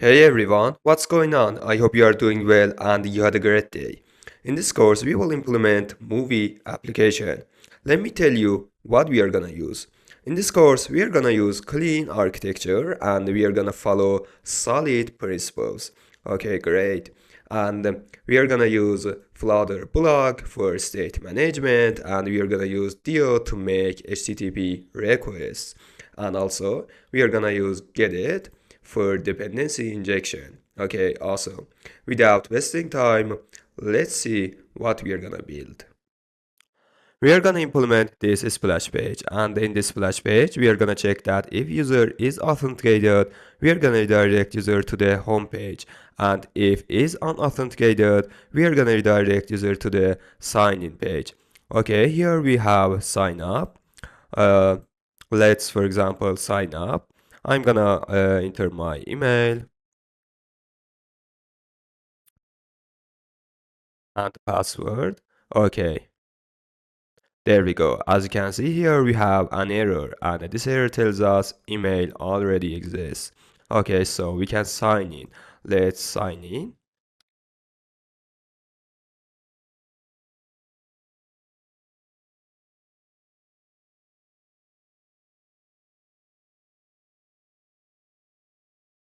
Hey everyone, what's going on? I hope you are doing well and you had a great day. In this course, we will implement movie application. Let me tell you what we are gonna use. In this course, we are gonna use clean architecture and we are gonna follow solid principles. Okay, great. And we are gonna use Flutter Bloc for state management and we are gonna use Dio to make HTTP requests. And also, we are gonna use Gedit for dependency injection. Okay, awesome. Without wasting time, let's see what we are gonna build. We are gonna implement this splash page, and in this splash page, we are gonna check that if user is authenticated, we are gonna redirect user to the home page, and if is unauthenticated, we are gonna redirect user to the sign in page. Okay, here we have sign up. Uh, let's, for example, sign up. I'm gonna enter my email and password. Okay, there we go. As you can see here, we have an error, and this error tells us email already exists. Okay, so we can sign in. Let's sign in.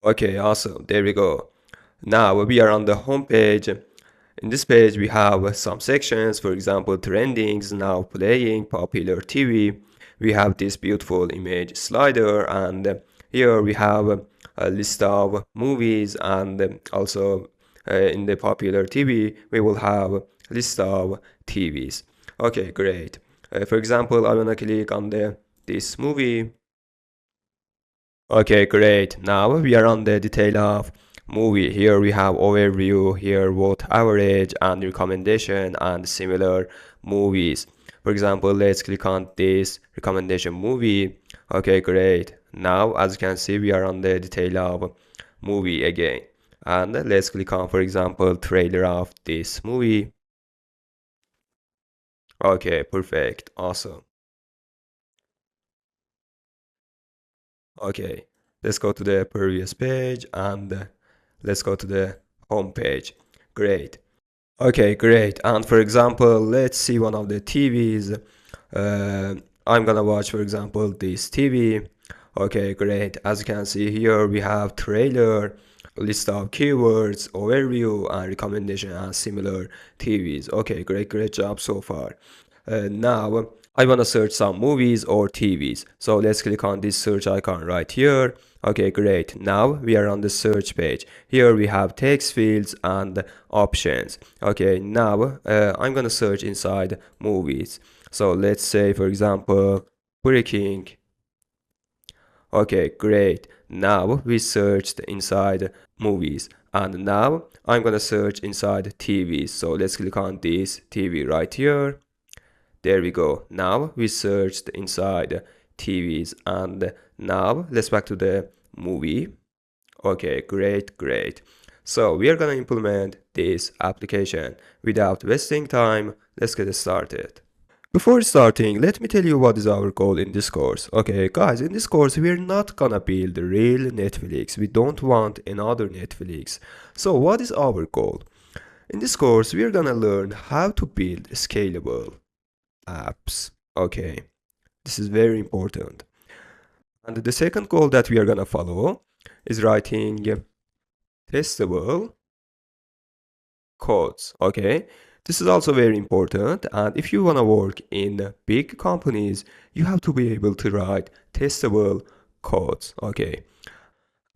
Okay, awesome. There we go. Now we are on the home page. In this page, we have some sections, for example, trendings, now playing, popular TV. We have this beautiful image slider, and here we have a list of movies, and also in the popular TV, we will have a list of TVs. Okay, great. For example, I want to click on this movie. Okay, great. Now we are on the detail of movie. Here we have overview, here what average and recommendation and similar movies. For example, let's click on this recommendation movie. Okay, great. Now, as you can see, we are on the detail of movie again. And let's click on, for example, trailer of this movie. Okay, perfect. Awesome. Okay, let's go to the previous page and let's go to the home page. Great. Okay, great. And for example, let's see one of the TVs. Uh, I'm gonna watch, for example, this TV. Okay, great. As you can see here, we have trailer, list of keywords, overview, and recommendation and similar TVs. Okay, great job so far. Now, I want to search some movies or TVs. So let's click on this search icon right here. Okay, great. Now we are on the search page. Here we have text fields and options. Okay, now I'm gonna search inside movies. So let's say, for example, Breaking. Okay, great. Now we searched inside movies. And now I'm gonna search inside TVs. So let's click on this TV right here. There we go. Now we searched inside TVs, and now let's back to the movie. Okay, great. So we are gonna implement this application. Without wasting time, let's get started. Before starting, let me tell you what is our goal in this course. Okay, guys, in this course, we're not gonna build real Netflix. We don't want another Netflix. So what is our goal? In this course, we're gonna learn how to build scalable apps. Okay, this is very important. And the second goal that we are gonna follow is writing testable codes. Okay, this is also very important. And if you wanna work in big companies, you have to be able to write testable codes. Okay,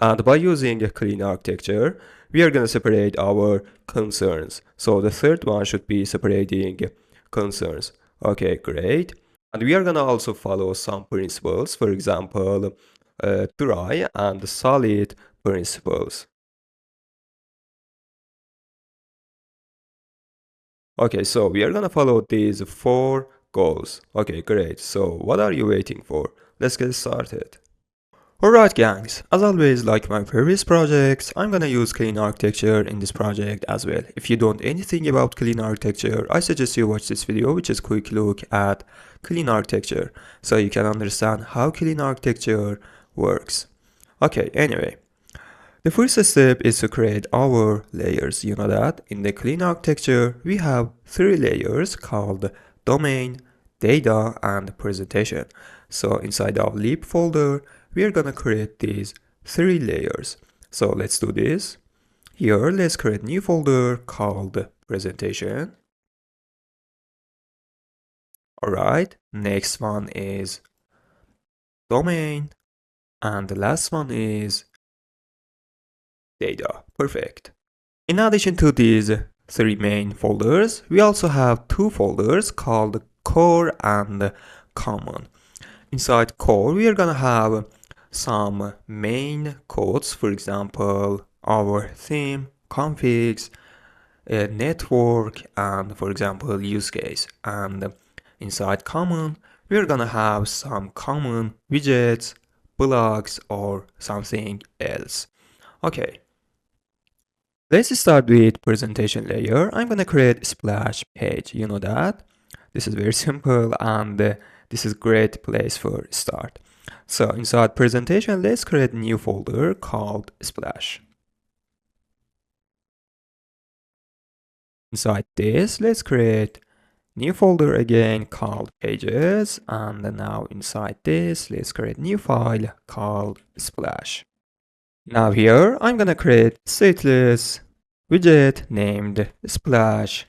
and by using a clean architecture, we are gonna separate our concerns. So the third one should be separating concerns. Okay, great. And we are gonna also follow some principles, for example, dry and solid principles. Okay, so we are gonna follow these four goals. Okay, great. So what are you waiting for? Let's get started. Alright gangs, as always like my previous projects, I'm gonna use clean architecture in this project as well. If you don't know anything about clean architecture, I suggest you watch this video, which is a quick look at clean architecture, so you can understand how clean architecture works. Okay, anyway, The first step is to create our layers. You know that in the clean architecture, we have three layers called domain, data, and presentation. So inside our lib folder, we are gonna create these three layers. So let's do this. Here, let's create new folder called presentation. Alright, next one is domain, and the last one is data. Perfect. In addition to these three main folders, we also have two folders called core and common. Inside core, we are gonna have some main codes, for example, our theme, configs, network, and for example, use case. And inside common, we are gonna have some common widgets, blocks, or something else. Okay. Let's start with presentation layer. I'm gonna create a splash page. You know that? This is very simple and this is great place for start. So inside presentation, let's create a new folder called splash. Inside this, let's create new folder again called pages, and now inside this, let's create new file called splash. Now here, I'm gonna create stateless widget named splash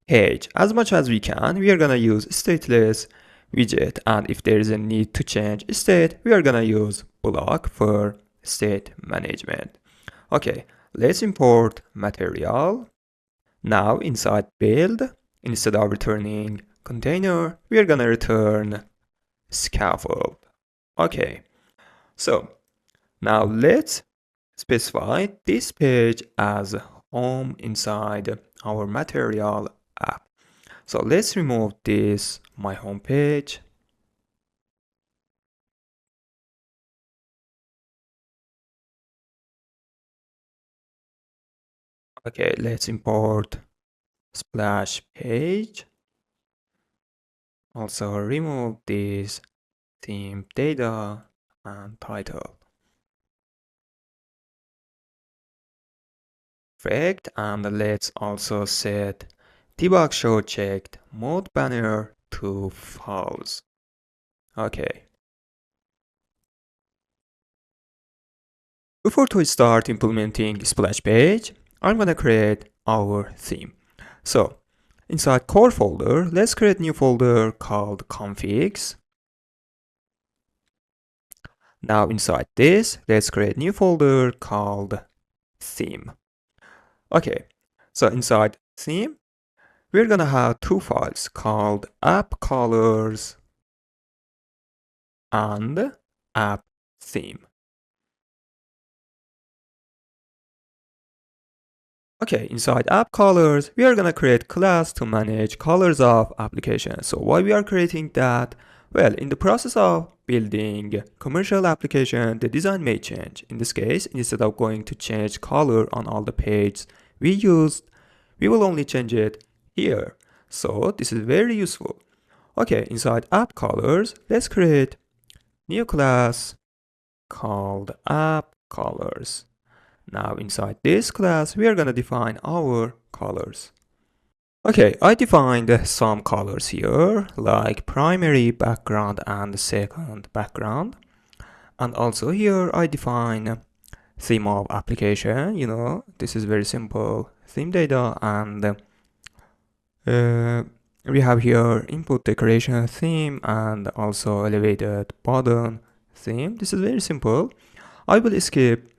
page. As much as we can, we are gonna use stateless widget, and if there is a need to change state, we are gonna use block for state management. Okay, let's import material. Now inside build, instead of returning container, we are gonna return scaffold. Okay, so now let's specify this page as home inside our material app. So let's remove this my home page. Okay, let's import splash page. Also remove this theme data and title. Perfect, and let's also set debug show checked mode banner to false. Okay. Before we start implementing splash page, I'm gonna create our theme. So inside core folder, let's create a new folder called configs. Now inside this, let's create a new folder called theme. Okay, so inside theme, we're gonna have two files called app colors and app theme. Okay, inside app colors, we are gonna create class to manage colors of applications. So why we are creating that? Well, in the process of building commercial application, the design may change. In this case, instead of going to change color on all the pages we used, we will only change it here. So this is very useful. Okay, inside app colors, let's create new class called app colors. Now inside this class, we are gonna define our colors. Okay, I defined some colors here, like primary background and second background. And also here I define theme of application, this is very simple, theme data, and we have here input decoration theme and also elevated button theme. This is very simple. I will skip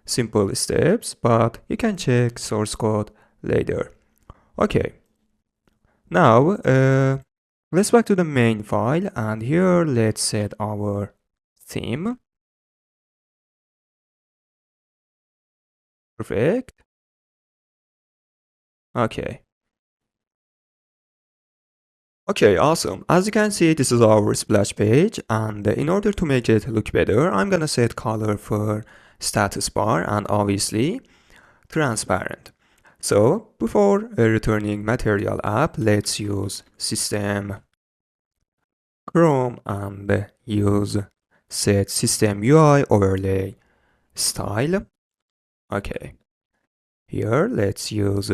simple steps, but you can check source code later. Okay, now let's back to the main file, and here let's set our theme. Perfect. Okay. Okay, awesome. As you can see, this is our splash page, and in order to make it look better, I'm gonna set color for status bar and obviously transparent. So before returning material app, let's use system Chrome and use set system UI overlay style. Okay, here let's use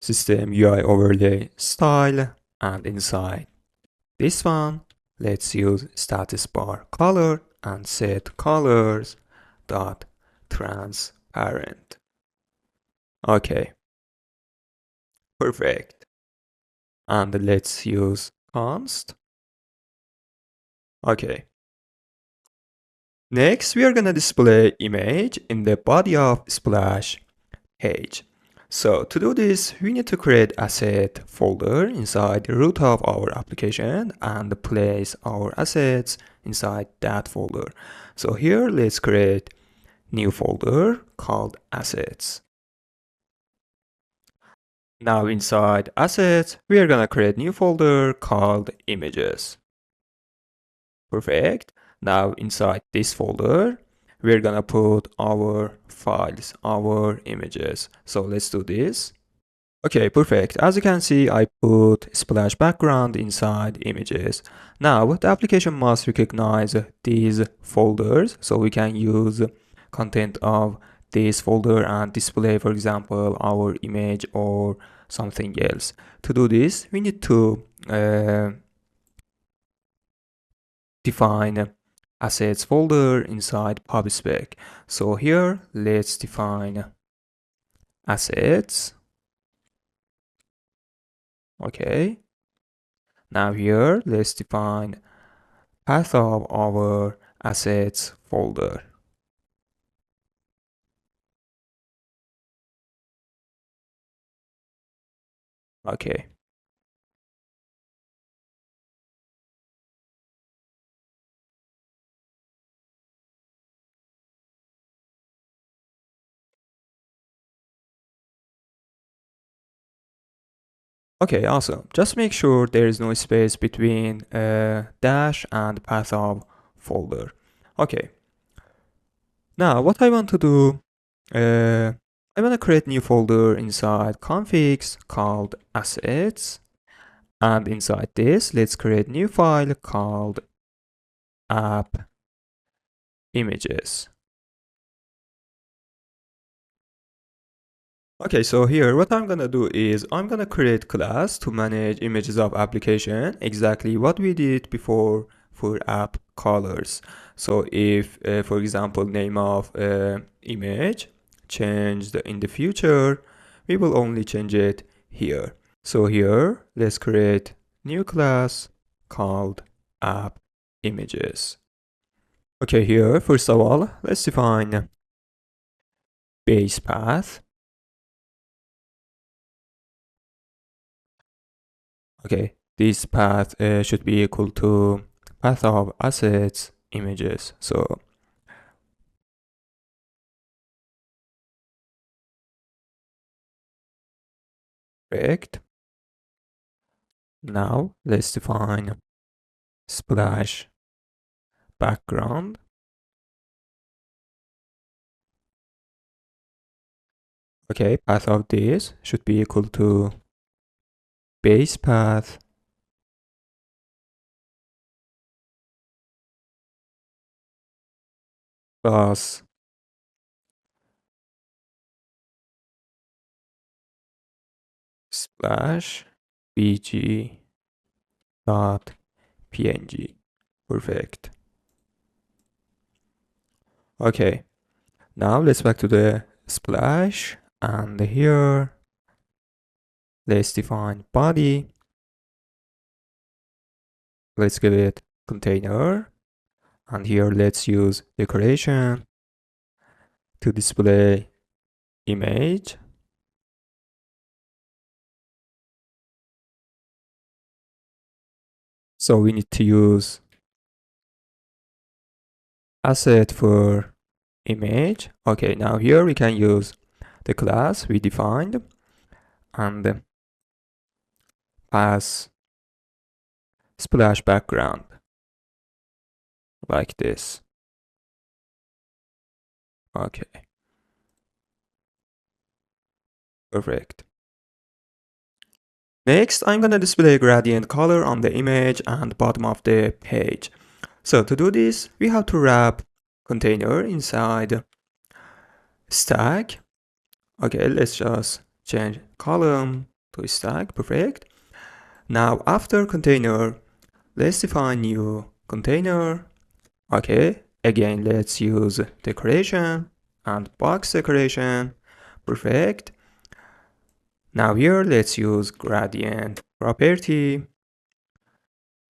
system UI overlay style, and inside this one, let's use status bar color and set colors dot transparent. Okay, perfect. And let's use const. Okay. Next, we are gonna display image in the body of splash page. So to do this, we need to create asset folder inside the root of our application and place our assets inside that folder. So here, let's create new folder called assets. Now inside assets, we are gonna create new folder called images. Perfect. Now inside this folder, we're gonna put our files, our images. So let's do this. Okay, perfect. As you can see, I put splash background inside images. Now the application must recognize these folders, so we can use content of this folder and display, for example, our image or something else. To do this, we need to define assets folder inside pubspec. So here, let's define assets. Okay. Now here, let's define path of our assets folder. Okay. Okay, awesome. Just make sure there is no space between dash and path of folder. Okay. Now what I want to do, I want to create new folder inside configs called assets. And inside this, let's create new file called app images. Okay, so here what I'm gonna do is I'm gonna create class to manage images of application, exactly what we did before for app colors. So if, for example, name of image changed in the future, we will only change it here. So here, let's create new class called app images. Okay, here, first of all, let's define base path. Okay, this path should be equal to path of assets images. So correct. Now let's define splash background. Okay, path of this should be equal to base path plus splash bg dot png. Perfect. Okay, now let's back to the splash, and here let's define body. Let's give it container, and here let's use decoration to display image. So we need to use asset for image. Okay, now here we can use the class we defined and pass splash background like this. Okay, perfect. Next, I'm gonna display gradient color on the image and bottom of the page. So to do this, we have to wrap container inside stack. Okay, let's just change column to stack. Perfect. Now after container, let's define new container. Okay, again, let's use decoration and box decoration. Perfect. Now here, let's use gradient property.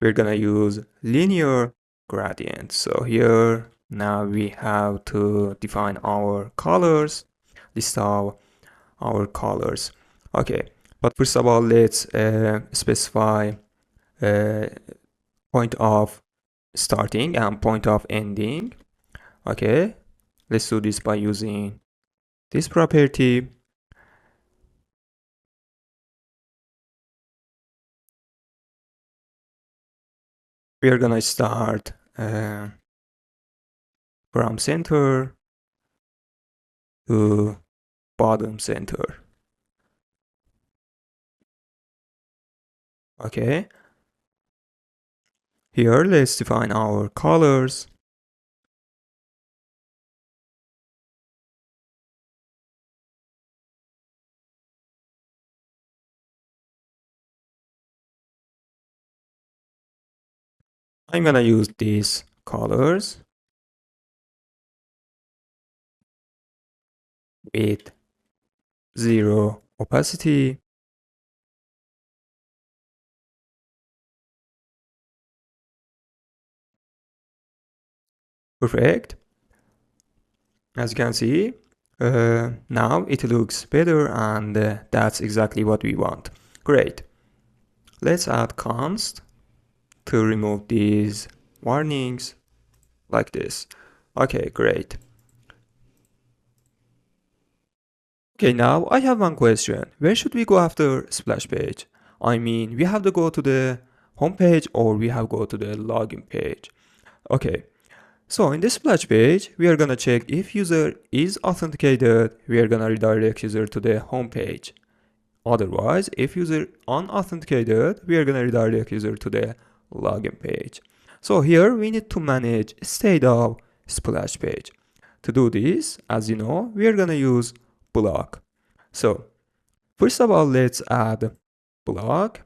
We're gonna use linear gradient. So here, now we have to define our colors, list of our colors. Okay, but first of all, let's specify point of starting and point of ending. Okay, let's do this by using this property. We are gonna start from center to bottom center. Okay, here let's define our colors. I'm gonna use these colors with 0 opacity. Perfect. As you can see, now it looks better, and that's exactly what we want. Great. Let's add const to remove these warnings like this. Okay, great. Okay, now I have one question. Where should we go after splash page? I mean, we have to go to the home page or we have to go to the login page. Okay, so in this splash page, we are gonna check if user is authenticated, we are gonna redirect user to the home page. Otherwise, if user unauthenticated, we are gonna redirect user to the login page. So here we need to manage state of splash page. To do this, as you know, we are gonna use Bloc. So first of all, let's add Bloc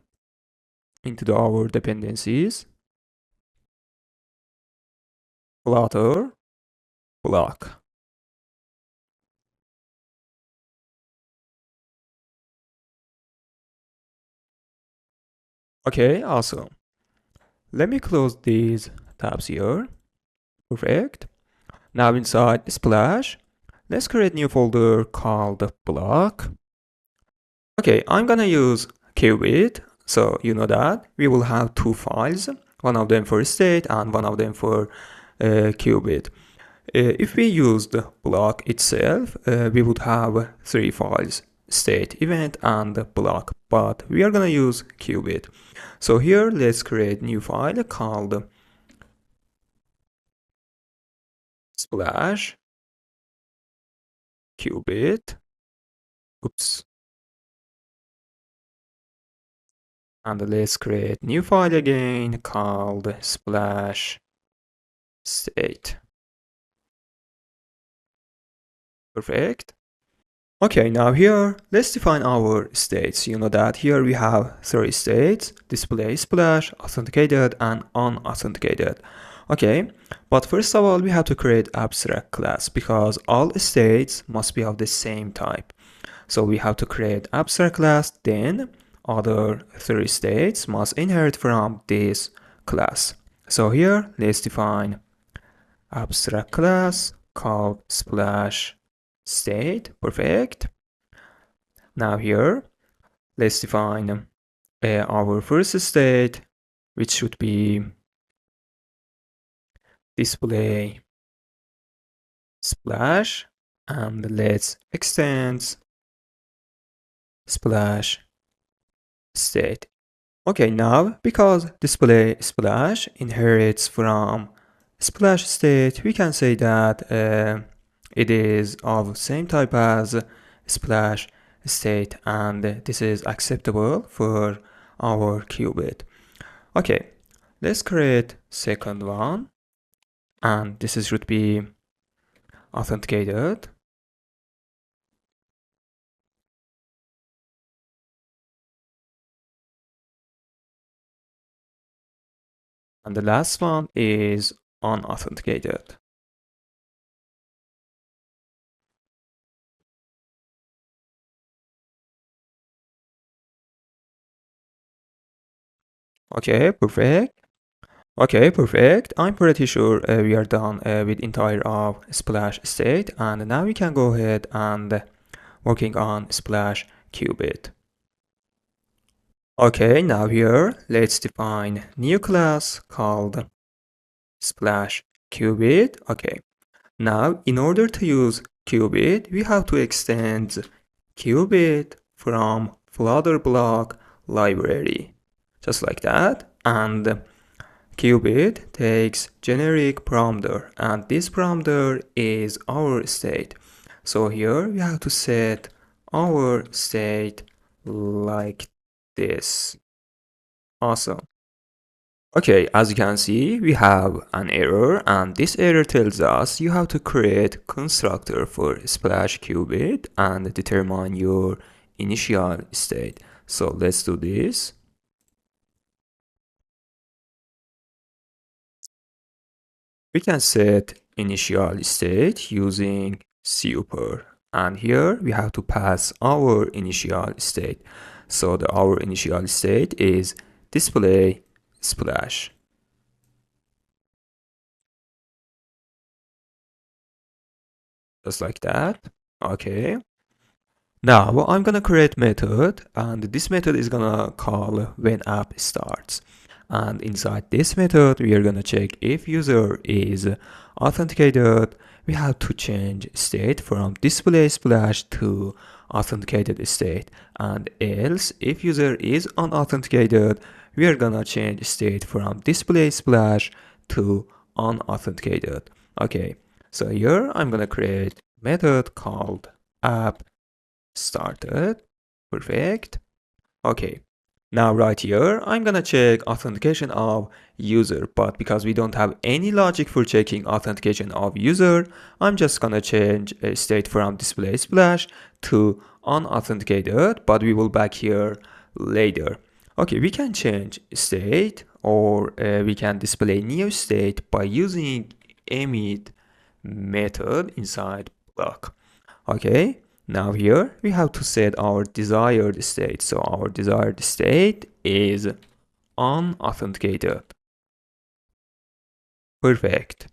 into our dependencies. Flutter, Bloc. Okay, awesome. Let me close these tabs here. Perfect. Now inside Splash, let's create a new folder called Bloc. Okay, I'm gonna use qubit. So you know that we will have two files, one of them for state and one of them for qubit. If we use the block itself, we would have three files: state, event, and block. But we are gonna use qubit. So here, let's create new file called splash qubit. Oops. And let's create new file again called splash state. Perfect. Okay, now here, let's define our states. You know that here we have three states: display, splash, authenticated, and unauthenticated. Okay, but first of all, we have to create abstract class because all states must be of the same type. So we have to create abstract class, then other three states must inherit from this class. So here, let's define abstract class called splash state. Perfect. Now here, let's define our first state, which should be display splash, and let's extend splash state. Okay, now because display splash inherits from splash state, we can say that it is of same type as splash state, and this is acceptable for our qubit. Okay, let's create second one, and this should be authenticated. And the last one is unauthenticated. Okay, perfect. Okay, perfect. I'm pretty sure we are done with entire of Splash state, and now we can go ahead and working on Splash Qubit. Okay, now here let's define new class called Splash Qubit. Okay, now in order to use Qubit, we have to extend Qubit from Flutter Bloc library, just like that, and Qubit takes generic parameter, and this parameter is our state. So here we have to set our state like this. Awesome. Okay, as you can see, we have an error, and this error tells us you have to create constructor for Splash Qubit and determine your initial state. So let's do this. We can set initial state using super, and here we have to pass our initial state. So our initial state is display splash, just like that. Okay. Now I'm gonna create method, and this method is gonna call when app starts. And inside this method, we are gonna check if user is authenticated. We have to change state from display splash to authenticated state. And else, if user is unauthenticated, we are gonna change state from display splash to unauthenticated. Okay, so here I'm gonna create method called app started. Perfect. Okay. Now right here, I'm gonna check authentication of user, but because we don't have any logic for checking authentication of user, I'm just gonna change a state from display splash to unauthenticated, but we will back here later. Okay, we can change state, or we can display new state by using emit method inside block. Okay, now here we have to set our desired state. So our desired state is unauthenticated. Perfect.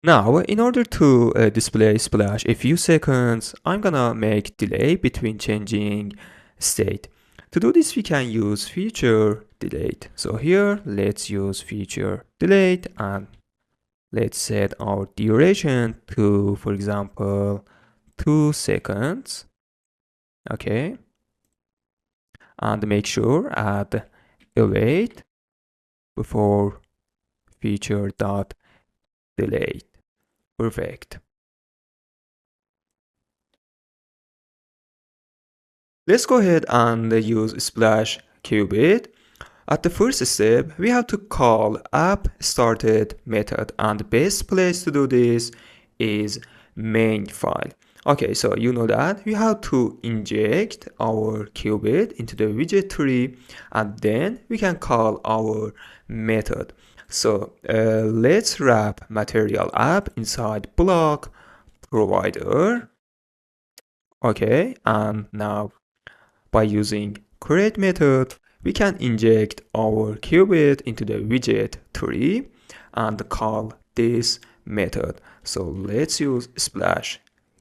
Now, in order to display splash a few seconds, I'm gonna make delay between changing state. To do this, we can use feature delete. So here, let's use feature delete, and let's set our duration to, for example, 2 seconds. Okay, and make sure add await before feature dot delete. Perfect. Let's go ahead and use splash qubit. At the first step, we have to call app started method, and the best place to do this is main file. Okay, so you know that we have to inject our qubit into the widget tree, and then we can call our method. So let's wrap material app inside block provider. Okay, and now by using create method, we can inject our qubit into the widget tree and call this method. So let's use splash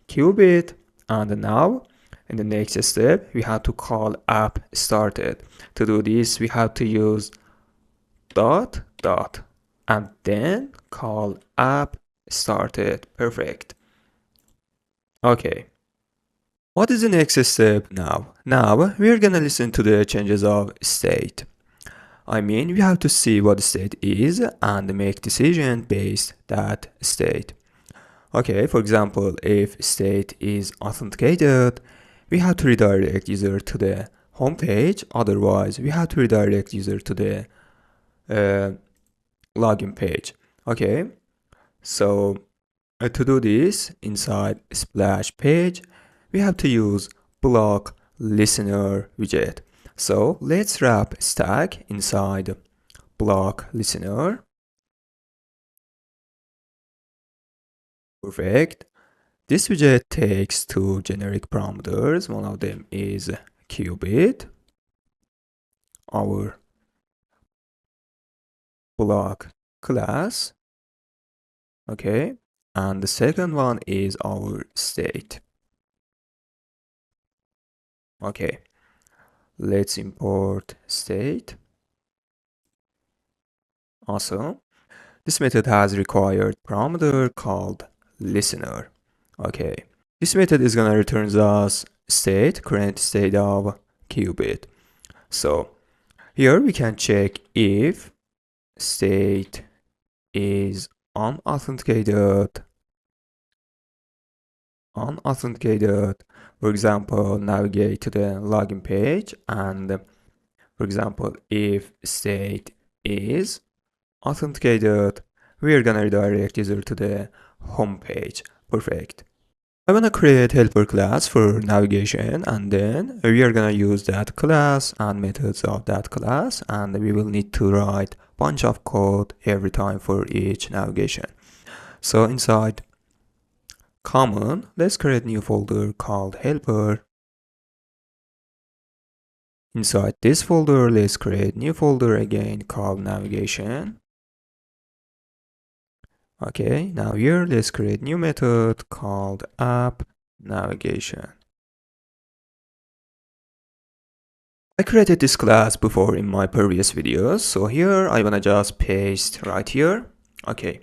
qubit, and now in the next step we have to call app started. To do this, we have to use dot dot and then call app started. Perfect. Okay. What is the next step now? Now we're gonna listen to the changes of state. I mean, we have to see what the state is and make decision based that state. Okay, for example, if state is authenticated, we have to redirect user to the home page. Otherwise, we have to redirect user to the login page. Okay, so to do this inside splash page, we have to use block listener widget. So let's wrap stack inside block listener. Perfect. This widget takes two generic parameters. One of them is qubit, our block class. Okay. And the second one is our state. Okay. Let's import state. Awesome. This method has required parameter called listener. Okay. This method is gonna return us state, current state of qubit. So here we can check if state is unauthenticated. For example, navigate to the login page, and for example, if state is authenticated, we are gonna redirect user to the home page. Perfect. I'm gonna create helper class for navigation, and then we are gonna use that class and methods of that class, and we will need to write bunch of code every time for each navigation. So inside common, let's create new folder called helper. Inside this folder, let's create new folder again called navigation. Okay, now here let's create new method called app navigation. I created this class before in my previous videos, so here I wanna just paste right here. Okay,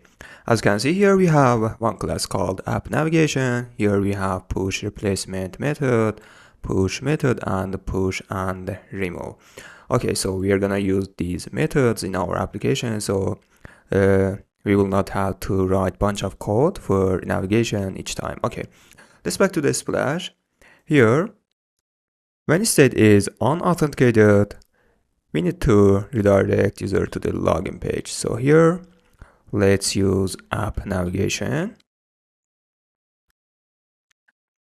as you can see here we have one class called app navigation. Here we have push replacement method, push method, and push and remove. Okay, so we are gonna use these methods in our application, so we will not have to write bunch of code for navigation each time. Okay, let's back to the splash. Here, when state is unauthenticated, we need to redirect user to the login page. So here, let's use app navigation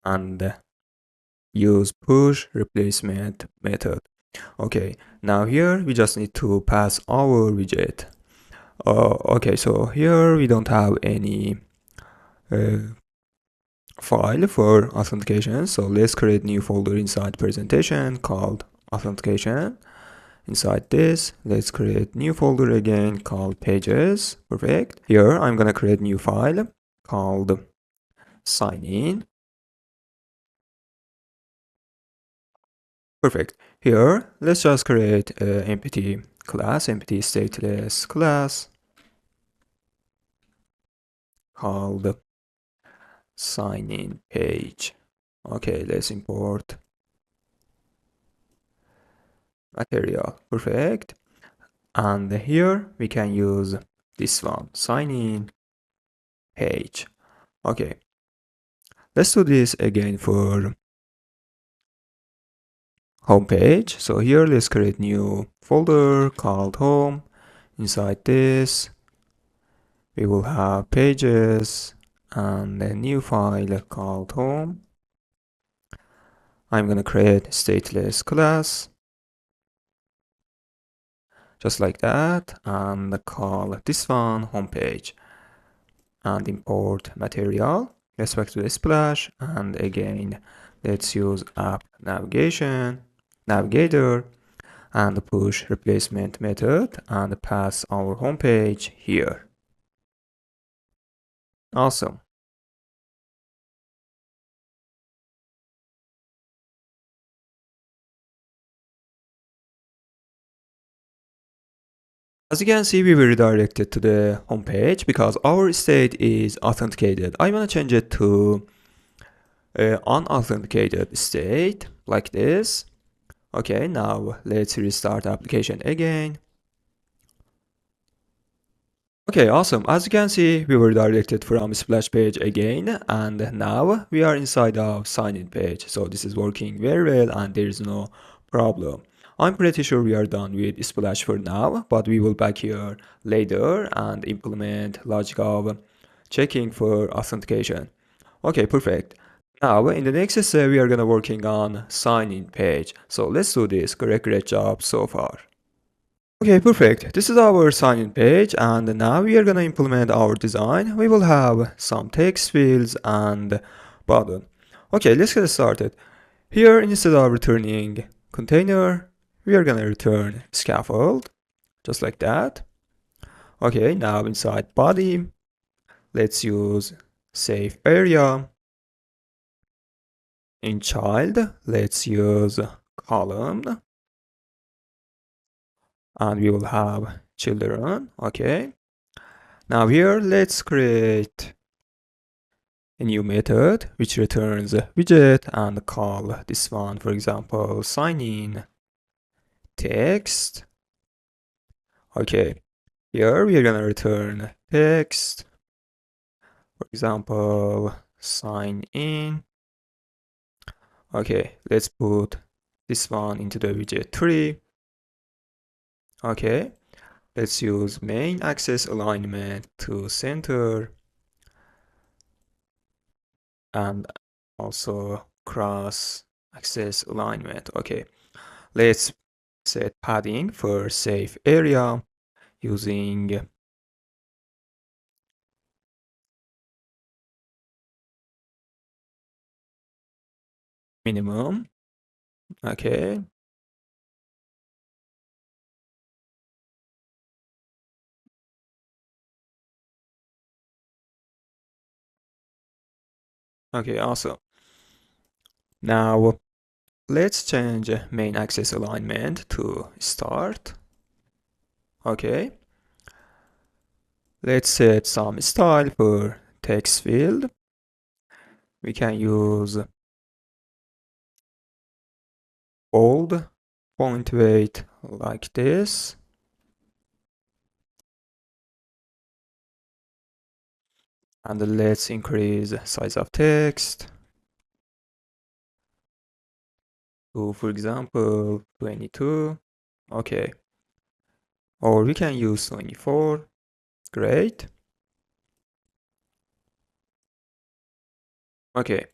and use push replacement method. Okay, now here we just need to pass our widget. Okay, so here we don't have any file for authentication, so let's create new folder inside presentation called authentication. Inside this, let's create new folder again called pages. Perfect. Here I'm gonna create new file called Signin. Perfect. Here let's just create an empty class, empty stateless class called Signin page. Okay, let's import material. Perfect. And here we can use this one, Signin page. Okay, let's do this again for home page. So here let's create new folder called home. Inside this we will have pages and a new file called home. I'm gonna create stateless class just like that, and call this one homepage, and import material. Let's back to the splash, and again let's use app navigation navigator and push replacement method and pass our homepage here. Awesome. As you can see, we were redirected to the home page because our state is authenticated. I want to change it to unauthenticated state like this. Okay, now let's restart the application again. Okay, awesome. As you can see, we were directed from splash page again, and now we are inside of sign in page. So this is working very well and there is no problem. I'm pretty sure we are done with splash for now, but we will back here later and implement logic of checking for authentication. Okay, perfect. Now in the next step we are gonna working on sign in page. So let's do this. Great job so far. Okay, perfect. This is our sign-in page, and now we are gonna implement our design. We will have some text fields and button. Okay, let's get started. Here, instead of returning container, we are gonna return scaffold, just like that. Okay, now inside body, let's use safe area. In child, let's use column, and we will have children. Okay. Now here, let's create a new method which returns a widget and call this one, for example, sign-in text. Okay, here we are gonna return text, for example, sign in. Okay, let's put this one into the widget 3. Okay, let's use main axis alignment to center and also cross axis alignment. Okay, let's set padding for safe area using minimum. Okay, okay, awesome. Now let's change main axis alignment to start. Okay, let's set some style for text field. We can use bold point weight like this. And let's increase size of text to, for example, 22. Okay, or we can use 24. Great. Okay.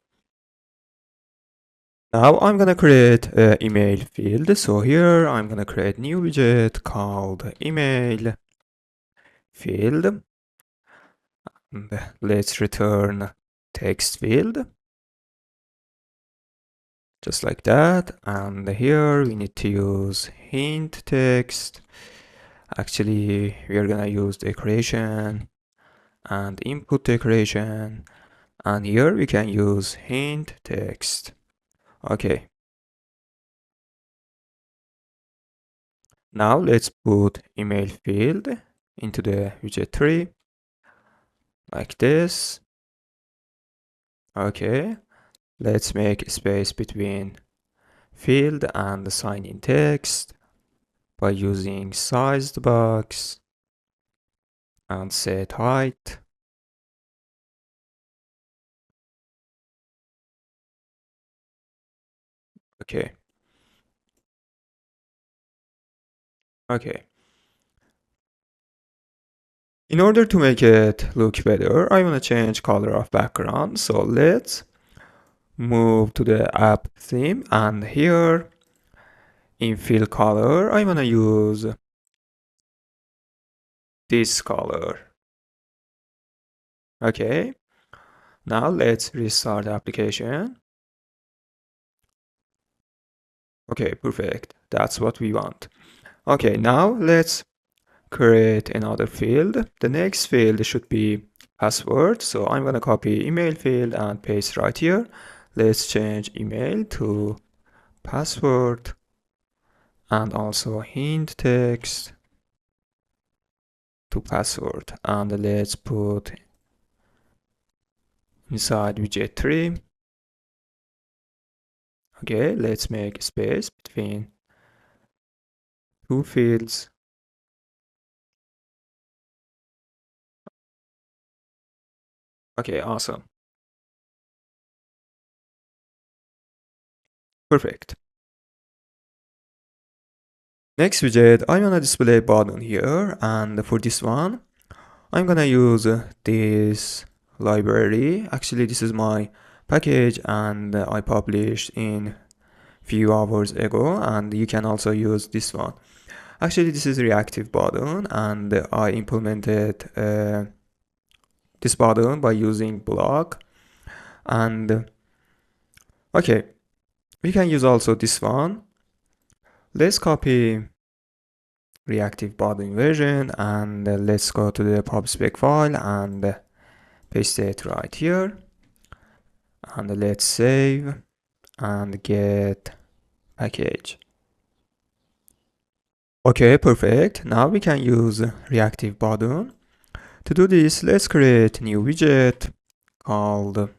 Now I'm gonna create an email field. So here I'm gonna create new widget called email field. And let's return text field. Just like that. And here we need to use hint text. Actually, we are gonna use decoration and input decoration. And here we can use hint text. Okay. Now let's put email field into the widget 3 like this. Okay. Let's make a space between field and the sign-in text by using sized box and set height. Okay. Okay. In order to make it look better, I want to change color of background. So let's move to the app theme, and here in fill color, I want to use this color. Okay. Now let's restart the application. Okay, perfect. That's what we want. Okay, now let's create another field. The next field should be password. So I'm gonna copy email field and paste right here. Let's change email to password and also hint text to password. And let's put inside widget 3. Okay, let's make space between two fields. Okay, awesome. Perfect. Next widget, I'm gonna display button here, and for this one, I'm gonna use this library. Actually, this is my package, and I published in few hours ago, and you can also use this one. Actually, this is a reactive button, and I implemented this button by using Bloc. And okay, we can use also this one. Let's copy reactive button version, and let's go to the pub/spec file and paste it right here. And let's save and get package. Okay, perfect. Now we can use reactive button. To do this, let's create a new widget called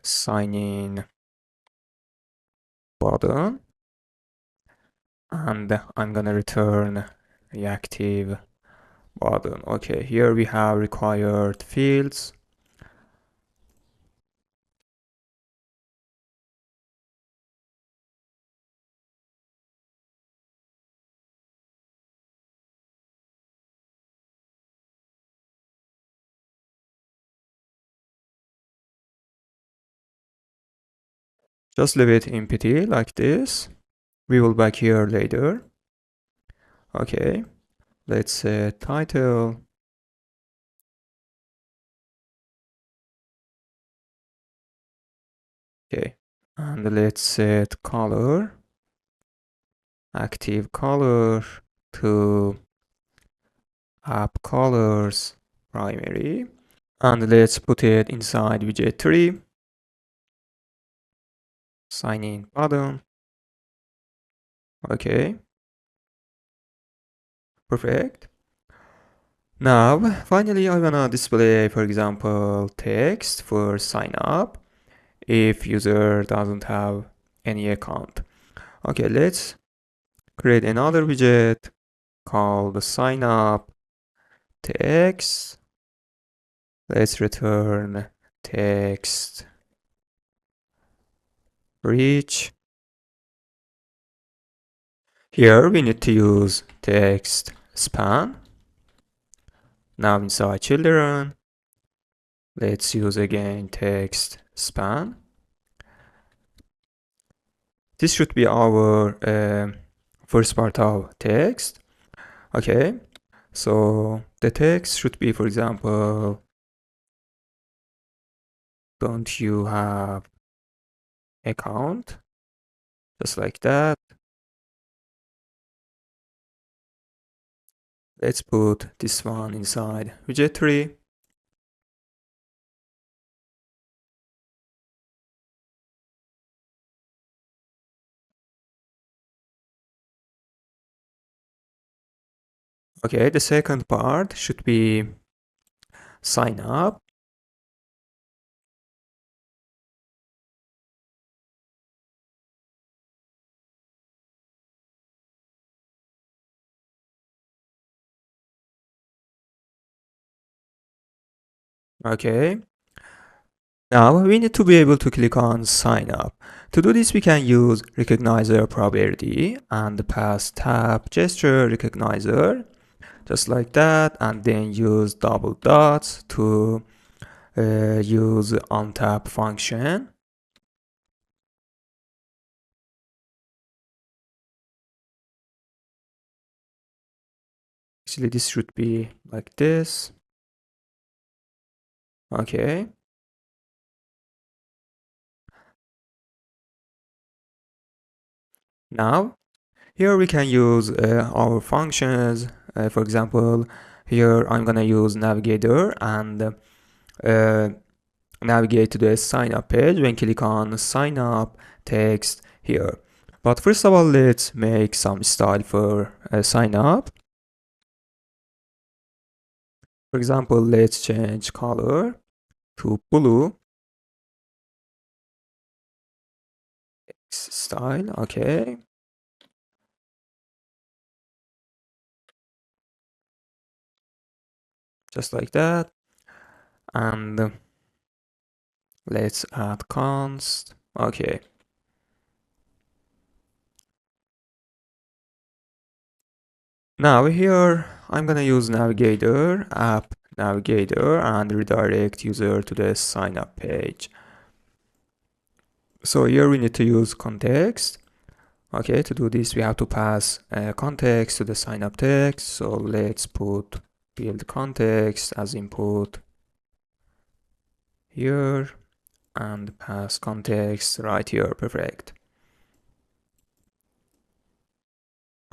Signin button, and I'm gonna return reactive button. Okay, here we have required fields. Just leave it empty like this. We will back here later. Okay, let's set title. Okay, and let's set color, active color to app colors primary, and let's put it inside widget 3. Sign in button. Okay, perfect. Now, finally, I wanna display, for example, text for sign up if user doesn't have any account. Okay, let's create another widget called sign up text. Let's return text reach. Here we need to use text span. Now inside children, let's use again text span. This should be our first part of text. Okay, so the text should be, for example, don't you have account? Just like that. Let's put this one inside widget 3. Okay, the second part should be sign up. Okay. Now we need to be able to click on sign up. To do this, we can use recognizer property and pass tab gesture recognizer, just like that, and then use double dots to use untap function. Actually, this should be like this. Okay. Now, here we can use our functions. For example, here I'm gonna use navigator and navigate to the sign up page when click on sign up text here. But first of all, let's make some style for sign up. For example, let's change color to blue. Style, okay. Just like that. And let's add const. Okay. Now here I'm gonna use navigator, app navigator, and redirect user to the sign up page. So here we need to use context. Okay, to do this, we have to pass context to the sign up text. So let's put build context as input here and pass context right here. Perfect.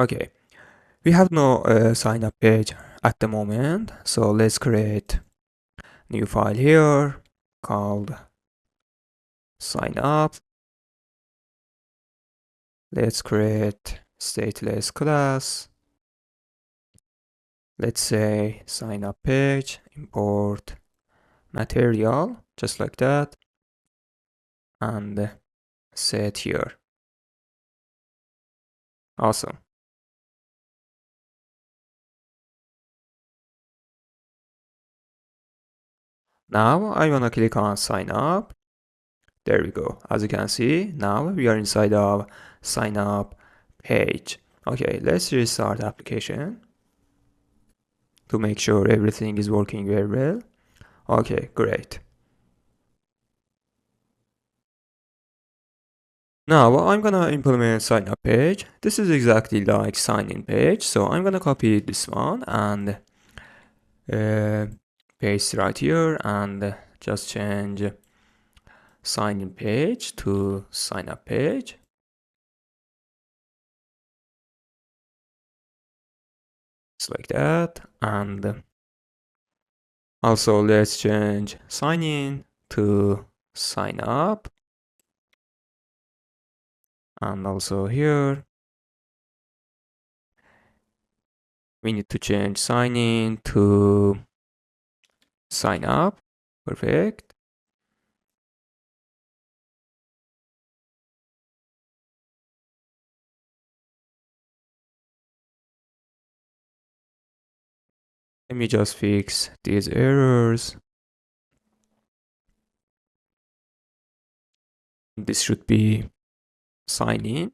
Okay, we have no sign up page at the moment. So let's create new file here called sign up. Let's create stateless class. Let's say sign up page, import material, just like that, and set here. Awesome. Now I wanna click on sign up. There we go. As you can see, now we are inside of sign up page. Okay, let's restart the application to make sure everything is working very well. Okay, great. Now I'm gonna implement sign up page. This is exactly like sign in page. So I'm gonna copy this one and uh, paste right here and just change sign in page to sign up page. Just like that. And also let's change sign in to sign up. And also here, we need to change sign in to sign up. Perfect. Let me just fix these errors. This should be sign in.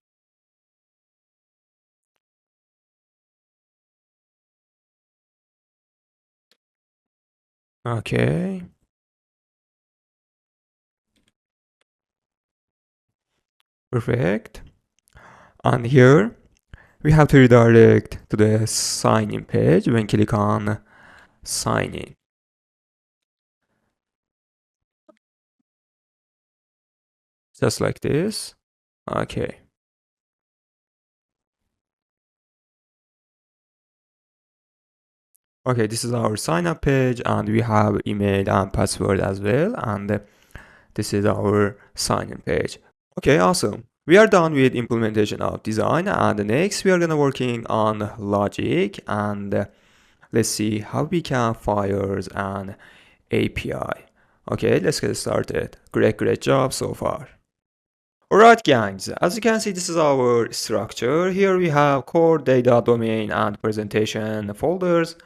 Okay. Perfect. And here we have to redirect to the sign in page when click on sign in. Just like this. Okay. Okay, this is our sign up page and we have email and password as well. And this is our sign in page. Okay, awesome. We are done with implementation of design and next we are gonna working on logic and let's see how we can fire an API. Okay, let's get started. Great job so far. Alright gangs, as you can see this is our structure. Here we have core, data, domain and presentation folders.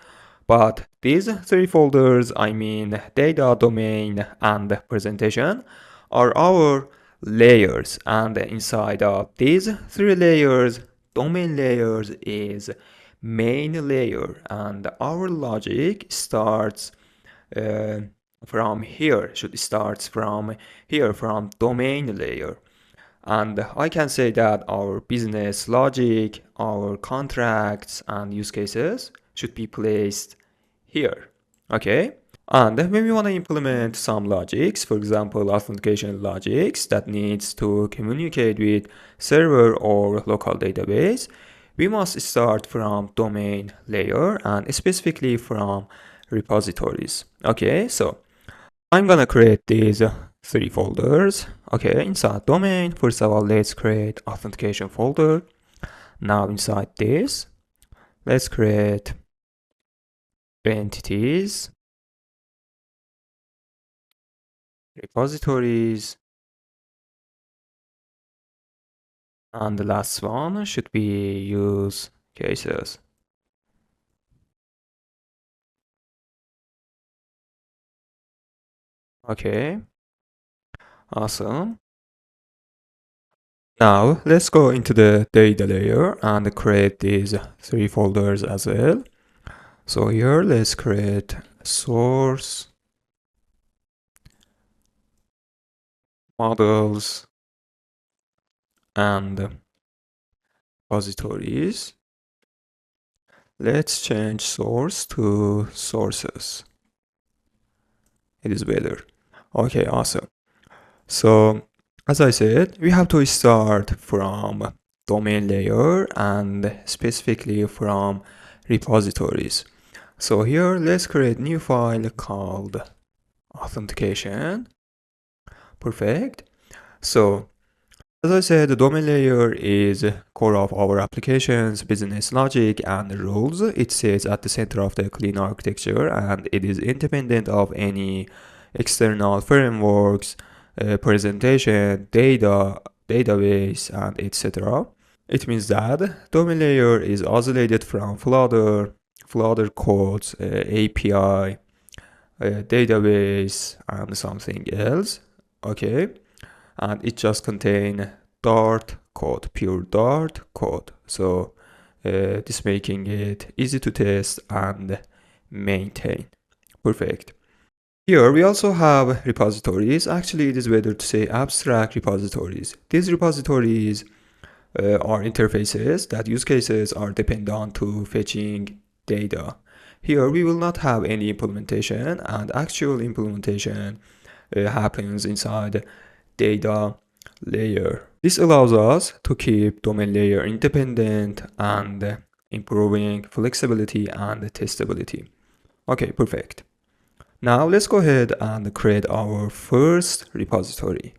But these three folders, I mean data, domain and presentation, are our layers. And inside of these three layers, domain layers is main layer and our logic starts uh, from here, should start from here, from domain layer. And I can say that our business logic, our contracts and use cases should be placed here. Okay. And when we want to implement some logics, for example, authentication logics that needs to communicate with server or local database, we must start from domain layer and specifically from repositories. Okay, so I'm gonna create these three folders. Okay, inside domain, first of all, let's create authentication folder. Now inside this, let's create entities, repositories, and the last one should be use cases. Okay, awesome. Now let's go into the data layer and create these three folders as well. So here let's create source, models, and repositories. Let's change source to sources. It is better. Okay, awesome. So as I said, we have to start from domain layer and specifically from repositories. So here, let's create new file called authentication. Perfect. So as I said, the domain layer is core of our application's business logic and rules. It sits at the center of the clean architecture and it is independent of any external frameworks, presentation, data, database, and etc. It means that domain layer is isolated from Flutter, Flutter codes, API, database, and something else. Okay, and it just contains Dart code, pure Dart code. So this making it easy to test and maintain. Perfect. Here we also have repositories. Actually, it is better to say abstract repositories. These repositories are interfaces that use cases are dependent to fetching data. Here we will not have any implementation, and actual implementation happens inside data layer. This allows us to keep domain layer independent and improving flexibility and testability. Okay, perfect. Now let's go ahead and create our first repository.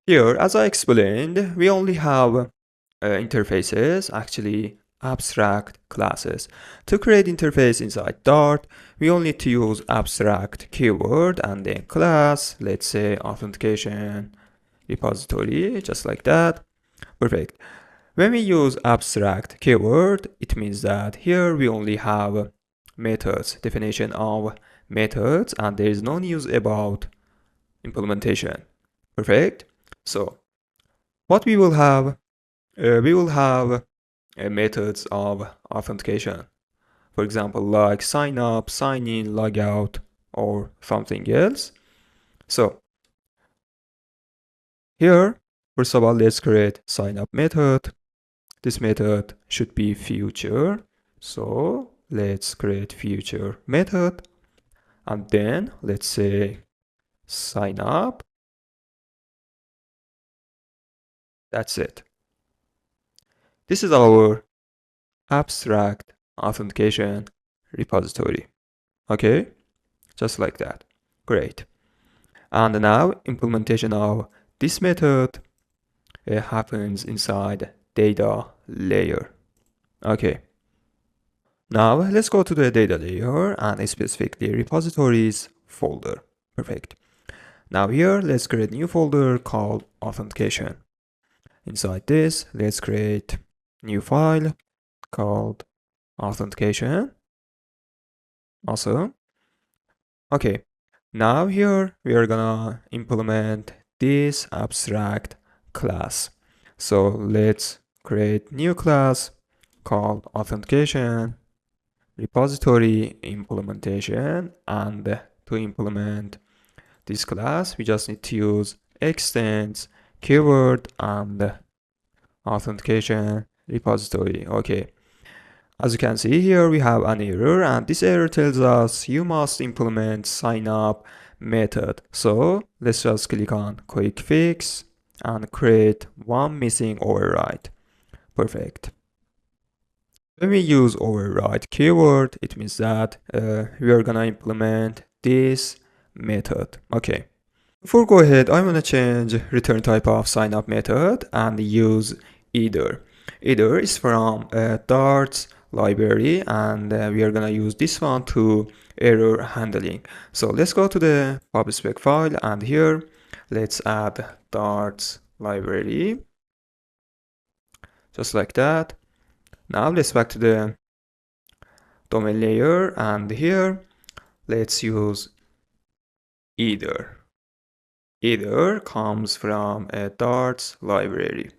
Here, as I explained, we only have interfaces, actually abstract classes. To create interface inside Dart, we only need to use abstract keyword and then class, let's say authentication repository, just like that. Perfect. When we use abstract keyword, it means that here we only have methods, definition of methods, and there is no news about implementation. Perfect. So what we will have methods of authentication. For example, like sign up, sign in, log out, or something else. So here, first of all, let's create sign up method. This method should be future. So let's create future method. And then let's say sign up. That's it. This is our abstract authentication repository. Okay, just like that. Great. And now implementation of this method happens inside data layer. Okay. Now let's go to the data layer and specifically repositories folder. Perfect. Now here, let's create a new folder called authentication. Inside this, let's create new file called authentication. Awesome. Okay. Now here we are gonna implement this abstract class. So let's create new class called authentication repository implementation, and to implement this class we just need to use extends keyword and authentication repository. Okay, as you can see here we have an error, and this error tells us you must implement sign up method. So let's just click on quick fix and create one missing override. Perfect. When we use override keyword, it means that we are gonna implement this method. Okay. Before go ahead, I'm gonna change return type of sign up method and use either. Either is from Dart's library, and we are gonna use this one to error handling. So let's go to the pub spec file, and here let's add Dart's library, just like that. Now let's back to the domain layer, and here let's use either. Either comes from a Dart's library.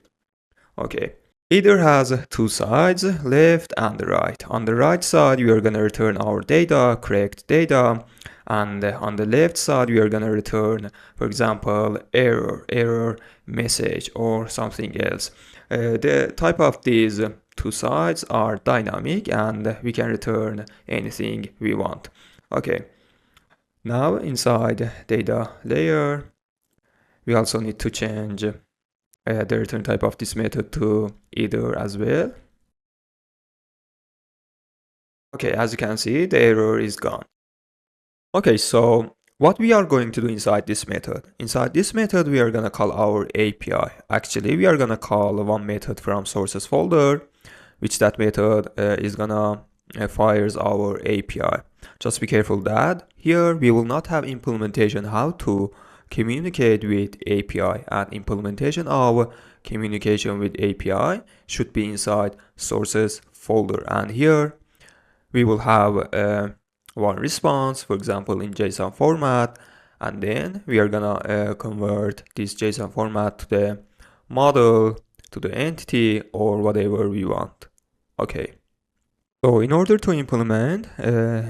Okay. Either has two sides, left and right. On the right side, we are going to return our data, correct data. And on the left side, we are going to return, for example, error message or something else. The type of these two sides are dynamic and we can return anything we want. Okay, now inside data layer, we also need to change the return type of this method to either as well. Okay, as you can see, the error is gone. Okay, so what we are going to do inside this method? Inside this method, we are gonna call our API. Actually, we are gonna call one method from sources folder, which that method is gonna fires our API. Just be careful that here we will not have implementation how to communicate with API, and implementation of communication with API should be inside sources folder. And here we will have one response, for example, in JSON format, and then we are gonna convert this JSON format to the model, to the entity, or whatever we want. Okay. So in order to implement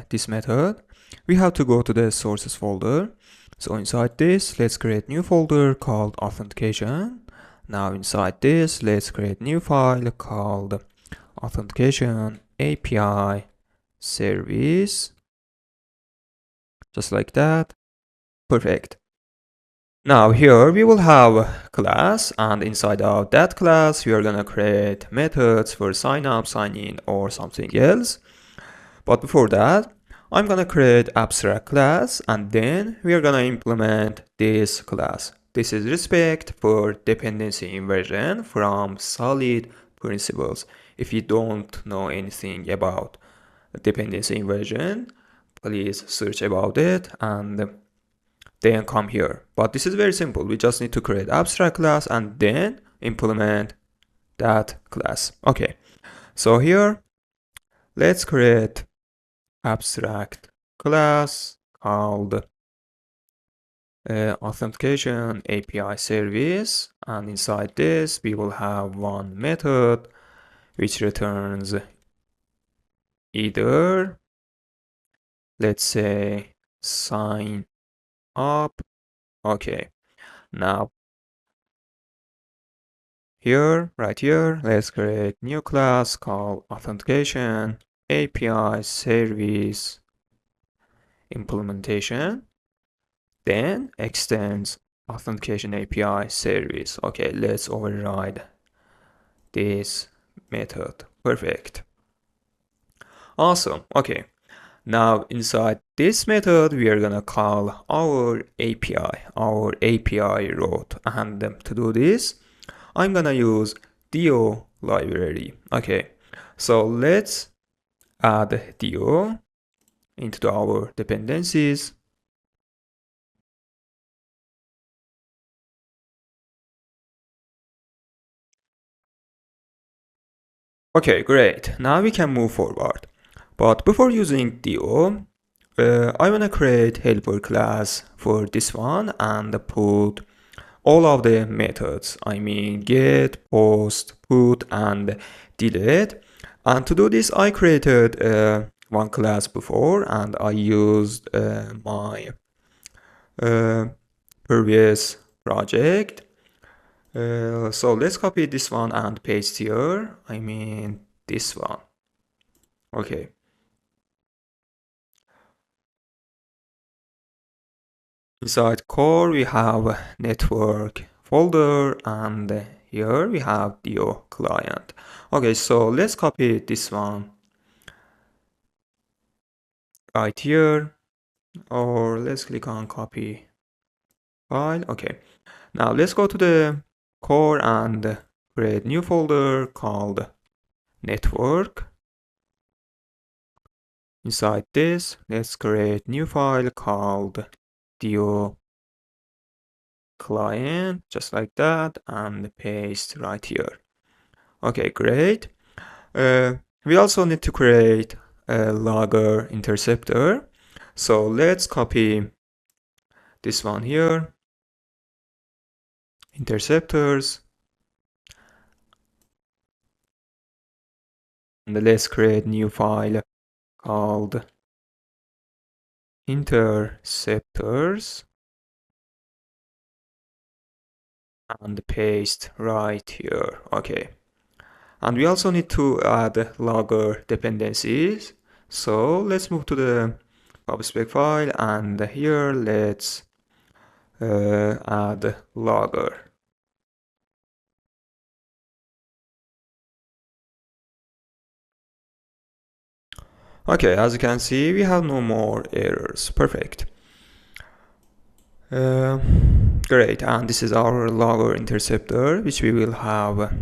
this method, we have to go to the sources folder. So inside this, let's create new folder called authentication. Now inside this, let's create new file called authentication API service, just like that. Perfect. Now here we will have a class, and inside of that class we are gonna create methods for sign up, sign in, or something else. But before that, I'm gonna create abstract class, and then we are gonna implement this class. This is respect for dependency inversion from solid principles. If you don't know anything about dependency inversion, please search about it and then come here. But this is very simple. We just need to create abstract class and then implement that class. Okay, so here let's create abstract class called authentication API service, and inside this we will have one method which returns either, let's say, sign up. Okay, now here, right here, let's create new class called authentication API service implementation, then extends authentication API service. Okay, let's override this method. Perfect. Awesome. Okay, now inside this method we are gonna call our API route, and to do this I'm gonna use Dio library. Okay, so let's add Dio into our dependencies. Okay, great. Now we can move forward. But before using Dio, I wanna create helper class for this one and put all of the methods. I mean get, post, put, and delete. And to do this, I created one class before, and I used my previous project. So let's copy this one and paste here. I mean this one. Okay. Inside core, we have network folder, and here we have Dio client. Okay, so let's copy this one right here, or let's click on copy file. Okay, now let's go to the core and create new folder called network. Inside this, let's create new file called Dio client, just like that, and paste right here. Okay, great. We also need to create a logger interceptor. So let's copy this one here, interceptors, and let's create new file called interceptors and paste right here. Okay, And we also need to add logger dependencies. So let's move to the pub/spec file, and here let's add logger. Okay, as you can see, we have no more errors. Perfect. Great, and this is our logger interceptor, which we will have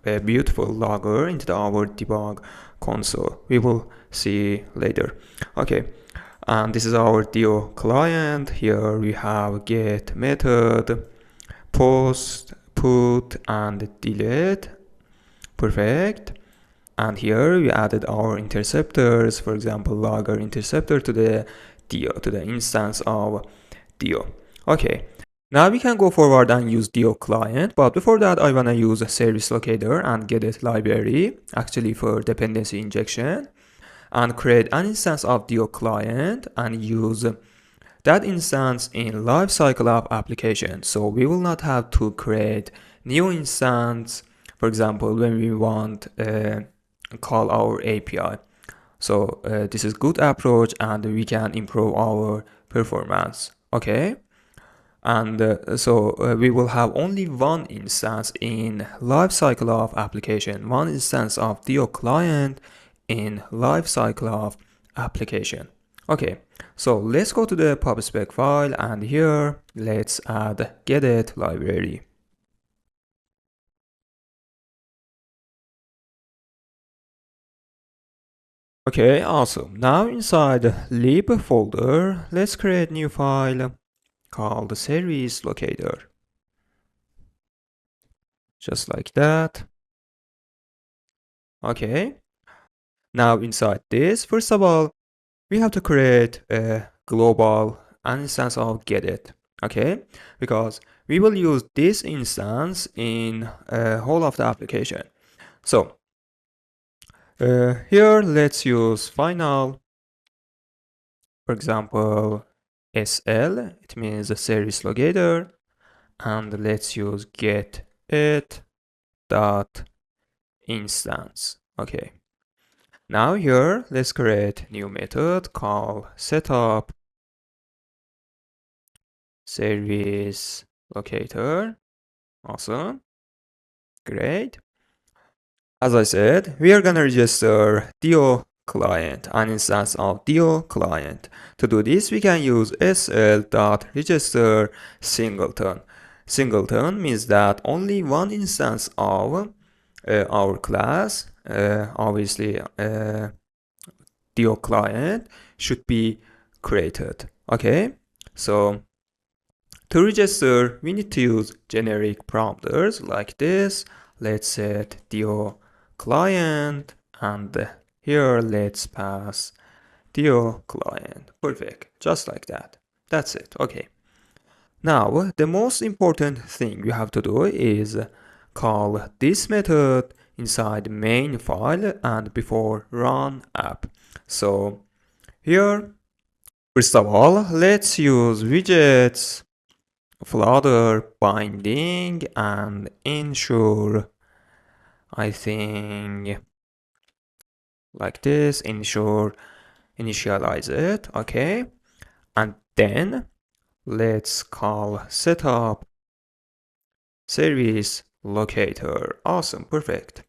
a beautiful logger into our debug console. We will see later. Okay, and this is our Dio client. Here we have get method, post, put, and delete. Perfect. And here we added our interceptors, for example, logger interceptor to the Dio, to the instance of Dio. Okay, now we can go forward and use Dio client, but before that I wanna use a service locator and get it library, actually for dependency injection, and create an instance of Dio client and use that instance in lifecycle of application. So we will not have to create new instance, for example, when we want call our API. So this is good approach, and we can improve our performance. Okay. And we will have only one instance in lifecycle of application, one instance of Dio client in lifecycle of application. Okay, so let's go to the pub/spec file, and here let's add get library. Okay, awesome. Now inside lib folder, let's create new file called service locator. Just like that. Okay. Now inside this, first of all, we have to create a global instance of get. Okay, because we will use this instance in whole of the application. So here let's use final, for example, SL, it means the service locator, and let's use get it dot instance. Okay, now here let's create new method called setup service locator. Awesome, great. As I said, we are gonna register Dio client, an instance of Dio client. To do this, we can use sl.register singleton. Singleton means that only one instance of our class, obviously Dio client, should be created. Okay, so to register, we need to use generic parameters like this. Let's set Dio client, and here let's pass Dio client. Perfect, just like that. That's it. Okay. Now, the most important thing you have to do is call this method inside main file and before run app. So here, first of all, let's use widgets, Flutter binding, and ensure, I think like this, ensure initialize it. Okay, and then let's call setup service locator. Awesome, perfect,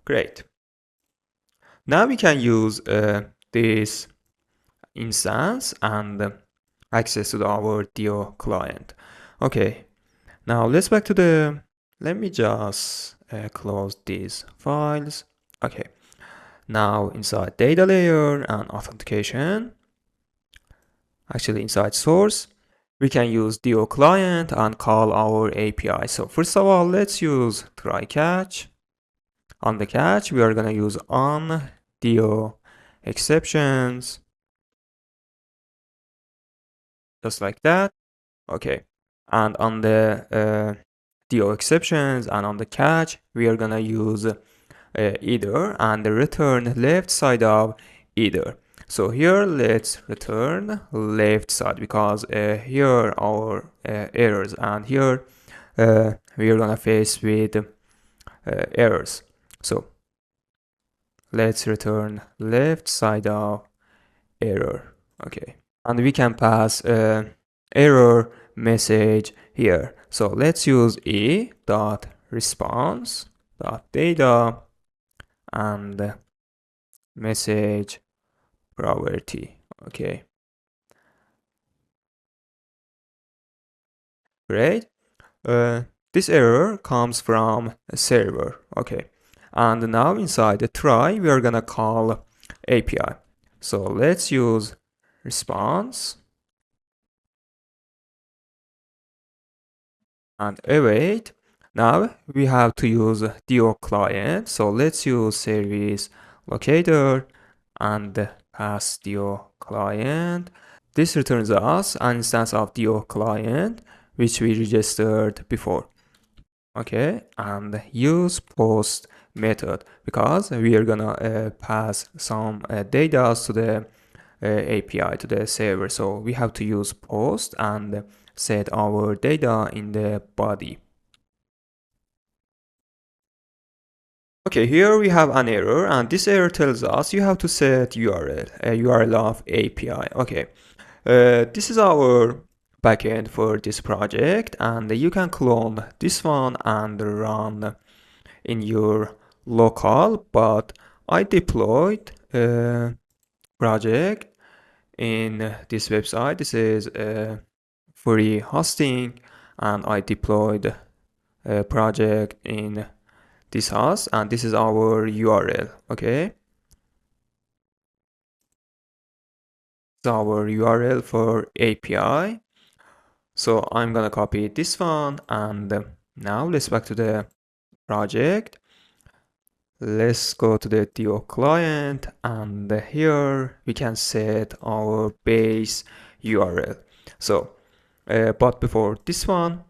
great. Now we can use this instance and access to our Dio client. Okay, now let's back to the, let me just close these files. Okay, now inside data layer and authentication, actually inside source, we can use Dio client and call our API. So first of all, let's use try catch. On the catch, we are gonna use on Dio exceptions, just like that. Okay, and on the Dio exceptions and on the catch, we are gonna use either and the return left side of either. So here let's return left side, because here our errors, and here we are gonna face with errors. So let's return left side of error. Okay, and we can pass error message here. So let's use e dot response dot data and message property. Okay, great. This error comes from a server. Okay, and now inside the try we are gonna call API. So let's use response and await. Now we have to use DO client. So let's use service locator and pass DO client. This returns us an instance of DO client which we registered before. Okay, and use post method because we are gonna pass some data to the API to the server. So we have to use post and set our data in the body. Okay, here we have an error and this error tells us you have to set URL, a URL of API. Okay, this is our backend for this project and you can clone this one and run in your local, but I deployed a project in this website. This is free hosting and I deployed a project in this host and this is our URL. Okay, it's our URL for API. So I'm gonna copy this one and now let's back to the project. Let's go to the DO client and here we can set our base URL. So, but before this one,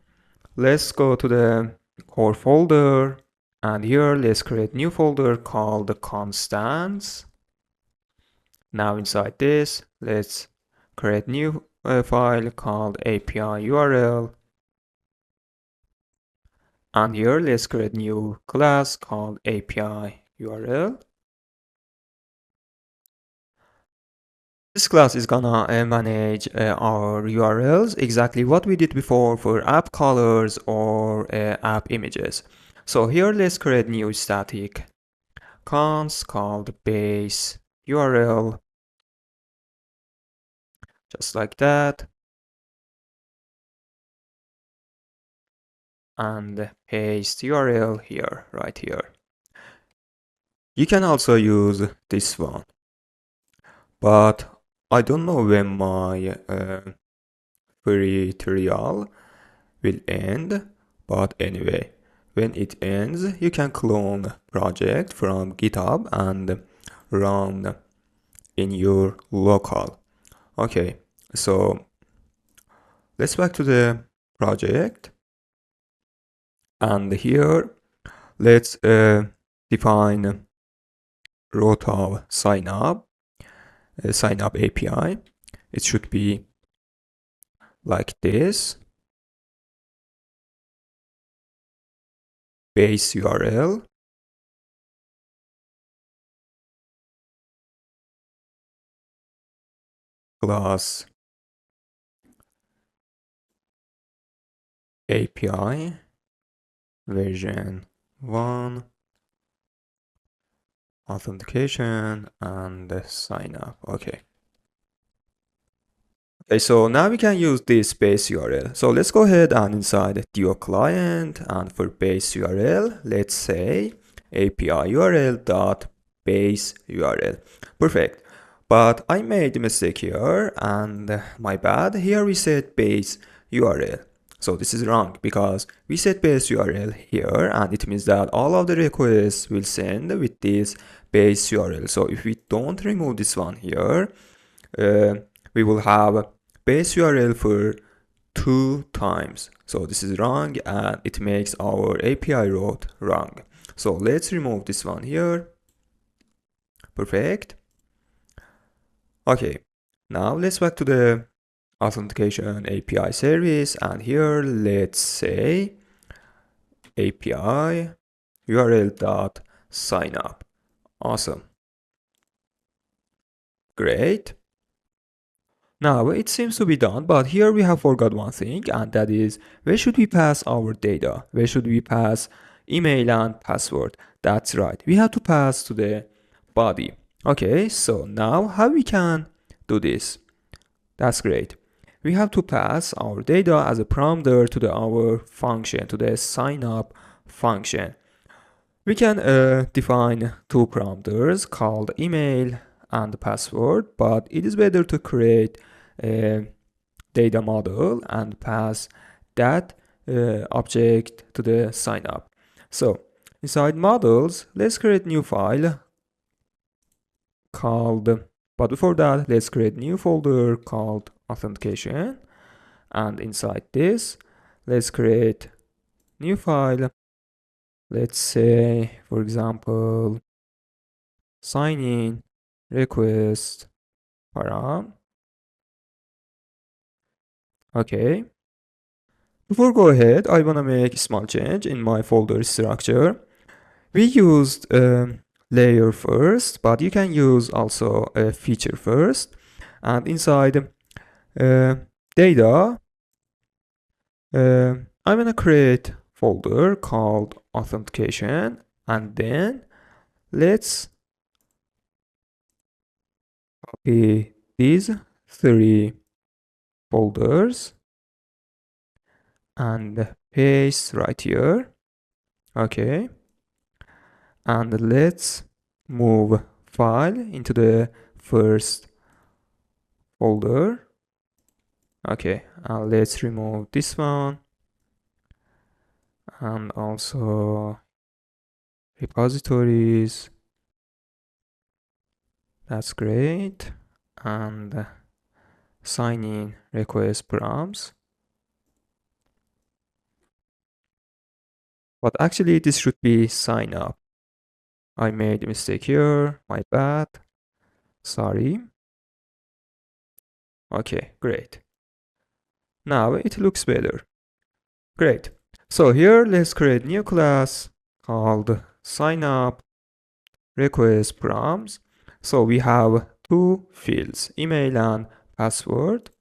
let's go to the core folder and here let's create new folder called constants. Now inside this, let's create new file called API URL. And here let's create new class called API URL. This class is gonna manage our URLs exactly what we did before for app colors or app images. So here let's create new static const called base URL, just like that, and paste URL here, right here. You can also use this one, but I don't know when my free trial will end, but anyway, when it ends you can clone project from GitHub and run in your local. Okay, so let's back to the project and here let's define route of signup API. It should be like this. Base URL class API version 1 authentication and sign up. Okay. Okay, so now we can use this base URL. So let's go ahead and inside DO client and for base URL, let's say API URL dot base URL. Perfect. But I made a mistake here and my bad. Here we said base URL. So this is wrong because we set base URL here and it means that all of the requests will send with this base URL. So if we don't remove this one here, we will have base URL for 2 times. So this is wrong and it makes our API route wrong. So let's remove this one here. Perfect. Okay, now let's back to the authentication API service and here let's say API url.signup. Awesome. Great. Now it seems to be done, but here we have forgot one thing, and that is where should we pass our data? Where should we pass email and password? That's right. We have to pass to the body. Okay, so now how we can do this? That's great. We have to pass our data as a parameter to our function, to the sign up function. We can define two parameters called email and password, but it is better to create a data model and pass that object to the sign up. So inside models, let's create new file called, but before that, let's create new folder called authentication. And inside this, let's create new file. Let's say, for example, signin request param. Okay. Before go ahead, I wanna make a small change in my folder structure. We used layer first, but you can use also a feature first. And inside data, I'm gonna create folder called authentication, and then let's copy these three folders and paste right here. Okay, and let's move file into the first folder. Okay, and let's remove this one and also repositories. That's great. And sign in request params. But actually this should be sign up. I made a mistake here, my bad. Sorry. Okay, great. Now it looks better. Great. So here let's create new class called sign up request params. So we have two fields, email and password.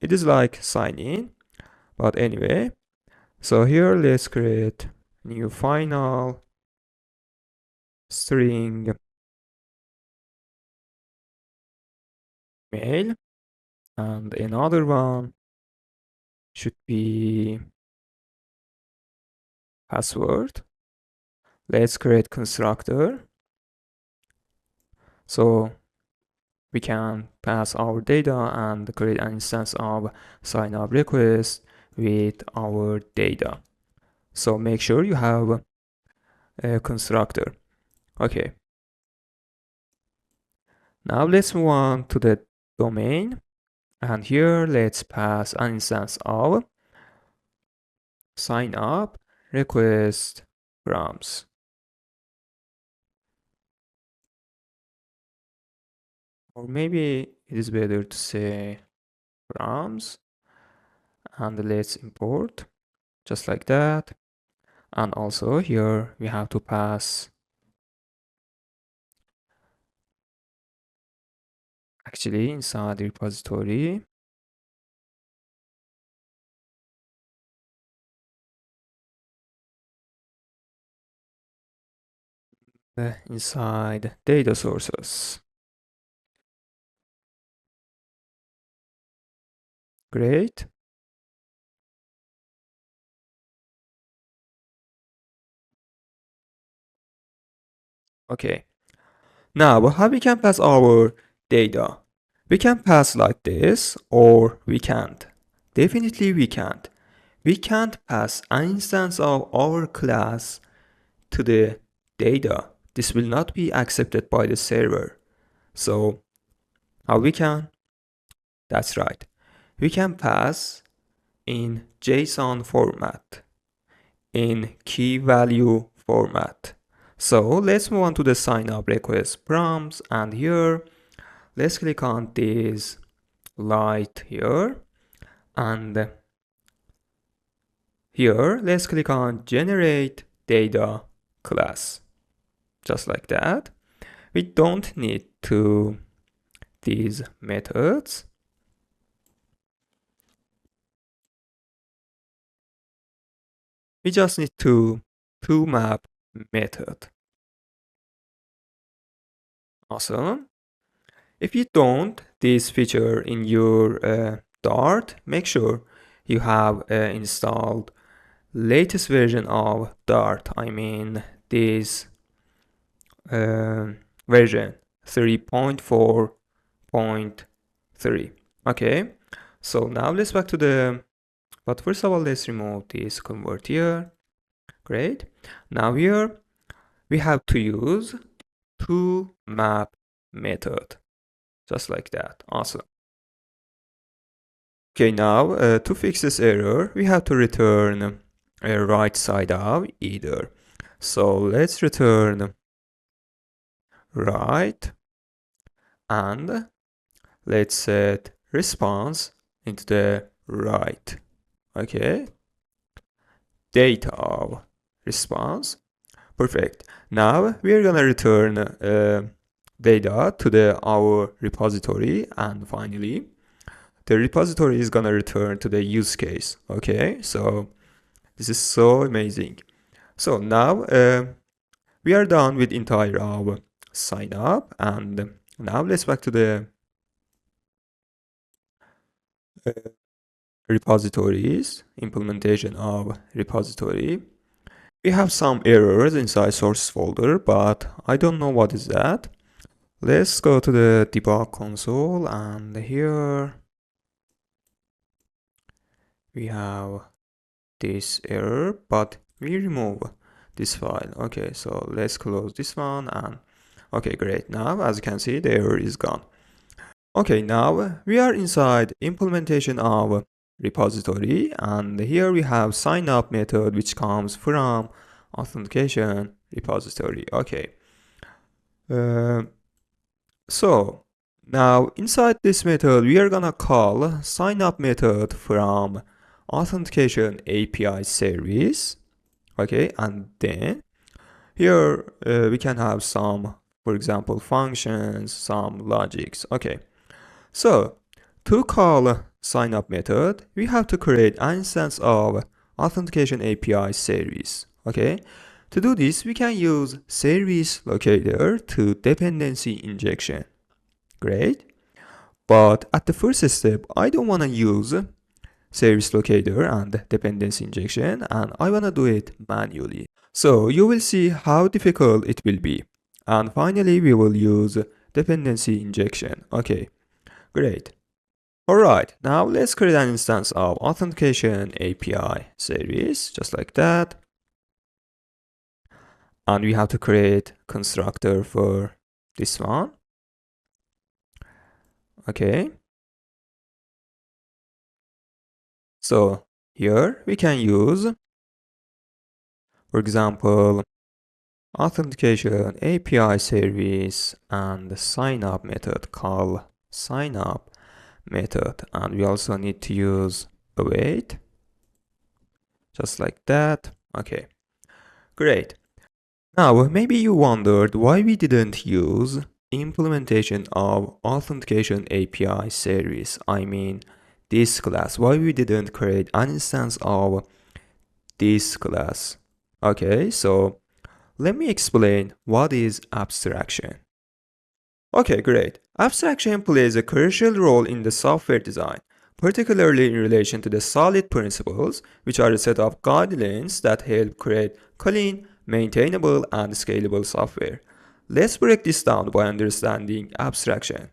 It is like sign in, but anyway. So here let's create new final string mail, and another one should be password. Let's create constructor so we can pass our data and create an instance of sign up request with our data. So make sure you have a constructor. Okay. Now let's move on to the domain, and here let's pass an instance of sign up request params. Or maybe it is better to say params, and let's import just like that. And also here we have to pass actually inside the repository inside data sources. Great. Okay. Now how we can pass our data? We can pass like this, or we can't. Definitely we can't. We can't pass an instance of our class to the data. This will not be accepted by the server. So how we can? That's right. We can pass in JSON format, in key value format. So let's move on to the sign up request prompts, and here let's click on this light here, and here let's click on generate data class, just like that. We don't need to these methods. We just need to map method. Awesome. If you don't this feature in your Dart, make sure you have installed latest version of Dart. I mean this version 3.4.3. Okay, so now let's back to the, but first of all, let's remove this convert here. Great. Now here we have to use toMap method, just like that. Awesome. Okay, now to fix this error, we have to return a right side of either. So let's return right, and let's set response into the right. Okay, data of response. Perfect. Now we are gonna return data to the our repository, and finally the repository is gonna return to the use case. Okay, so this is so amazing. So now we are done with entire our sign up, and now let's back to the repositories, implementation of repository. We have some errors inside source folder, but I don't know what is that. Let's go to the debug console, and here we have this error, but we remove this file. Okay, so let's close this one, and okay, great. Now as you can see, the error is gone. Okay, now we are inside implementation of repository, and here we have sign up method which comes from authentication repository. Okay, so now inside this method we are gonna call sign up method from authentication API service. Okay, and then here we can have some, for example, functions, some logics. Okay, so to call sign up method, we have to create an instance of authentication API service. Okay, to do this, we can use service locator to dependency injection. Great. But at the first step, I don't want to use service locator and dependency injection, and I want to do it manually. So you will see how difficult it will be. And finally, we will use dependency injection. Okay, great. Alright, now let's create an instance of authentication API service, just like that. And we have to create constructor for this one. Okay. So here we can use, for example, authentication API service and the sign up method, call sign up method, and we also need to use await, just like that. Okay, great. Now maybe you wondered why we didn't use implementation of authentication API service. I mean this class, why we didn't create an instance of this class. Okay, so let me explain what is abstraction. Okay, great. Abstraction plays a crucial role in the software design, particularly in relation to the solid principles, which are a set of guidelines that help create clean, maintainable, and scalable software. Let's break this down by understanding abstraction.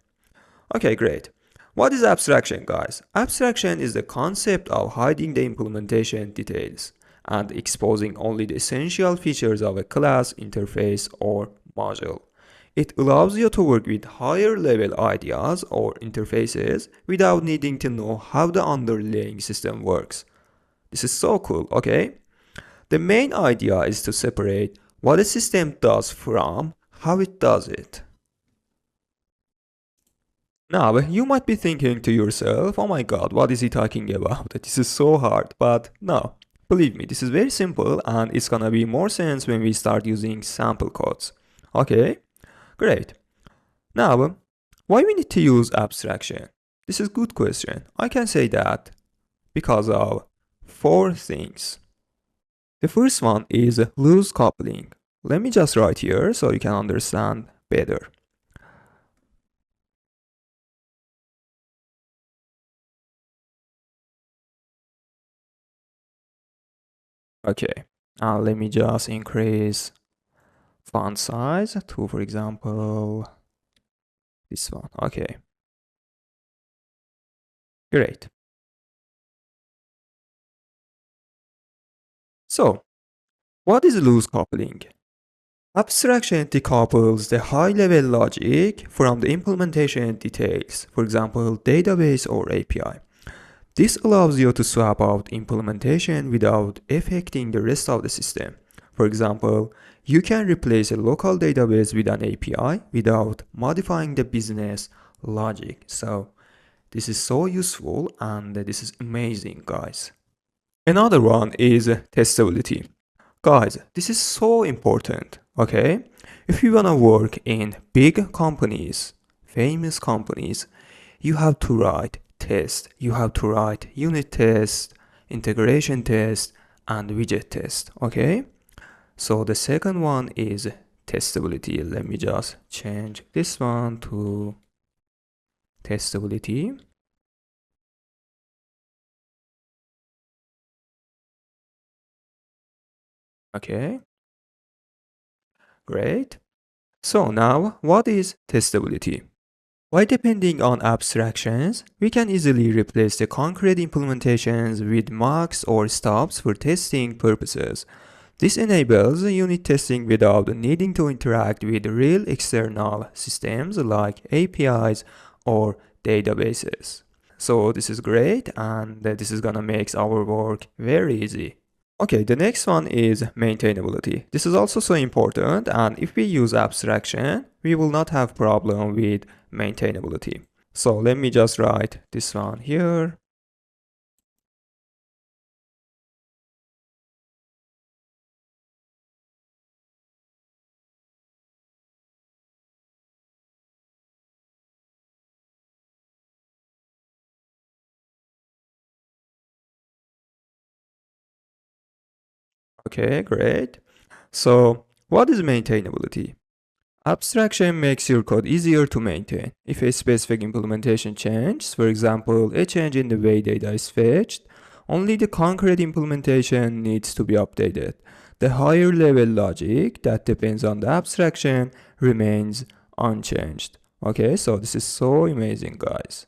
Okay, great. What is abstraction, guys? Abstraction is the concept of hiding the implementation details and exposing only the essential features of a class, interface, or module. It allows you to work with higher level ideas or interfaces without needing to know how the underlying system works. This is so cool, okay? The main idea is to separate what a system does from how it does it. Now, you might be thinking to yourself, oh my god, what is he talking about? This is so hard, but no. Believe me, this is very simple and it's gonna be more sense when we start using sample codes. Okay, great. Now, why we need to use abstraction? This is a good question. I can say that because of four things. The first one is loose coupling. Let me just write here so you can understand better. Okay, let me just increase font size to, for example, this one. Okay, great. So, what is loose coupling? Abstraction decouples the high-level logic from the implementation details, for example, database or API. This allows you to swap out implementation without affecting the rest of the system. For example, you can replace a local database with an API without modifying the business logic. So this is so useful and this is amazing, guys. Another one is testability. Guys, this is so important, okay? If you wanna work in big companies, famous companies, you have to write test. You have to write unit test, integration test, and widget test, okay? So the second one is testability. Let me just change this one to testability. Okay, great. So now, what is testability? By depending on abstractions, we can easily replace the concrete implementations with mocks or stubs for testing purposes. This enables unit testing without needing to interact with real external systems like APIs or databases. So this is great and this is gonna make our work very easy. Okay, the next one is maintainability. This is also so important, and if we use abstraction, we will not have problem with maintainability. So let me just write this one here. Okay, great. So what is maintainability? Abstraction makes your code easier to maintain. If a specific implementation changes, for example, a change in the way data is fetched, only the concrete implementation needs to be updated. The higher level logic that depends on the abstraction remains unchanged. Okay, so this is so amazing, guys.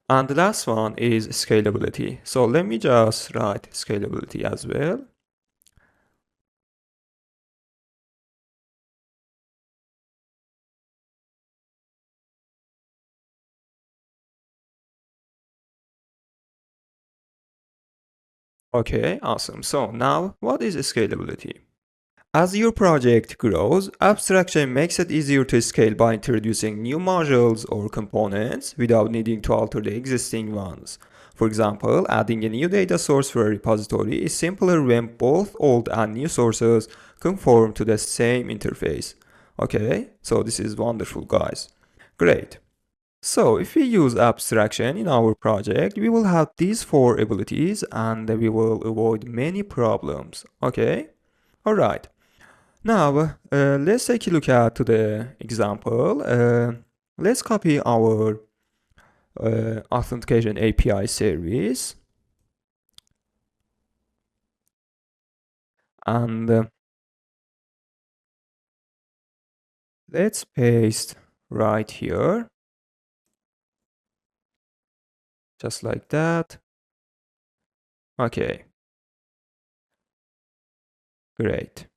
And the last one is scalability. So let me just write scalability as well. Okay, awesome. So now what is scalability? As your project grows, abstraction makes it easier to scale by introducing new modules or components without needing to alter the existing ones. For example, adding a new data source for a repository is simpler when both old and new sources conform to the same interface. Okay, so this is wonderful, guys. Great. So if we use abstraction in our project, we will have these four abilities and we will avoid many problems. Okay? Alright. Now, let's take a look at the example. Let's copy our authentication API service. And let's paste right here. Just like that. Okay. Great.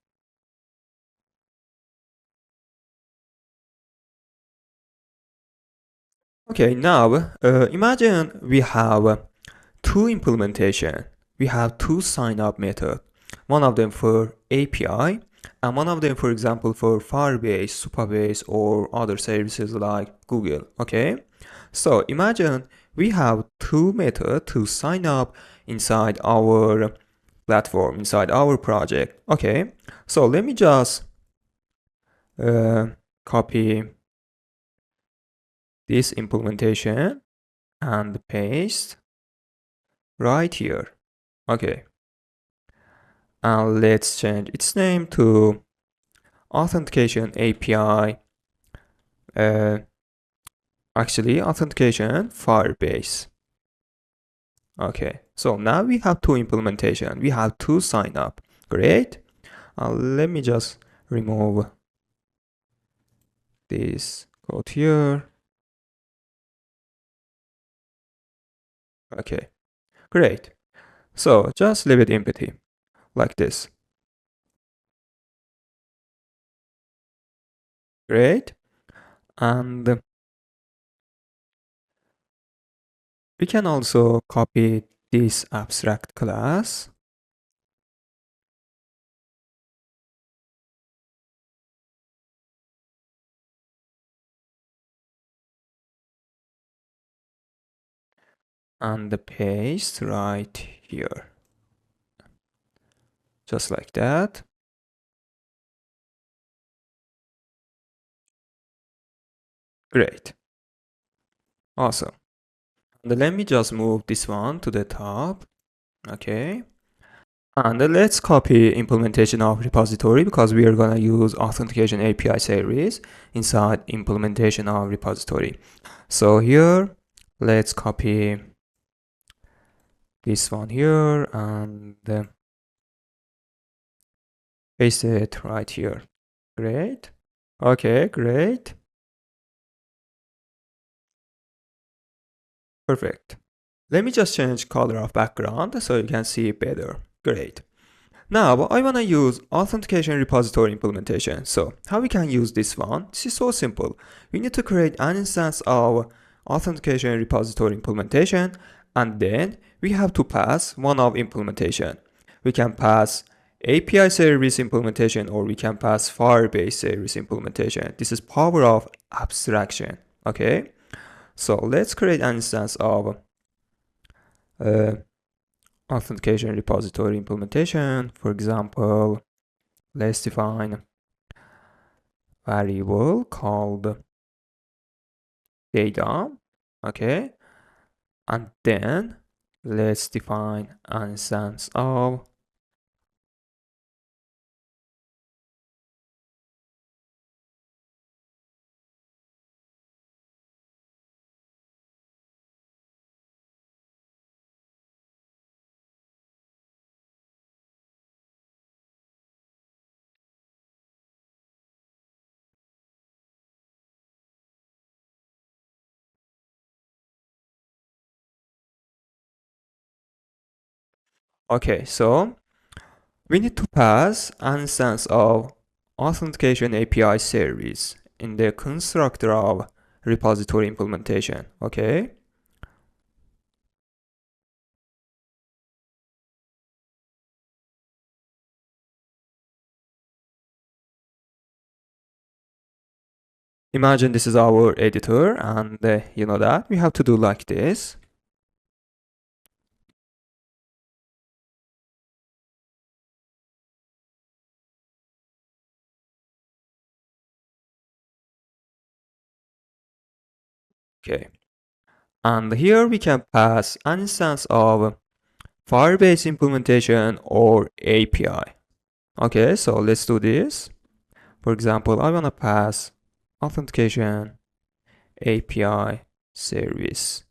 Okay, now imagine we have two implementation. We have two sign up method. One of them for API and one of them, for example, for Firebase, Supabase, or other services like Google. Okay, so imagine we have two methods to sign up inside our platform inside our project. Okay, so let me just copy this implementation and paste right here. Okay, and let's change its name to authentication API. Actually, authentication Firebase. Okay, so now we have two implementation. We have two sign up. Great. Let me just remove this code here. Okay, great. So just leave it empty like this. Great. And we can also copy this abstract class. And paste right here. Just like that. Great. Awesome. And let me just move this one to the top. Okay. And let's copy implementation of repository because we are going to use authentication API service inside implementation of repository. So here, let's copy this one here and paste it right here. Great. Okay, great. Perfect. Let me just change color of background so you can see it better. Great. Now I want to use authentication repository implementation. So how we can use this one? This is so simple. We need to create an instance of authentication repository implementation, and then we have to pass one of implementation. We can pass API service implementation, or we can pass Firebase service implementation. This is power of abstraction. Okay. So let's create an instance of authentication repository implementation. For example, let's define variable called data. Okay, and then let's define an instance of okay, so we need to pass an instance of authentication API service in the constructor of repository implementation. Okay. Imagine this is our editor, and you know that we have to do like this. Okay, and here we can pass an instance of Firebase implementation or API. Okay, so let's do this. For example, I want to pass authentication API service.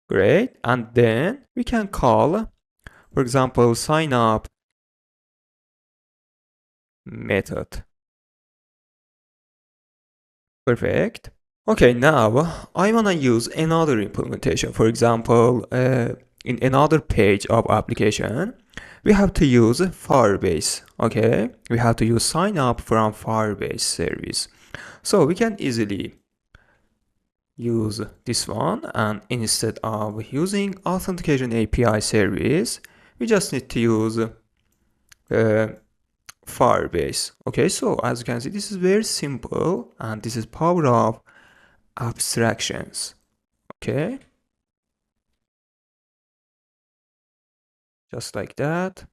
Great, and then we can call, for example, sign up method. Perfect. Okay, now I want to use another implementation. For example, in another page of application, we have to use Firebase. Okay, we have to use sign up from Firebase service. So we can easily use this one, and instead of using authentication API service, we just need to use Firebase. Okay, so as you can see, this is very simple, and this is power of abstractions. Okay, just like that.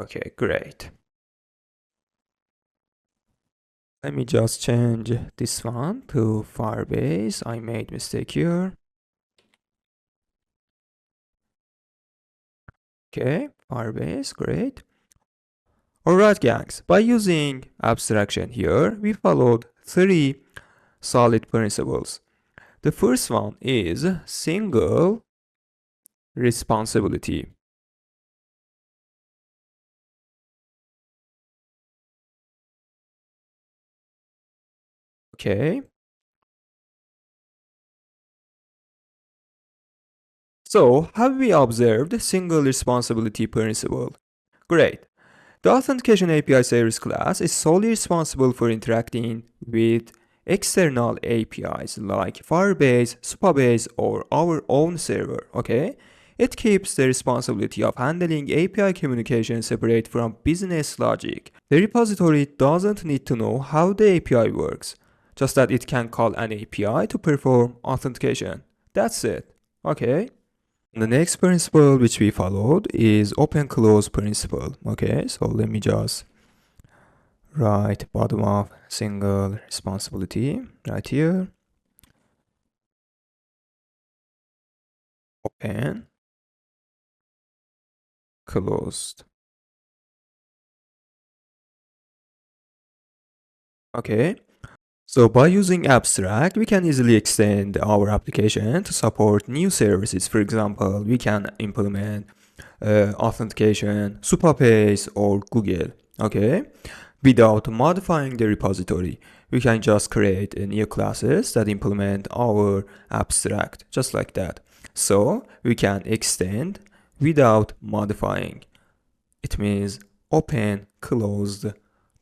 Okay, great. Let me just change this one to Firebase. I made mistake here. Okay, Firebase, great. Alright gangs, by using abstraction here, we followed three solid principles. The first one is single responsibility. Okay. So, have we observed single responsibility principle? Great. The authentication API service class is solely responsible for interacting with external APIs like Firebase, Supabase, or our own server, okay? It keeps the responsibility of handling API communication separate from business logic. The repository doesn't need to know how the API works, just that it can call an API to perform authentication. That's it, okay? The next principle which we followed is open close principle. Okay, so let me just write bottom of single responsibility right here. Open closed. Okay, so by using abstract, we can easily extend our application to support new services. For example, we can implement authentication, Supabase, or Google. Okay, without modifying the repository, we can just create new classes that implement our abstract, just like that. So we can extend without modifying. It means open closed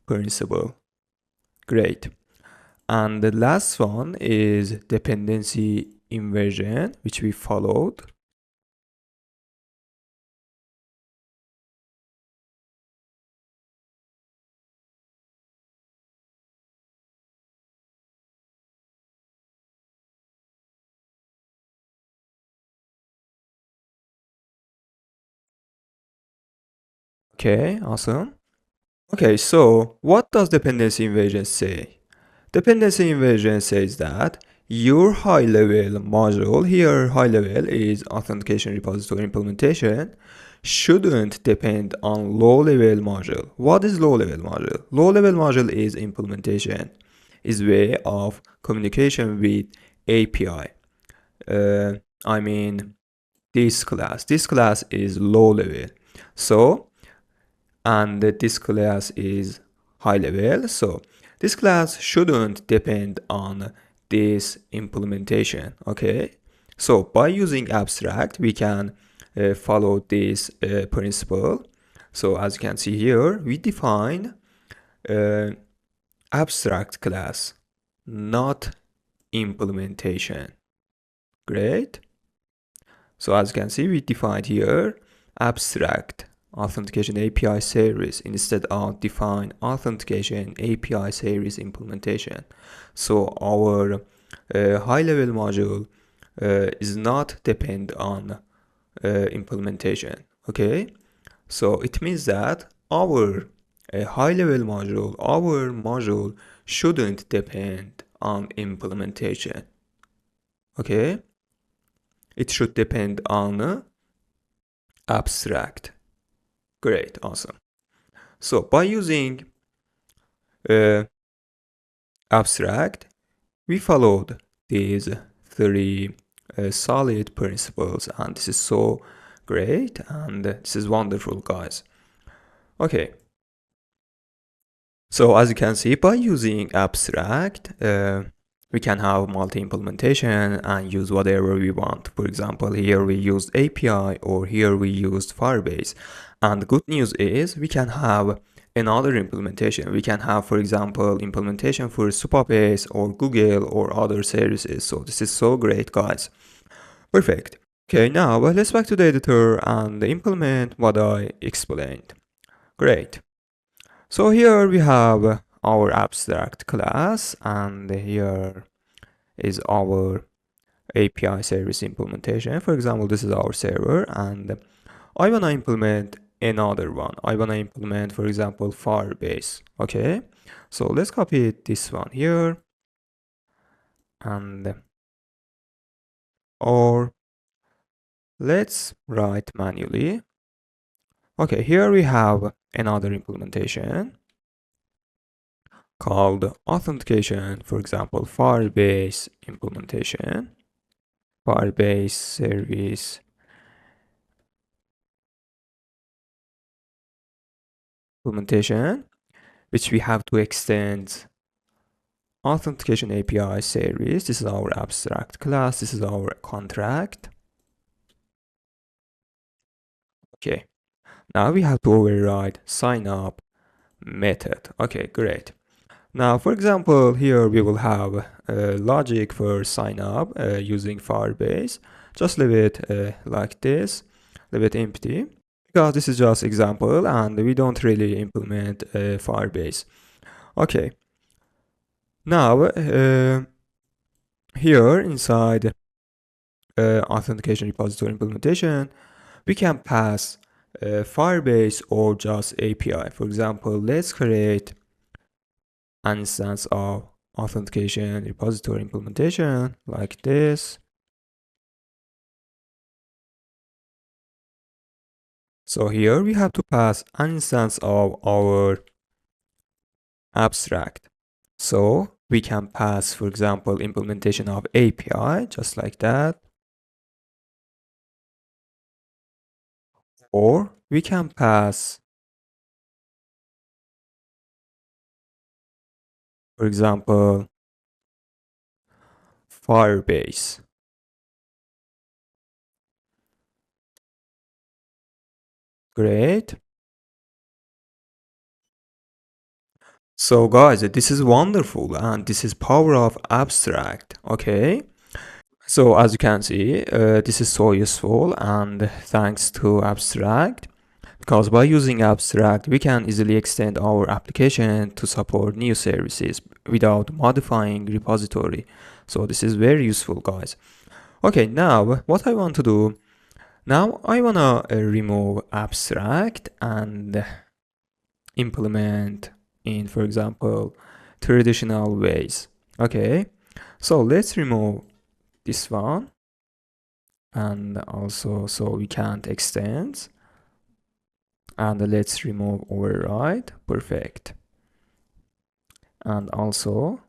principle. Great. And the last one is dependency inversion, which we followed. Okay, awesome. Okay, so what does dependency inversion say? Dependency inversion says that your high-level module, here high-level is authentication repository implementation, shouldn't depend on low-level module. What is low-level module? Low-level module is implementation, is way of communication with API. I mean, this class. This class is low-level. So, and this class is high level, so this class shouldn't depend on this implementation. Okay, so by using abstract we can follow this principle. So as you can see here, we define abstract class, not implementation. Great. So as you can see, we defined here abstract authentication API service instead of define authentication API service implementation. So our high-level module is not depend on implementation. Okay, so it means that our high-level module shouldn't depend on implementation. Okay, it should depend on abstract. Great, awesome. So by using abstract, we followed these three solid principles, and this is so great, and this is wonderful, guys. Okay. So as you can see, by using abstract, we can have multi-implementation and use whatever we want. For example, here we used API or here we used Firebase. And the good news is we can have another implementation. We can have, for example, implementation for Supabase or Google or other services. So this is so great, guys. Perfect. Okay, now let's back to the editor and implement what I explained. Great. So here we have our abstract class, and here is our API service implementation. For example, this is our server, and I want to implement another one. I want to implement, for example, Firebase. Okay, so let's copy this one here, and or let's write manually. Okay, here we have another implementation called authentication, for example, Firebase implementation, Firebase service implementation, which we have to extend authentication API service. This is our abstract class. This is our contract. Okay. Now we have to override signup method. Okay, great. Now, for example, here we will have logic for sign up using Firebase. Just leave it like this, leave it empty, because this is just example and we don't really implement Firebase. Okay. Now, here inside authentication repository implementation, we can pass Firebase or just API. For example, let's create an instance of authentication repository implementation like this. So here we have to pass an instance of our abstract. So we can pass, for example, implementation of API, just like that. Or we can pass, for example, Firebase. Great. So guys, this is wonderful and this is power of abstract. Okay. So as you can see, this is so useful and thanks to abstract, because by using abstract, we can easily extend our application to support new services without modifying repository. So this is very useful, guys. Okay, now what I want to do, now I want to remove abstract and implement in, for example, traditional ways. Okay, so let's remove this one, and also so we can't extend, and let's remove override. Perfect. And also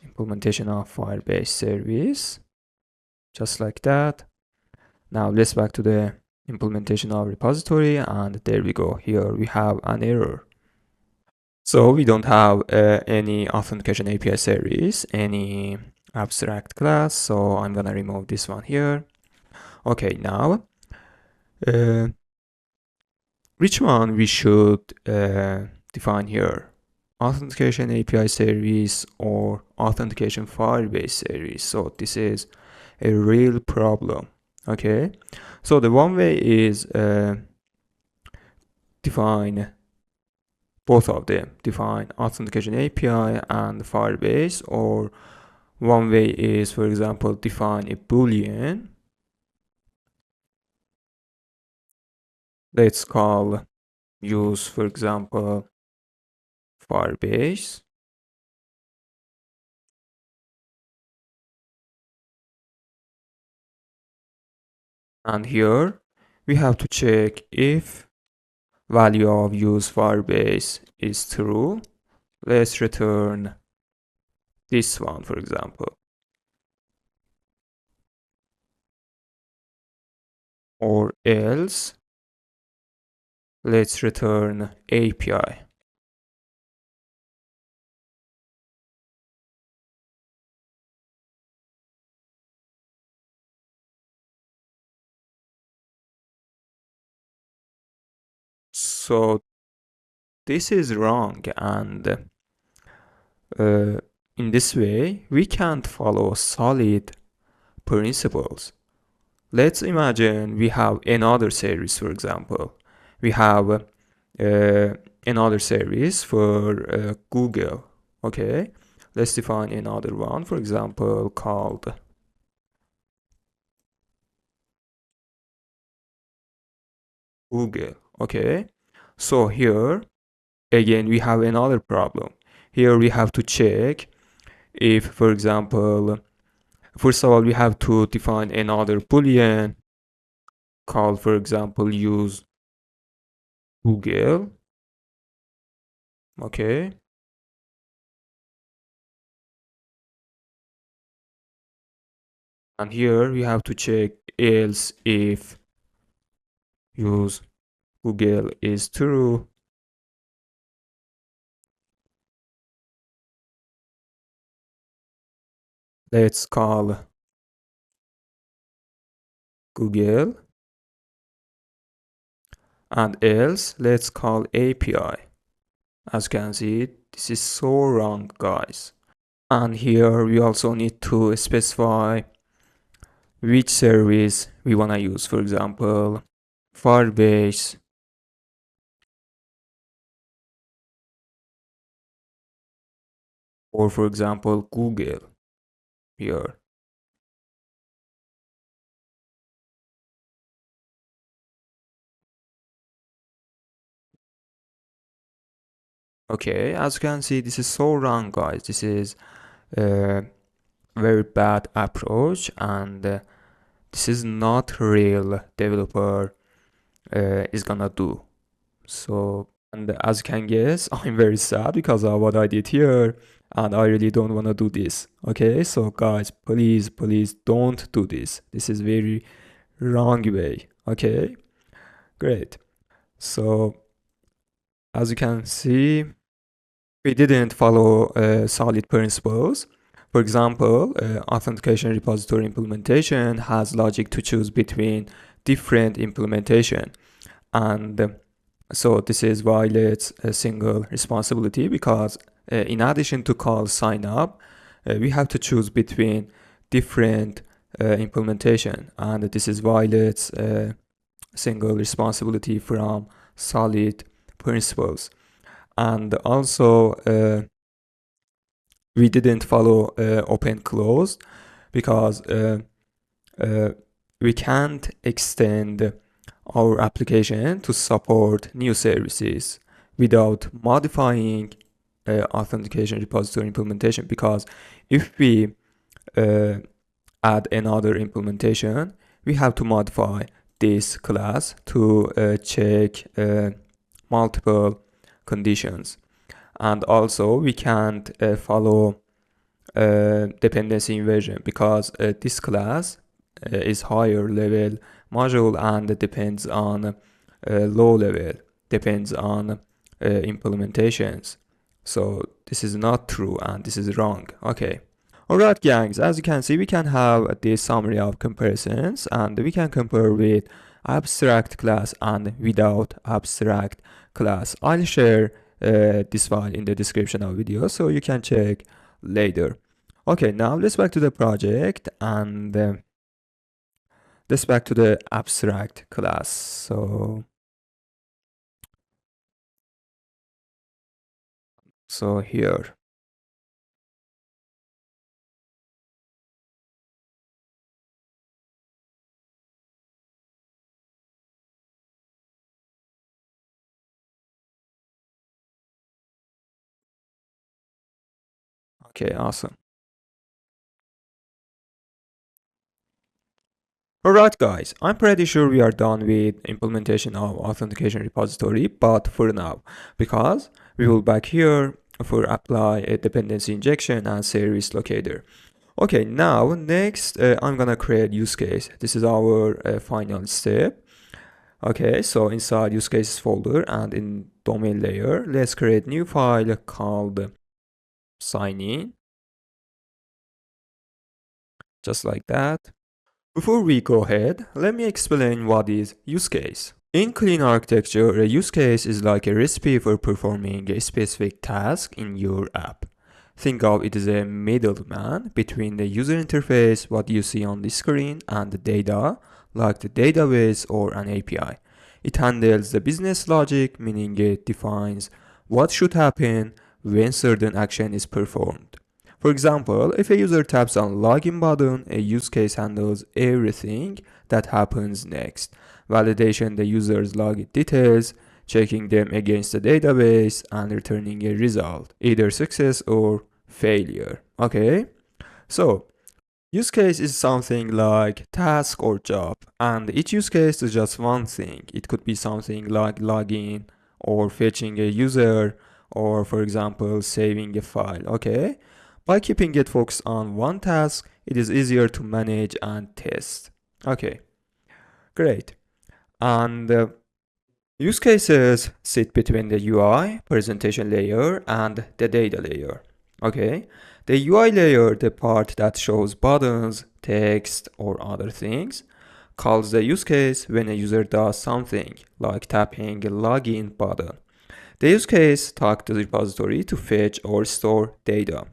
implementation of Firebase service, just like that. Now let's back to the implementation of repository, and there we go. Here we have an error. So we don't have any authentication API service, any abstract class. So I'm gonna remove this one here. Okay, now which one we should define here? Authentication API service or authentication Firebase service? So this is a real problem. Okay, so the one way is define both of them, define authentication API and Firebase, or one way is, for example, define a boolean. Let's call use, for example, Firebase. And here we have to check if value of use Firebase is true. Let's return this one, for example. Or else let's return API. So this is wrong, and uh, in this way we can't follow solid principles. Let's imagine we have another service, for example. We have another service for Google. Okay, let's define another one, for example, called Google. Okay, so here again we have another problem. Here we have to check if, for example, first of all, we have to define another boolean called, for example, use Google. Okay, and here we have to check else if use Google is true. Let's call Google, and else let's call API. As you can see, this is so wrong, guys. And here we also need to specify which service we want to use. For example, Firebase, or for example, Google here. Okay, as you can see, this is so wrong, guys. This is a very bad approach, and this is not real developer is gonna do. So, and as you can guess, I'm very sad because of what I did here, and I really don't want to do this. Okay, so guys, please, please don't do this. This is very wrong way. Okay, great. So, as you can see, we didn't follow solid principles. For example, authentication repository implementation has logic to choose between different implementation, and so this is violates a single responsibility because in addition to call sign up, we have to choose between different implementation, and this is violates single responsibility from solid principles. And also we didn't follow open close because uh, we can't extend our application to support new services without modifying authentication repository implementation, because if we uh, add another implementation, we have to modify this class to check multiple conditions. And also we can't follow dependency inversion because this class is higher level module and it depends on low level, depends on implementations. So this is not true and this is wrong. Okay. Alright, gangs, as you can see, we can have this summary of comparisons, and we can compare with abstract class and without abstract class. I'll share this file in the description of video so you can check later. Okay, now let's back to the project, and let's back to the abstract class. So here. Okay, awesome. Alright guys, I'm pretty sure we are done with implementation of authentication repository, but for now, because we will back here for apply a dependency injection and service locator. Okay, now next I'm gonna create use case. This is our final step. Okay, so inside use cases folder and in domain layer, let's create new file called Signin, just like that. Before we go ahead, let me explain what is use case. In clean architecture, a use case is like a recipe for performing a specific task in your app. Think of it as a middleman between the user interface, what you see on the screen, and the data, like the database or an API. It handles the business logic, meaning it defines what should happen when certain action is performed. For example, if a user taps on login button, a use case handles everything that happens next. Validation the user's login details, checking them against the database, and returning a result, either success or failure. Okay? So, use case is something like task or job, and each use case is just one thing. It could be something like login or fetching a user or, for example, saving a file. Okay? By keeping it focused on one task, it is easier to manage and test. Okay, great. And use cases sit between the UI, presentation layer, and the data layer. Okay, the UI layer, the part that shows buttons, text, or other things, calls the use case when a user does something, like tapping a login button. The use case talks to the repository to fetch or store data.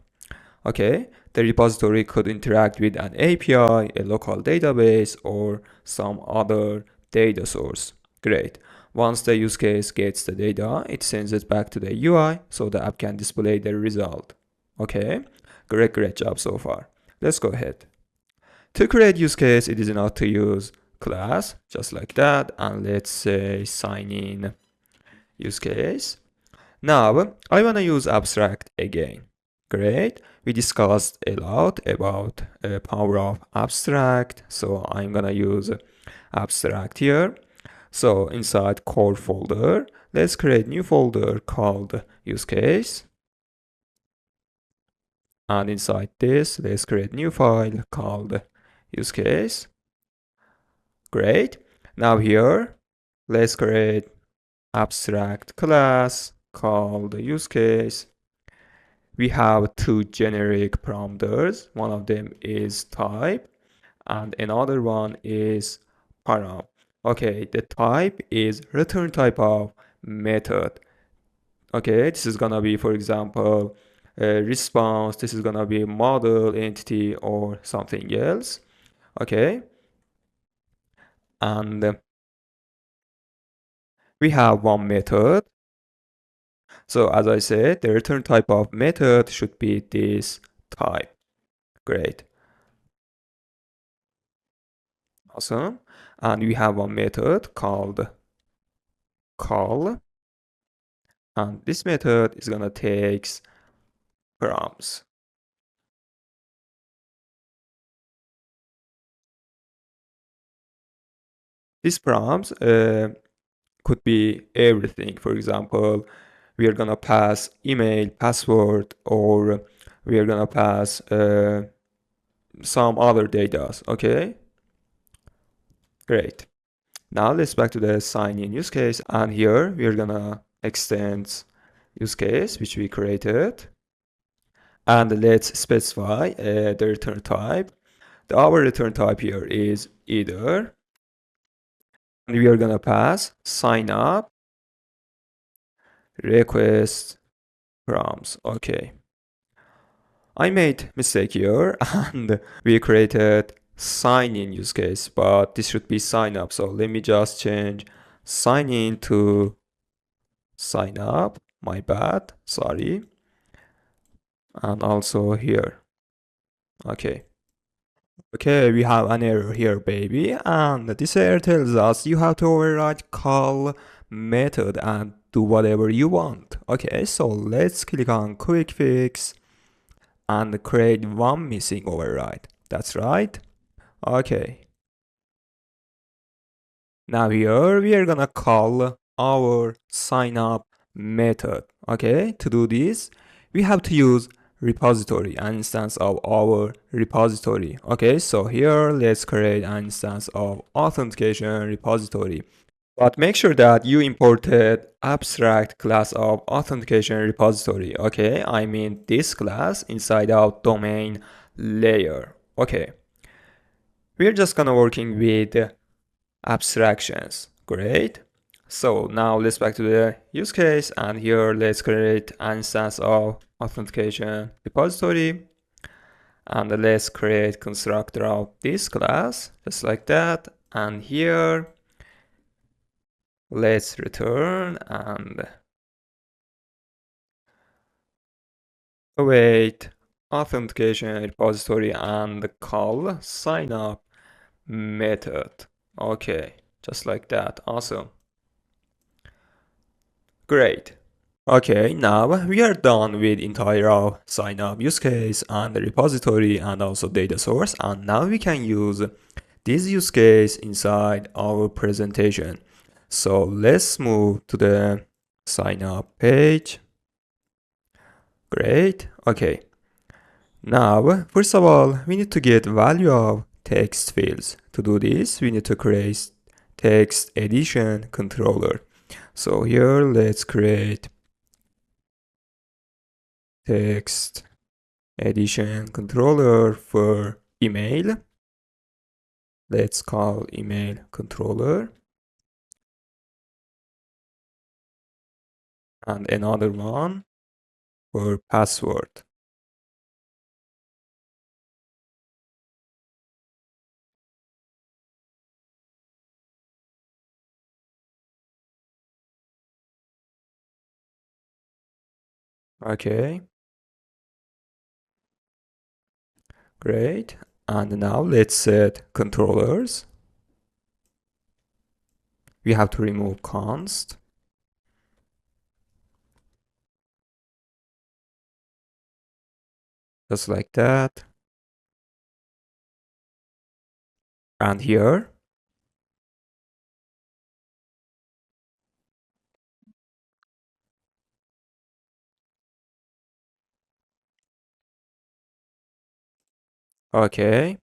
Okay, the repository could interact with an API, a local database, or some other data source. Great. Once the use case gets the data, it sends it back to the UI so the app can display the result. Okay, great job so far. Let's go ahead. To create use case, it is enough to use class, just like that, and let's say sign in use case. Now, I want to use abstract again. Great. We discussed a lot about power of abstract. So I'm going to use abstract here. So inside core folder, let's create new folder called use case. And inside this, let's create new file called use case. Great. Now here, let's create abstract class called use case. We have two generic parameters. One of them is type and another one is param. Okay, the type is return type of method. Okay, this is gonna be, for example, a response. This is gonna be model, entity, or something else. Okay, and we have one method. So as I said, the return type of method should be this type. Great. Awesome. And we have one method called call. And this method is gonna take params. These params could be everything. For example, we are gonna pass email, password, or we are gonna pass some other data. Okay, great. Now let's back to the sign in use case, and here we are gonna extend use case which we created, and let's specify the return type. Our return type here is either, and we are gonna pass sign up request prompts. Okay, I made mistake here and we created sign in use case, but this should be sign up. So let me just change sign in to sign up. My bad, sorry. And also here. Okay. Okay, we have an error here, baby. And this error tells us you have to override call method and do whatever you want. Okay, so let's click on quick fix and create one missing override. That's right. Okay. Now here we are gonna call our sign up method. Okay, to do this, we have to use repository, an instance of our repository. Okay, so here let's create an instance of authentication repository. But make sure that you imported abstract class of authentication repository. Okay, I mean this class inside our domain layer. Okay, we're just gonna working with abstractions. Great. So now let's back to the use case, and here let's create an instance of authentication repository, and let's create constructor of this class just like that. And here let's return and await authentication repository and call signup method. Okay, just like that. Awesome. Great. Okay, now we are done with entire sign up use case and the repository and also data source, and now we can use this use case inside our presentation. So let's move to the sign up page. Great. Okay. Now, first of all, we need to get value of text fields. To do this, we need to create text edition controller. So here, let's create text edition controller for email. Let's call email controller. And another one for password. Okay. Great. And now let's set controllers. We have to remove const. Just like that. And here. Okay.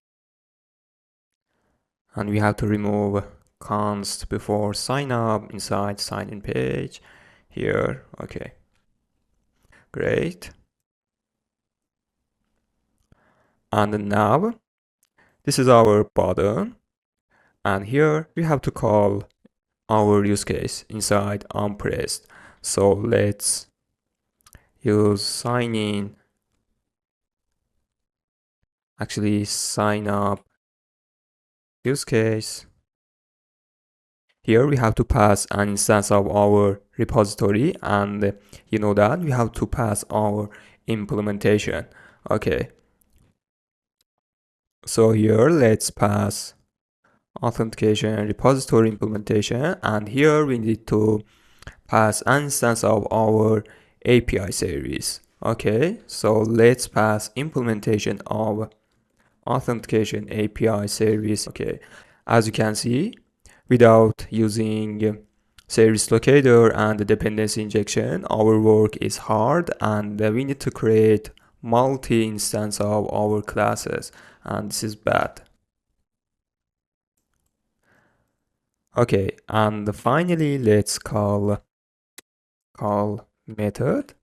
And we have to remove const before sign up inside sign in page. Here. Okay. Great. And now this is our button. And here we have to call our use case inside onPressed. So let's use sign in, actually sign up use case. Here we have to pass an instance of our repository, and you know that we have to pass our implementation. Okay. So here let's pass authentication repository implementation, and here we need to pass an instance of our API service. Okay, so let's pass implementation of authentication API service. Okay, as you can see, without using service locator and the dependency injection, our work is hard, and we need to create multi-instance of our classes, and this is bad. Okay, and finally let's call method,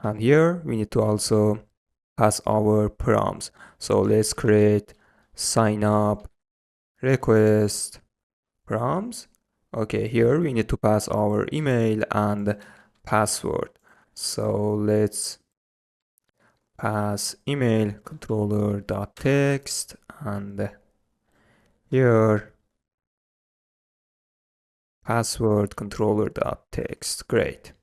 and here we need to also pass our params. So let's create sign up request params. Okay, here we need to pass our email and password. So let's pass email controller.text, and here password controller.text. Great.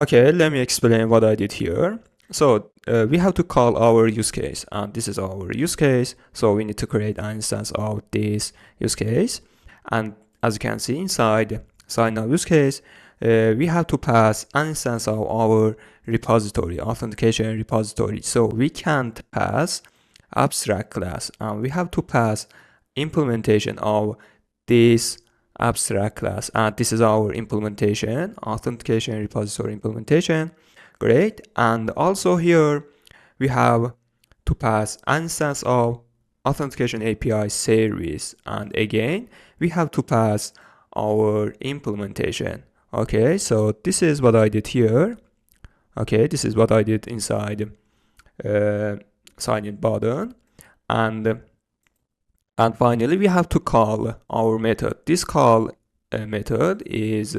Okay, let me explain what I did here. So we have to call our use case, and this is our use case. So we need to create an instance of this use case. And as you can see inside sign up use case, we have to pass an instance of our repository, authentication repository. So we can't pass abstract class, and we have to pass implementation of this abstract class, and this is our implementation, authentication repository implementation. Great. And also here we have to pass an instance of authentication API service, and again we have to pass our implementation. Okay, so this is what I did here. Okay, this is what I did inside sign in button, and And finally, we have to call our method. This call method is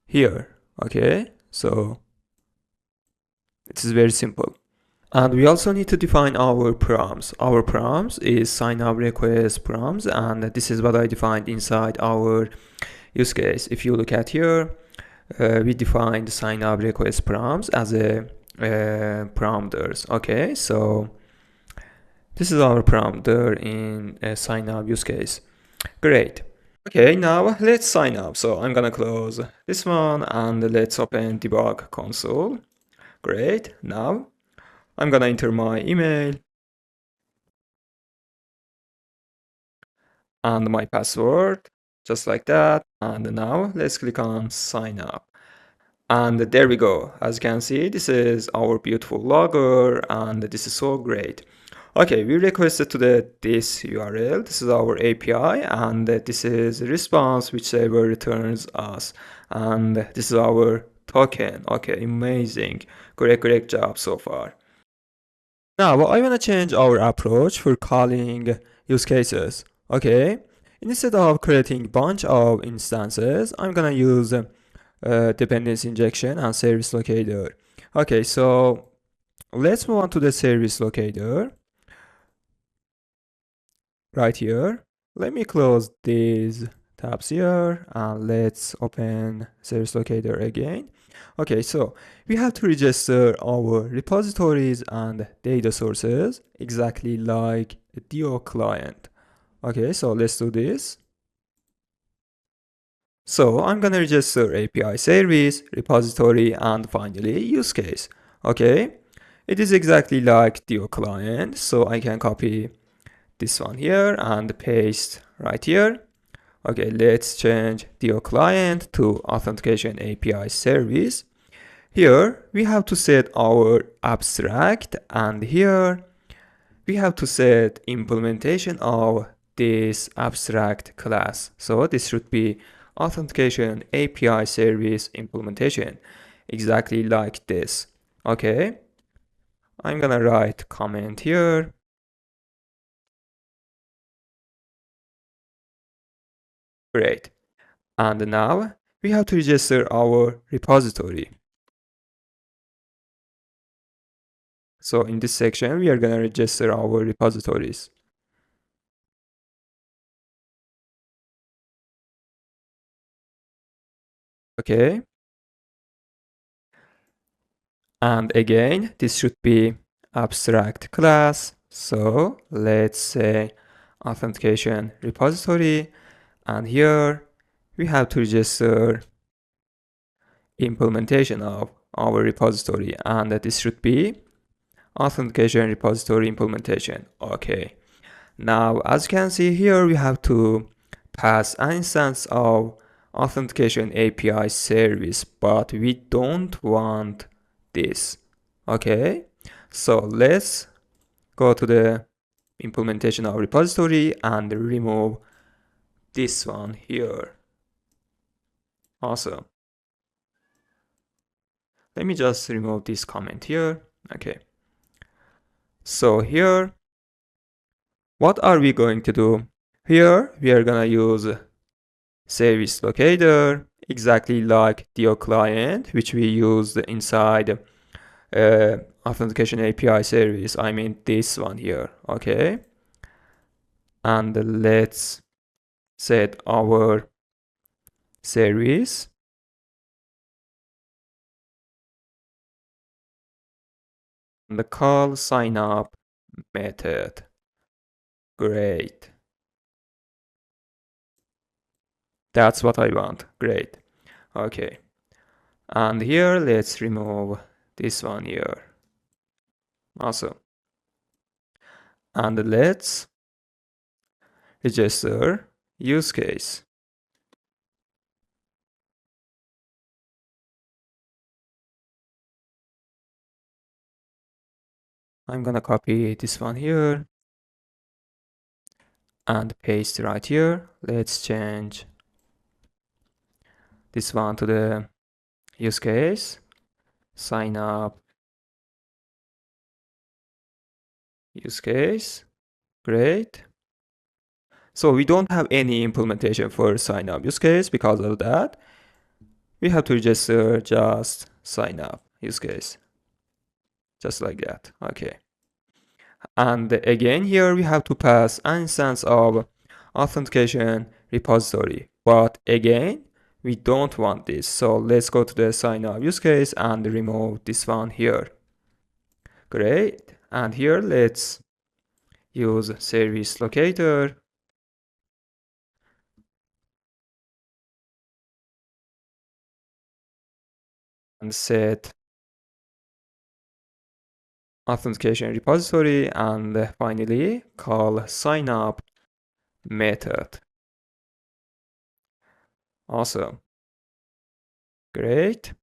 here. Okay, so it is very simple. And we also need to define our params. Our params is sign up request params, and this is what I defined inside our use case. If you look at here, we defined sign up request params as a parameters. Okay, so this is our parameter in a sign up use case. Great. Okay, now let's sign up. So I'm gonna close this one and let's open debug console. Great. Now I'm gonna enter my email and my password, just like that. And now let's click on sign up. And there we go. As you can see, this is our beautiful logger and this is so great. Okay, we requested to this URL. This is our API and this is response whichever returns us. And this is our token. Okay, amazing. Great job so far. Now, I want to change our approach for calling use cases. Okay, instead of creating a bunch of instances, I'm gonna use dependency injection and service locator. Okay, so let's move on to the service locator right here. Let me close these tabs here and let's open service locator again. Okay, so we have to register our repositories and data sources exactly like a DO client. Okay, so let's do this. So I'm gonna register API service, repository, and finally use case. Okay, it is exactly like DO client, so I can copy this one here and paste right here. Okay, let's change DO client to authentication API service. Here we have to set our abstract and here we have to set implementation of this abstract class. So this should be authentication API service implementation, exactly like this. Okay, I'm gonna write comment here. Great. And now we have to register our repository. So in this section, we are gonna register our repositories. Okay. And again, this should be abstract class. So let's say authentication repository. And here we have to register implementation of our repository. And this should be authentication repository implementation. Okay. Now, as you can see here, we have to pass an instance of authentication API service, but we don't want this. Okay, so let's go to the implementation of repository and remove this one here. Awesome. Let me just remove this comment here. Okay. So here, what are we going to do? Here, we are gonna use service locator, exactly like DO client, which we used inside authentication API service. I mean this one here. Okay. And let's set our service. And the call sign up method. Great. That's what I want. Great. Okay. And here, let's remove this one here. Awesome. And let's register use case. I'm gonna copy this one here and paste right here. Let's change this one to the use case. Sign up use case. Great. So we don't have any implementation for sign up use case. Because of that, we have to register just sign up use case, just like that. Okay. And again, here we have to pass an instance of authentication repository. But again, we don't want this. So let's go to the sign up use case and remove this one here. Great. And here let's use service locator and set authentication repository, and finally call signup method. Awesome. Great.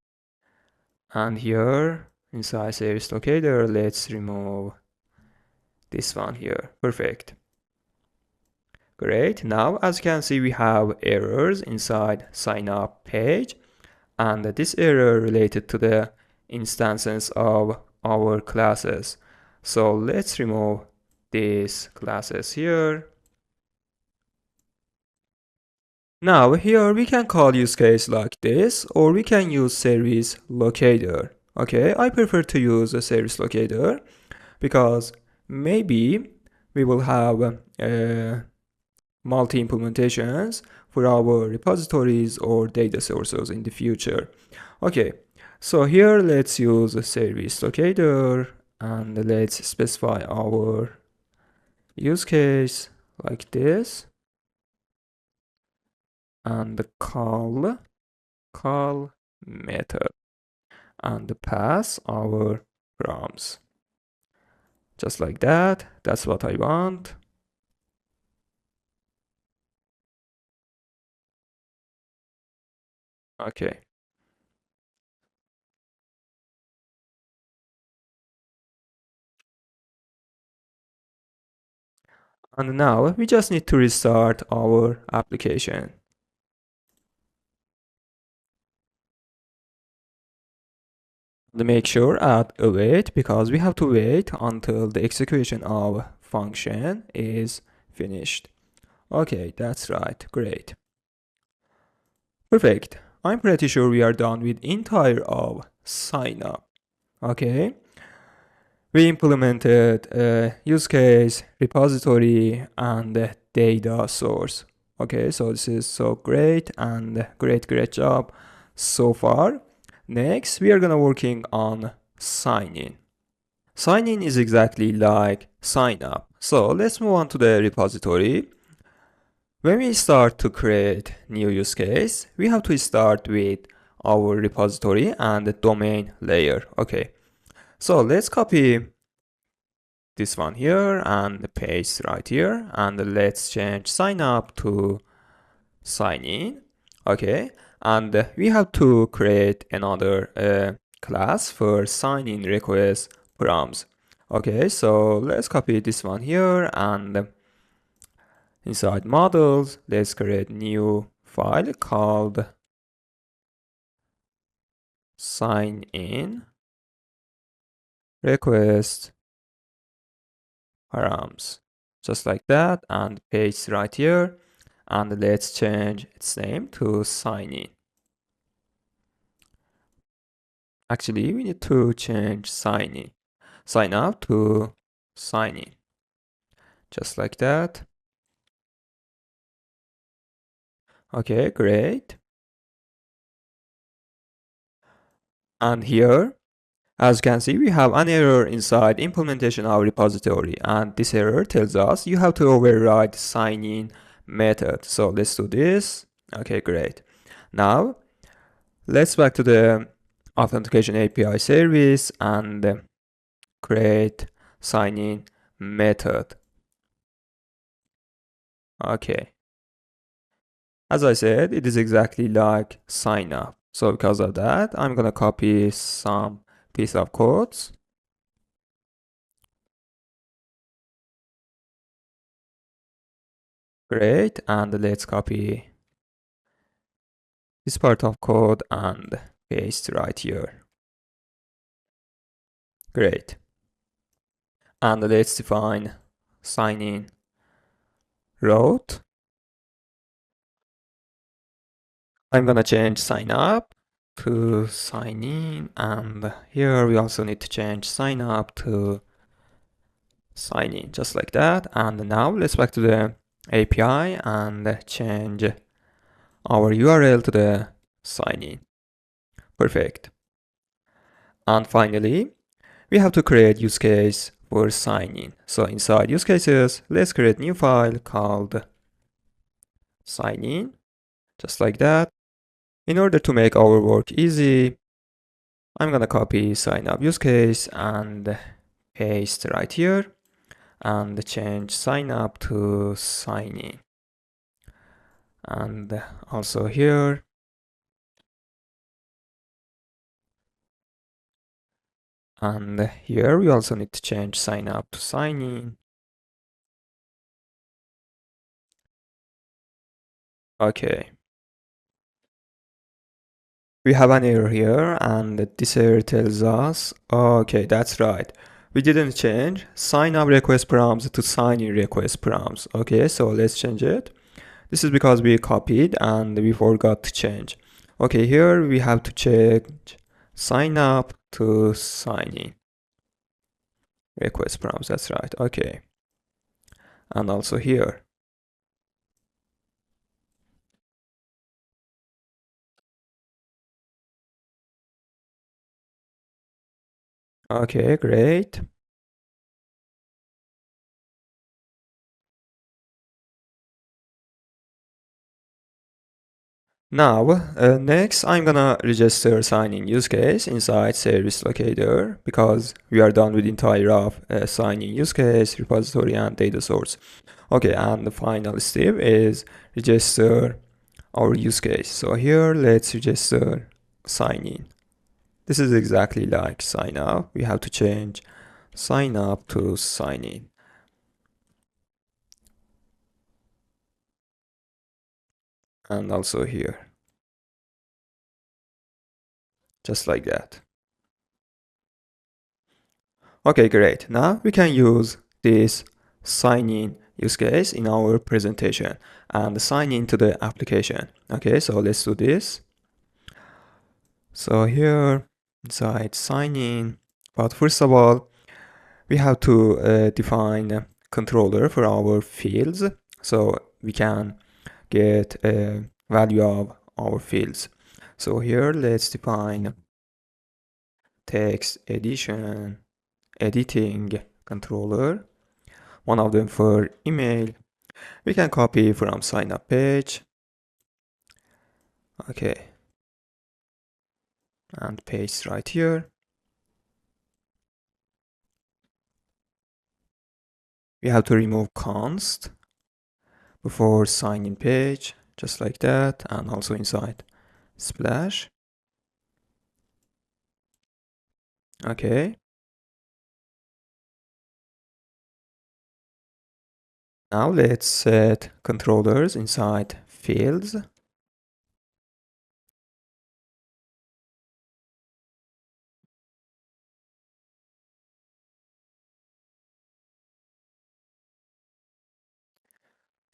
And here inside service locator, let's remove this one here. Perfect. Great. Now, as you can see, we have errors inside sign up page, and this error related to the instances of our classes. So let's remove these classes here. Now here we can call use case like this, or we can use service locator. Okay, I prefer to use a service locator because maybe we will have multi implementations for our repositories or data sources in the future. Okay, so here let's use a service locator and let's specify our use case like this, and call method and pass our prompts just like that. That's what I want. Okay. And now we just need to restart our application. To make sure add await, because we have to wait until the execution of function is finished. Okay, that's right. Great. Perfect. I'm pretty sure we are done with entire of sign up. Okay. We implemented a use case, repository, and a data source. Okay, so this is so great, and great job so far. Next, we are gonna working on sign in. Sign in is exactly like sign up. So let's move on to the repository. When we start to create new use case, we have to start with our repository and the domain layer. Okay, so let's copy this one here and paste right here, and let's change sign up to sign in. Okay, and we have to create another class for sign in request prompts. Okay, so let's copy this one here, and inside models, let's create new file called sign in request params, just like that, and paste right here, and let's change its name to sign in. Actually, we need to change sign up to sign in, just like that. Okay, great. And here, as you can see, we have an error inside implementation of repository, and this error tells us you have to override sign in method. So let's do this. Okay, great. Now let's back to the authentication API service and create sign in method. Okay. As I said, it is exactly like sign up. So because of that, I'm gonna copy some piece of codes. Great, and let's copy this part of code and paste right here. Great. And let's define sign in route. I'm gonna change sign up to sign in, and here we also need to change sign up to sign in, just like that. And now let's back to the API and change our URL to the sign in. Perfect. And finally, we have to create use case for sign in. So inside use cases, let's create new file called sign in, just like that. In order to make our work easy, I'm gonna copy sign up use case and paste right here and change sign up to sign in. And also here, and here we also need to change sign up to sign in. Okay. We have an error here, and this error tells us, okay, that's right. We didn't change sign up request params to sign in request params. Okay, so let's change it. This is because we copied and we forgot to change. Okay, here we have to change sign up to sign in request params. That's right. Okay. And also here. Okay, great. Now, next I'm gonna register sign-in use case inside service locator because we are done with the entire of sign-in use case, repository, and data source. Okay, and the final step is register our use case. So here, let's register sign-in. This is exactly like sign up. We have to change sign up to sign in. And also here. Just like that. Okay, great. Now we can use this sign in use case in our presentation and sign into the application. Okay, so let's do this. So here inside sign in, but first of all, we have to define a controller for our fields so we can get a value of our fields. So here let's define text editing controller, one of them for email. We can copy from sign up page. Okay. And paste right here. We have to remove const before sign in page, just like that, and also inside splash. Okay. Now let's set controllers inside fields.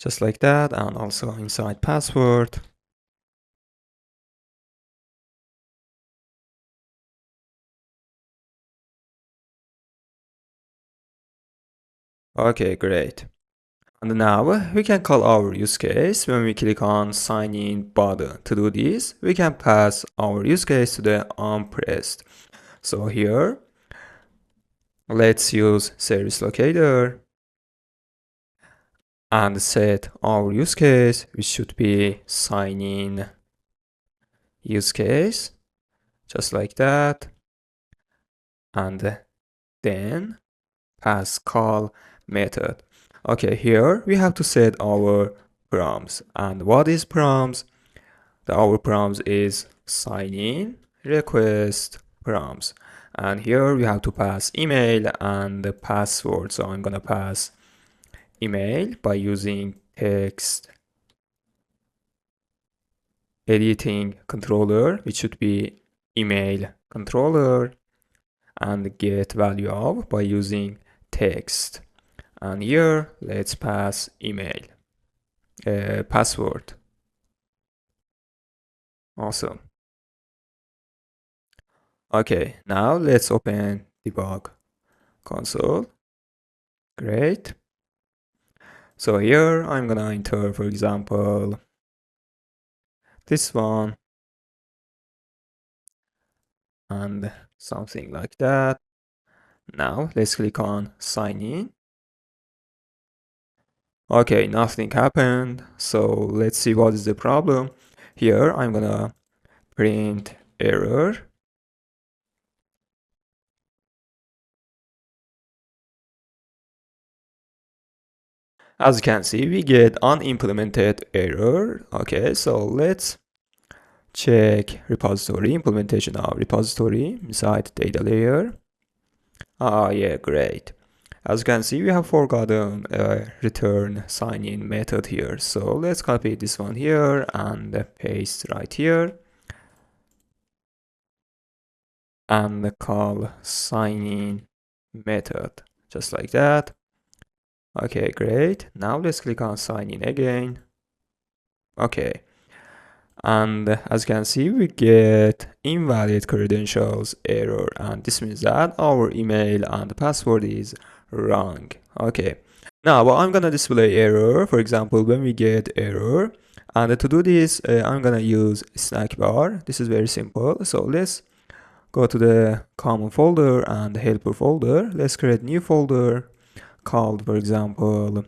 Just like that, and also inside password. Okay, great. And now we can call our use case when we click on sign in button. To do this, we can pass our use case to the onPressed. So here, let's use service locator and set our use case, which should be sign in use case, just like that. And then pass call method. Okay, here we have to set our params. And what is params? Our params is sign in request params. And here we have to pass email and the password. So I'm gonna pass email by using text editing controller, which should be email controller, and get value of by using text. And here let's pass email. password. Awesome. Okay, now let's open debug console. Great. So here I'm gonna enter, for example, this one and something like that. Now let's click on sign in. Okay, nothing happened. So let's see what is the problem. Here I'm gonna print error. As you can see, we get unimplemented error. Okay, so let's check repository, implementation of repository inside data layer. Ah, yeah, great. As you can see, we have forgotten a return sign in method here. So let's copy this one here and paste right here and call sign in method just like that. Okay, great. Now let's click on sign in again. Okay. And as you can see, we get invalid credentials error, and this means that our email and password is wrong. Okay. Now, well, I'm gonna display error, for example, when we get error. And to do this, I'm gonna use snack bar. This is very simple. So let's go to the common folder and helper folder. Let's create new folder called, for example,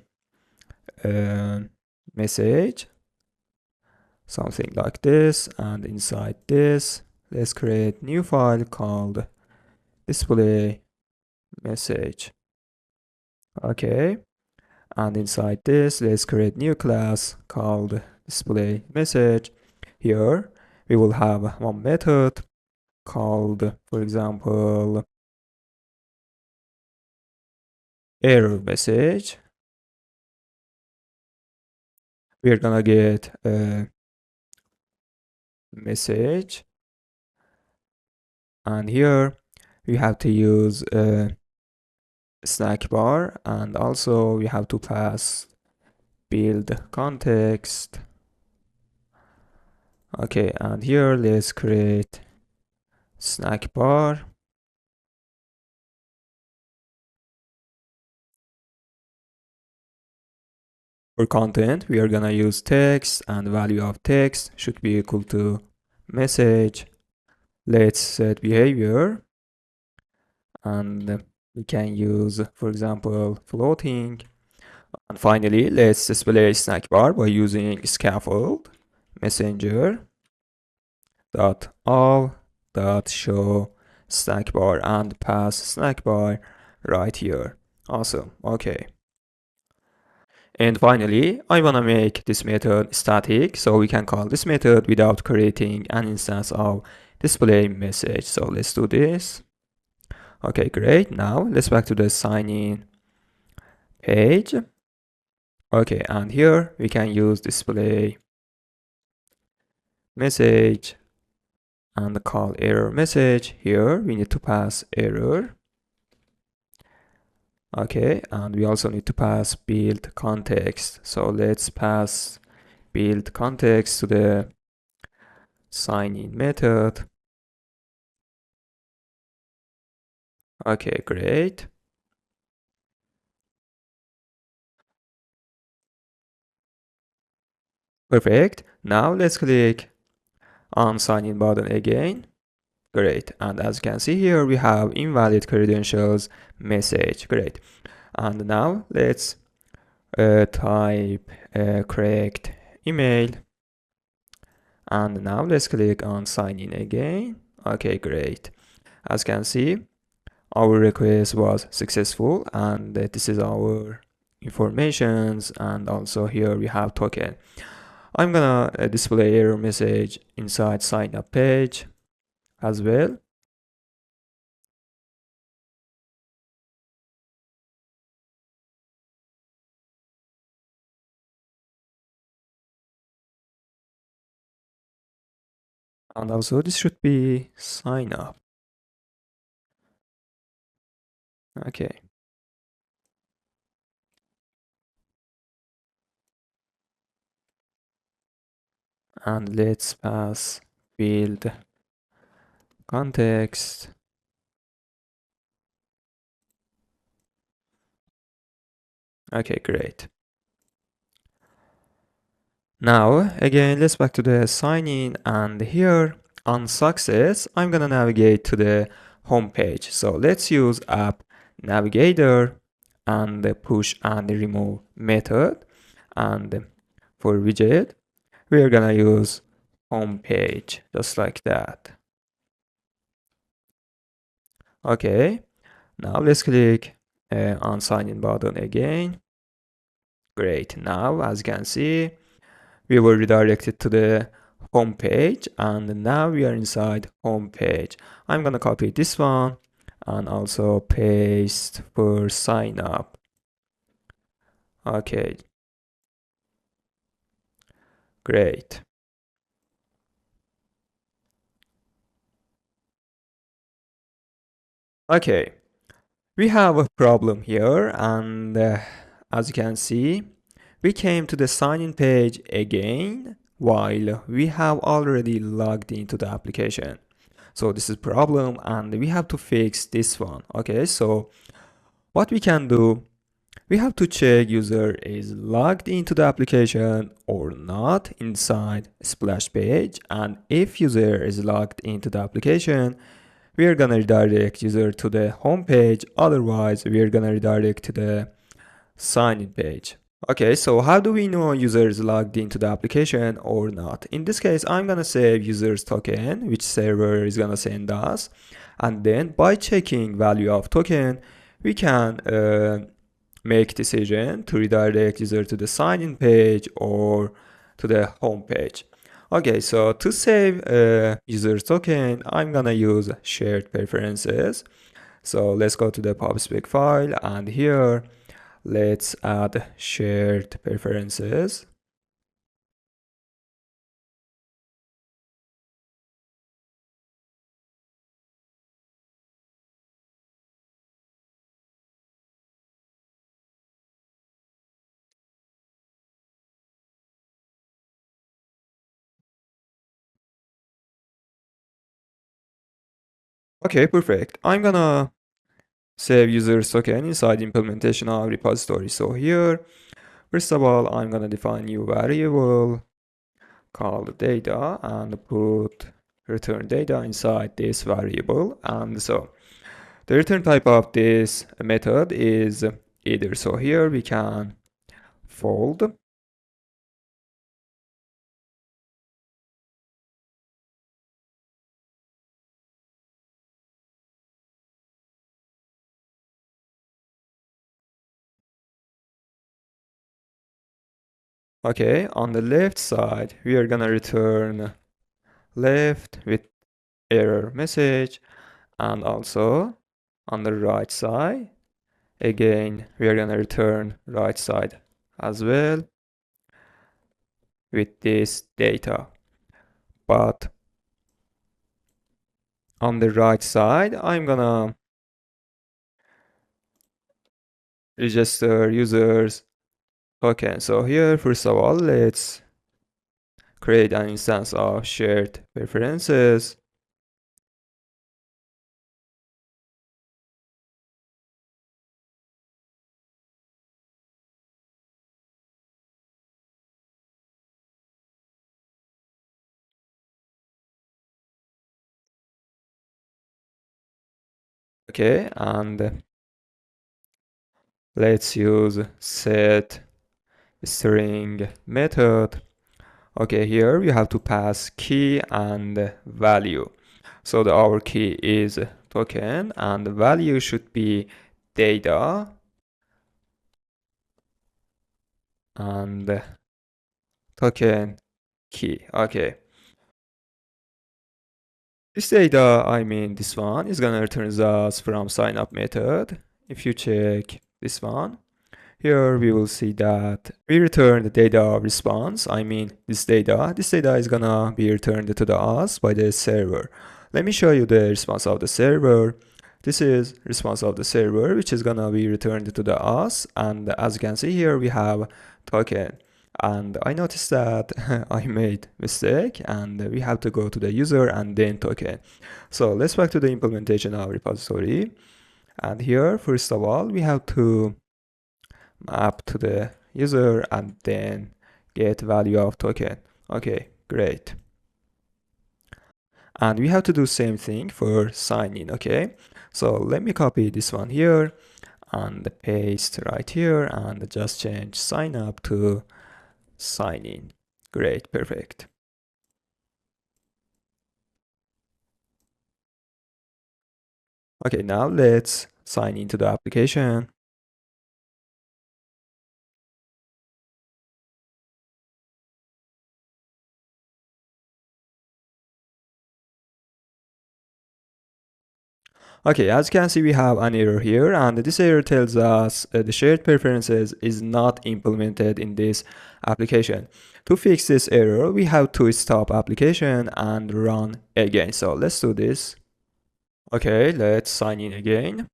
uh, message, something like this. And inside this, let's create new file called display message. Okay. And inside this, let's create new class called display message. Here we will have one method called, for example, error message. We are gonna get a message, and here we have to use a snack bar, and also we have to pass build context. Okay, and here let's create snack bar. For content, we are gonna use text, and value of text should be equal to message. Let's set behavior, and we can use, for example, floating. And finally, let's display snack bar by using scaffold messenger dot all dot show snack bar and pass snack bar right here. Awesome. Okay. And finally, I want to make this method static, so we can call this method without creating an instance of display message. So let's do this. Okay, great. Now let's back to the sign in page. Okay, and here we can use display message and call error message. Here we need to pass error. Okay, and we also need to pass build context. So let's pass build context to the sign in method. Okay, great. Perfect. Now let's click on sign in button again. Great. And as you can see here, we have invalid credentials message. Great. And now let's type correct email. And now let's click on sign in again. Okay, great. As you can see, our request was successful, and this is our informations, and also here we have token. I'm gonna display error message inside sign up page as well. And also this should be sign up. Okay. and let's pass field context. Okay, great. Now, again, let's back to the sign in, and here on success, I'm gonna navigate to the home page. So let's use app navigator and the push and the remove method. And for widget, we are gonna use home page, just like that. Okay, now let's click on sign in button again. Great, now as you can see, we were redirected to the home page, and now we are inside home page. I'm gonna copy this one and also paste for sign up. Okay, great. Okay, we have a problem here, and as you can see, we came to the sign in page again while we have already logged into the application. So this is problem, and we have to fix this one. Okay, so what we can do, we have to check user is logged into the application or not inside splash page, and if user is logged into the application, we are gonna redirect user to the home page. Otherwise, we are gonna redirect to the sign in page. Okay, so how do we know user is logged into the application or not? In this case, I'm gonna save user's token, which server is gonna send us, and then by checking value of token, we can make decision to redirect user to the sign in page or to the home page. Okay, so to save user's token, I'm gonna use shared preferences. So let's go to the pubspec file, and here let's add shared preferences. Okay, perfect. I'm gonna save user's token inside implementation of repository. So here, first of all, I'm gonna define new variable called data and put return data inside this variable. And so the return type of this method is either. So here we can fold. Okay, on the left side, we are gonna return left with error message, and also on the right side, again, we are gonna return right side as well with this data. But on the right side, I'm gonna register users token. So here, first of all, let's create an instance of shared preferences. Okay, and let's use set string method. Okay, here we have to pass key and value. So our key is token and the value should be data and token key. Okay. This data, I mean this one, is gonna return us from sign up method. If you check this one, here we will see that we return the data response. I mean this data. This data is gonna be returned to the us by the server. Let me show you the response of the server. This is response of the server, which is gonna be returned to the us. And as you can see here, we have token. And I noticed that I made mistake and we have to go to the user and then token. So let's back to the implementation of repository. And here, first of all, we have to map to the user and then get value of token. Okay, great. And we have to do same thing for sign in, okay? So let me copy this one here and paste right here and just change sign up to sign in. Great, perfect. Okay, now let's sign into the application. Okay, as you can see, we have an error here, and this error tells us the shared preferences is not implemented in this application. To fix this error, we have to stop application and run again. So let's do this. Okay, let's sign in again.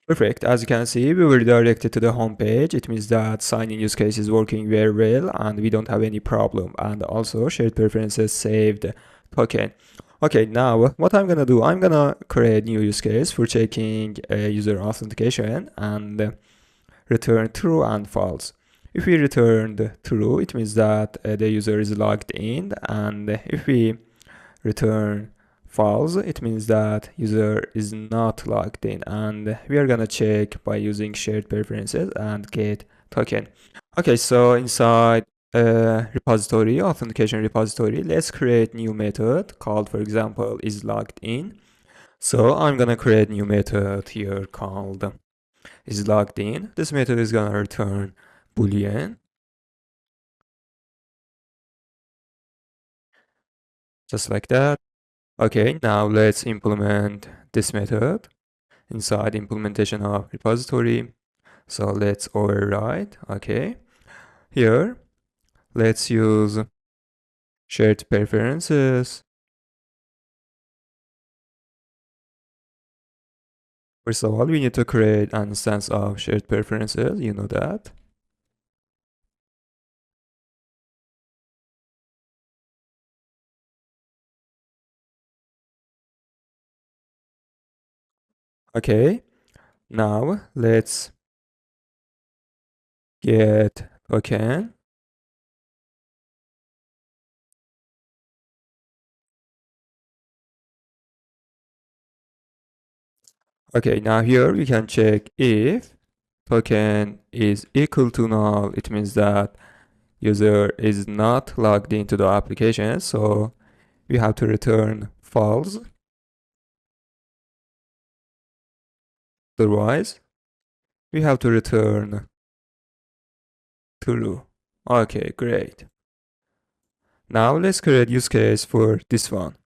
Perfect. As you can see, we were redirected to the home page. It means that sign-in use case is working very well and we don't have any problem. And also shared preferences saved token. Okay, now what I'm gonna do, I'm gonna create new use case for checking user authentication and return true and false. If we returned true, it means that the user is logged in, and if we return false, it means that user is not logged in, and we are gonna check by using shared preferences and get token. Okay, so inside repository, authentication repository, let's create new method called, for example, is logged in. So I'm gonna create new method here called is logged in. This method is gonna return boolean, just like that. Okay, now let's implement this method inside implementation of repository. So let's override. Okay, here let's use shared preferences. First of all, we need to create an instance of shared preferences. You know that. Okay, now let's get token. Okay, now here we can check if token is equal to null. It means that user is not logged into the application, so we have to return false. Otherwise, we have to return true. Okay, great. Now let's create use case for this one.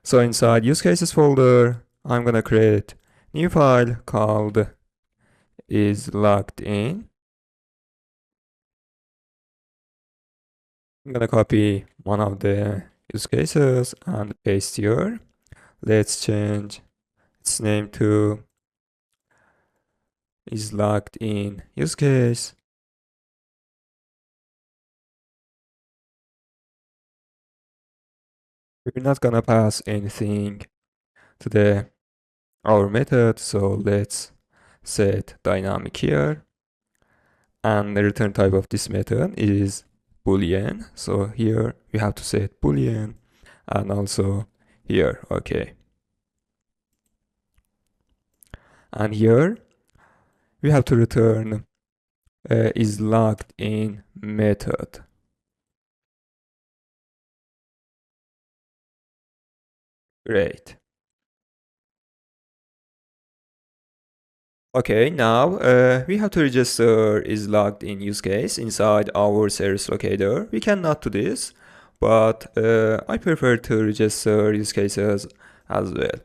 So inside use cases folder, I'm gonna create new file called is logged in. I'm gonna copy one of the use cases and paste here. Let's change its name to is logged in use case. We're not gonna pass anything to the our method, so let's set dynamic here. And the return type of this method is boolean. So here we have to set boolean and also here, okay. And here we have to return is logged in method. Great. Okay, now we have to register is logged in use case inside our service locator. We cannot do this, but I prefer to register use cases as well.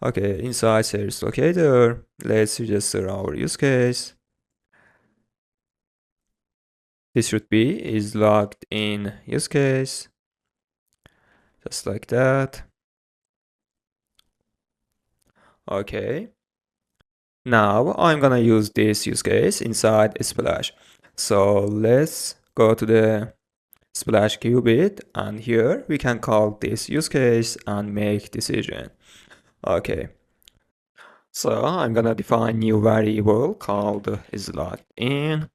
Okay, inside service locator, let's register our use case. This should be is logged in use case, just like that. Okay. Now I'm gonna use this use case inside Splash. So let's go to the Splash qubit, and here we can call this use case and make decision. Okay. So I'm gonna define new variable called is logged in,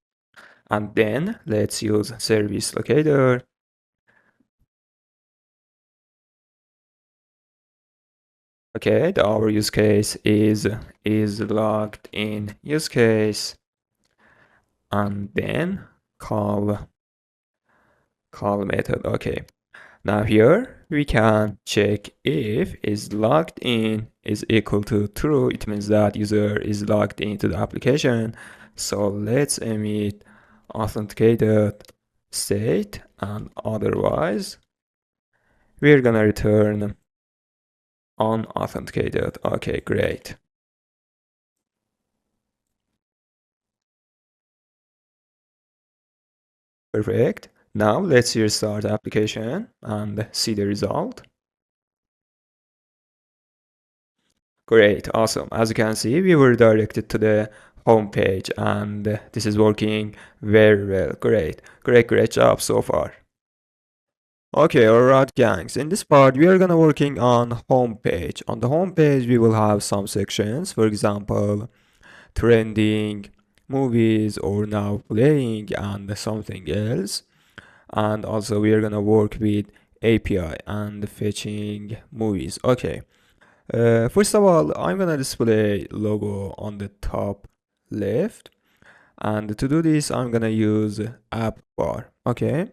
and then let's use service locator. Okay, our use case is logged in use case, and then call method. Okay. Now here we can check if is logged in is equal to true. It means that user is logged into the application. So let's emit authenticated state, and otherwise we're gonna return unauthenticated. Okay, great. Perfect. Now let's restart the application and see the result. Great, awesome. As you can see, we were directed to the home page, and this is working very well. Great job so far. Okay, alright gangs. In this part, we are gonna working on home page. On the home page, we will have some sections, for example, trending, movies, or now playing, and something else. And also we are gonna work with API and fetching movies. Okay. First of all, I'm gonna display logo on the top left, and to do this, I'm gonna use app bar. Okay,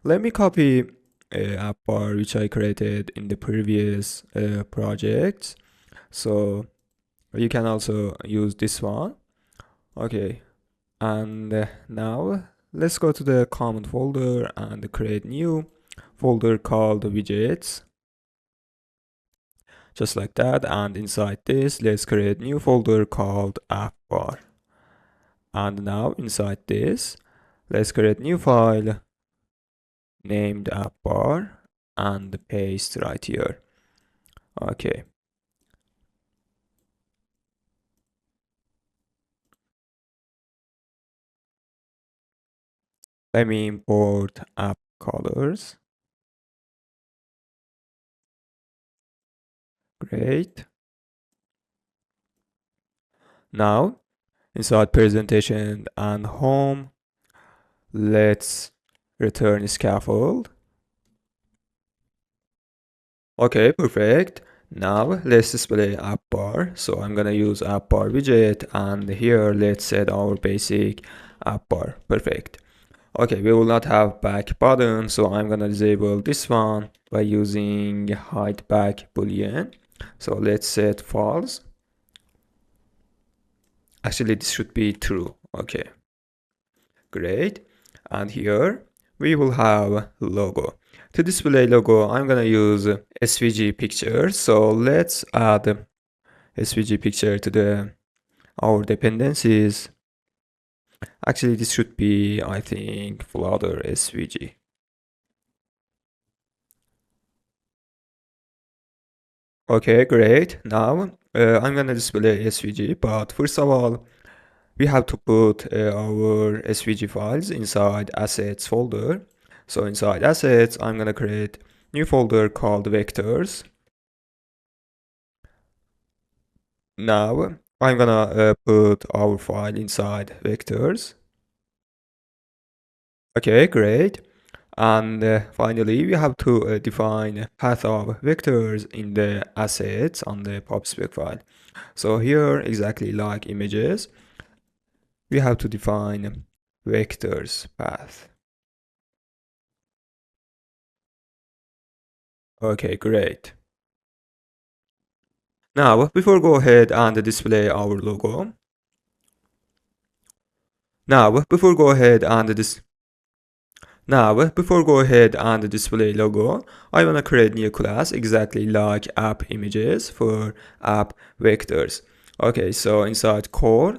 let me copy app bar which I created in the previous project. So you can also use this one. Okay, and now let's go to the common folder and create new folder called widgets. Just like that, and inside this let's create new folder called app bar, and now inside this let's create new file named app bar and paste right here. Okay, let me import app colors. Great. Now inside presentation and home, let's return scaffold. Okay, perfect. Now let's display app bar. So I'm gonna use app bar widget, and here let's set our basic app bar. Perfect. Okay, we will not have back button, so I'm gonna disable this one by using hide back boolean. So let's set false. Actually, this should be true. Okay, great. And here we will have logo. To display logo, I'm gonna use SVG picture. So let's add SVG picture to our dependencies. Actually, this should be, I think, Flutter SVG. Okay, great. Now I'm gonna display SVG, but first of all, we have to put our SVG files inside assets folder. So inside assets, I'm gonna create new folder called vectors. Now I'm gonna put our file inside vectors. Okay, great. And finally, we have to define path of vectors in the assets on the pubspec file. So here, exactly like images, we have to define vectors path. Okay, great. Now, before go ahead and display our logo. Now, before go ahead and display logo, I wanna create new class exactly like app images for app vectors. Okay, so inside core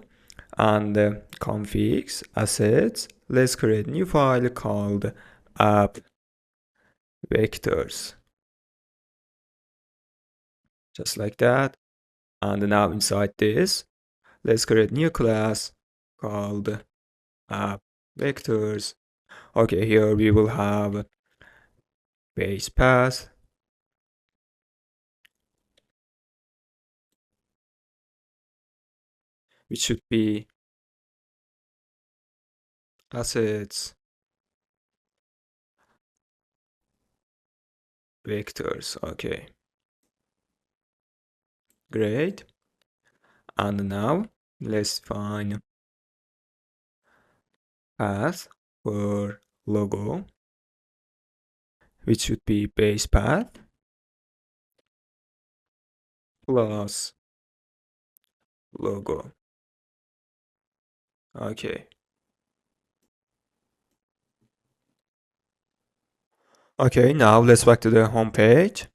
and configs assets, let's create new file called app vectors. Just like that. And now inside this, let's create new class called app vectors. Okay, here we will have base path, which should be assets vectors. Okay, great. And now let's find path for logo, which should be base path plus logo. Okay. Okay, now let's back to the home page.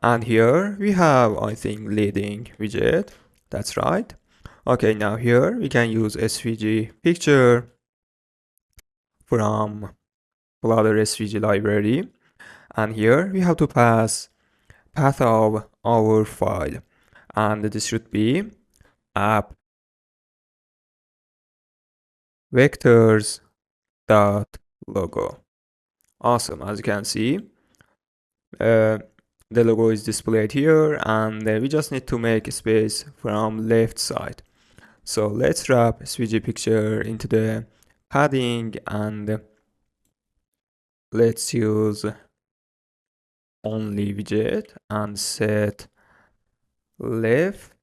And here we have, I think, leading widget. That's right. Okay, now here we can use SVG picture from Flutter SVG library. And here we have to pass path of our file. And this should be app vectors dot logo. Awesome. As you can see, uh, the logo is displayed here, and we just need to make a space from left side. So let's wrap SVG picture into the padding, and let's use only widget and set left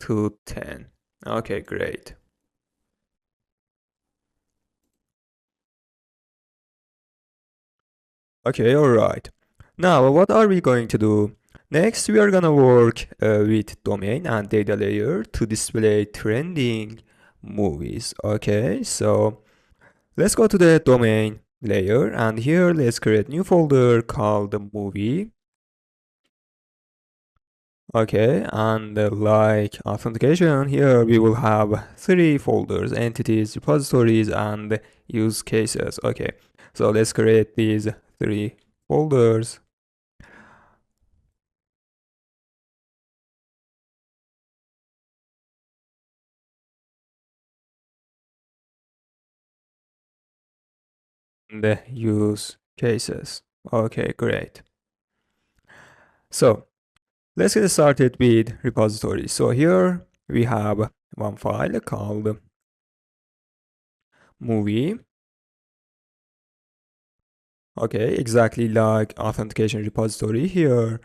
to 10. Okay, great. Okay, all right. Now, what are we going to do? Next, we are gonna work with domain and data layer to display trending movies. Okay, so let's go to the domain layer, and here let's create new folder called the movie. Okay, and like authentication, here we will have three folders: entities, repositories, and use cases. Okay, so let's create these three folders. The use cases. Okay, great. So let's get started with repositories. So here we have one file called movie. Okay, exactly like authentication repository. Here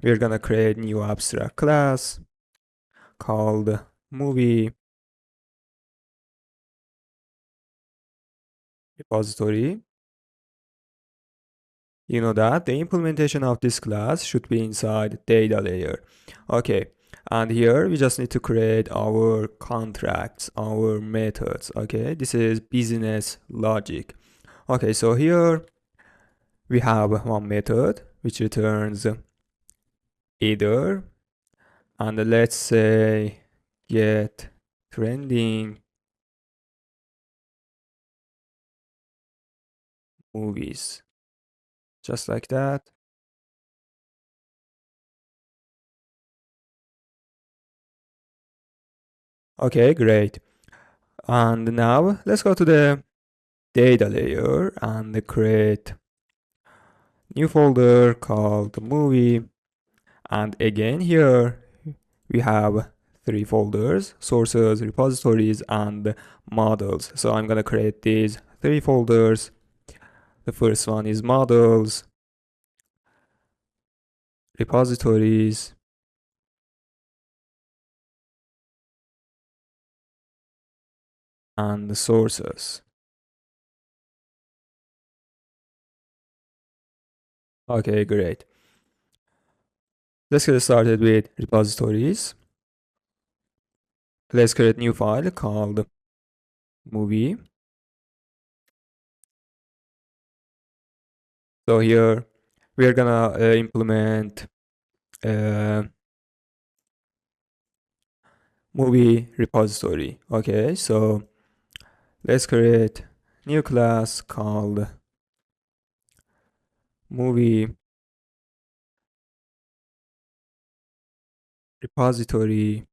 we're gonna create new abstract class called movie repository. You know that the implementation of this class should be inside data layer. Okay, and here we just need to create our contracts, our methods. Okay, this is business logic. Okay, so here we have one method which returns either, and let's say get trending movies, just like that. Okay, great. And now let's go to the data layer and create new folder called movie. And again here we have three folders: sources, repositories, and models. So I'm gonna create these three folders. The first one is models, repositories, and sources. Okay, great. Let's get started with repositories. Let's create new file called movie. So here we are gonna implement uh, movie repository. Okay, so let's create new class called movie repository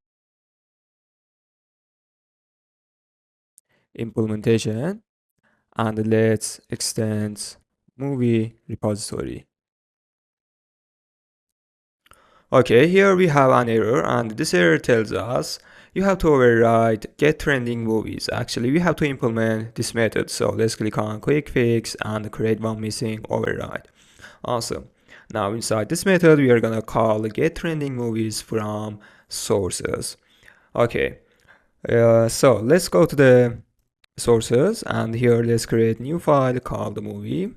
implementation, and let's extend movie repository. Okay, here we have an error, and this error tells us you have to override get trending movies. Actually, we have to implement this method. So let's click on quick fix and create one missing override. Awesome. Now inside this method, we are gonna call get trending movies from sources. Okay, so let's go to the sources, and here let's create new file called movie.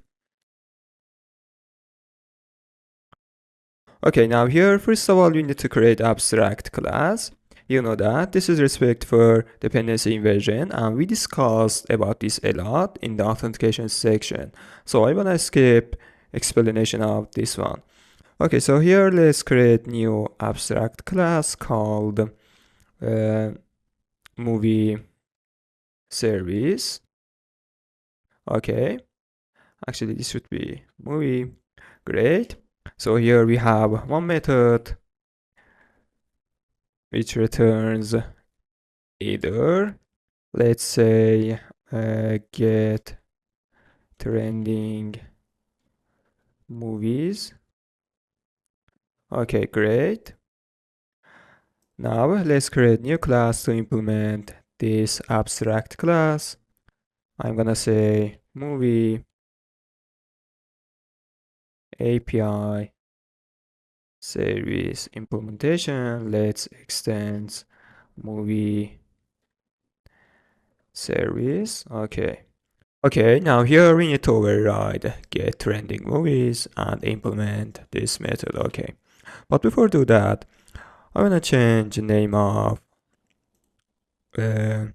Okay, now here, first of all, we need to create abstract class. You know that this is respect for dependency inversion, and we discussed about this a lot in the authentication section. So I wanna skip explanation of this one. Okay, so here let's create new abstract class called movie service. Okay, actually this should be movie. Great. So here we have one method which returns either, let's say, get trending movies. Okay, great. Now let's create new class to implement this abstract class. I'm gonna say movie API service implementation. Let's extend movie service. Okay. Okay, now here we need to override get trending movies and implement this method. Okay. But before do that, I wanna change the name of uh,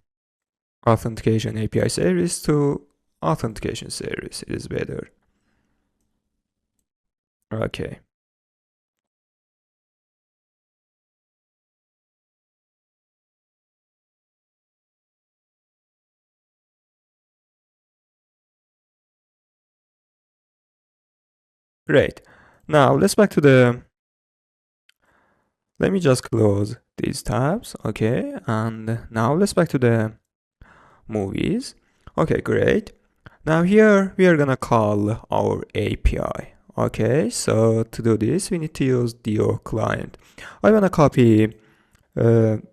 authentication API service to authentication service. It is better. Okay. Great. Now let's back to the, let me just close these tabs. Okay. And now let's back to the movies. Okay, great. Now here we are gonna call our API. Okay, so to do this, we need to use do client. I wanna copy one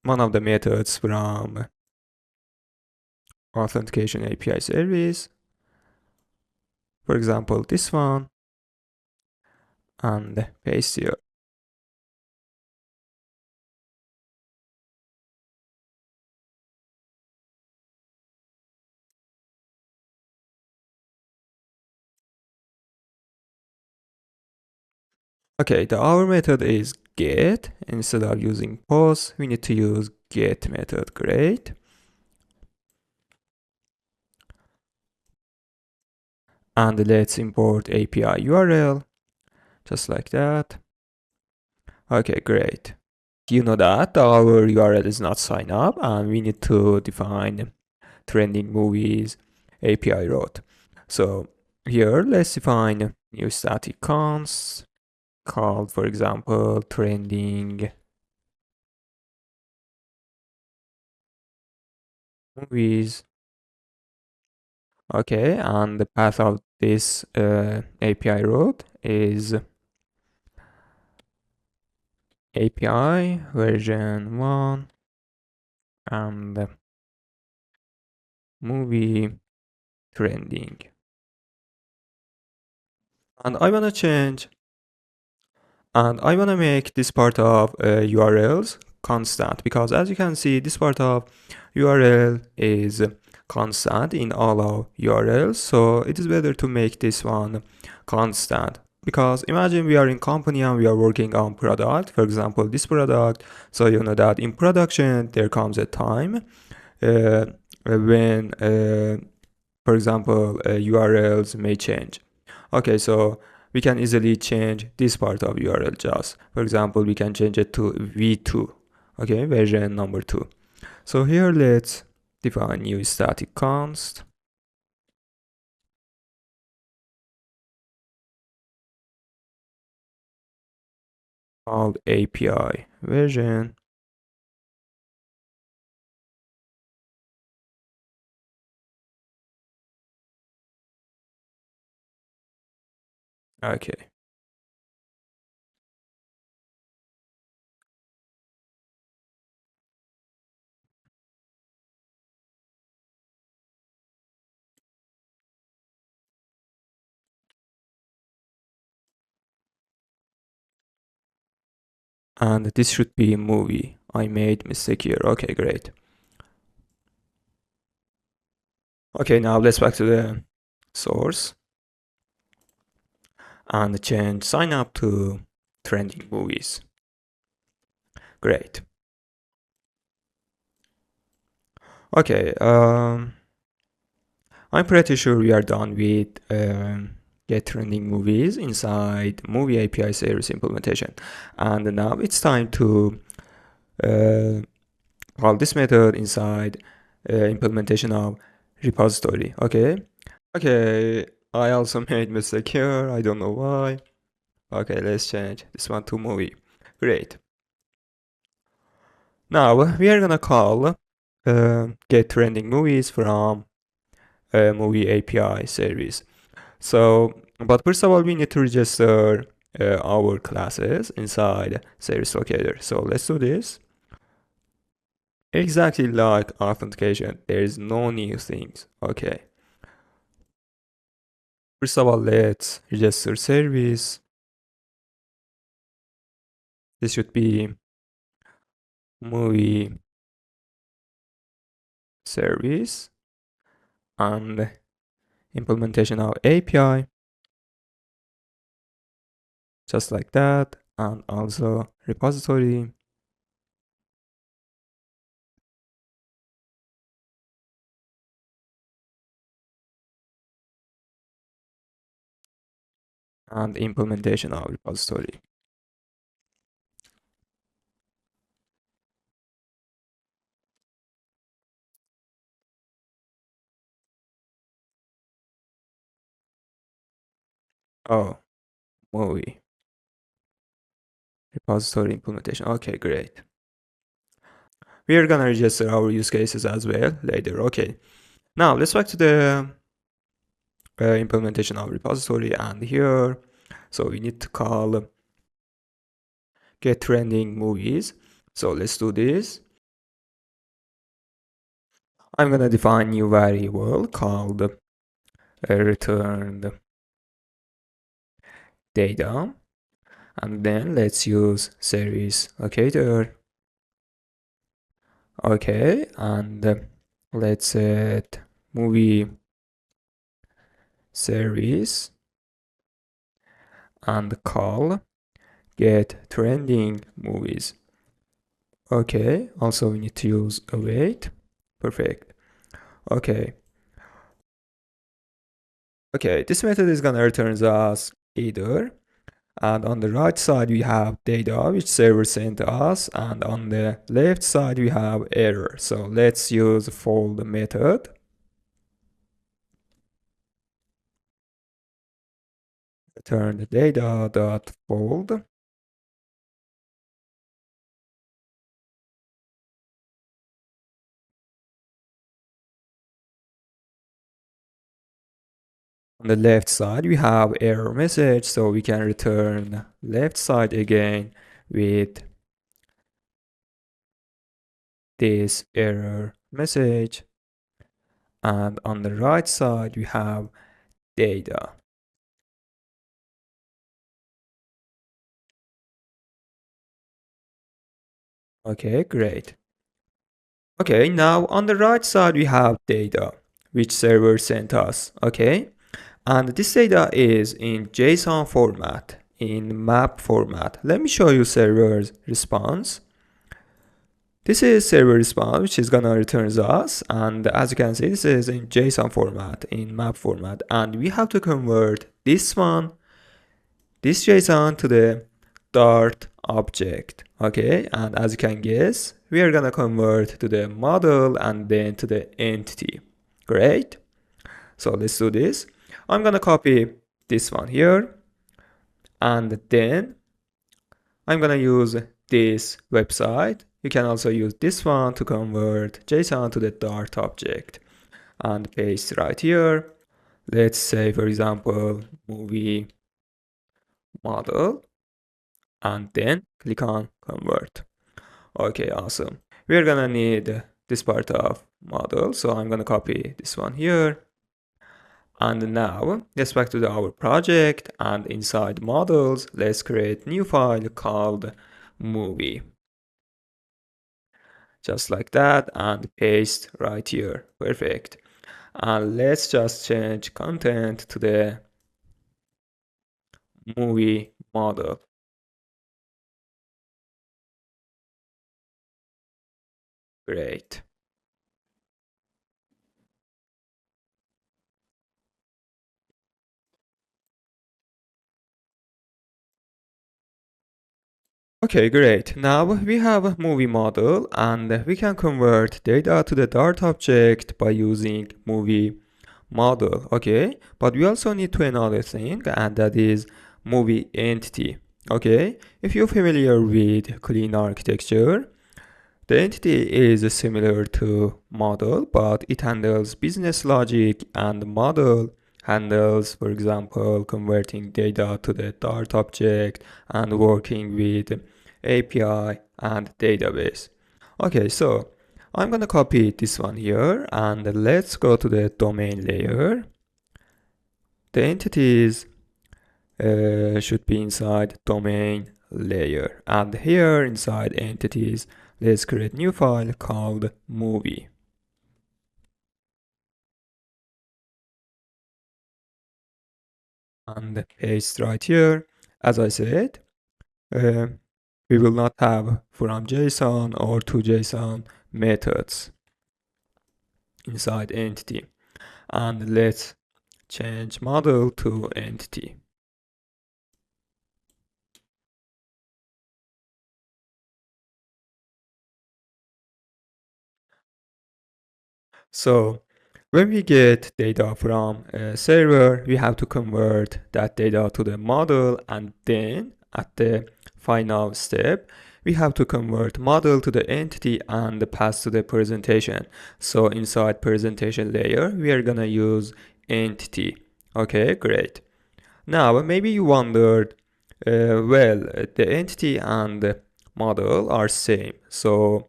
of the methods from authentication API service. For example, this one, and paste here. Okay, the our method is get. Instead of using post, we need to use get method. Great. And let's import API URL, just like that. Okay, great. You know that our URL is not sign up, and we need to define trending movies API route. So here, let's define new static const called, for example, trending movies. Okay, and the path of this API route is API version 1 and movie trending. And I want to change, and I want to make this part of URLs constant, because as you can see, this part of URL is constant in all of URLs. So it is better to make this one constant, because imagine we are in company and we are working on product, for example, this product. So you know that in production, there comes a time when, for example, URLs may change. Okay, so we can easily change this part of URL just. For example, we can change it to v2, okay, version number 2. So here let's define new static const. called API version. Okay. And this should be a movie. I made mistake here. Okay, great. Okay, now let's back to the source and change sign up to trending movies. Great. Okay, I'm pretty sure we are done with get trending movies inside movie API service implementation. And now it's time to uh, call this method inside implementation of repository. Okay. Okay, I also made mistake here. I don't know why. Okay, let's change this one to movie. Great. Now we are gonna call get trending movies from movie API service. So, but first of all, we need to register our classes inside service locator. So let's do this. Exactly like authentication, there is no new things. Okay. First of all, let's register service. This should be movie service and implementation of API, just like that, and also repository. And implementation of repository. Oh, movie repository implementation. Okay, great. We are gonna register our use cases as well later. Okay. Now let's back to the implementation of repository, and here, so we need to call get trending movies. So let's do this. I'm gonna define new variable called returned data, and then let's use service locator. Okay, and let's set movie service and call get trending movies. Okay, also we need to use await. Perfect. Okay. Okay, this method is gonna return us either, and on the right side we have data which server sent us, and on the left side we have error. So let's use fold method. Return the data dot fold. On the left side we have error message, so we can return left side again with this error message, and on the right side we have data. Okay, great. Okay, now on the right side we have data which server sent us. Okay, and this data is in JSON format, in map format. Let me show you server's response. This is server response, which is gonna return us, and as you can see, this is in JSON format, in map format, and we have to convert this one, this JSON, to the Dart object. Okay, and as you can guess, we are gonna convert to the model and then to the entity. Great. So let's do this. I'm gonna copy this one here, and then I'm gonna use this website. You can also use this one to convert JSON to the Dart object and paste right here. Let's say, for example, movie model, and then click on convert. Okay, awesome. We're gonna need this part of model, so I'm gonna copy this one here. And now let's back to our project, and inside models, let's create new file called movie. Just like that, and paste right here. Perfect. And let's just change content to the movie model. Great. Okay, great. Now we have a movie model, and we can convert data to the Dart object by using movie model. Okay, but we also need to another thing, and that is movie entity. Okay, if you're familiar with clean architecture, the entity is similar to model, but it handles business logic, and model handles, for example, converting data to the Dart object and working with API and database. Okay, so I'm gonna copy this one here, and let's go to the domain layer. The entities should be inside domain layer, and here inside entities, let's create new file called movie. And paste right here. As I said, uh, we will not have from JSON or to JSON methods inside entity. And let's change model to entity. So when we get data from a server, we have to convert that data to the model, and then at the final step, we have to convert model to the entity and pass to the presentation. So inside presentation layer, we are gonna use entity. Okay, great. Now maybe you wondered, the entity and the model are same. So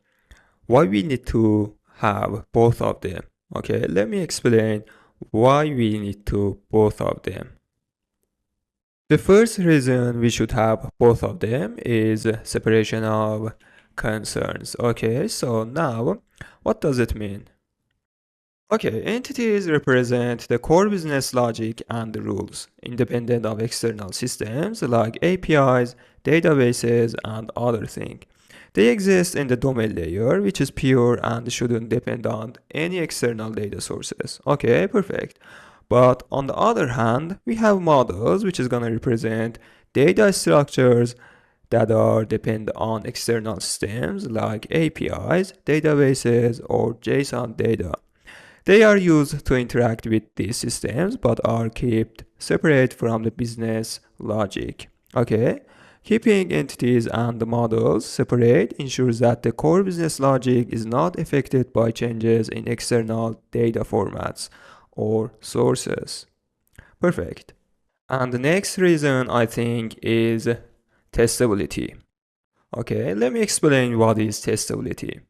why we need to have both of them? Okay, let me explain why we need to both of them. The first reason we should have both of them is separation of concerns. Okay, so now what does it mean? Okay, entities represent the core business logic and the rules, independent of external systems like APIs, databases, and other things. They exist in the domain layer, which is pure and shouldn't depend on any external data sources. Okay, perfect. But on the other hand, we have models, which is going to represent data structures that are depend on external systems like APIs, databases, or JSON data. They are used to interact with these systems but are kept separate from the business logic. Okay? Keeping entities and models separate ensures that the core business logic is not affected by changes in external data formats or sources. Perfect. And the next reason I think is testability. Okay, let me explain what is testability.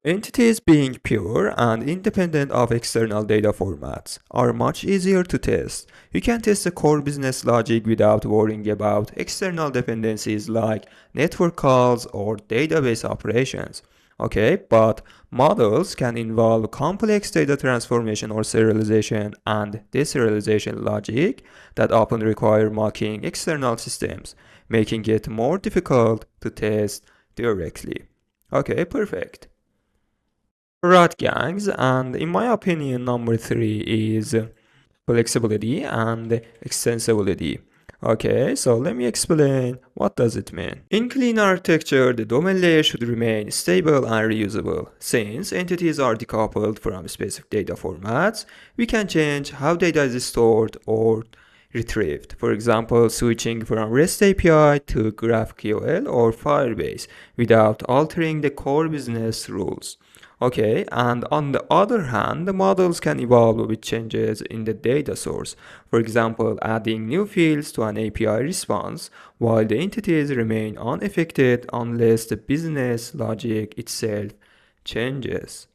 Entities being pure and independent of external data formats are much easier to test. You can test the core business logic without worrying about external dependencies like network calls or database operations. Okay, but models can involve complex data transformation or serialization and deserialization logic that often require mocking external systems, making it more difficult to test directly. Okay, perfect. Right, gangs, and in my opinion, number three is flexibility and extensibility. Okay, so let me explain what does it mean. In clean architecture, the domain layer should remain stable and reusable. Since entities are decoupled from specific data formats, we can change how data is stored or retrieved. For example, switching from REST API to GraphQL or Firebase without altering the core business rules. Okay, and on the other hand, the models can evolve with changes in the data source. For example, adding new fields to an API response, while the entities remain unaffected unless the business logic itself changes.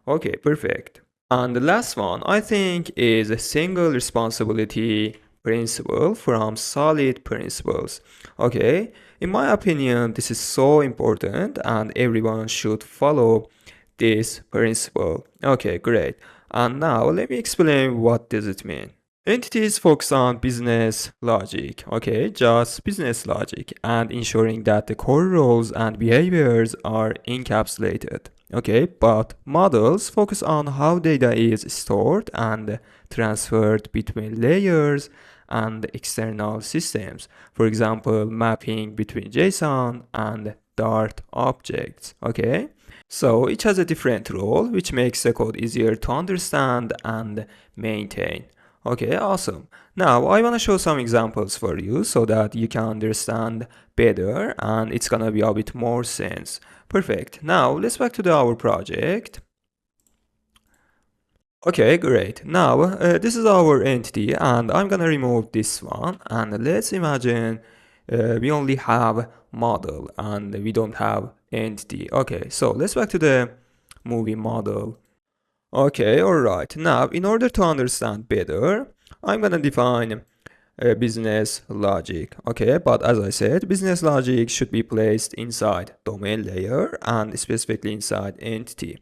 Okay, perfect. And the last one, I think, is a single responsibility principle from solid principles. Okay, in my opinion, this is so important and everyone should follow this principle. Okay, great. And now let me explain what does it mean. Entities focus on business logic, okay, just business logic, and ensuring that the core roles and behaviors are encapsulated, okay, but models focus on how data is stored and transferred between layers and external systems. For example, mapping between JSON and Dart objects, okay? So each has a different role, which makes the code easier to understand and maintain. Okay, awesome. Now I want to show some examples for you so that you can understand better and it's gonna be a bit more sense. Perfect. Now let's back to our project. Okay, great. Now this is our entity and I'm gonna remove this one and let's imagine we only have model and we don't have entity. Okay, so let's back to the movie model. Okay, alright. Now, in order to understand better, I'm gonna define a business logic. Okay, but as I said, business logic should be placed inside domain layer and specifically inside entity.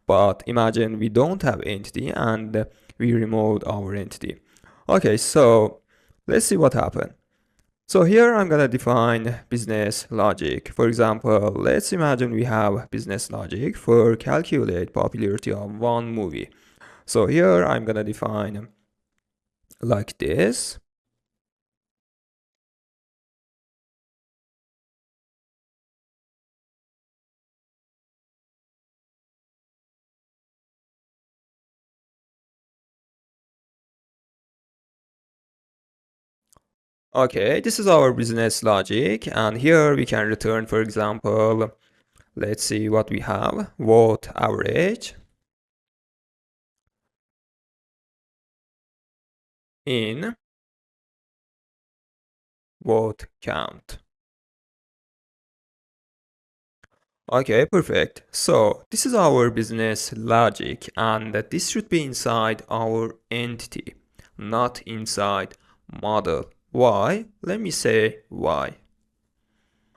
But imagine we don't have entity and we removed our entity. Okay, so let's see what happened. So here I'm gonna define business logic. For example, let's imagine we have business logic for calculate popularity of one movie. So here I'm gonna define like this. Okay, this is our business logic, and here we can return, for example, let's see what we have, vote average in vote count. Okay, perfect. So this is our business logic, and this should be inside our entity, not inside model. Why? Let me say why.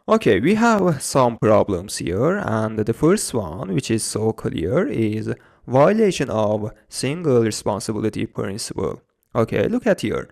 Okay, we have some problems here, and the first one, which is so clear, is violation of single responsibility principle. Okay, look at here.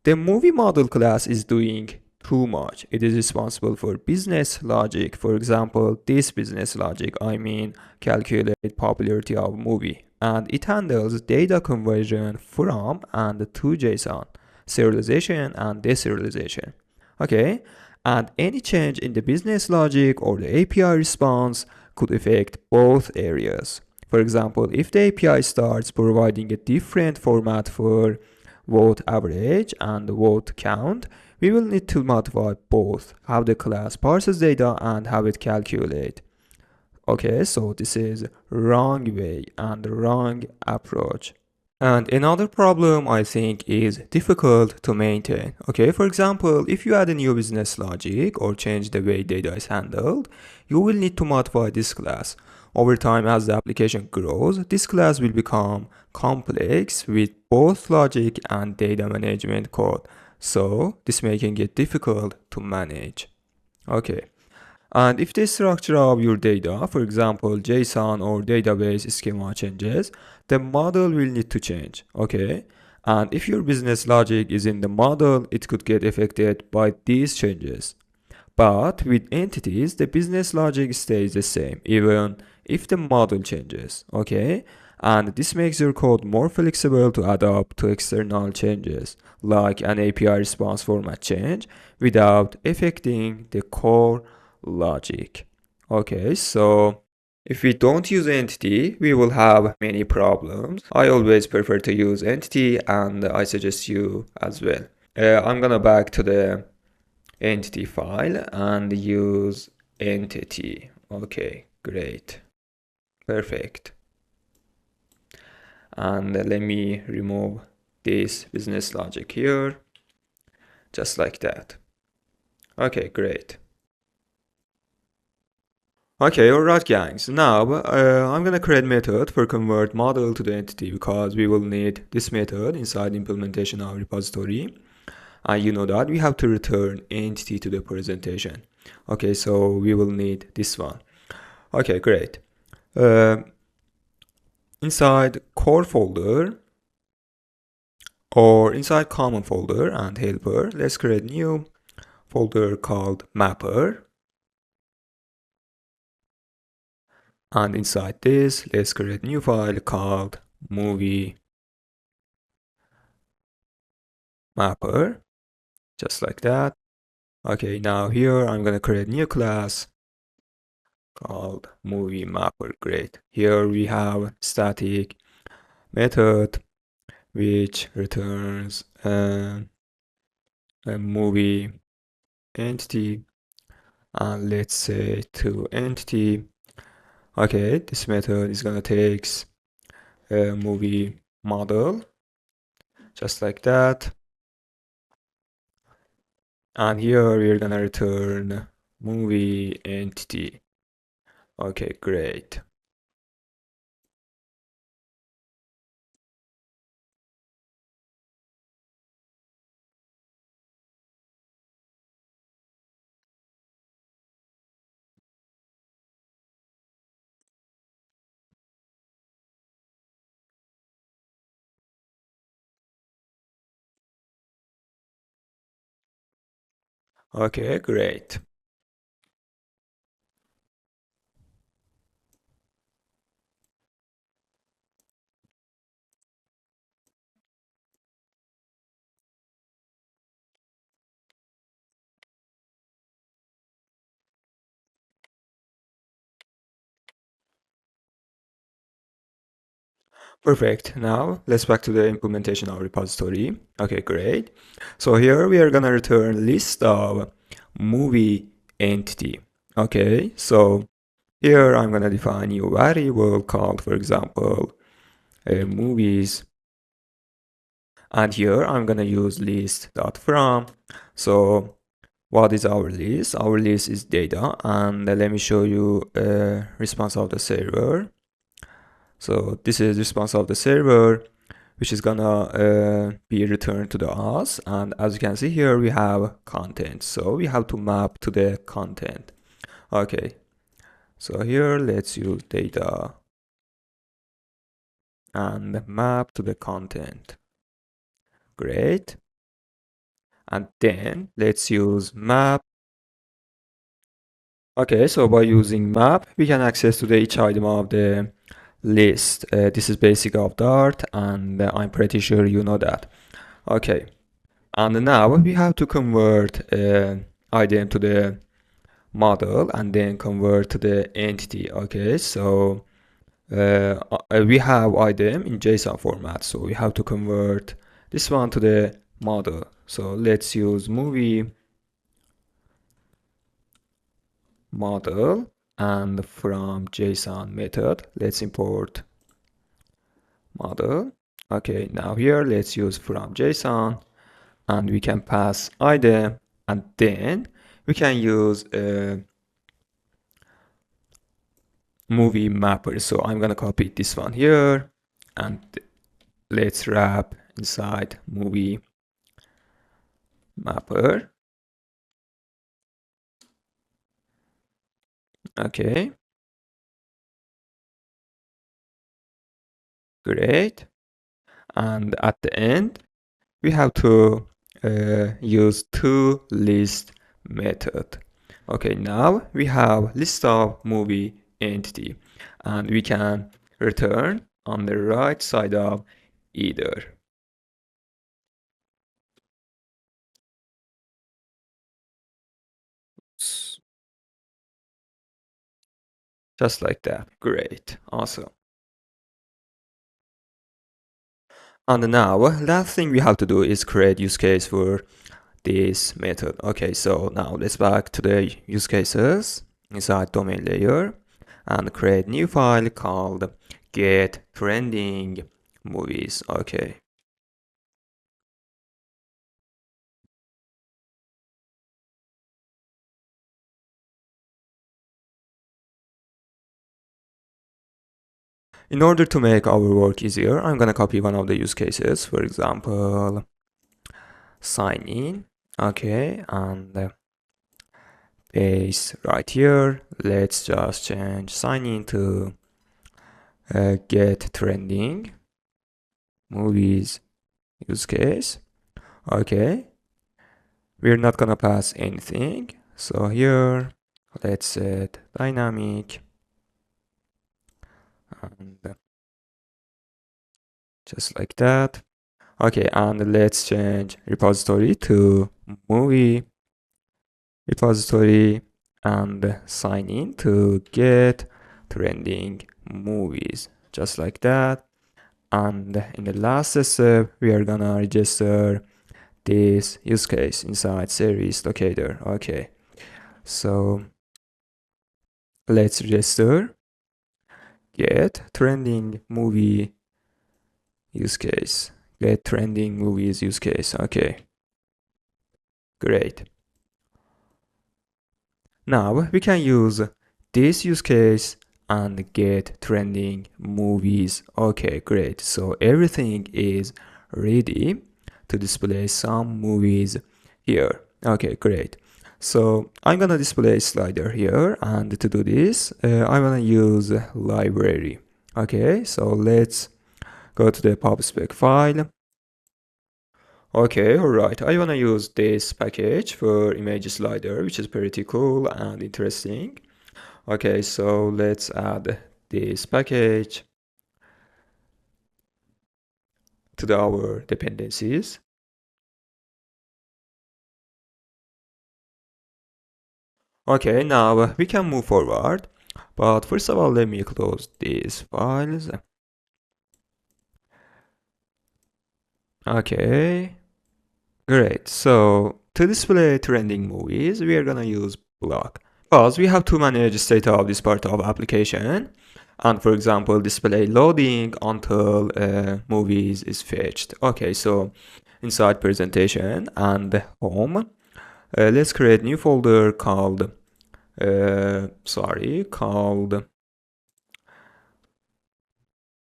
The movie model class is doing too much. It is responsible for business logic. For example, this business logic, I mean calculate popularity of movie. And it handles data conversion from and to JSON, serialization and deserialization. Okay, and any change in the business logic or the API response could affect both areas. For example, if the API starts providing a different format for vote average and vote count, we will need to modify both how the class parses data and how it calculates. Okay, so this is wrong way and wrong approach. And another problem I think is difficult to maintain. Okay, for example, if you add a new business logic or change the way data is handled, you will need to modify this class. Over time, as the application grows, this class will become complex with both logic and data management code. So this making it difficult to manage. Okay. And if the structure of your data, for example, JSON or database schema changes, the model will need to change, okay? And if your business logic is in the model, it could get affected by these changes. But with entities, the business logic stays the same, even if the model changes, okay? And this makes your code more flexible to adapt to external changes, like an API response format change, without affecting the core logic. Okay, so If we don't use entity, we will have many problems. I always prefer to use entity, and I suggest you as well. I'm gonna back to the entity file and use entity. Okay, great. Perfect. And let me remove this business logic here, just like that. Okay, great. Okay, alright gangs. Now I'm gonna create method for convert model to the entity because we will need this method inside implementation of repository. And you know that we have to return entity to the presentation. Okay, so we will need this one. Okay, great. Inside core folder or inside common folder and helper, let's create new folder called mapper. And inside this, let's create new file called movie mapper, just like that. Okay, now here I'm gonna create new class called movie mapper. Great. Here we have static method which returns a movie entity, and let's say to entity. Okay, this method is gonna take a movie model, just like that. And here we're gonna return movie entity. Okay, great. Okay, great. Perfect. Now let's back to the implementation of repository. Okay, great. So here we are gonna return list of movie entity. Okay, so here I'm gonna define new variable called, for example, movies. And here I'm gonna use list.from. So what is our list? Our list is data, and let me show you a response of the server. So this is response of the server, which is gonna be returned to the us. And as you can see here, we have content. So we have to map to the content. Okay. So here, let's use data and map to the content. Great. And then let's use map. Okay, so by using map, we can access to the each item of the list. This is basic of Dart, and I'm pretty sure you know that. Okay, and now we have to convert item to the model and then convert to the entity. Okay, so we have item in JSON format, so we have to convert this one to the model. So let's use movie model, and from JSON method, let's import model. Okay, now here let's use from JSON, and we can pass item, and then we can use a movie mapper. So I'm gonna copy this one here, and let's wrap inside movie mapper. Okay, great. And at the end, we have to use to list method. Okay, now we have list of movie entity, and we can return on the right side of either. Just like that. Great. Awesome. And now, last thing we have to do is create use case for this method. Okay, so now let's back to the use cases inside domain layer and create new file called get trending movies. Okay. In order to make our work easier, I'm gonna copy one of the use cases, for example, sign in. Okay, and paste right here. Let's just change sign in to get trending movies use case. Okay, we're not gonna pass anything. So here, let's set dynamic and just like that. Okay, and let's change repository to movie repository and sign in to get trending movies, just like that. And in the last step, we are gonna register this use case inside service locator. Okay, so let's register get trending movie use case. Get trending movies use case. Okay, great. Now we can use this use case and get trending movies. Okay, great. So everything is ready to display some movies here. Okay, great. So I'm gonna display a slider here, and to do this, I'm gonna use library. Okay, so let's go to the pubspec file. Okay, alright. I wanna use this package for image slider, which is pretty cool and interesting. Okay, so let's add this package to our dependencies. Okay, now we can move forward. But first of all, let me close these files. Okay, great. So to display trending movies, we are gonna use Bloc. Because we have to manage state of this part of application. And for example, display loading until movies is fetched. Okay, so inside presentation and home, let's create new folder called called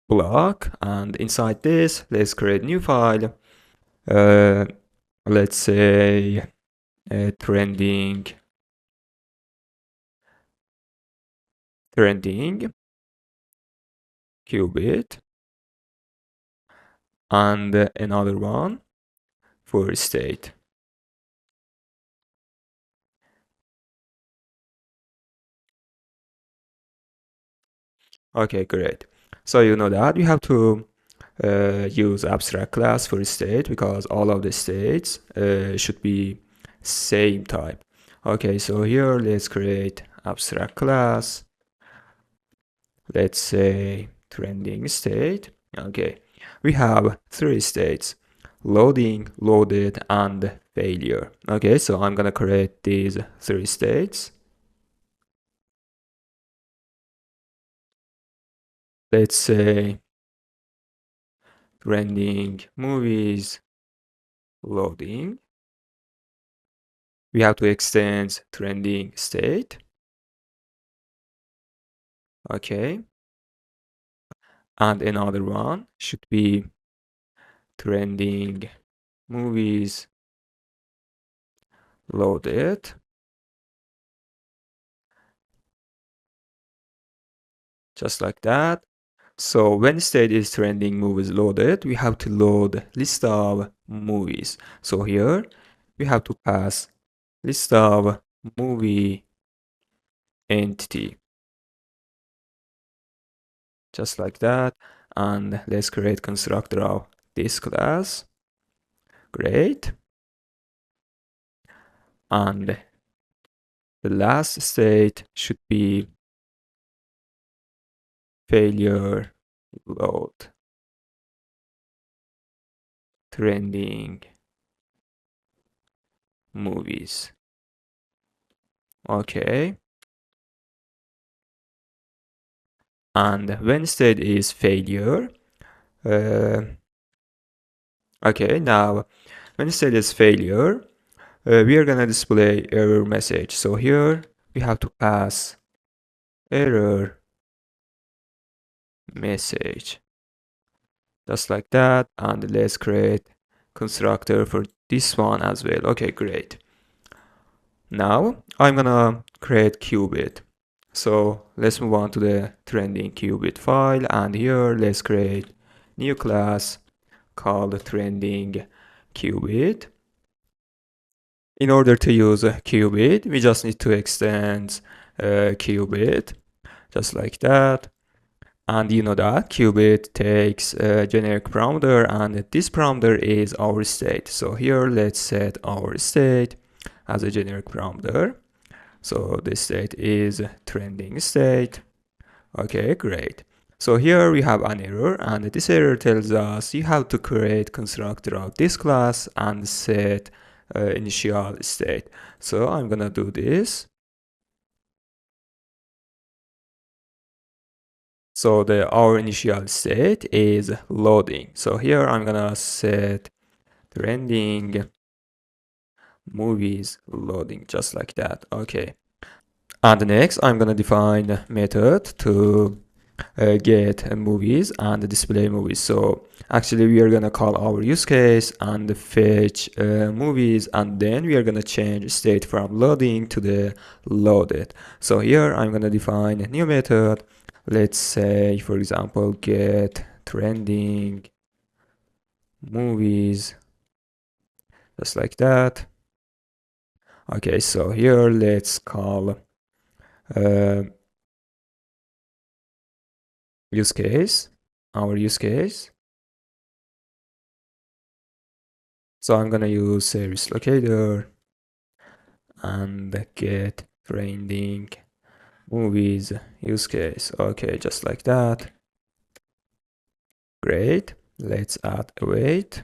Bloc, and inside this let's create new file, uh, let's say trending qubit, and another one for state. Okay, great. So you know that we have to use abstract class for state because all of the states should be same type. Okay, so here let's create abstract class. Let's say trending state. Okay, we have three states: loading, loaded, and failure. Okay, so I'm gonna create these three states. Let's say trending movies, loading. We have to extend trending state. Okay, and another one should be trending movies, loaded, just like that. So when state is trending movies loaded, we have to load list of movies. So here we have to pass list of movie entity, just like that. And let's create constructor of this class. Great. And the last state should be failure load trending movies. Okay. And when state is failure, uh, okay, now when state is failure, we are gonna display error message. So here we have to pass error message, just like that. And let's create constructor for this one as well. Okay, great. Now I'm gonna create qubit. So let's move on to the trending qubit file, and here let's create new class called trending qubit. In order to use a qubit, we just need to extend qubit, just like that. And you know that qubit takes a generic parameter, and this parameter is our state. So here let's set our state as a generic parameter. So the state is trending state. Okay, great. So here we have an error, and this error tells us you have to create constructor of this class and set initial state. So I'm gonna do this. So our initial state is loading. So here I'm gonna set trending movies loading, just like that. Okay. And next I'm gonna define a method to get movies and display movies. So actually we are gonna call our use case and fetch movies, and then we are gonna change state from loading to the loaded. So here I'm gonna define a new method. Let's say, for example, get trending movies, just like that. Okay, so here let's call use case, our use case. So I'm gonna use service locator and get trending movies use case. Okay, just like that. Great. Let's add await.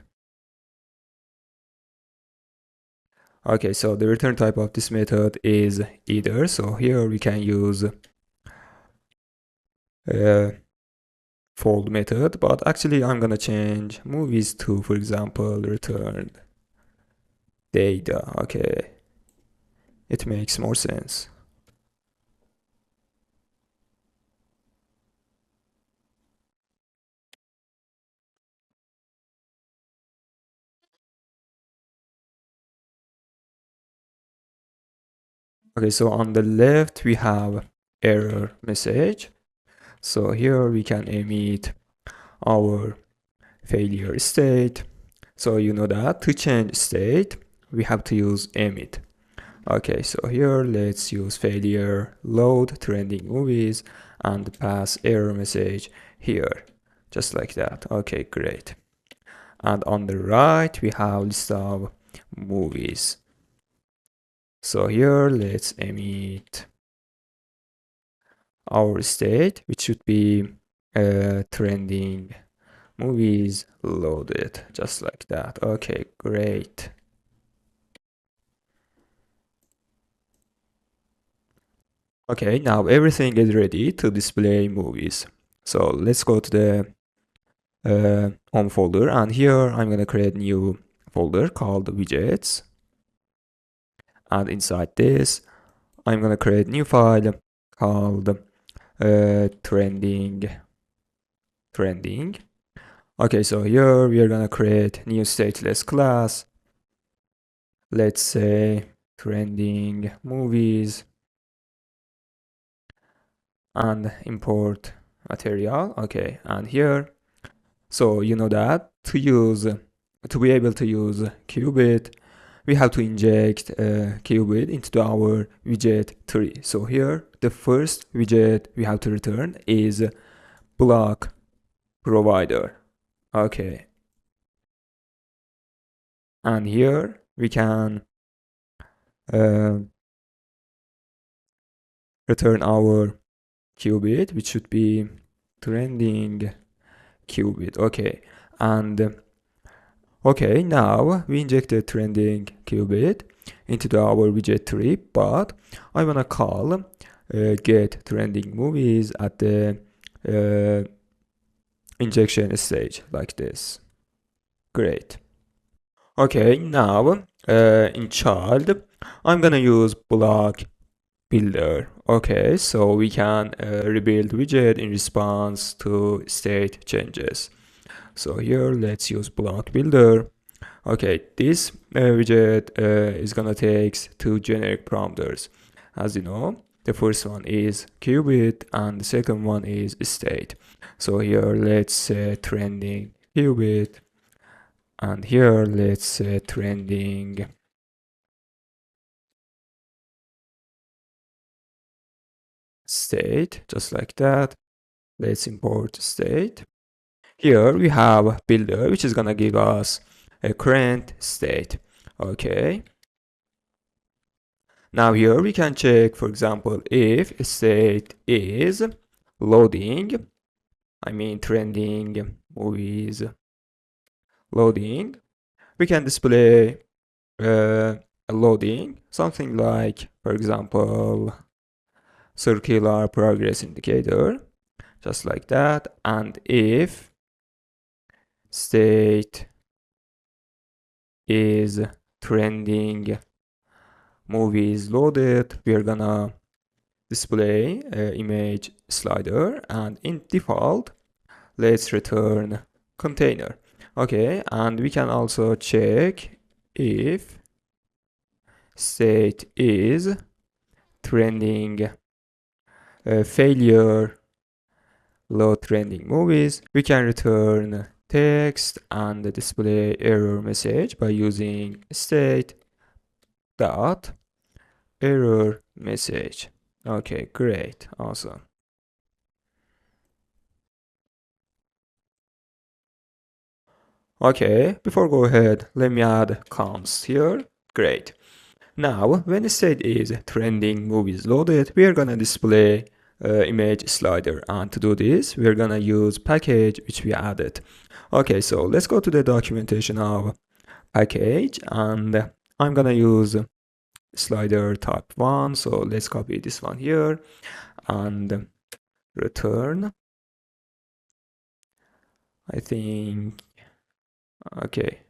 Okay, so the return type of this method is either. So here we can use fold method, but actually I'm gonna change movies to, for example, return data. Okay, it makes more sense. Okay, so on the left we have error message. So here we can emit our failure state. So you know that to change state, we have to use emit. Okay, so here let's use failure load trending movies and pass error message here, just like that. Okay, great. And on the right, we have list of movies. So here let's emit our state, which should be trending movies loaded, just like that. Okay, great. Okay, now everything is ready to display movies. So let's go to the home folder, and here I'm gonna create new folder called widgets. And inside this, I'm gonna create new file called trending. Okay, so here we are gonna create new stateless class. Let's say trending movies and import material. Okay, and here, so you know that to be able to use qubit, we have to inject qubit into our widget tree. So here, the first widget we have to return is block provider. Okay, and here we can return our qubit, which should be trending qubit. Okay, and okay, now we injected trending qubit into our widget tree, but I wanna call get trending movies at the injection stage like this. Great. Okay, now in child, I'm gonna use block builder. Okay, so we can rebuild widget in response to state changes. So here, let's use block builder. Okay, this widget is gonna take two generic parameters. As you know, the first one is qubit and the second one is state. So here, let's say trending qubit, and here let's say trending state, just like that. Let's import state. Here we have builder, which is gonna give us a current state. Okay. Now here we can check, for example, if state is loading, I mean trending movies loading, we can display a loading, something like, for example, circular progress indicator, just like that. And if state is trending movies loaded, we're gonna display image slider, and in default let's return container. Okay, and we can also check if state is trending failure load trending movies. We can return text and display error message by using state dot error message. Okay, great, awesome. Okay, before go ahead, let me add const here. Great. Now, when the state is trending movies loaded, we are gonna display image slider, and to do this, we're gonna use package which we added. Okay, so let's go to the documentation of package, and I'm gonna use slider type 1, so let's copy this one here and return. I think, okay,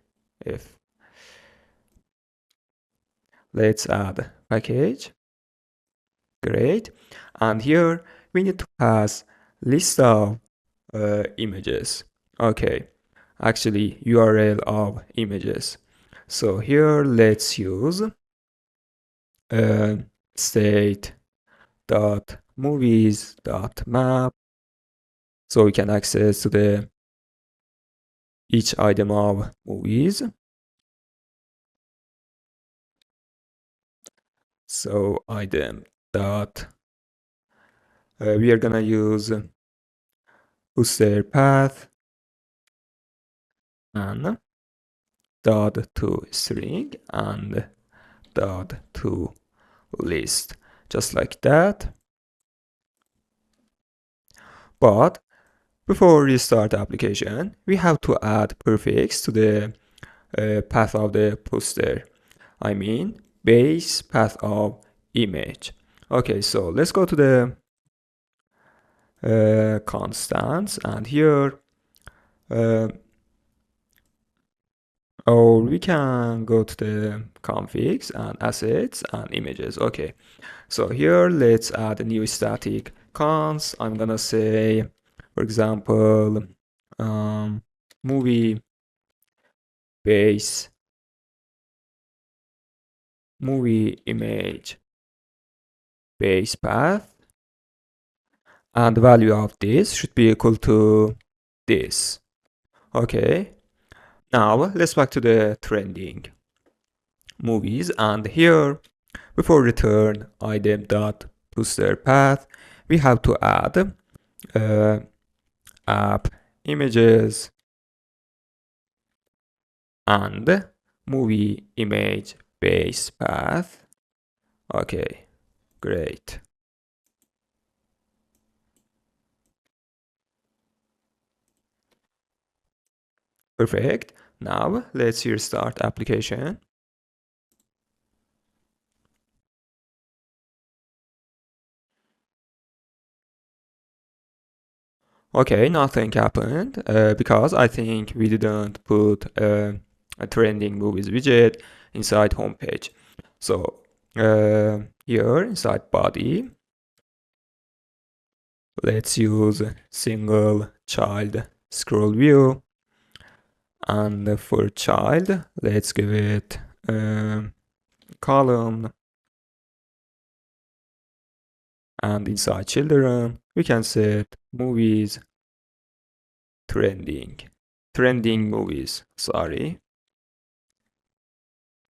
if let's add package. Great. And here we need to pass list of images. Okay, actually URL of images. So here let's use state dot movies dot map, so we can access to the each item of movies. So item dot we are gonna use user path and dot to string and dot to list, just like that. But before we start the application, we have to add prefix to the path of the poster. I mean base path of image. Okay, so let's go to the constants, and here or we can go to the configs and assets and images. Okay, so here let's add a new static const. I'm gonna say, for example, movie base movie image base path, and the value of this should be equal to this. Okay, now let's back to the trending movies, and here before return item dot poster path, we have to add app images and movie image base path. Okay, great. Perfect. Now let's restart application. Okay, nothing happened because I think we didn't put a trending movies widget inside homepage. So here inside body, let's use single child scroll view, and for child, let's give it column, and inside children, we can set movies trending movies, sorry.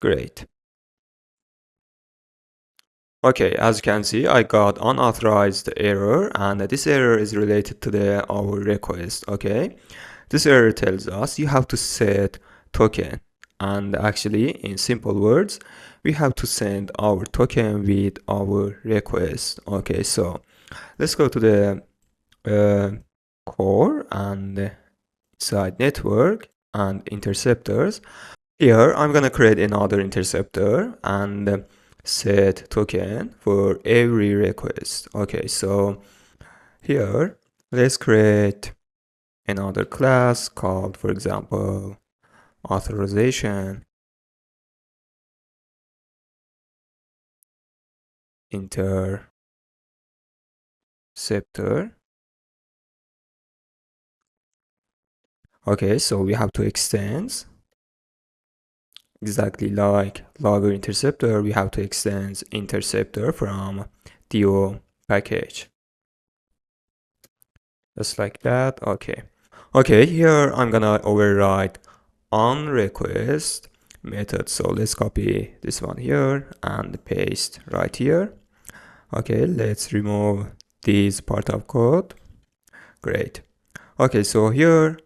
Great. Okay, as you can see, I got unauthorized error, and this error is related to our request. Okay, this error tells us you have to set token, and actually, in simple words, we have to send our token with our request. Okay, so let's go to the core and inside network and interceptors. Here, I'm gonna create another interceptor and set token for every request. Okay, so here, let's create another class called, for example, authorization interceptor. Okay, so we have to extend exactly like logger interceptor. We have to extend interceptor from do package. Just like that. Okay. Okay, here I'm gonna override on request method. So let's copy this one here and paste right here. Okay, let's remove this part of code. Great. Okay, so here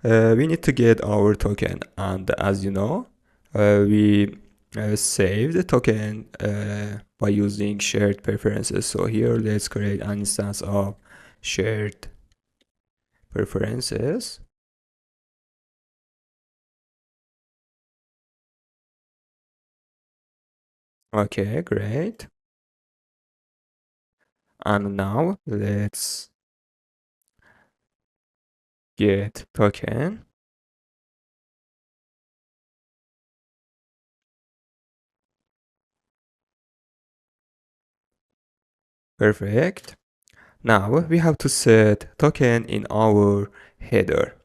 we need to get our token, and as you know, we save the token by using shared preferences. So here let's create an instance of shared preferences. Okay, great. And now let's get token. Perfect. Now we have to set token in our header.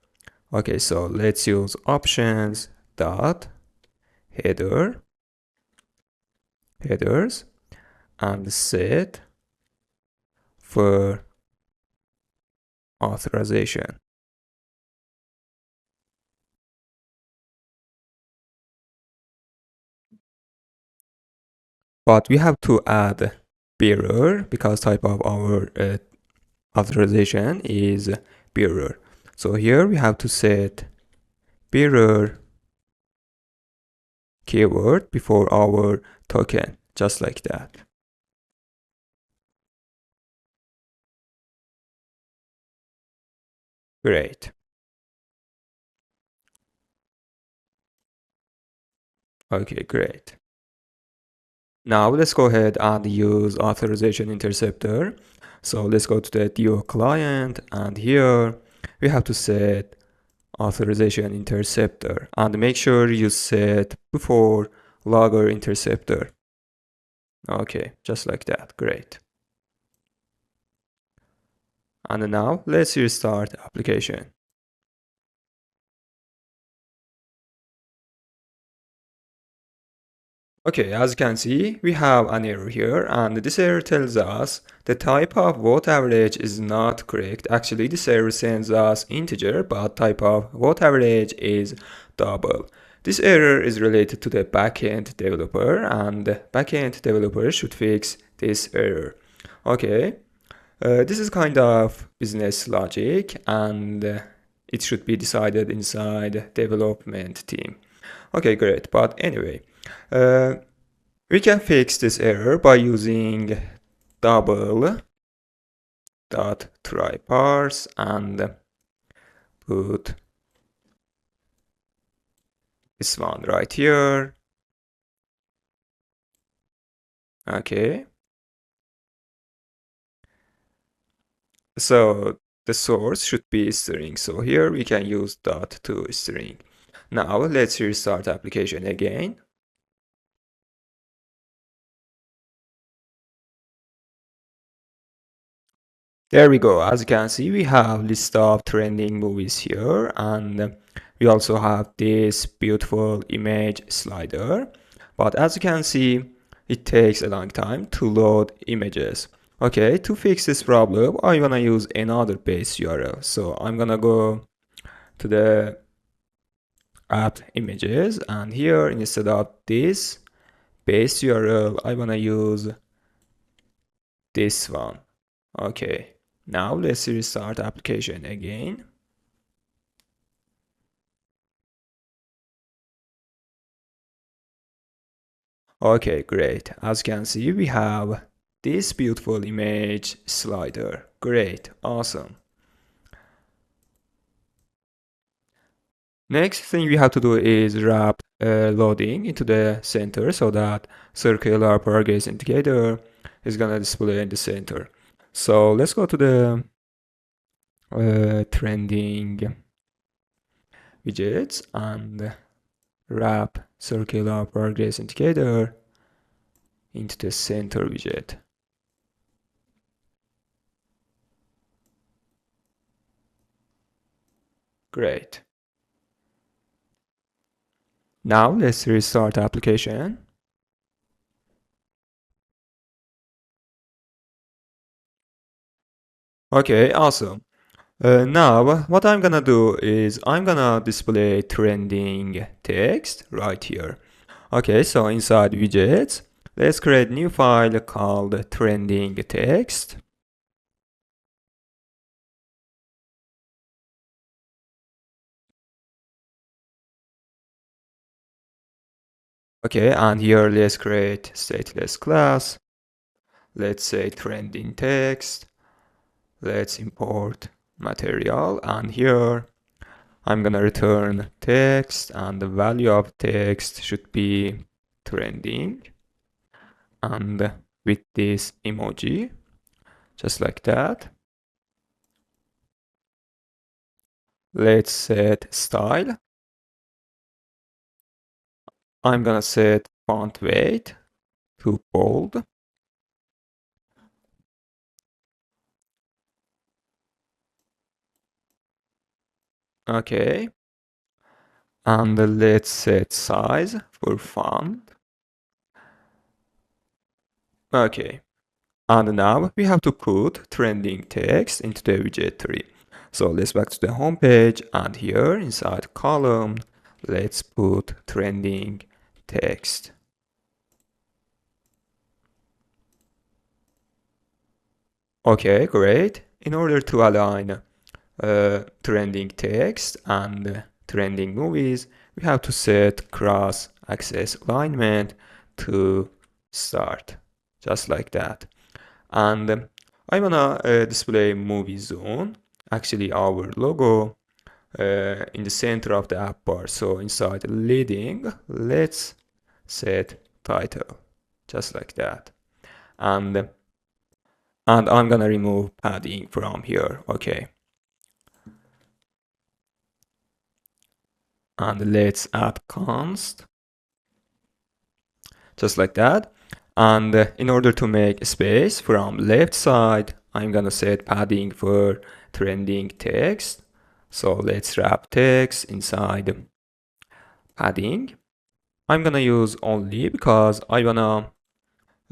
Okay, so let's use options dot headers and set for authorization. But we have to add bearer because type of our authorization is bearer. So here we have to set bearer keyword before our token, just like that. Great. Okay, great. Now let's go ahead and use authorization interceptor. So let's go to the DO client, and here we have to set authorization interceptor, and make sure you set before logger interceptor. Okay, just like that. Great. And now let's restart application. Okay, as you can see, we have an error here, and this error tells us the type of vote average is not correct. Actually, this error sends us integer, but type of vote average is double. This error is related to the backend developer, and the backend developer should fix this error. Okay, this is kind of business logic, and it should be decided inside development team. Okay, great. But anyway, we can fix this error by using double dot try parse and put this one right here. Okay. So the source should be string. So here we can use dot to string. Now let's restart application again. There we go. As you can see, we have list of trending movies here, and we also have this beautiful image slider. But as you can see, it takes a long time to load images. Okay, to fix this problem, I wanna use another base URL. So I'm gonna go to the app images, and here instead of this base URL, I wanna use this one. Okay, now let's restart application again. Okay, great. As you can see, we have this beautiful image slider. Great, awesome. Next thing we have to do is wrap loading into the center so that circular progress indicator is gonna display in the center. So let's go to the trending widgets and wrap circular progress indicator into the center widget. Great. Now let's restart the application. Okay, awesome. Now what I'm gonna do is I'm gonna display trending text right here. Okay, so inside widgets, let's create new file called trending text. Okay, and here let's create stateless class. Let's say trending text. Let's import material, and here I'm gonna return text, and the value of text should be trending, and with this emoji, just like that. Let's set style. I'm gonna set font weight to bold. Okay, and let's set size for font. Okay, and now we have to put trending text into the widget tree. So let's back to the home page, and here inside column, let's put trending text. Okay, great. In order to align trending text and trending movies, we have to set cross axis alignment to start, just like that. And I wanna display movie zone, actually our logo, in the center of the app bar. So inside leading, let's set title, just like that. And I'm gonna remove padding from here. Okay. And let's add const, just like that. And in order to make space from left side, I'm gonna set padding for trending text. So let's wrap text inside padding. I'm gonna use only because I wanna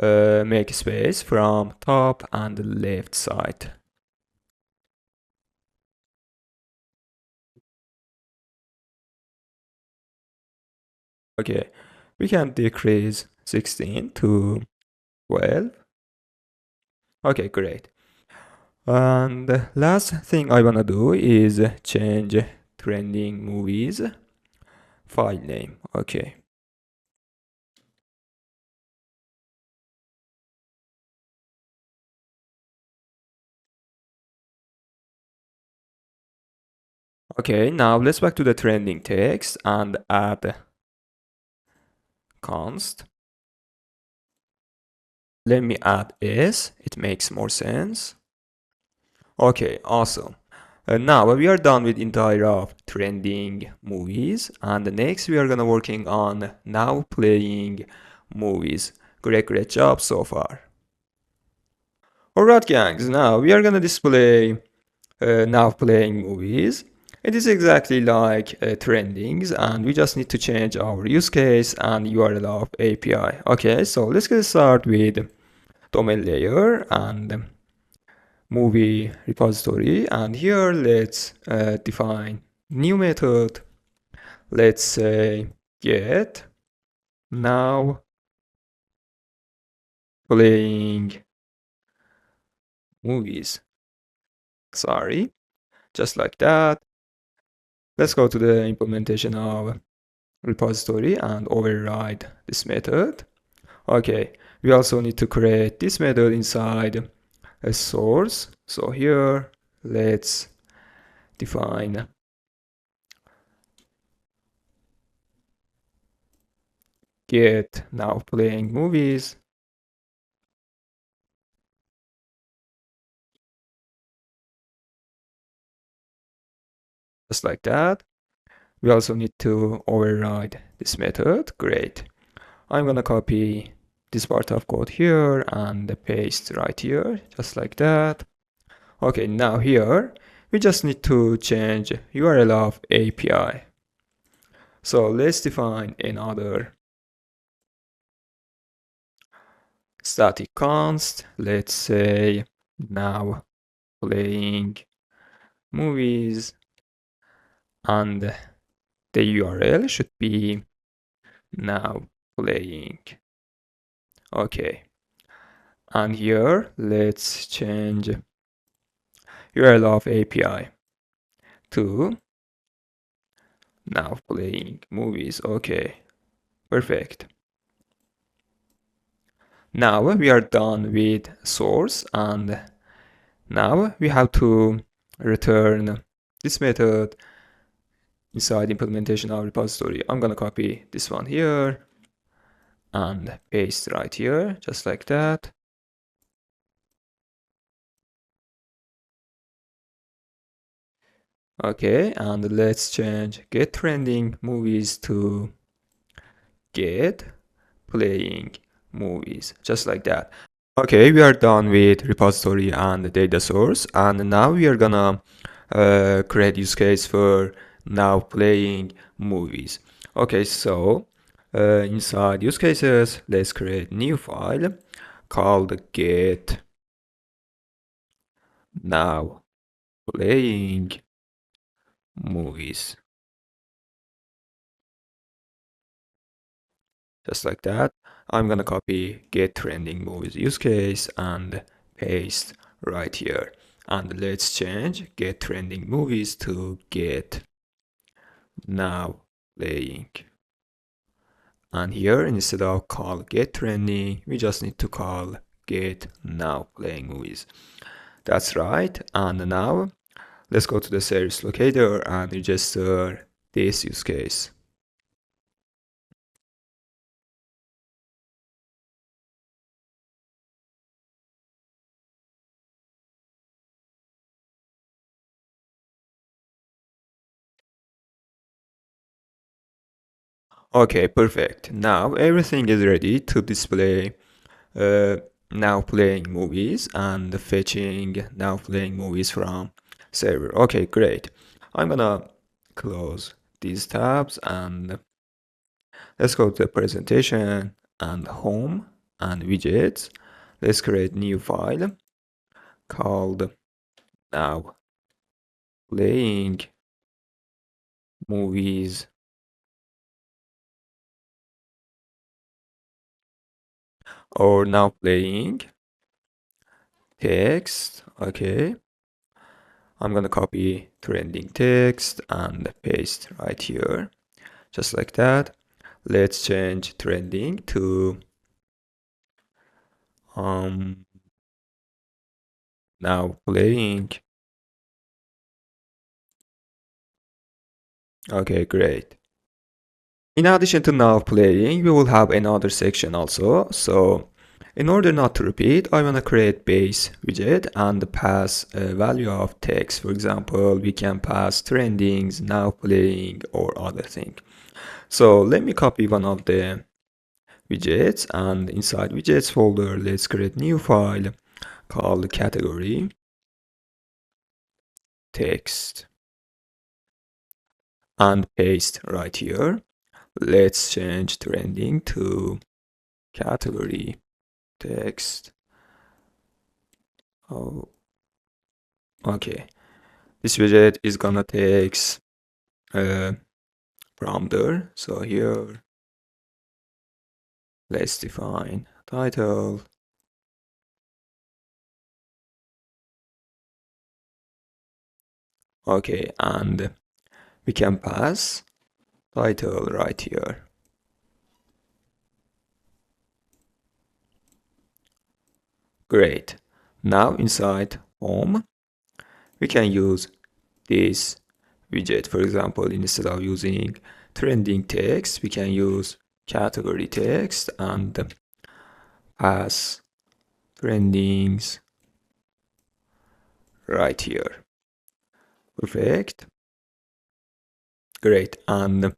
make space from top and left side. Okay, we can decrease 16 to 12. Okay, great. And the last thing I wanna do is change trending movies file name. Okay. Okay, now let's back to the trending text and add const. Let me add s, it makes more sense. Okay, awesome. Now we are done with entire of trending movies, and next we are gonna working on now playing movies. Great job so far. Alright gangs, now we are gonna display now playing movies. It is exactly like trendings, and we just need to change our use case and URL of API. Okay, so let's get started with domain layer and movie repository, and here let's define new method. Let's say get now playing movies. Sorry, just like that. Let's go to the implementation of repository and override this method. Okay, we also need to create this method inside a source. So here let's define get now playing movies, just like that. We also need to override this method. Great. I'm gonna copy this part of code here and paste right here, just like that. Okay, now here we just need to change URL of API. So let's define another static const. Let's say now playing movies, and the URL should be now playing. Okay, and here let's change URL of API to now playing movies. Okay, perfect. Now we are done with source, and now we have to return this method inside implementation of repository. I'm gonna copy this one here and paste right here, just like that. Okay, and let's change get trending movies to get playing movies, just like that. Okay, we are done with repository and data source, and now we are gonna create use case for now playing movies. Okay, so inside use cases, let's create new file called get now playing movies, just like that. I'm gonna copy get trending movies use case and paste right here. And let's change get trending movies to get now playing. And here, instead of call get trending, we just need to call get now playing movies. That's right. And now let's go to the service locator and register this use case. Okay, perfect. Now everything is ready to display now playing movies and fetching now playing movies from server. Okay, great. I'm gonna close these tabs and let's go to the presentation and home and widgets. Let's create new file called now playing movies or now playing text. Okay, I'm gonna copy trending text and paste right here, just like that. Let's change trending to now playing. Okay, great. In addition to now playing, we will have another section also. So in order not to repeat, I want to create base widget and pass a value of text. For example, we can pass trendings, now playing, or other thing. So let me copy one of the widgets, and inside widgets folder, let's create new file called category text and paste right here. Let's change trending to category text. Oh, okay. This widget is gonna take from there. So here, let's define title. Okay, and we can pass title right here. Great. Now inside home, we can use this widget. For example, instead of using trending text, we can use category text and pass trendings right here. Perfect. Great. And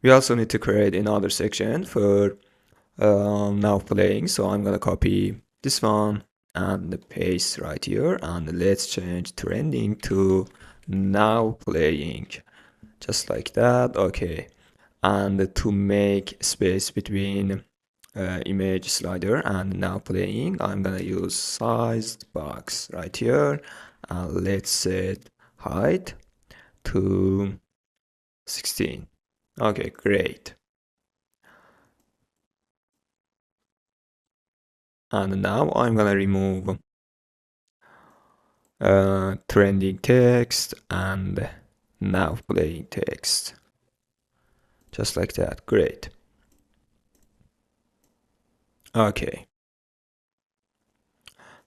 we also need to create another section for now playing. So I'm gonna copy this one and paste right here, and let's change trending to now playing, just like that. Okay, and to make space between image slider and now playing, I'm gonna use sized box right here, and let's set height to 16. Okay, great. And now I'm gonna remove trending text and now playing text, just like that. Great. Okay,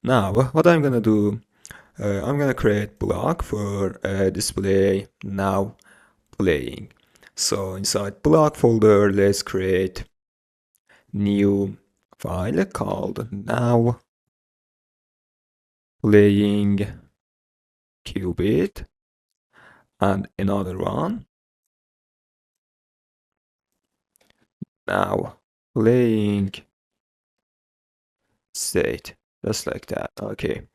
now what I'm gonna do, I'm gonna create block for display now playing. So inside block folder, let's create new file called now playing qubit, and another one now playing state, just like that. Okay,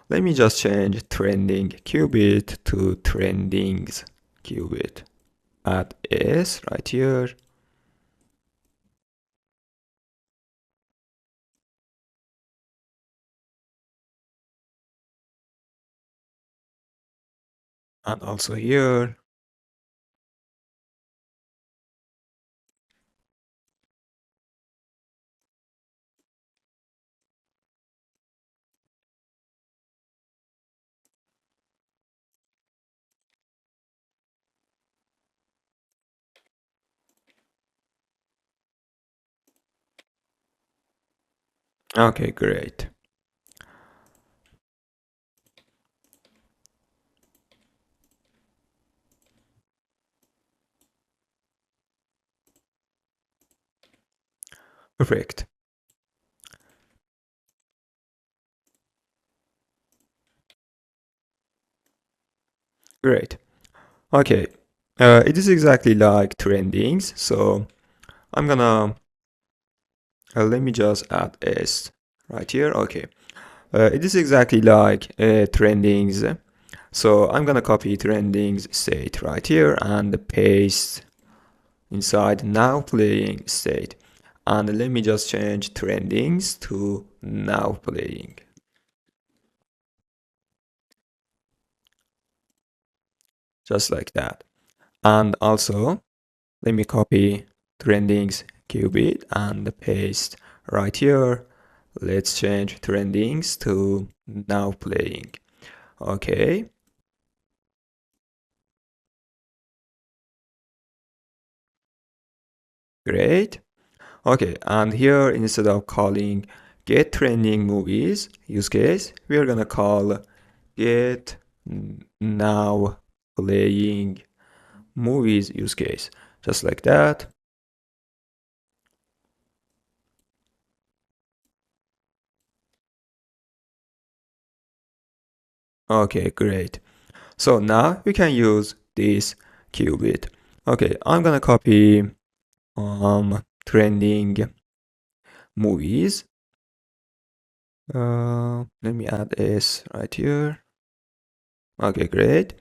let me just change trending qubit to trendings qubit. Add s right here. And also here. Okay, great. Perfect. Great. Okay. It is exactly like trendings. So I'm gonna let me just add s right here. Okay. It is exactly like trendings. So I'm gonna copy trendings state right here and paste inside now playing state. And let me just change trendings to now playing. Just like that. And also, let me copy trendings qubit and paste right here. Let's change trendings to now playing. Okay. Great. Okay, and here instead of calling get trending movies use case, we are gonna call get now playing movies use case, just like that. Okay, great. So now we can use this qubit. Okay, I'm gonna copy trending movies. Let me add S right here. Okay, great.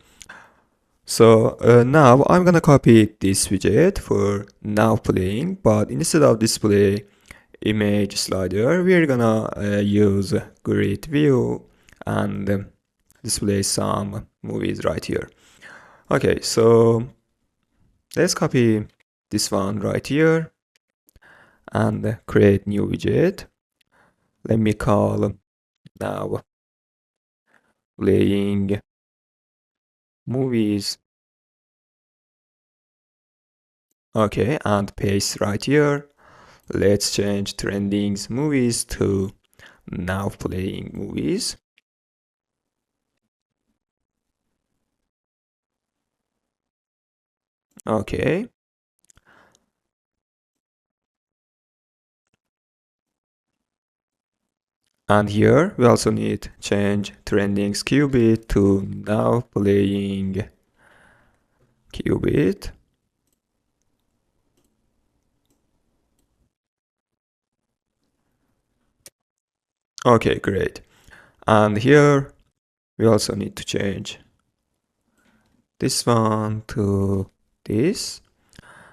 So now I'm gonna copy this widget for now playing, but instead of display image slider, we're gonna use grid view and display some movies right here. Okay, so let's copy this one right here and create new widget. Let me call now playing movies. Okay, and paste right here. Let's change trending movies to now playing movies. Okay. And here we also need change trending qubit to now playing qubit. Okay, great. And here we also need to change this one to this.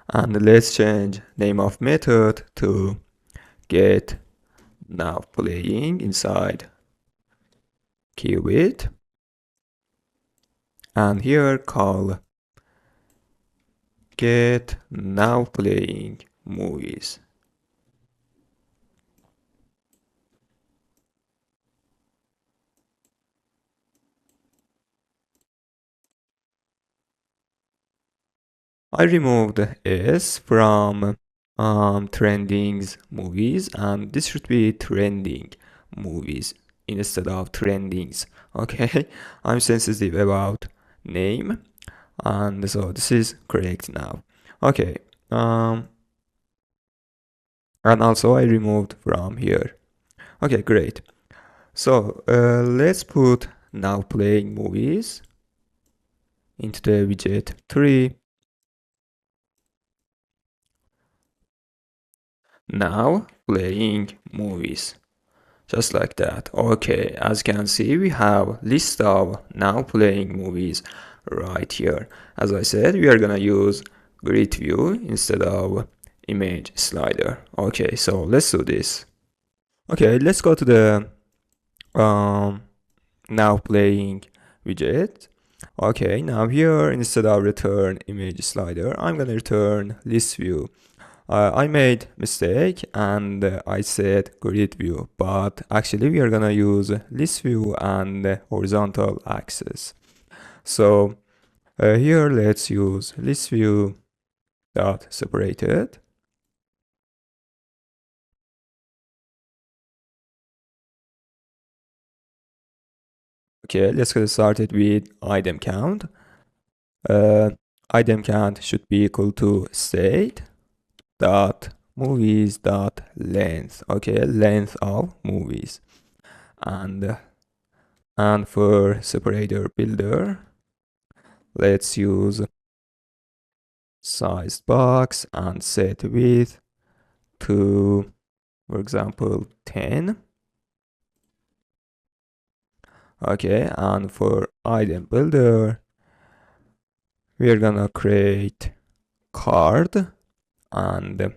And let's change name of method to get now playing inside qubit. And here call get now playing movies. I removed S from trendings movies, and this should be trending movies instead of trendings. Okay, I'm sensitive about name, and so this is correct now. Okay, and also I removed from here. Okay, great. So let's put now playing movies into the widget 3. Now playing movies. Just like that. Okay, as you can see, we have list of now playing movies right here. As I said, we are gonna use grid view instead of image slider. Okay, so let's do this. Okay, let's go to the um, now playing widget. Okay, now here instead of return image slider, I'm gonna return list view. I made mistake and I said grid view, but actually we are gonna use list view and horizontal axis. So here let's use list view dot separated. Okay, let's get started with item count. Uh, Item count should be equal to state dot movies dot length. Okay, length of movies. And for separator builder, let's use sized box and set width to, for example, 10. Okay, and for item builder, we are gonna create card and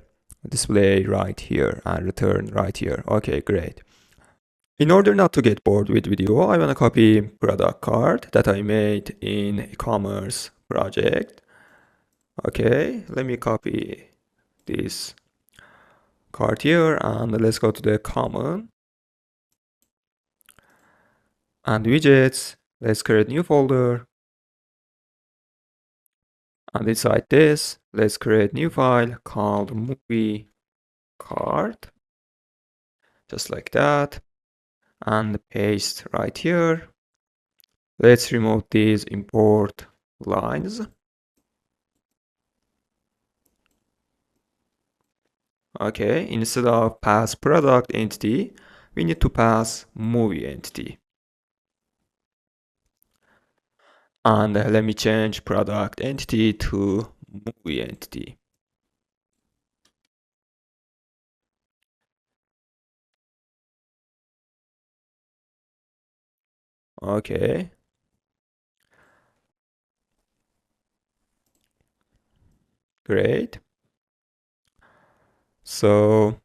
display right here and return right here. Okay, great. In order not to get bored with video, I wanna copy product card that I made in e-commerce project. Okay, let me copy this card here and let's go to the common and widgets. Let's create new folder, and inside this let's create new file called movie card, just like that, and paste right here. Let's remove these import lines. Okay, instead of pass product entity, we need to pass movie entity. And let me change product entity to movie entity. Okay. Great. So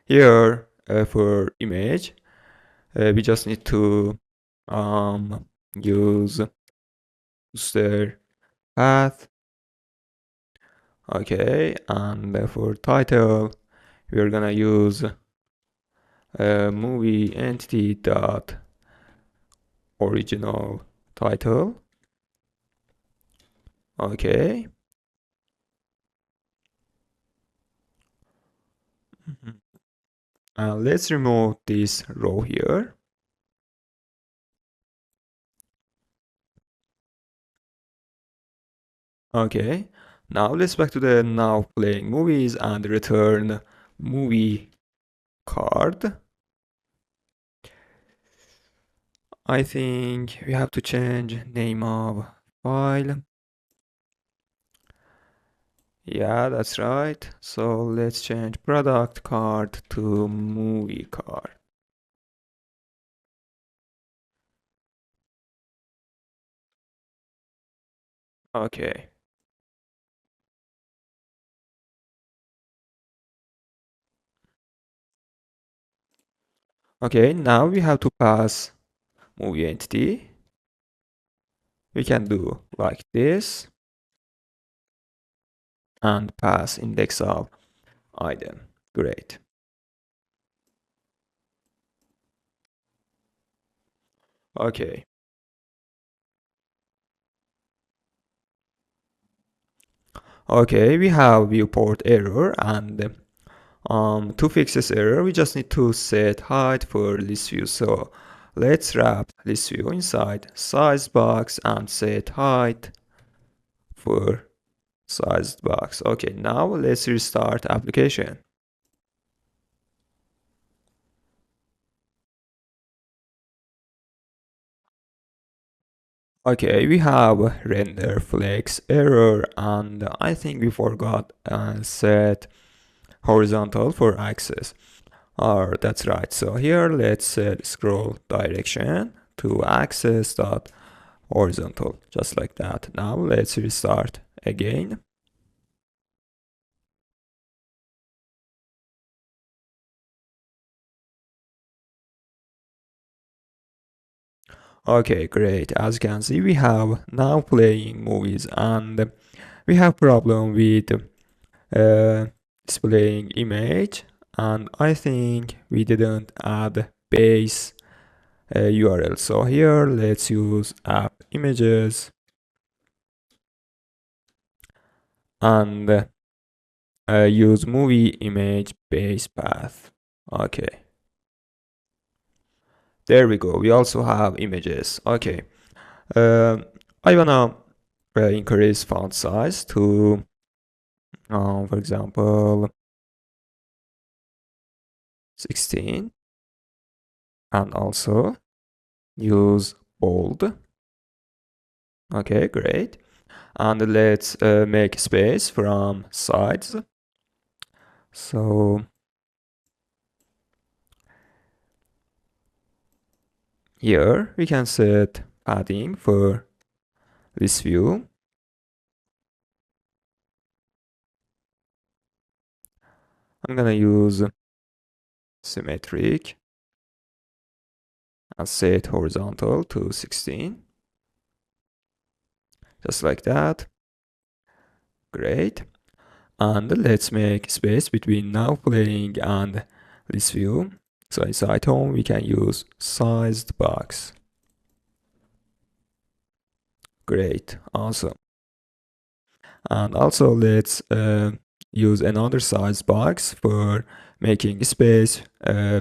here for image, we just need to use user path. Okay, and for title, we're gonna use movie entity dot original title. Okay. Let's remove this row here. Okay, now let's back to the now playing movies and return movie card. I think we have to change name of file. Yeah, that's right. So let's change product card to movie card. Okay. Okay, now we have to pass movie entity. We can do like this and pass index of item. Great. Okay. Okay, we have viewport error, and to fix this error, we just need to set height for list view. So let's wrap list view inside size box and set height for sized box. Okay, now let's restart application. Okay, we have render flex error, and I think we forgot set horizontal for access. That's right. So here let's set scroll direction to access dot horizontal, just like that. Now let's restart again. Okay, great. As you can see, we have now playing movies, and we have problem with uh, displaying image, and I think we didn't add base URL. So here let's use app images and use movie image base path. Okay, there we go. We also have images. Okay, I wanna increase font size to, for example, 16, and also use bold. Okay, great. And let's make space from sides. So here we can set padding for this view. I'm gonna use symmetric and set horizontal to 16. Just like that. Great. And let's make space between now playing and this view. So inside home we can use sized box. Great, awesome. And also let's use another size box for making space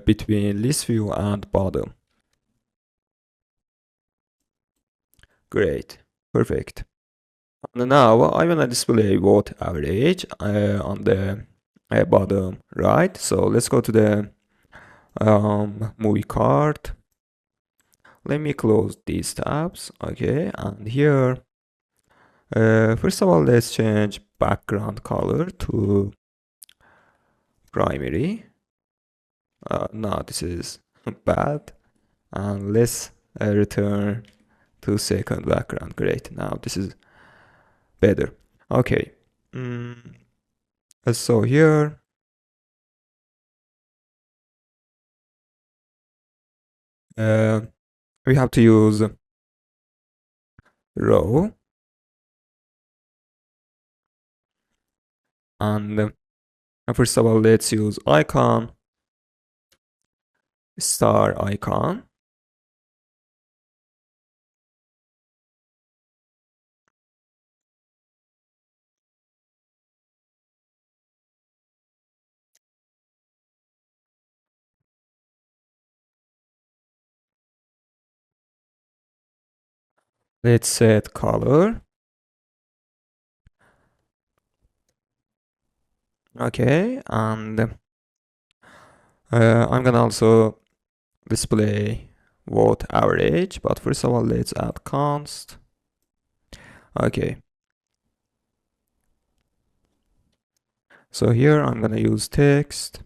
between list view and bottom. Great, perfect. And now I want to display vote average on the bottom right. So let's go to the movie card. Let me close these tabs. Okay, and here, first of all, let's change background color to primary. No, this is bad. And let's return to second background. Great. Now this is better. Okay. So here we have to use row, and first of all, let's use icon, star icon. Let's set color. Okay, and I'm gonna also display vote average, but first of all, let's add const. Okay. So here I'm gonna use text.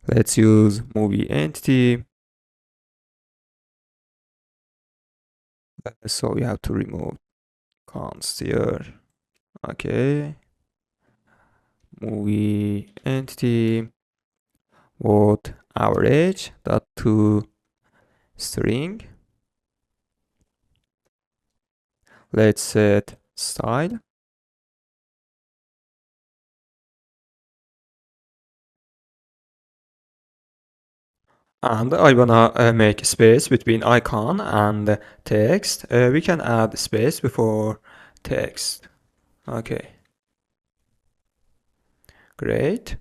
Let's use movie entity. So we have to remove const here. Okay. Movie entity vote average dot to string. Let's set style. And I wanna make space between icon and text. We can add space before text. Okay. Great.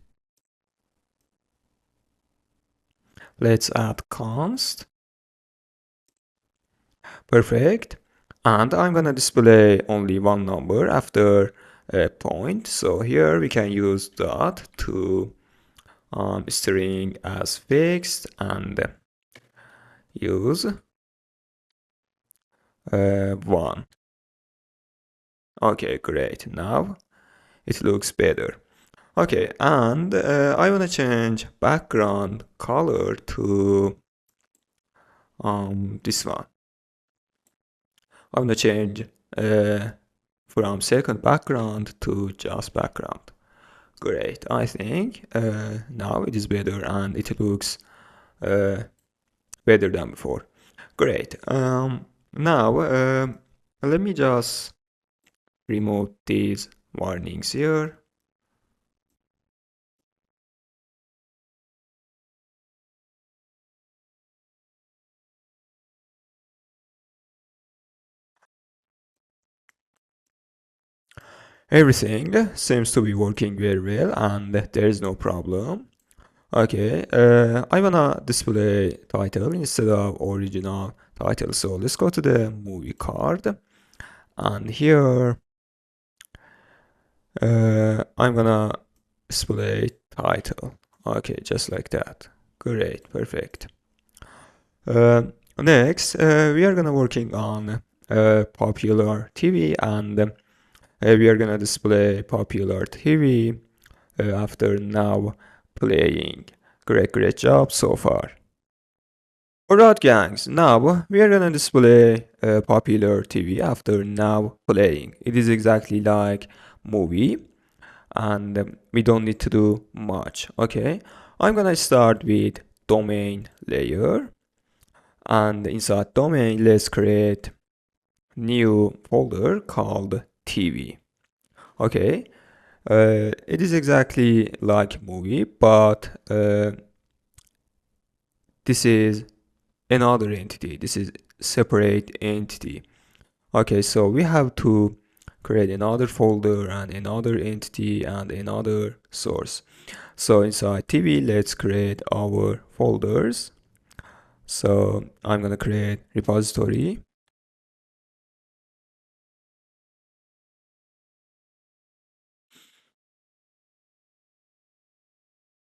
Let's add const. Perfect. And I'm gonna display only one number after a point. So here we can use dot to string as fixed and use 1. Okay, great. Now it looks better. Okay, and I want to change background color to this one. I want to change from second background to just background. Great, I think now it is better and it looks better than before. Great. Now let me just remove these warnings here. Everything seems to be working very well and there is no problem. Okay, I wanna display title instead of original title. So let's go to the movie card and here I'm gonna display title. Okay, just like that. Great, perfect. Next, we are gonna working on popular TV and we are gonna display popular TV after now playing. Great job so far. Alright gangs, now we are gonna display popular TV after now playing. It is exactly like movie and we don't need to do much. Okay, I'm gonna start with domain layer and inside domain let's create new folder called TV. Okay, it is exactly like movie but this is another entity. This is separate entity. Okay, so we have to create another folder and another entity and another source. So inside TV, let's create our folders. So I'm gonna create repository,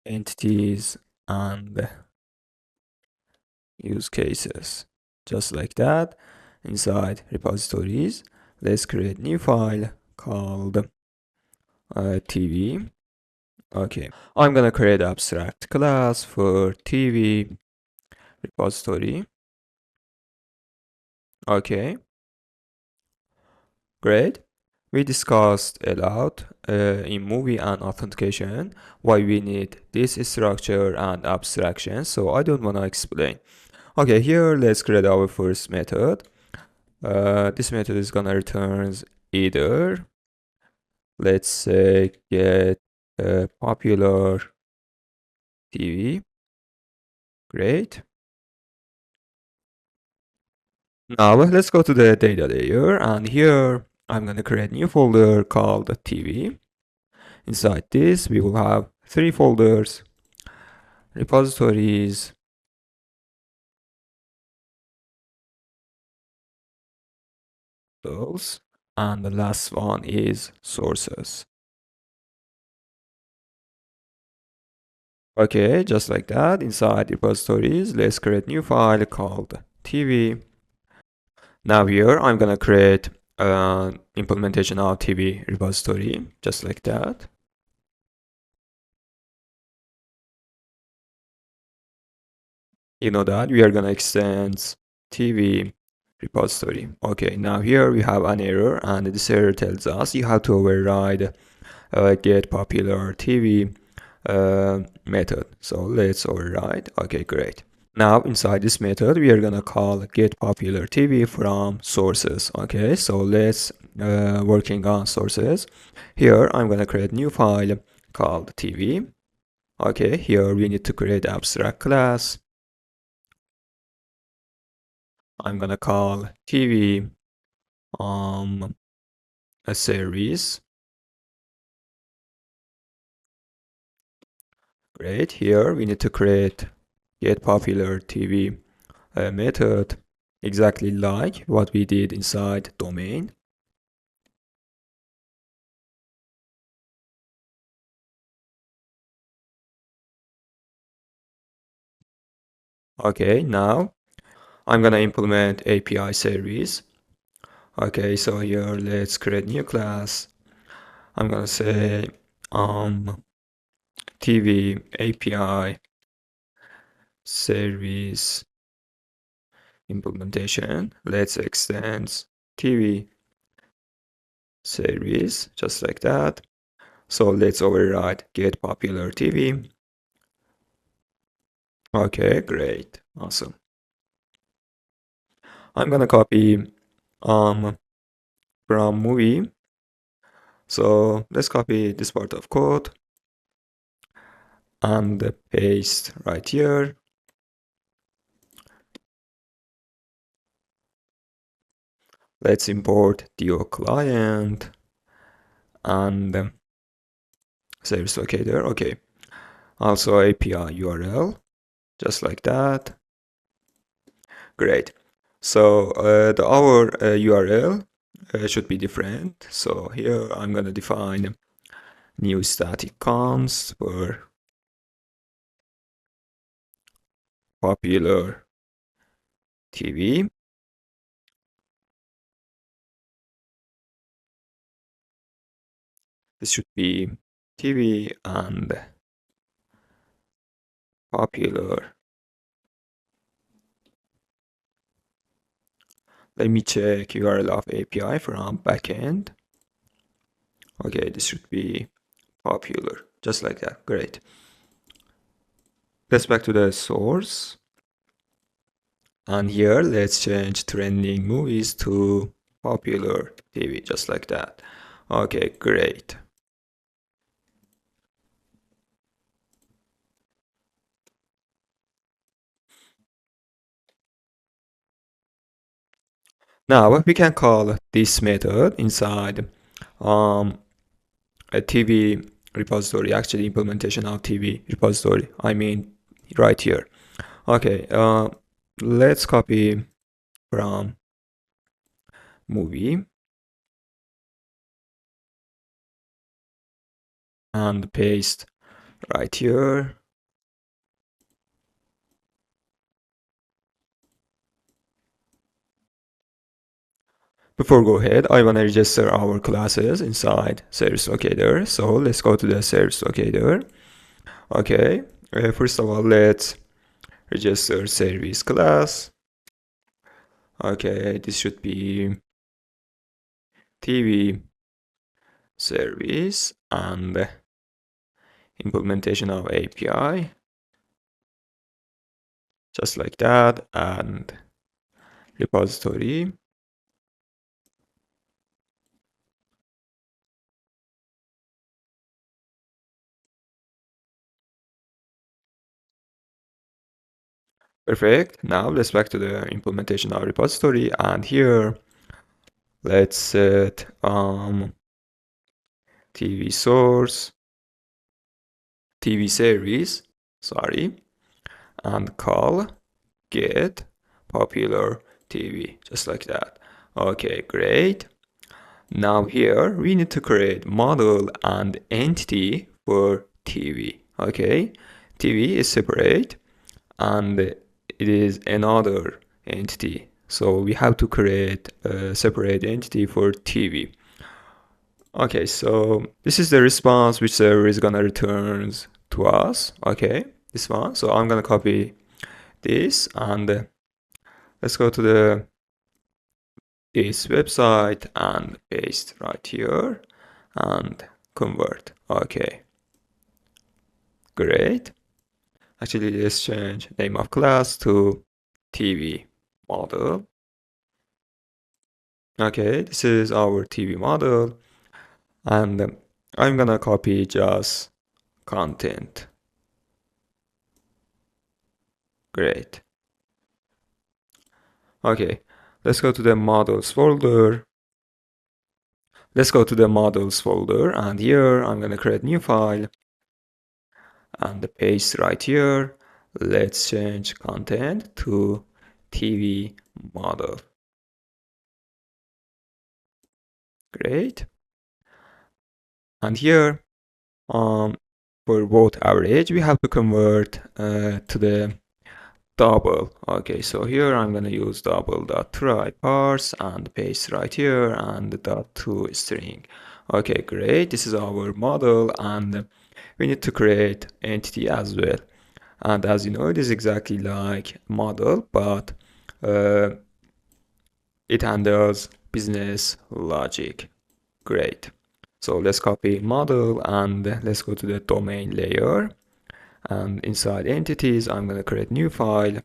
entities, and use cases, just like that. Inside repositories, let's create new file called TV. Okay, I'm gonna create abstract class for TV repository. Okay, great. We discussed a lot in movie and authentication why we need this structure and abstraction, so I don't want to explain. Okay, here let's create our first method. This method is gonna return either, let's say, get popular TV. Great. Now let's go to the data layer, and here I'm gonna create a new folder called TV. Inside this, we will have three folders: repositories, those, and the last one is sources. Okay, just like that. Inside repositories, let's create new file called TV. Now here I'm gonna create an implementation of TV repository, just like that. You know that we are gonna extend TV repository. Okay, now here we have an error, and this error tells us you have to override get popular TV method. So let's override. Okay, great. Now inside this method, we are gonna call get popular TV from sources. Okay, so let's working on sources. Here I'm gonna create new file called TV. Okay, here we need to create abstract class. I'm gonna call TV a series. Great. Here we need to create get popular TV method, exactly like what we did inside domain. Okay, now I'm gonna implement API service. Okay, so here let's create new class. I'm gonna say TV API service implementation. Let's extend TV service, just like that. So let's override get popular TV. Okay, great, awesome. I'm gonna copy from movie. So let's copy this part of code and paste right here. Let's import the client and service locator. Okay. Also API URL, just like that. Great. So our URL should be different. So here I'm gonna define new static const for popular TV. This should be TV and popular. Let me check URL of API from backend. Okay, this should be popular, just like that. Great. Let's back to the source. And here, let's change trending movies to popular TV, just like that. Okay, great. Now we can call this method inside a TV repository, actually implementation of TV repository. I mean, right here. Okay, let's copy from movie and paste right here. Before go ahead, I want to register our classes inside service locator. So let's go to the service locator. Okay, first of all, let's register service class. Okay, this should be TV service and implementation of API, just like that, and repository. Perfect. Now let's back to the implementation of repository, and here let's set TV source, TV service, sorry, and call get popular TV, just like that. Okay, great. Now here we need to create model and entity for TV. Okay, TV is separate and it is another entity. So we have to create a separate entity for TV. Okay, so this is the response which server is gonna return to us. Okay, this one. So I'm gonna copy this and let's go to this website and paste right here and convert. Okay, great. Actually, let's change name of class to TV model. Okay, this is our TV model, and I'm gonna copy just content. Great. Okay, let's go to the models folder. Let's go to the models folder, and here I'm gonna create new file and paste right here. Let's change content to TV model. Great. And here, for both average, we have to convert to the double. Okay, so here I'm gonna use double.try parse and paste right here and dot to string. Okay, great. This is our model, and we need to create entity as well. And as you know, it is exactly like model, but uh, it handles business logic. Great. So let's copy model and let's go to the domain layer. And inside entities, I'm going to create new file.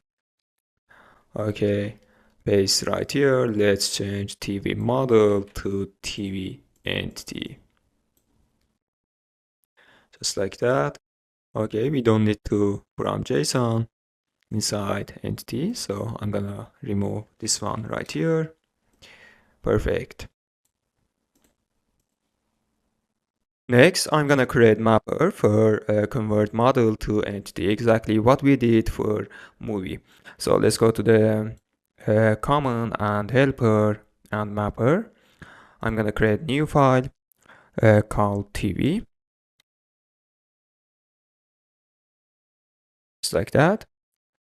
Okay, paste right here. Let's change TV model to TV entity. Just like that. Okay, we don't need to from JSON inside entity. So I'm gonna remove this one right here. Perfect. Next, I'm gonna create mapper for convert model to entity, exactly what we did for movie. So let's go to the common and helper and mapper. I'm gonna create new file called TV, just like that.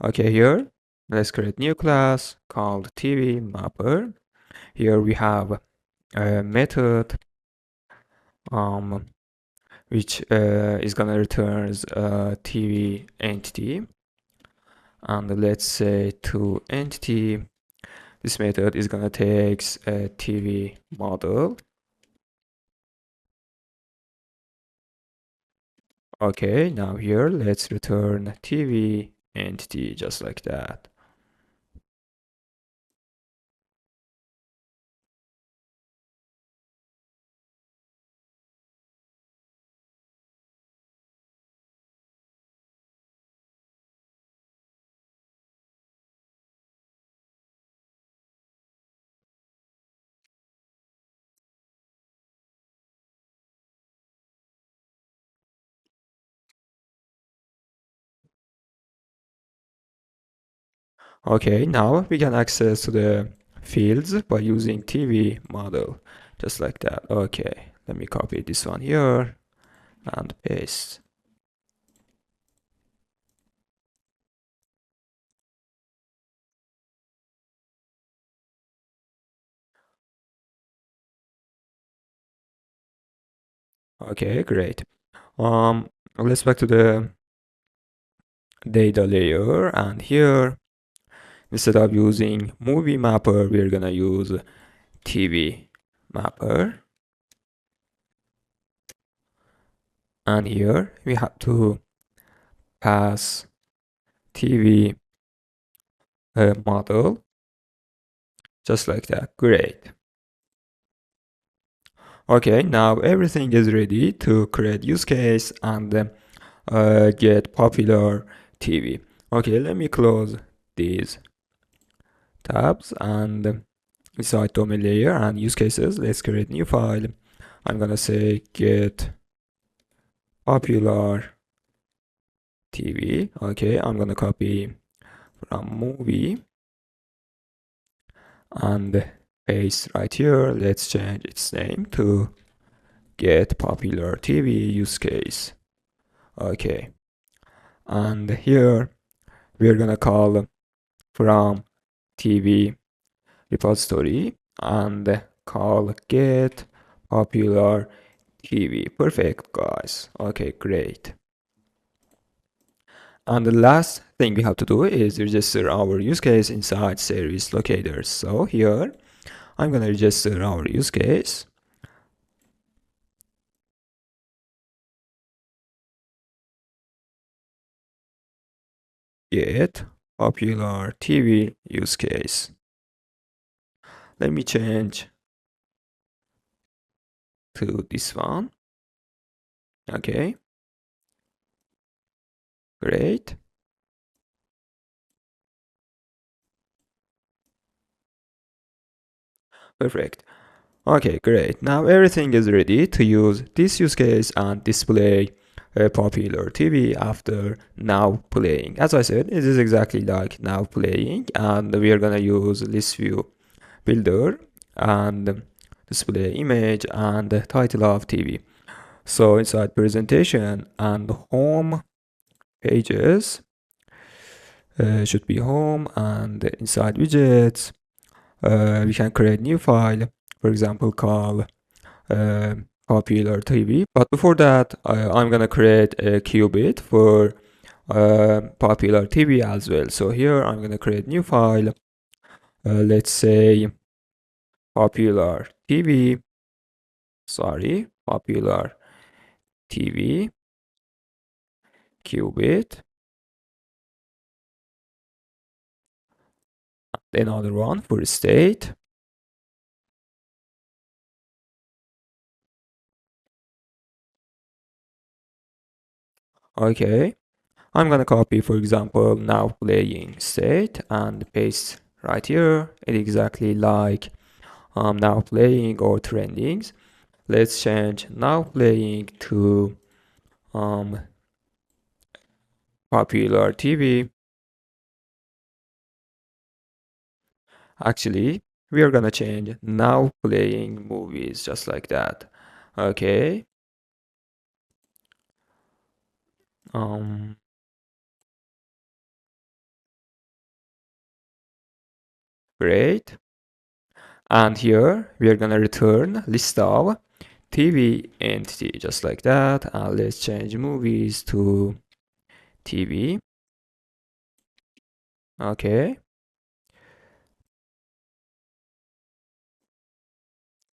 Okay, here let's create new class called TV mapper. Here we have a method which is gonna return TV entity. And let's say to entity, this method is gonna take a TV model. Okay, now here let's return TV entity, just like that. Okay, now we can access to the fields by using TV model, just like that. Okay, let me copy this one here and paste. Okay, great. Let's back to the data layer, and here instead of using movie mapper, we're gonna use TV mapper. And here we have to pass TV model, just like that. Great. Okay, now everything is ready to create use case and get popular TV. Okay, let me close these tabs, and inside domain layer and use cases, let's create new file. I'm gonna say get popular TV. Okay, I'm gonna copy from movie and paste right here. Let's change its name to get popular TV use case. Okay, and here we're gonna call from TV repository and call get popular TV. Perfect, guys. Okay, great. And the last thing we have to do is register our use case inside service locators. So here I'm gonna register our use case. Get popular TV use case. Let me change to this one. Okay, great. Perfect. Okay, great. Now everything is ready to use this use case and display a popular TV after now playing. As I said, it is exactly like now playing, and we are gonna use list view builder and display image and the title of TV. So inside presentation and home pages should be home, and inside widgets we can create new file, for example call popular TV. But before that I'm gonna create a qubit for popular TV as well. So here I'm gonna create new file, let's say popular TV, popular TV qubit, another one for state. Okay, I'm gonna copy, for example, now playing state and paste right here. It exactly like now playing or trendings. Let's change now playing to popular TV. Actually, we are gonna change now playing movies, just like that. Okay. Um, Great. And here we are gonna return list of TV entity, just like that. And let's change movies to TV. Okay,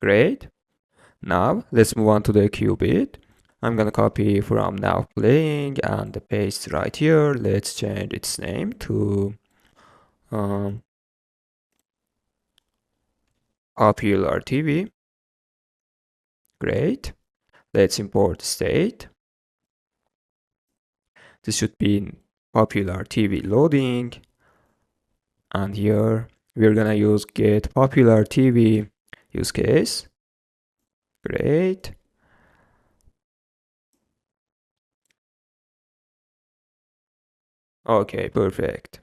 great. Now let's move on to the qubit. I'm gonna copy from now playing and paste right here. Let's change its name to popular TV. Great. Let's import state. This should be popular TV loading. And here we're gonna use get popular TV use case. Great. Okay, perfect.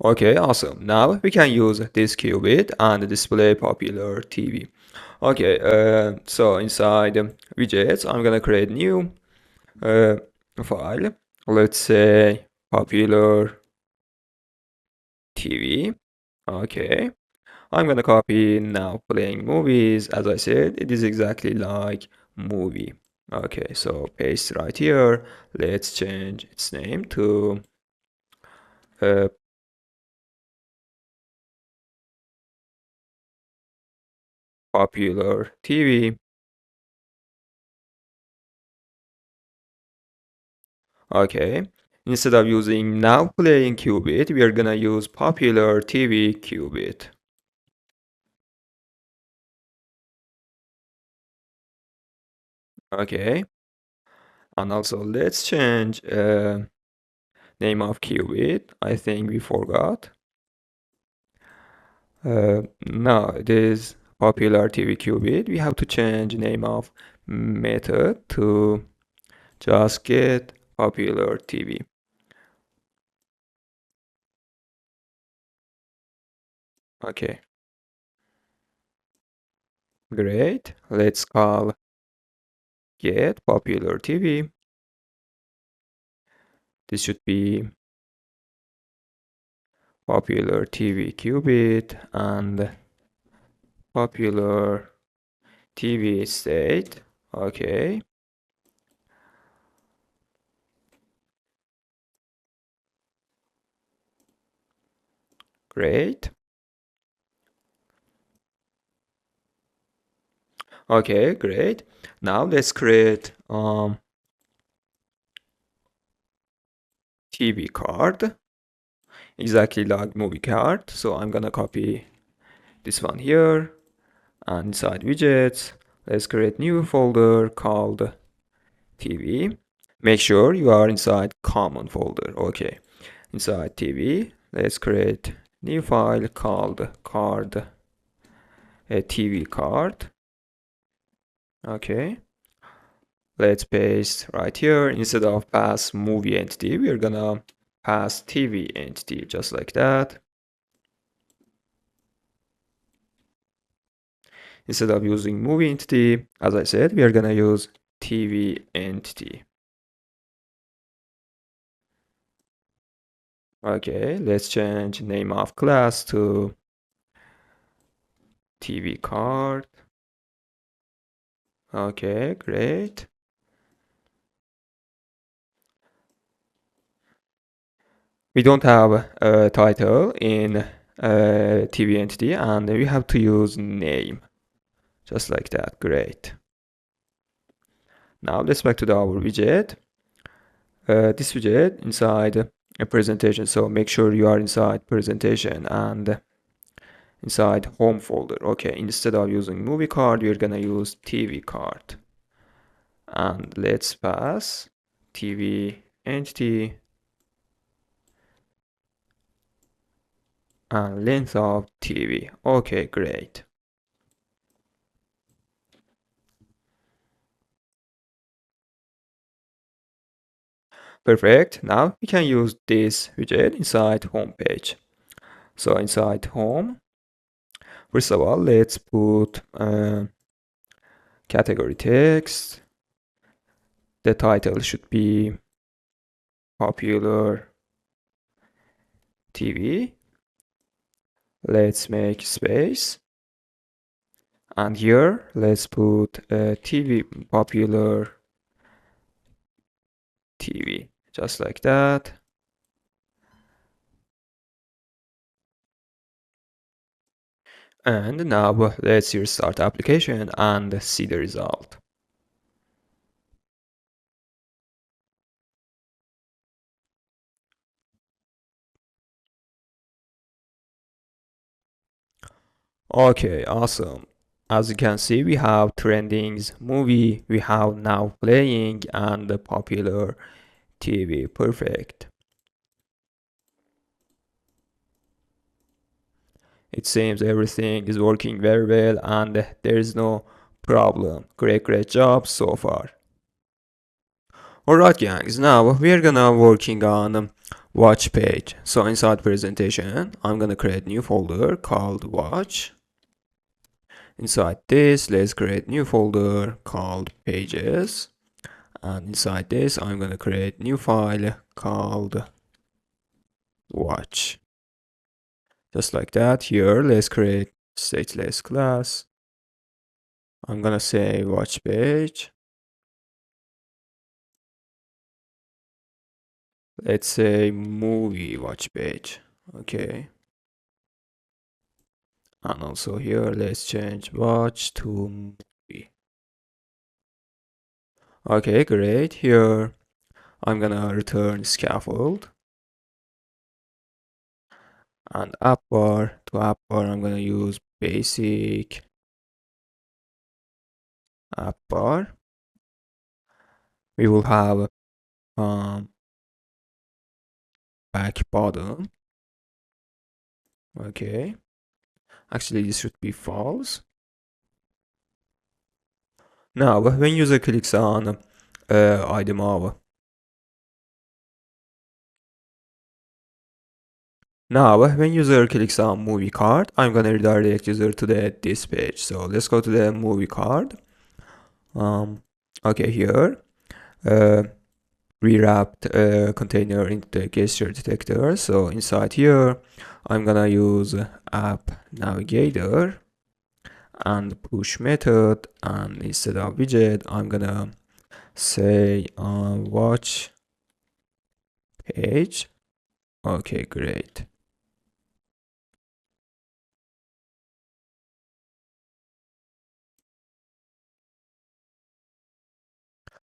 Okay, awesome. Now we can use this qubit and display popular TV. Okay, so inside widgets, I'm gonna create new file. Let's say popular TV. Okay. I'm gonna copy now playing movies. As I said, it is exactly like movie. Okay, so paste right here. Let's change its name to uh, popular TV. Okay. Instead of using now playing qubit, we are gonna use popular TV qubit. Okay. And also let's change name of qubit. I think we forgot. No, it is popular TV qubit. We have to change name of method to just get popular TV. Okay, great. Let's call get popular TV. This should be popular TV qubit and popular TV state. Okay, great. Okay, great. Now let's create TV card, exactly like movie card. So I'm gonna copy this one here, and inside widgets, let's create new folder called TV. Make sure you are inside common folder. Okay, inside TV, let's create new file called card, a TV card. Okay, let's paste right here. Instead of pass movie entity, we're gonna pass TV entity, just like that. Instead of using movie entity, as I said, we are gonna use TV entity. Okay, let's change name of class to TV card. Okay, great. We don't have a title in TV entity, and we have to use name, just like that. Great. Now let's back to our widget. This widget inside a presentation, so make sure you are inside presentation and inside home folder. Okay, instead of using movie card, we're gonna use TV card. And let's pass TV entity and length of TV. Okay, great. Perfect. Now we can use this widget inside home page. So inside home, first of all, let's put category text. The title should be popular TV. Let's make space. And here, let's put TV, popular TV, just like that. And now let's restart the application and see the result. Okay, awesome. As you can see, we have trendings, movie, we have now playing, and the popular TV. Perfect. It seems everything is working very well and there is no problem. Great job so far. Alright gangs, now we are gonna working on watch page. So inside presentation, I'm gonna create new folder called watch. Inside this, let's create new folder called pages. And inside this, I'm gonna create new file called watch. Just like that. Here, let's create stateless class. I'm gonna say watch page. Let's say movie watch page. Okay. And also here, let's change watch to movie. Okay, great. Here, I'm gonna return scaffold. And app bar, to app bar, I'm gonna use basic app bar. We will have back button. Okay. Actually, this should be false. Now, when user clicks on item of Now, when user clicks on movie card, I'm gonna redirect user to this page. So let's go to the movie card. Okay, here, we wrapped a container into the gesture detector. So inside here, I'm gonna use app navigator and push method, and instead of widget, I'm gonna say watch page. Okay, great.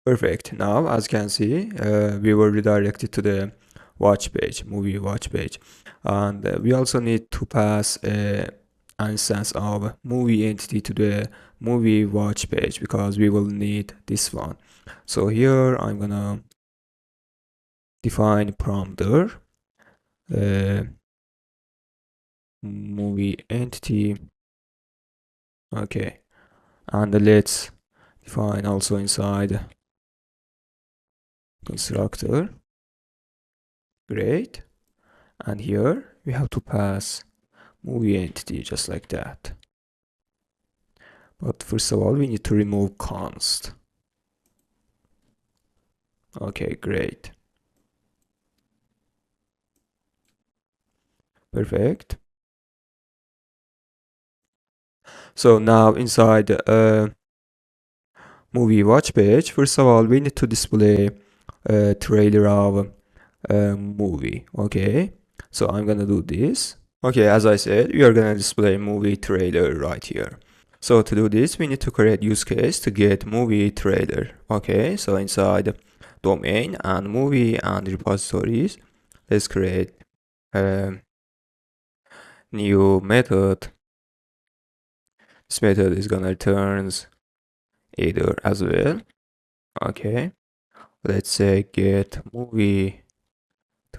Perfect. Now, as you can see, we were redirected to the watch page, movie watch page. And we also need to pass an instance of movie entity to the movie watch page because we will need this one. So here I'm gonna define prompter, movie entity. Okay. And let's define also inside constructor. Great. And here we have to pass movie entity just like that. But first of all, we need to remove const. Okay, great. Perfect. So now inside movie watch page, first of all, we need to display a trailer of a movie. Okay, so I'm gonna do this. Okay, as I said, we are gonna display movie trailer right here. So to do this, we need to create use case to get movie trailer. Okay, so inside domain and movie and repositories, let's create a new method. This method is gonna returns either as well. Okay, let's say get movie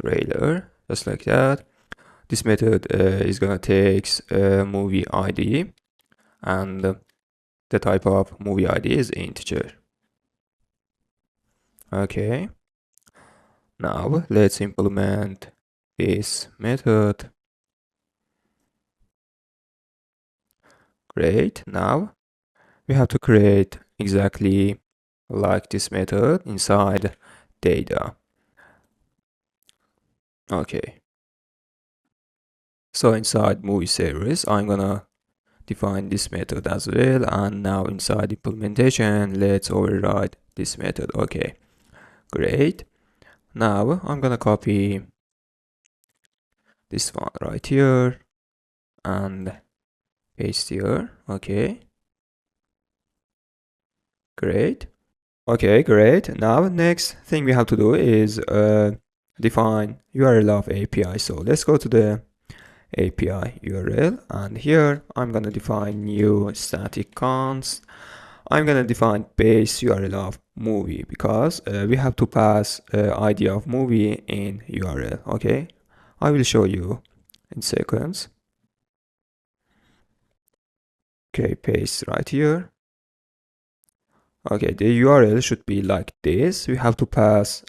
trailer, just like that. This method is gonna take movie ID, and the type of movie ID is integer. Okay, now let's implement this method. Great. Now we have to create exactly like this method inside data. Okay. So inside movie series, I'm gonna define this method as well. And now inside implementation, let's override this method. Okay, great. Now I'm gonna copy this one right here and paste here. Okay, great. Okay, great. Now next thing we have to do is define URL of API. So let's go to the API URL, and here I'm gonna define new static const. I'm gonna define base URL of movie because we have to pass ID of movie in URL. Okay, I will show you in seconds. Okay, paste right here. Okay, the URL should be like this. We have to pass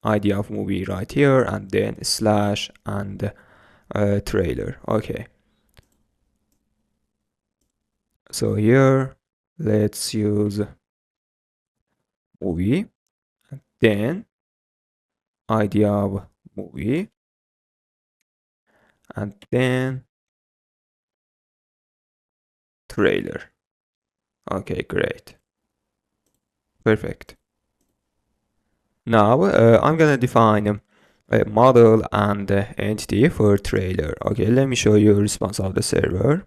ID of movie right here, and then slash and trailer. Okay, so here let's use movie, then ID of movie, and then trailer. Okay, great. Perfect. Now I'm gonna define a model and entity for trailer. Okay, let me show you response of the server.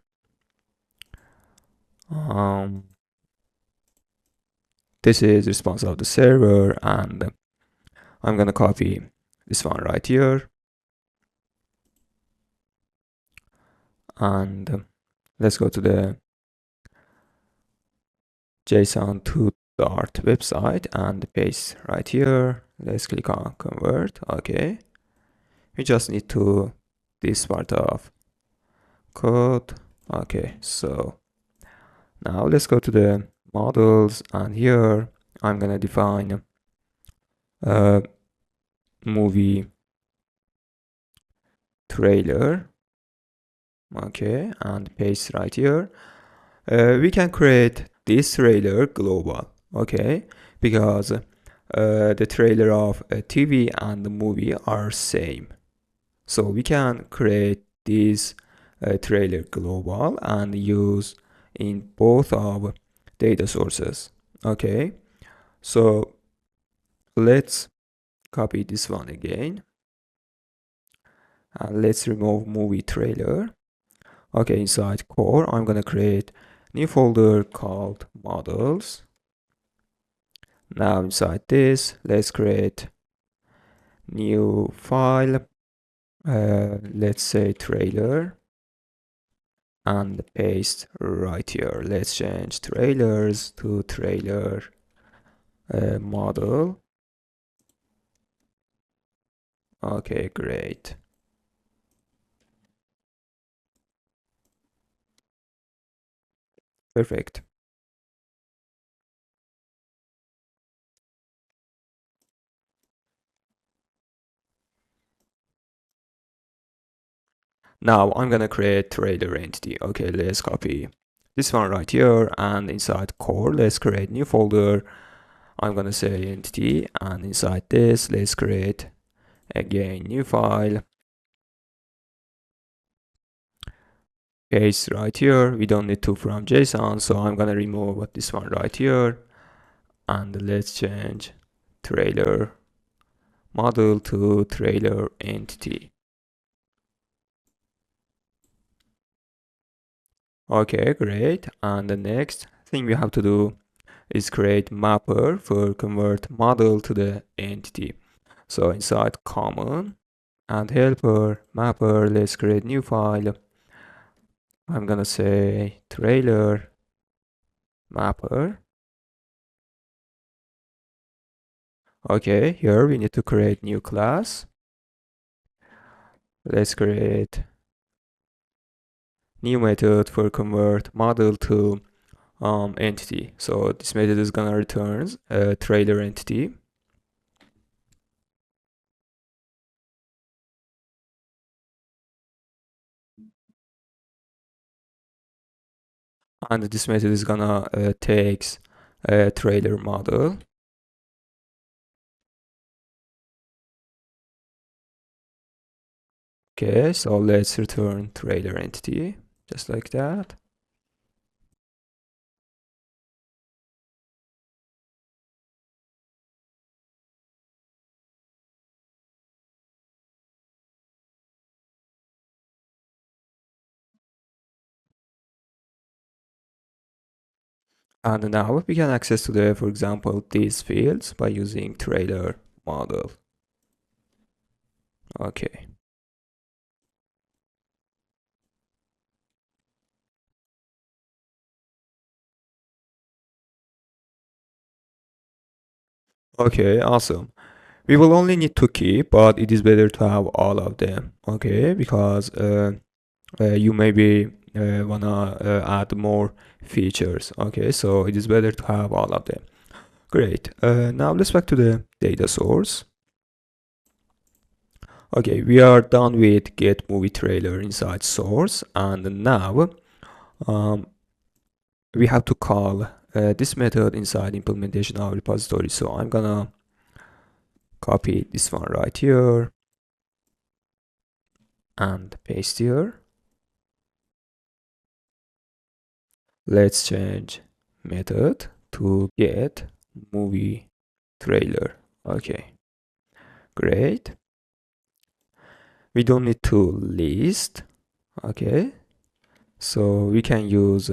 This is response of the server, and I'm gonna copy this one right here, and let's go to the JSON to Dart website and paste right here. Let's click on convert. Okay, we just need to this part of code. Okay, so now let's go to the models, and here I'm gonna define a movie trailer. Okay, and paste right here. We can create this trailer global. Okay, because the trailer of a TV and the movie are same. So we can create this trailer global and use in both of data sources. Okay, so let's copy this one again, and let's remove movie trailer. Okay, inside core I'm gonna create new folder called models. Now inside this, let's create new file, let's say trailer, and paste right here. Let's change trailers to trailer model. Okay, great. Perfect. Now I'm gonna create trailer entity. Okay, let's copy this one right here, and inside core, let's create new folder. I'm gonna say entity, and inside this, let's create again new file. Paste right here. We don't need to from JSON, so I'm gonna remove this one right here, and let's change trailer model to trailer entity. Okay, great. And the next thing we have to do is create mapper for convert model to the entity. So inside common and helper mapper, let's create new file. I'm gonna say trailer mapper. Okay, here we need to create new class. Let's create new method for convert model to entity. So this method is gonna return a trailer entity. And this method is gonna takes a trailer model. Okay, so let's return trailer entity, just like that. And now we can access to the, for example, these fields by using trailer model. Okay. Okay, awesome. We will only need two key, but it is better to have all of them. Okay, because you maybe wanna add more features. Okay, so it is better to have all of them. Great. Now let's back to the data source. Okay, we are done with get movie trailer inside source, and now we have to call this method inside implementation of repository. So I'm gonna copy this one right here, and paste here. Let's change method to get movie trailer. Okay, great. We don't need to list. Okay, so we can use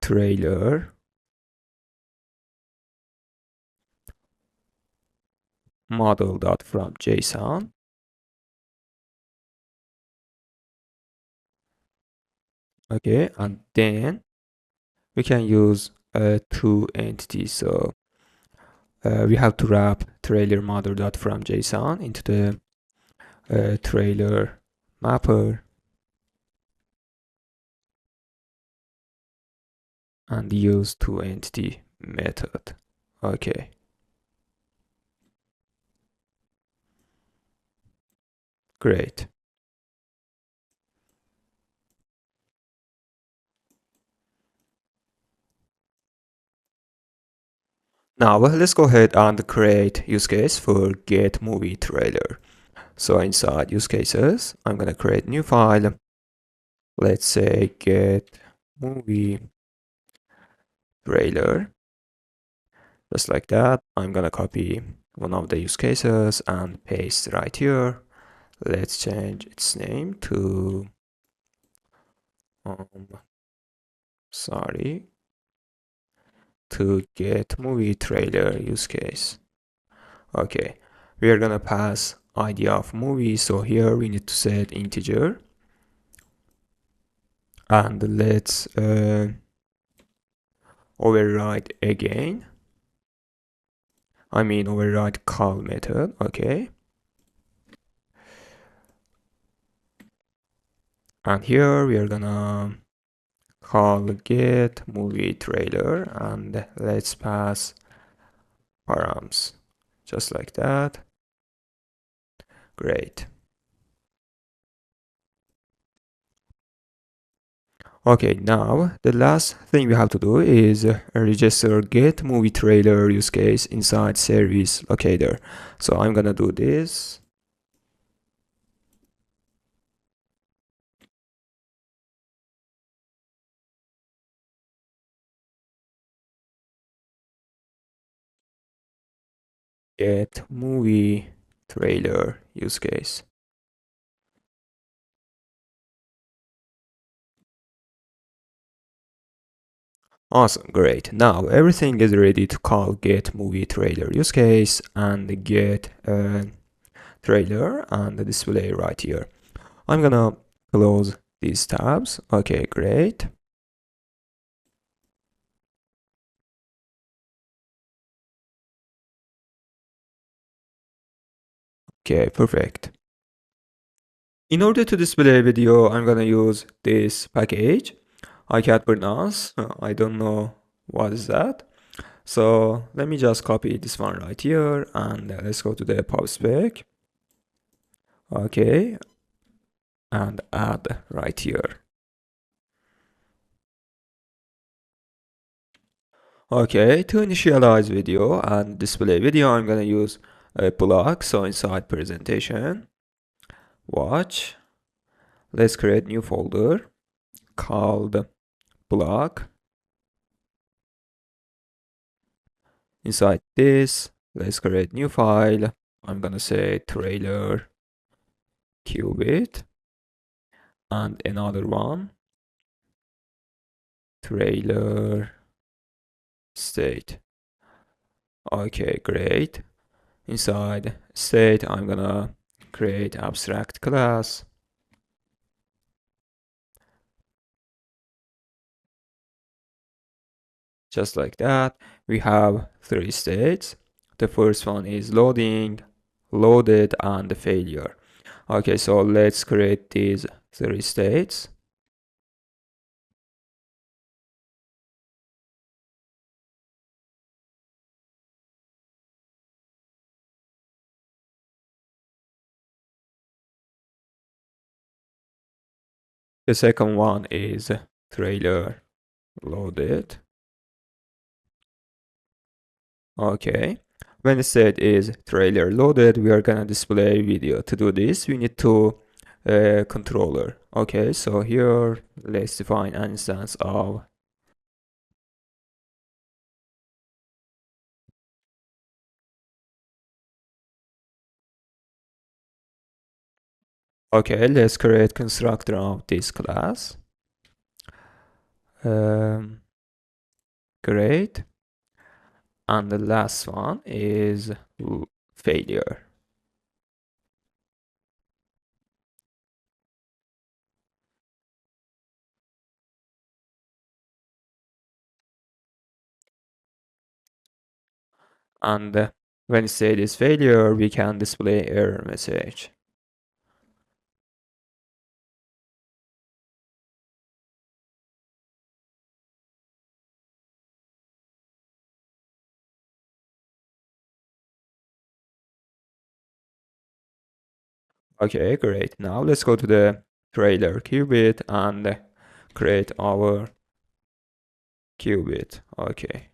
trailer model.from.json. Okay, and then we can use two entities. So we have to wrap trailer model.from.json into the trailer mapper and use two entity method. Okay, great. Now let's go ahead and create use case for get movie trailer. So inside use cases, I'm gonna create new file. Let's say get movie trailer. Just like that. I'm gonna copy one of the use cases and paste right here. Let's change its name to um, sorry, to get movie trailer use case. Okay, we are gonna pass ID of movie, so here we need to set integer, and let's override again. I mean override call method. Okay, and here we are gonna call get movie trailer, and let's pass params just like that. Great. Okay, now the last thing we have to do is register get movie trailer use case inside service locator. So I'm gonna do this. Get movie trailer use case. Awesome, great. Now everything is ready to call get movie trailer use case and get trailer and the display right here. I'm gonna close these tabs. Okay, great. Okay, perfect. In order to display a video, I'm gonna use this package. I can't pronounce. I don't know what is that. So let me just copy this one right here and let's go to the pub spec. Okay, and add right here. Okay, to initialize video and display video, I'm gonna use a block. So inside presentation, watch. Let's create new folder called block. Inside this, let's create new file. I'm gonna say trailer qubit and another one trailer state. Okay, great. Inside state, I'm gonna create abstract class. Just like that, we have three states. The first one is loading, loaded, and the failure. Okay, so let's create these three states. The second one is trailer loaded. Okay, When the state is trailer loaded, we are gonna display video. To do this, we need to controller. Okay, so here let's define an instance of okay, let's create constructor of this class. Great. And the last one is failure. And when it says this failure, we can display error message. Okay, great. Now let's go to the trailer qubit and create our qubit. Okay.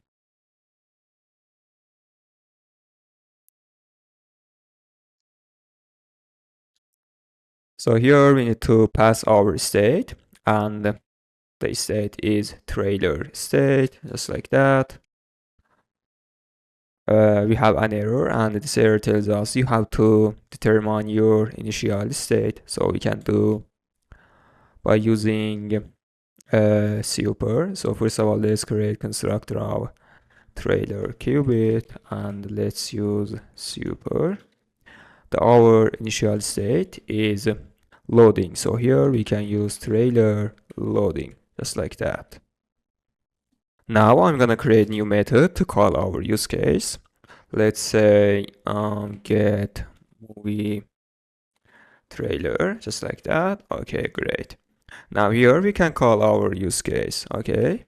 So here we need to pass our state, and the state is trailer state, just like that. We have an error, and this error tells us you have to determine your initial state. So we can do by using super. So first of all, let's create constructor of trailer qubit, and let's use super. Our initial state is loading. So here we can use trailer loading, just like that. Now I'm gonna create new method to call our use case. Let's say get movie trailer, just like that. Okay, great. Now here we can call our use case. Okay.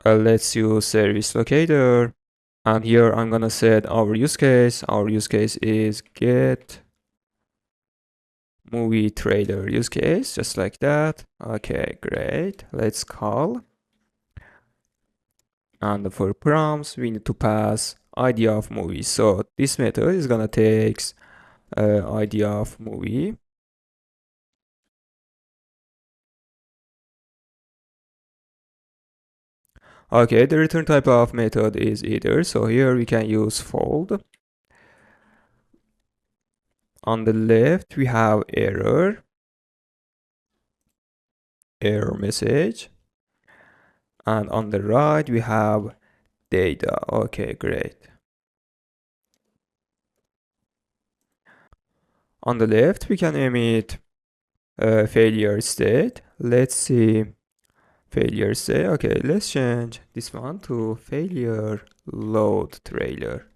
Let's use service locator. And here I'm gonna set our use case. Our use case is get movie trailer use case, just like that. Okay, great. Let's call. And for prompts, we need to pass ID of movie. So this method is gonna take ID of movie. Okay, the return type of method is either. So here we can use fold. On the left, we have error message. And on the right, we have data. Okay, great. On the left, we can emit failure state. Let's see failure state. Okay, let's change this one to failure load trailer.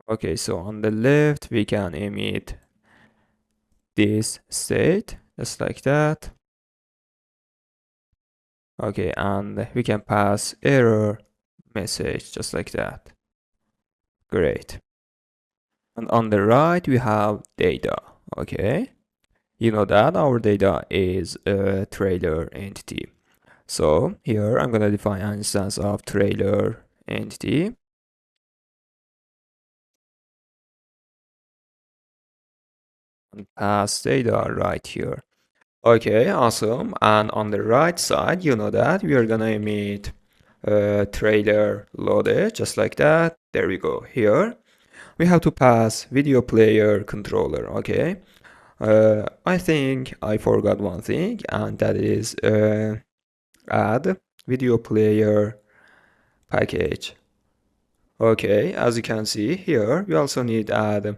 Okay, so on the left, we can emit this state, just like that. Okay, and we can pass error message, just like that. Great. And on the right, we have data. Okay. You know that our data is a trailer entity. So here I'm going to define an instance of trailer entity. And pass data right here. Okay, awesome. And on the right side, you know that we are going to emit trailer loaded, just like that. There we go. Here we have to pass video player controller. Okay. I think I forgot one thing, and that is add video player package. Okay, as you can see here, we also need add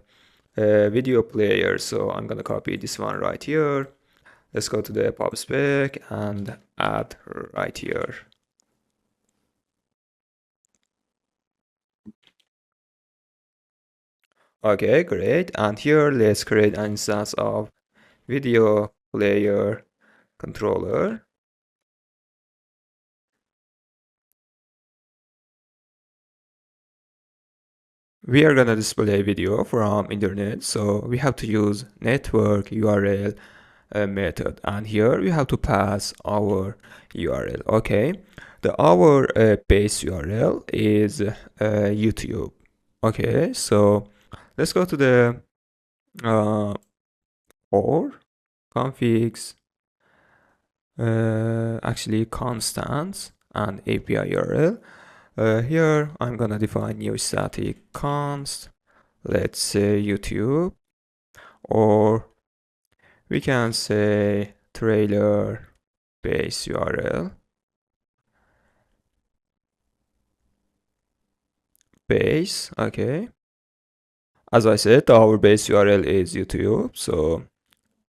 video player. So I'm gonna copy this one right here. Let's go to the pub spec and add right here. Okay, great. And here, let's create an instance of video player controller. We are gonna display video from internet, so we have to use network URL method, and here we have to pass our URL. Okay, our base URL is YouTube. Okay, so let's go to the for configs, actually constants and API URL. Here I'm gonna define new static const, let's say YouTube, or we can say trailer base URL base. Okay, as I said, our base URL is YouTube, so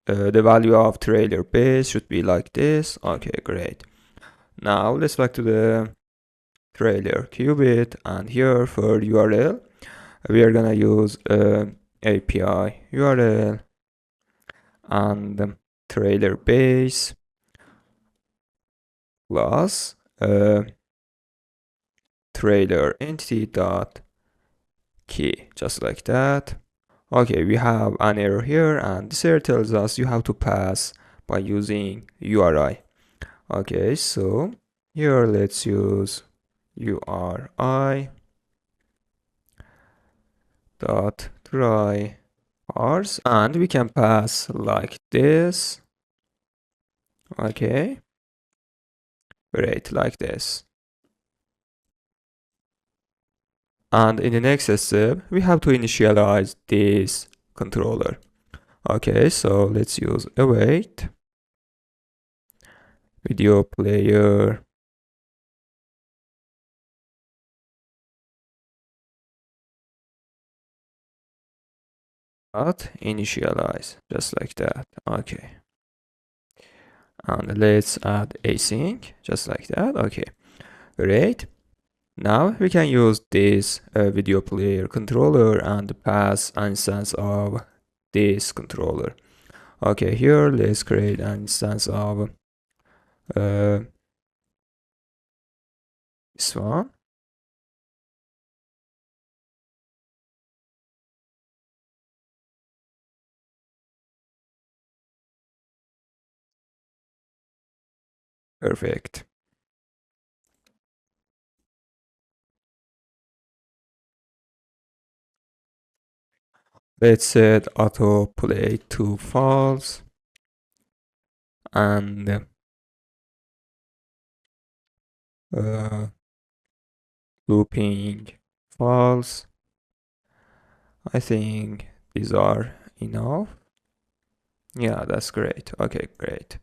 the value of trailer base should be like this. Okay, great. Now let's back to the trailer qubit, and here for URL we are gonna use API URL and trailer base plus trailer entity dot key, just like that. Okay, we have an error here, and this error tells us you have to pass by using URI. Okay, so here let's use URI dot try parse, and we can pass like this. Okay, great, like this. And in the next step, we have to initialize this controller. Okay, so let's use await video player dot initialize, just like that. Okay, and let's add async, just like that. Okay, great. Now we can use this video player controller and pass an instance of this controller. Okay, here let's create an instance of this one. Perfect. Let's set autoplay to false and looping false. I think these are enough. Yeah, that's great. Okay, great.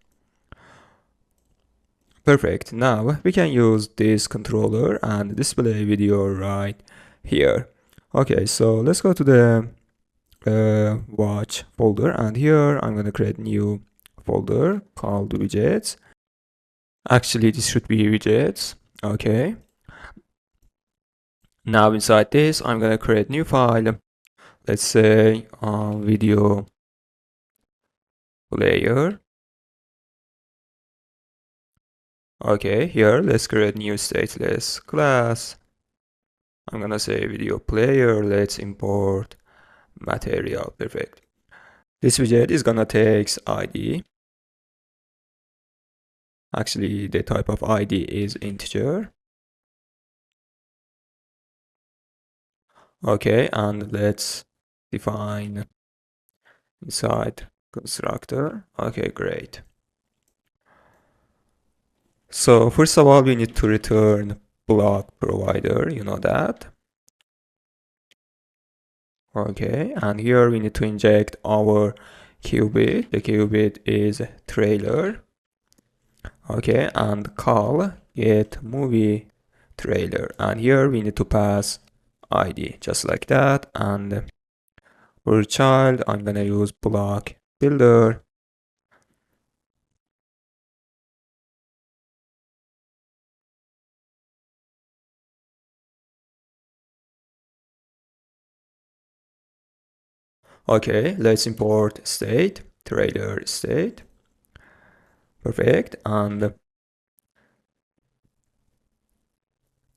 Perfect. Now we can use this controller and display video right here. Okay, so let's go to the watch folder, and here I'm going to create a new folder called widgets. Actually, this should be widgets. Okay. Now inside this, I'm going to create new file. Let's say video player. Okay, here let's create new stateless class. I'm gonna say video player. Let's import material. Perfect. This widget is gonna take ID. Actually, the type of ID is integer. Okay, and let's define inside constructor. Okay, great. So first of all, we need to return block provider, you know that. Okay, and here we need to inject our qubit. The qubit is trailer. Okay, and call get movie trailer, and here we need to pass ID, just like that. And for child, I'm gonna use block builder. Okay, let's import state, trailer state. Perfect. And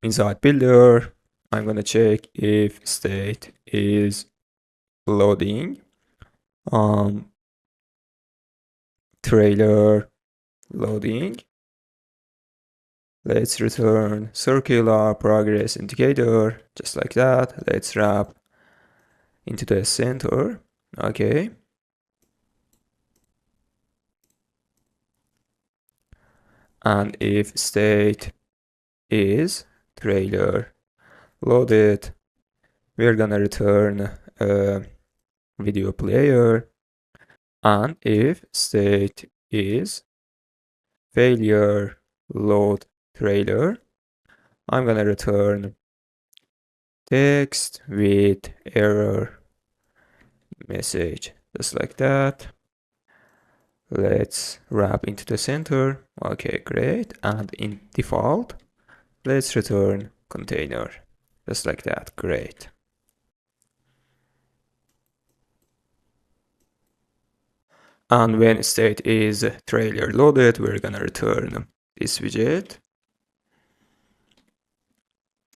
inside builder, I'm gonna check if state is loading. Trailer loading. Let's return circular progress indicator, just like that. Let's wrap into the center. Okay. And if state is trailer loaded, we're gonna return a video player. And if state is failure load trailer, I'm gonna return text with error message, just like that. Let's wrap into the center. Okay, great. And in default, let's return container, just like that. Great. And when state is trailer loaded, we're gonna return this widget.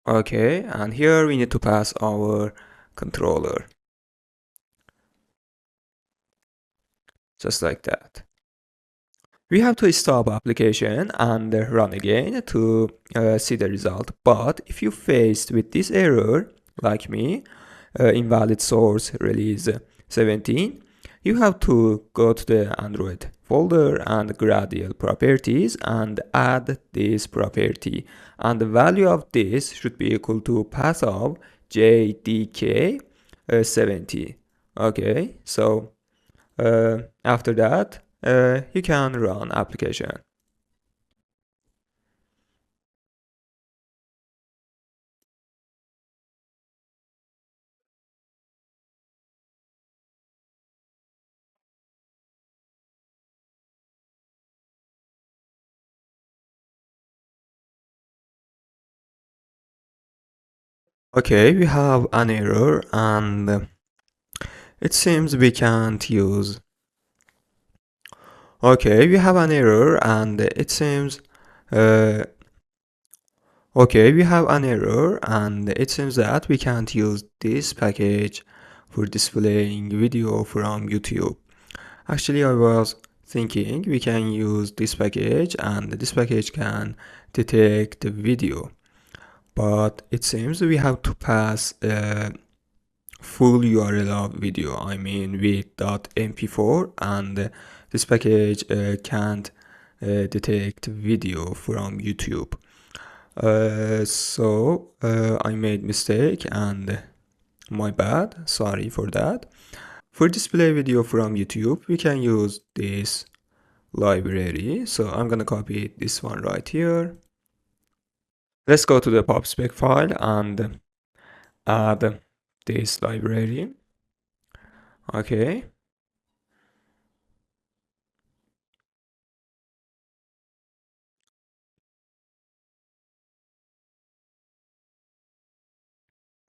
Okay, and here we need to pass our controller, just like that. We have to stop application and run again to see the result. But if you faced with this error, like me, invalid source release 17, you have to go to the Android folder and Gradle properties and add this property. And the value of this should be equal to pass of jdk 70. Okay, so after that, you can run application. Okay, we have an error and it seems we can't use. Okay, we have an error and it seems uh, okay, we have an error and it seems that we can't use this package for displaying video from YouTube. Actually, I was thinking we can use this package and this package can detect the video. But it seems we have to pass a full URL of video, I mean with .mp4, and this package can't detect video from YouTube. I made mistake and my bad, sorry for that. For display video from YouTube, we can use this library. So I'm gonna copy this one right here. Let's go to the pubspec file and add this library. Okay.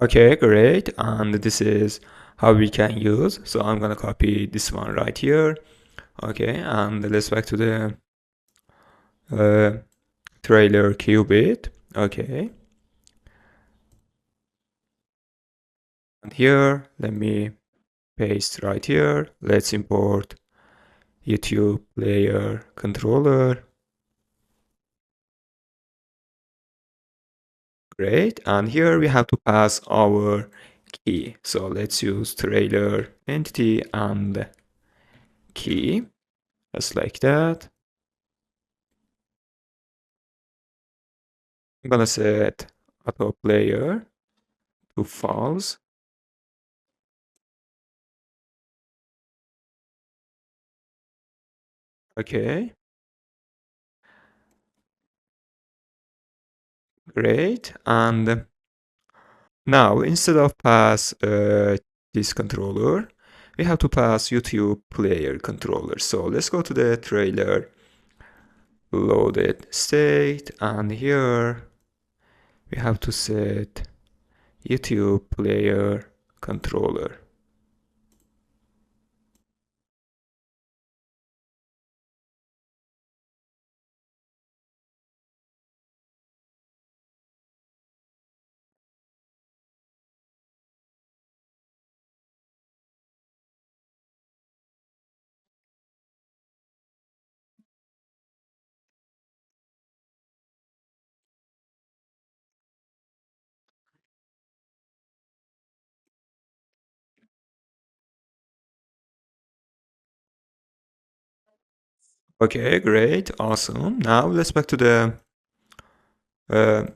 Okay, great. And this is how we can use. So I'm gonna copy this one right here. Okay, and let's back to the uh, trailer qubit. Okay. And here, let me paste right here. Let's import YouTube player controller. Great. And here we have to pass our key. So let's use trailer entity and key, just like that. I'm gonna set auto player to false. Okay, great. And now instead of pass this controller, we have to pass YouTube player controller. So let's go to the trailer loaded state, and here we have to set YouTube player controller. Okay, great, awesome. Now let's back to the uh,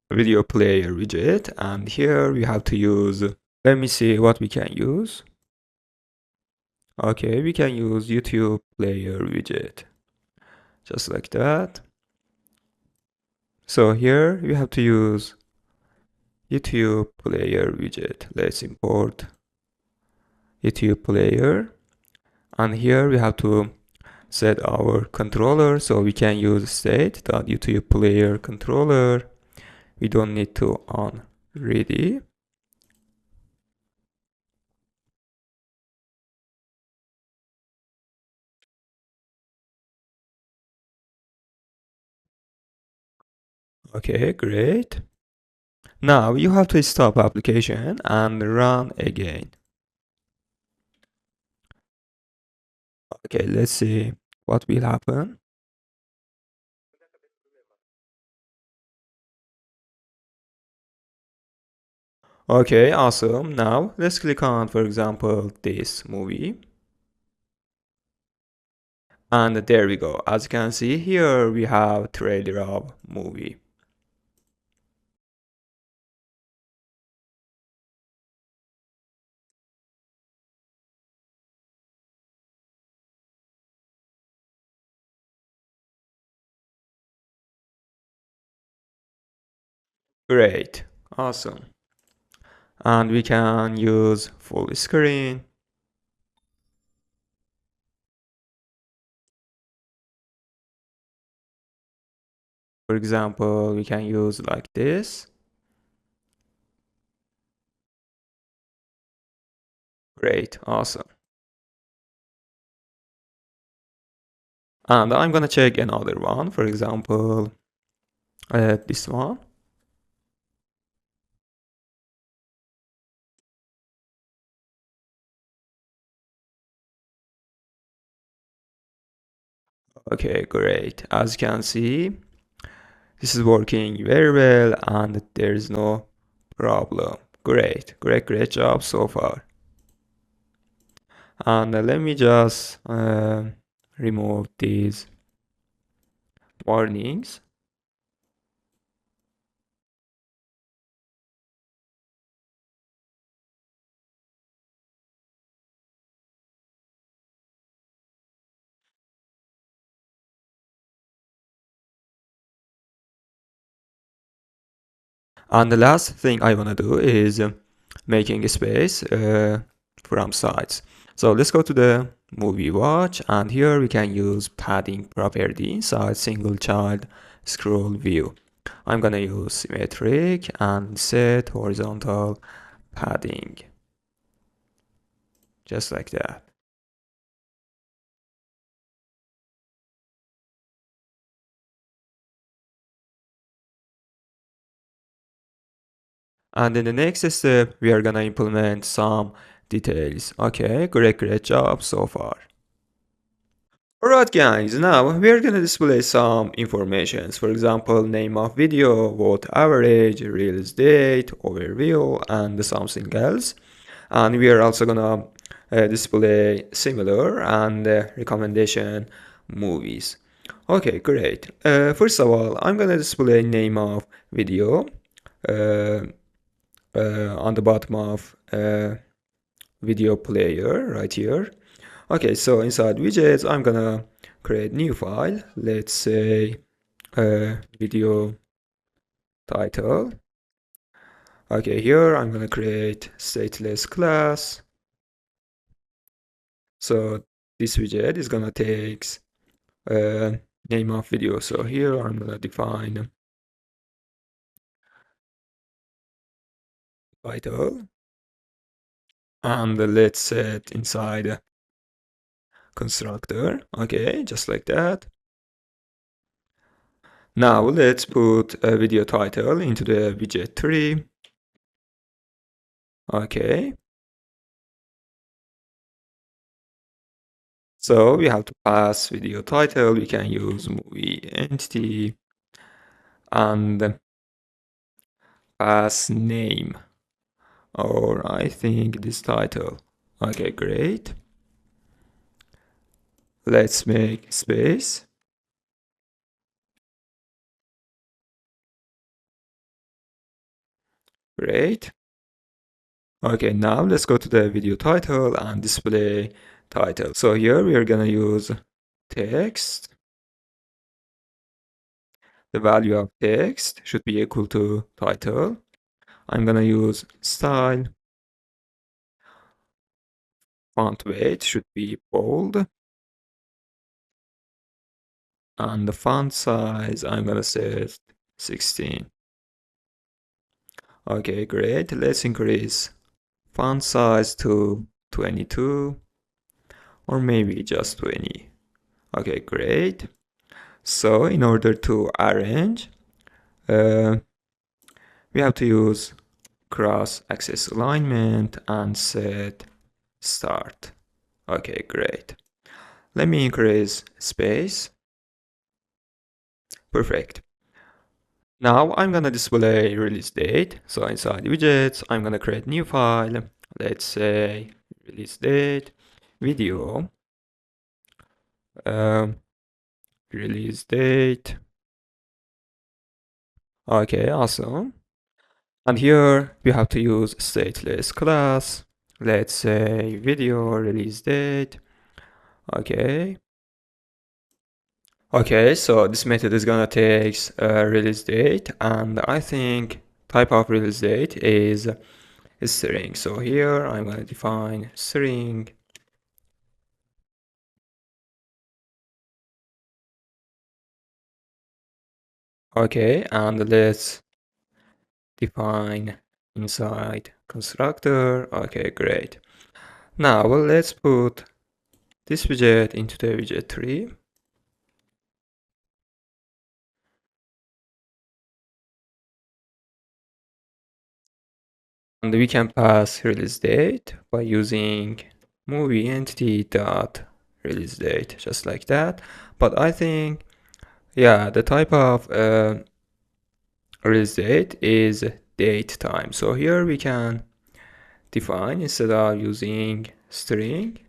video player widget, and here we have to use, let me see what we can use. Okay, we can use YouTube player widget, just like that. So here we have to use YouTube player widget. Let's import YouTube player, and here we have to set our controller, so we can use state.YouTube player controller. We don't need to on ready. Okay, great. Now you have to stop application and run again. Okay, let's see what will happen. Okay, awesome. Now let's click on, for example, this movie. And there we go. As you can see here, we have trailer of movie. Great, awesome. And we can use full screen. For example, we can use like this. Great, awesome. And I'm gonna check another one, for example, this one. Okay, great. As you can see, this is working very well and there is no problem. Great, great, great job so far. And let me just remove these warnings. And the last thing I want to do is making a space from sides. So let's go to the movie watch, and here we can use padding property inside single child scroll view. I'm gonna use symmetric and set horizontal padding, just like that. And in the next step, we are gonna implement some details. Okay, great, great job so far. Alright guys, now we are gonna display some informations. For example, name of video, vote average, release date, overview, and something else. And we are also gonna display similar and recommendation movies. Okay, great. First of all, I'm gonna display name of video uh, on the bottom of video player right here. Okay, so inside widgets, I'm gonna create new file. Let's say video title. Okay, here I'm gonna create stateless class. So this widget is gonna take name of video. So here I'm gonna define title, and let's set inside constructor. Okay, just like that. Now let's put a video title into the widget tree. Okay. So we have to pass video title. We can use movie entity and pass name, or I think this title. Okay, great. Let's make space. Great. Okay, now let's go to the video title and display title. So here we are gonna use text. The value of text should be equal to title. I'm gonna use style. Font weight should be bold. And the font size, I'm gonna set 16. Okay, great. Let's increase font size to 22 or maybe just 20. Okay, great. So in order to arrange, we have to use cross-axis alignment and set start. Okay, great. Let me increase space. Perfect. Now I'm gonna display release date. So inside widgets, I'm gonna create new file. Let's say release date, video, um, release date. Okay, awesome. And here we have to use stateless class. Let's say video release date. Okay. Okay, so this method is gonna take release date, and I think type of release date is a string. So here I'm gonna define string. Okay, and let's define inside constructor. Okay, great. Now let's put this widget into the widget tree. And we can pass release date by using movie entity dot release date, just like that. But I think, yeah, the type of release date is date time. So here we can define, instead of using string,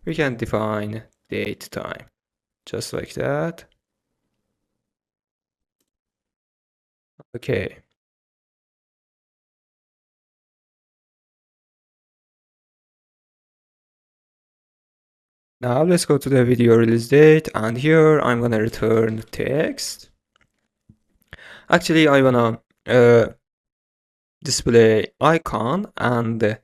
we can define date time, just like that. Okay. Now let's go to the video release date, and here I'm gonna return text. Actually, I wanna display icon and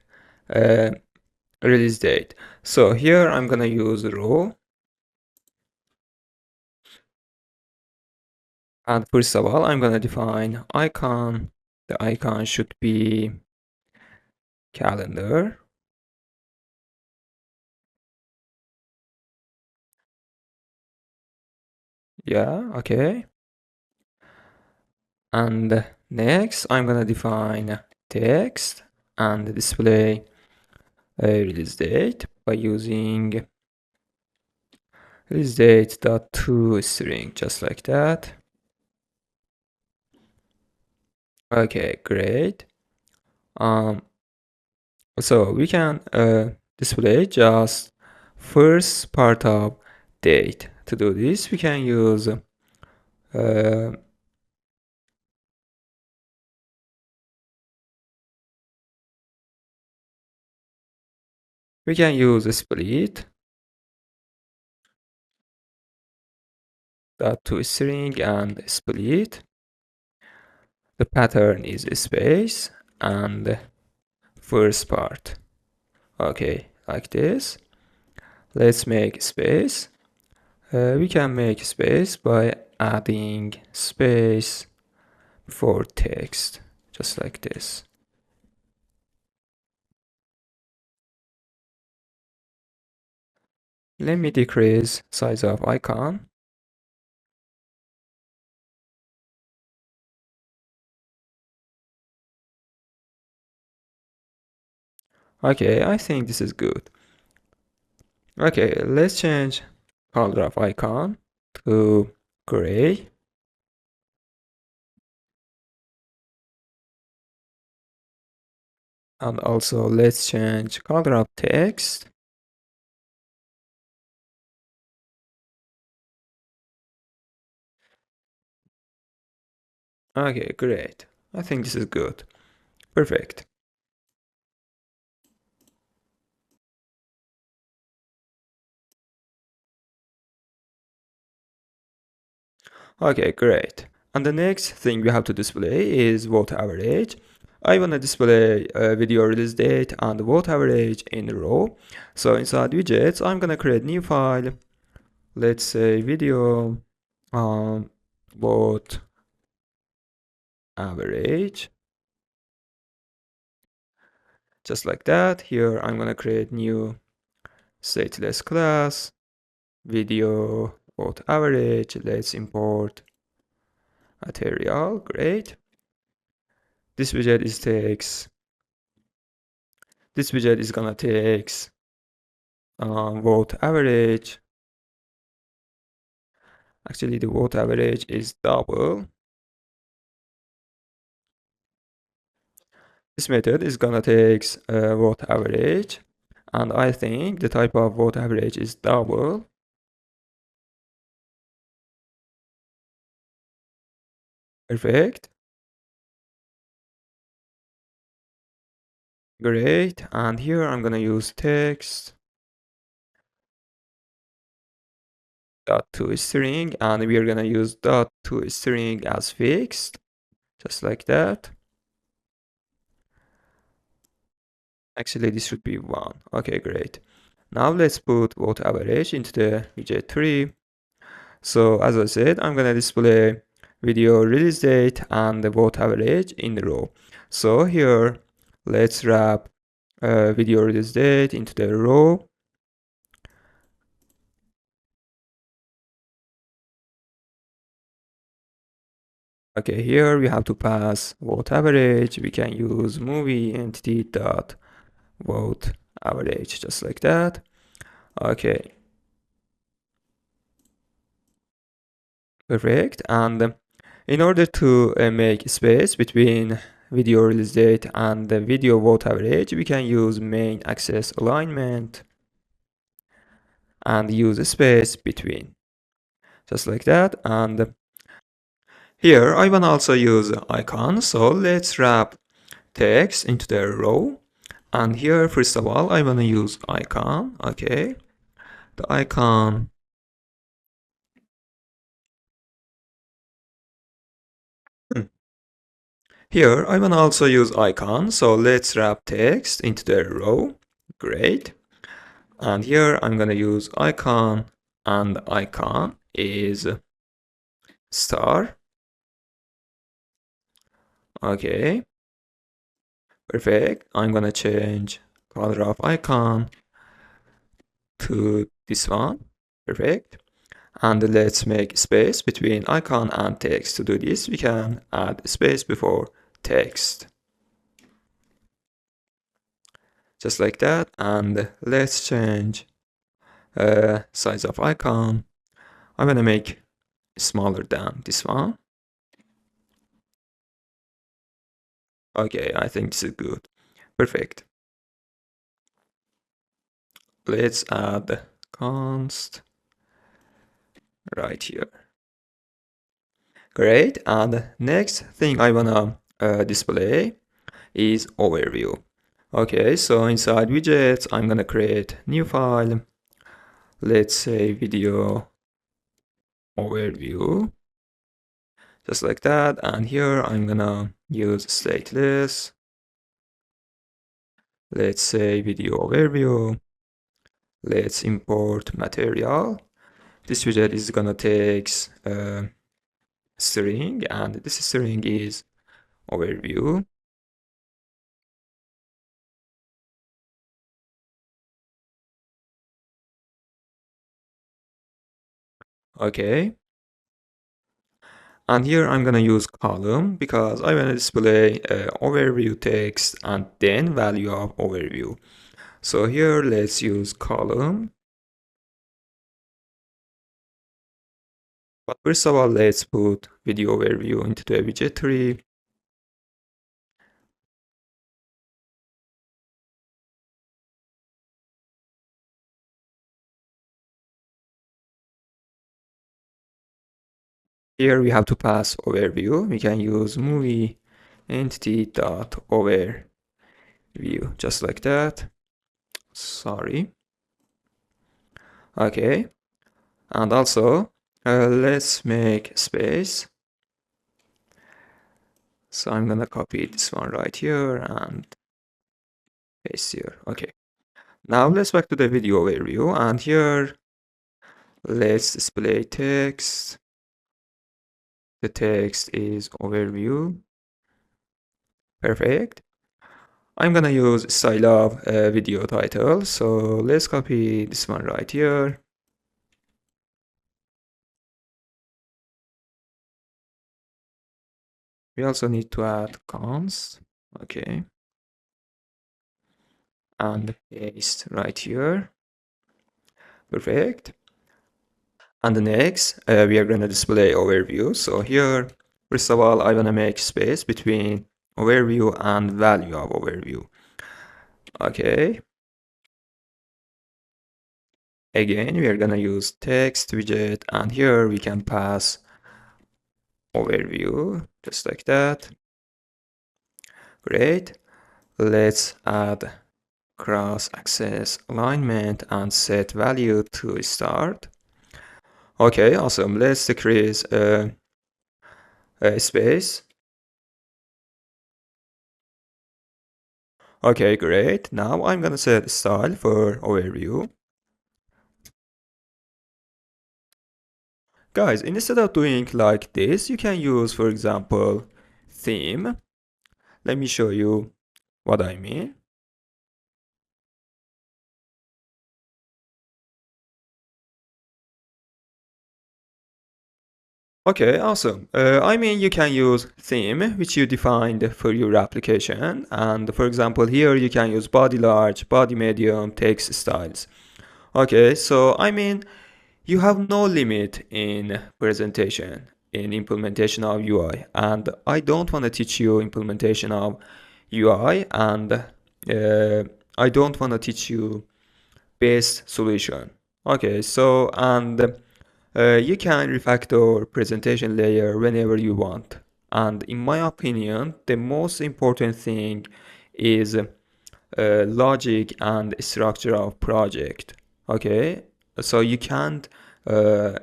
release date. So here I'm gonna use row. And first of all, I'm gonna define icon. The icon should be calendar. Yeah, okay. And next, I'm gonna define text and display a release date by using release date dot to string, just like that. Okay, great. So we can display just first part of date. To do this, we can use a split dot to string and split. The pattern is space and first part. Okay, like this. Let's make space. We can make space by adding space before text, just like this. Let me decrease size of icon. Okay, I think this is good. Okay, let's change color of icon to gray. And also let's change color of text Okay, great. I think this is good. Perfect. Okay, great. And the next thing we have to display is vote average. I want to display video release date and vote average in a row. So inside widgets, I'm gonna create new file. Let's say video vote average. Just like that. Here I'm gonna create new stateless class video vote average. Let's import material. Great. This widget is takes. This widget is gonna takes vote average. Actually, the vote average is double. This method is gonna takes vote average, and I think the type of vote average is double. Perfect. Great. And here I'm gonna use text dot to string, and we are gonna use dot to string as fixed, just like that. Actually, this should be 1. Okay, great. Now let's put vote average into the widget 3. So as I said, I'm gonna display video release date and the vote average in the row. So here, let's wrap video release date into the row. Okay, here we have to pass vote average. We can use movie entity dot vote average, just like that. Okay, perfect. And in order to make space between video release date and the video vote average, we can use main access alignment and use a space between, just like that. And here I want to also use icon, so let's wrap text into the row. And here, first of all, I want to use icon. Okay, the icon. Here I want to also use icon, so let's wrap text into the row. Great. And here I'm gonna use icon, and icon is star. Okay, perfect. I'm gonna change color of icon to this one. Perfect. And let's make space between icon and text. To do this, we can add space before text, just like that. And let's change size of icon. I'm gonna make smaller than this one. Okay, I think this is good. Perfect. Let's add const right here. Great. And next thing I wanna display is overview. Okay, so inside widgets, I'm gonna create new file. Let's say video overview, just like that. And here I'm gonna use stateless. Let's say video overview. Let's import material. This widget is gonna take string, and this string is overview. Okay. And here I'm gonna use column because I wanna display overview text and then value of overview. So here let's use column. But first of all, let's put video overview into the widget tree. Here we have to pass overview. We can use movie entity.overview, just like that. Sorry. Okay. And also, let's make space. So I'm gonna copy this one right here and paste here. Okay. Now let's back to the video overview, and here let's display text. The text is overview. Perfect. I'm gonna use style of video title. So let's copy this one right here. We also need to add const. Okay. And paste right here. Perfect. And the next, we are going to display overview. So here, first of all, I want to make space between overview and value of overview. Okay. Again, we are going to use text widget, and here we can pass overview, just like that. Great. Let's add cross-axis alignment and set value to start. Okay, awesome. Let's decrease space. Okay, great. Now I'm gonna set style for overview. Guys, instead of doing like this, you can use, for example, theme. Let me show you what I mean. Okay, awesome. I mean, you can use theme, which you defined for your application. And for example, here you can use body large, body medium, text styles. Okay, so I mean, you have no limit in presentation, in implementation of UI. And I don't want to teach you implementation of UI, and I don't want to teach you best solution. Okay, so and you can refactor presentation layer whenever you want. And in my opinion, the most important thing is logic and structure of project. Okay, so you can't uh,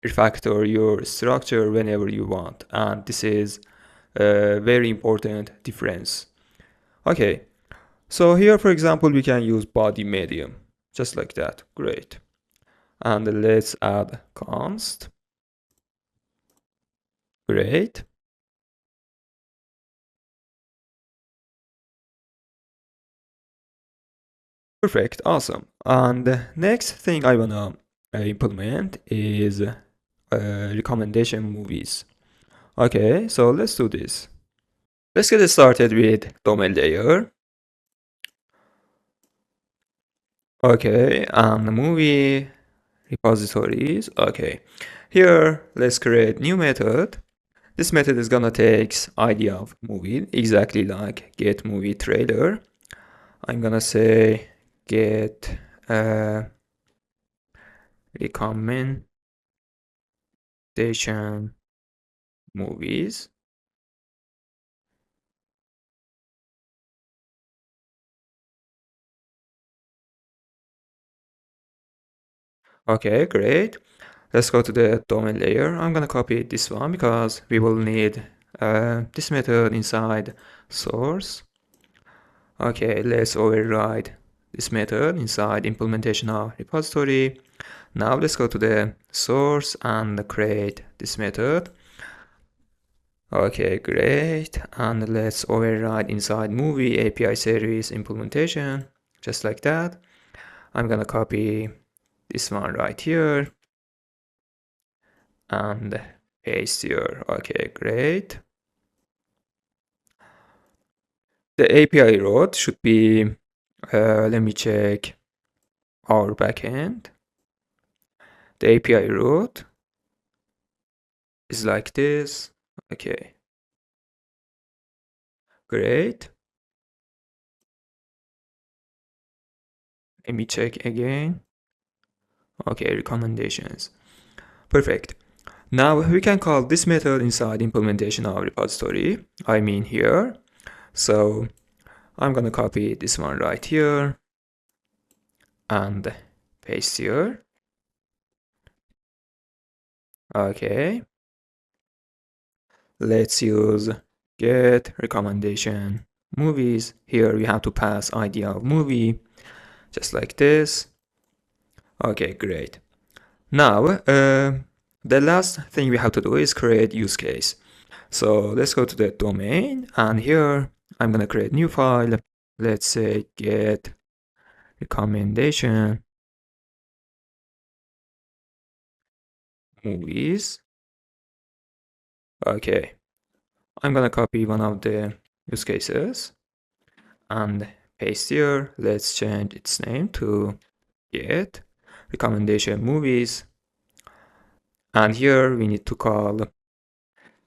refactor your structure whenever you want, and this is a very important difference. Okay, so here, for example, we can use body medium, just like that. Great. And let's add const. Great. Perfect. Awesome. And the next thing I wanna implement is recommendation movies. Okay, so let's do this. Let's get started with domain layer. Okay, and movie repositories. Okay, here let's create new method. This method is gonna take ID of movie, exactly like get movie trailer. I'm gonna say get recommendation movies. Okay, great. Let's go to the domain layer. I'm gonna copy this one because we will need this method inside source. Okay, let's override this method inside implementation of repository. Now let's go to the source and create this method. Okay, great. And let's override inside movie API service implementation, just like that. I'm gonna copy this one right here and paste here. Okay, great. The API route should be, let me check our backend. The API route is like this. Okay, great. Let me check again. Okay, recommendations. Perfect. Now we can call this method inside implementation of repository. I mean here. So I'm gonna copy this one right here and paste here. Okay. Let's use get recommendation movies. Here we have to pass ID of movie, just like this. Okay, great. Now, the last thing we have to do is create use case. So let's go to the domain, and here I'm gonna create new file. Let's say get recommendation movies. Okay, I'm gonna copy one of the use cases and paste here. Let's change its name to get recommendation movies. And here we need to call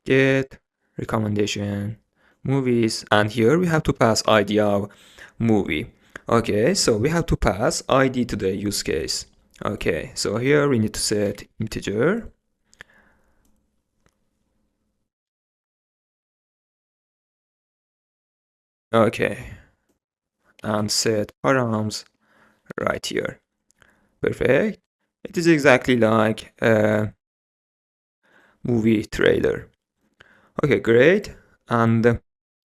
get recommendation movies, and here we have to pass ID of movie. Okay, so we have to pass ID to the use case. Okay, so here we need to set integer. Okay, and set params right here. Perfect. It is exactly like a movie trailer. Okay, great. And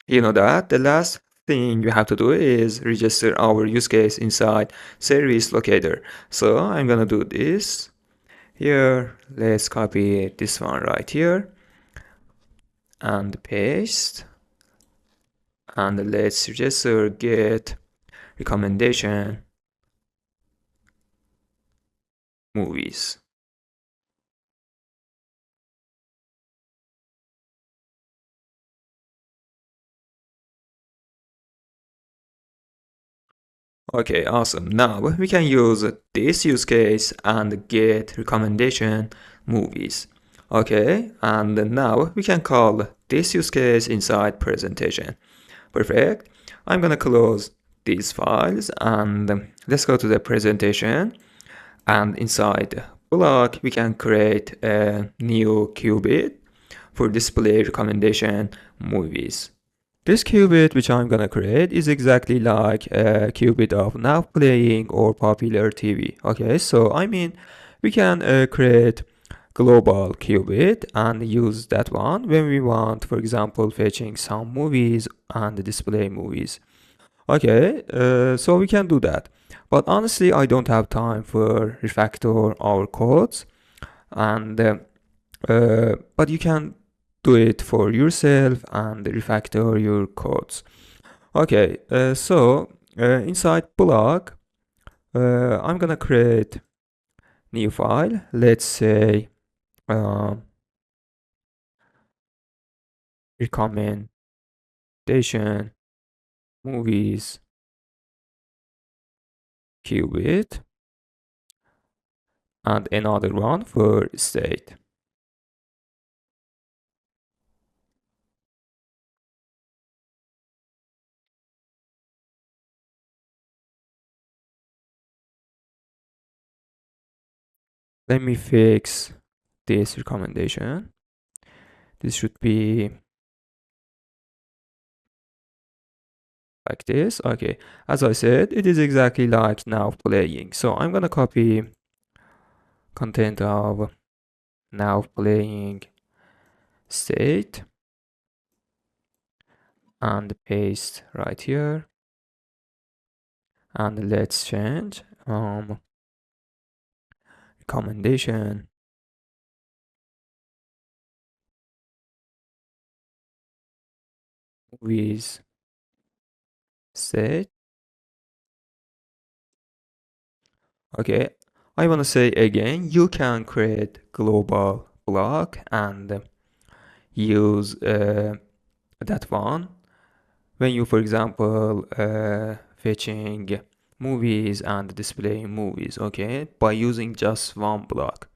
you know that the last thing you have to do is register our use case inside service locator. So I'm gonna do this here. Let's copy this one right here and paste. And let's register get recommendation movies. Okay, awesome. Now we can use this use case and get recommendation movies. Okay, and now we can call this use case inside presentation. Perfect. I'm gonna close these files and let's go to the presentation. And inside Bloc, we can create a new qubit for display recommendation movies. This qubit which I'm gonna create is exactly like a qubit of now playing or popular TV. Okay, so I mean we can create global qubit and use that one when we want, for example, fetching some movies and display movies. Okay, so we can do that. But honestly, I don't have time for refactor our codes, and but you can do it for yourself and refactor your codes. Okay, so inside Bloc, I'm gonna create new file. Let's say um, recommendation movies qubit and another one for state. Let me fix this recommendation. This should be like this. Okay, as I said, it is exactly like now playing. So I'm gonna copy content of now playing state and paste right here. And let's change recommendation with state. Okay, I want to say again, you can create global block and use that one when you, for example, fetching movies and displaying movies, okay, by using just one block.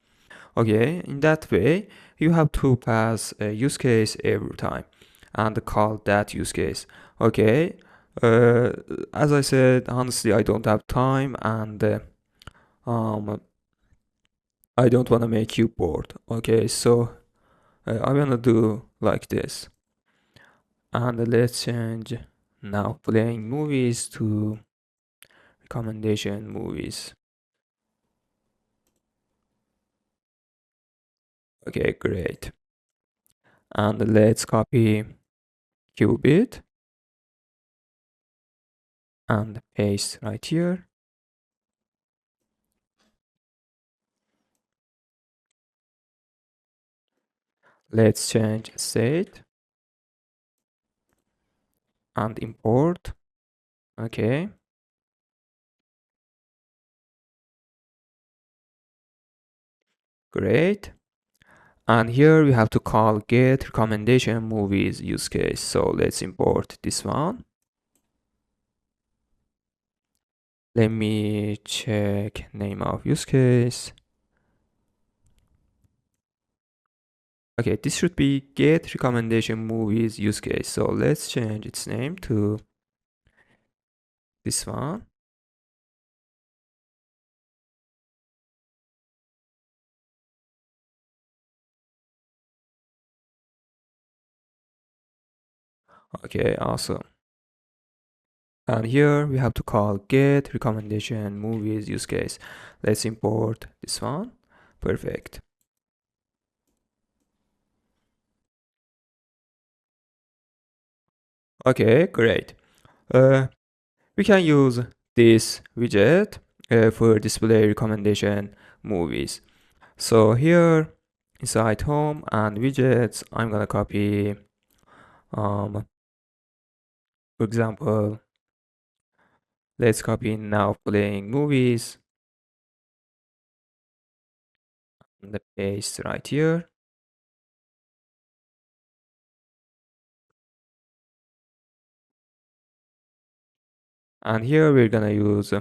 Okay, in that way, you have to pass a use case every time and call that use case. Okay, uh, as I said, honestly, I don't have time, and um, I don't want to make you bored. Okay, so I'm gonna do like this. And let's change now playing movies to recommendation movies. Okay, great. And let's copy qubit and paste right here. Let's change state and import. Okay. Great. And here we have to call get recommendation movies use case. So let's import this one. Let me check name of use case. Okay, this should be get recommendation movies use case. So let's change its name to this one. Okay, awesome. And here we have to call get recommendation movies use case. Let's import this one. Perfect. Okay, great. We can use this widget for display recommendation movies. So here inside home and widgets, I'm gonna copy, for example, let's copy now playing movies and the paste right here. And here we're gonna use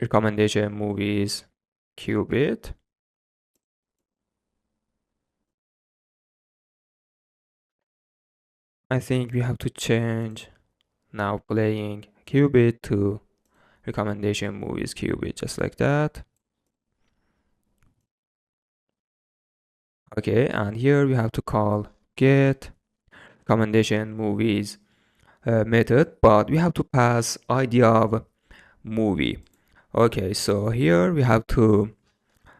recommendation movies qubit. I think we have to change now playing qubit to recommendation movies qubit, just like that. Okay, and here we have to call get recommendation movies method, but we have to pass ID of movie. Okay, so here we have to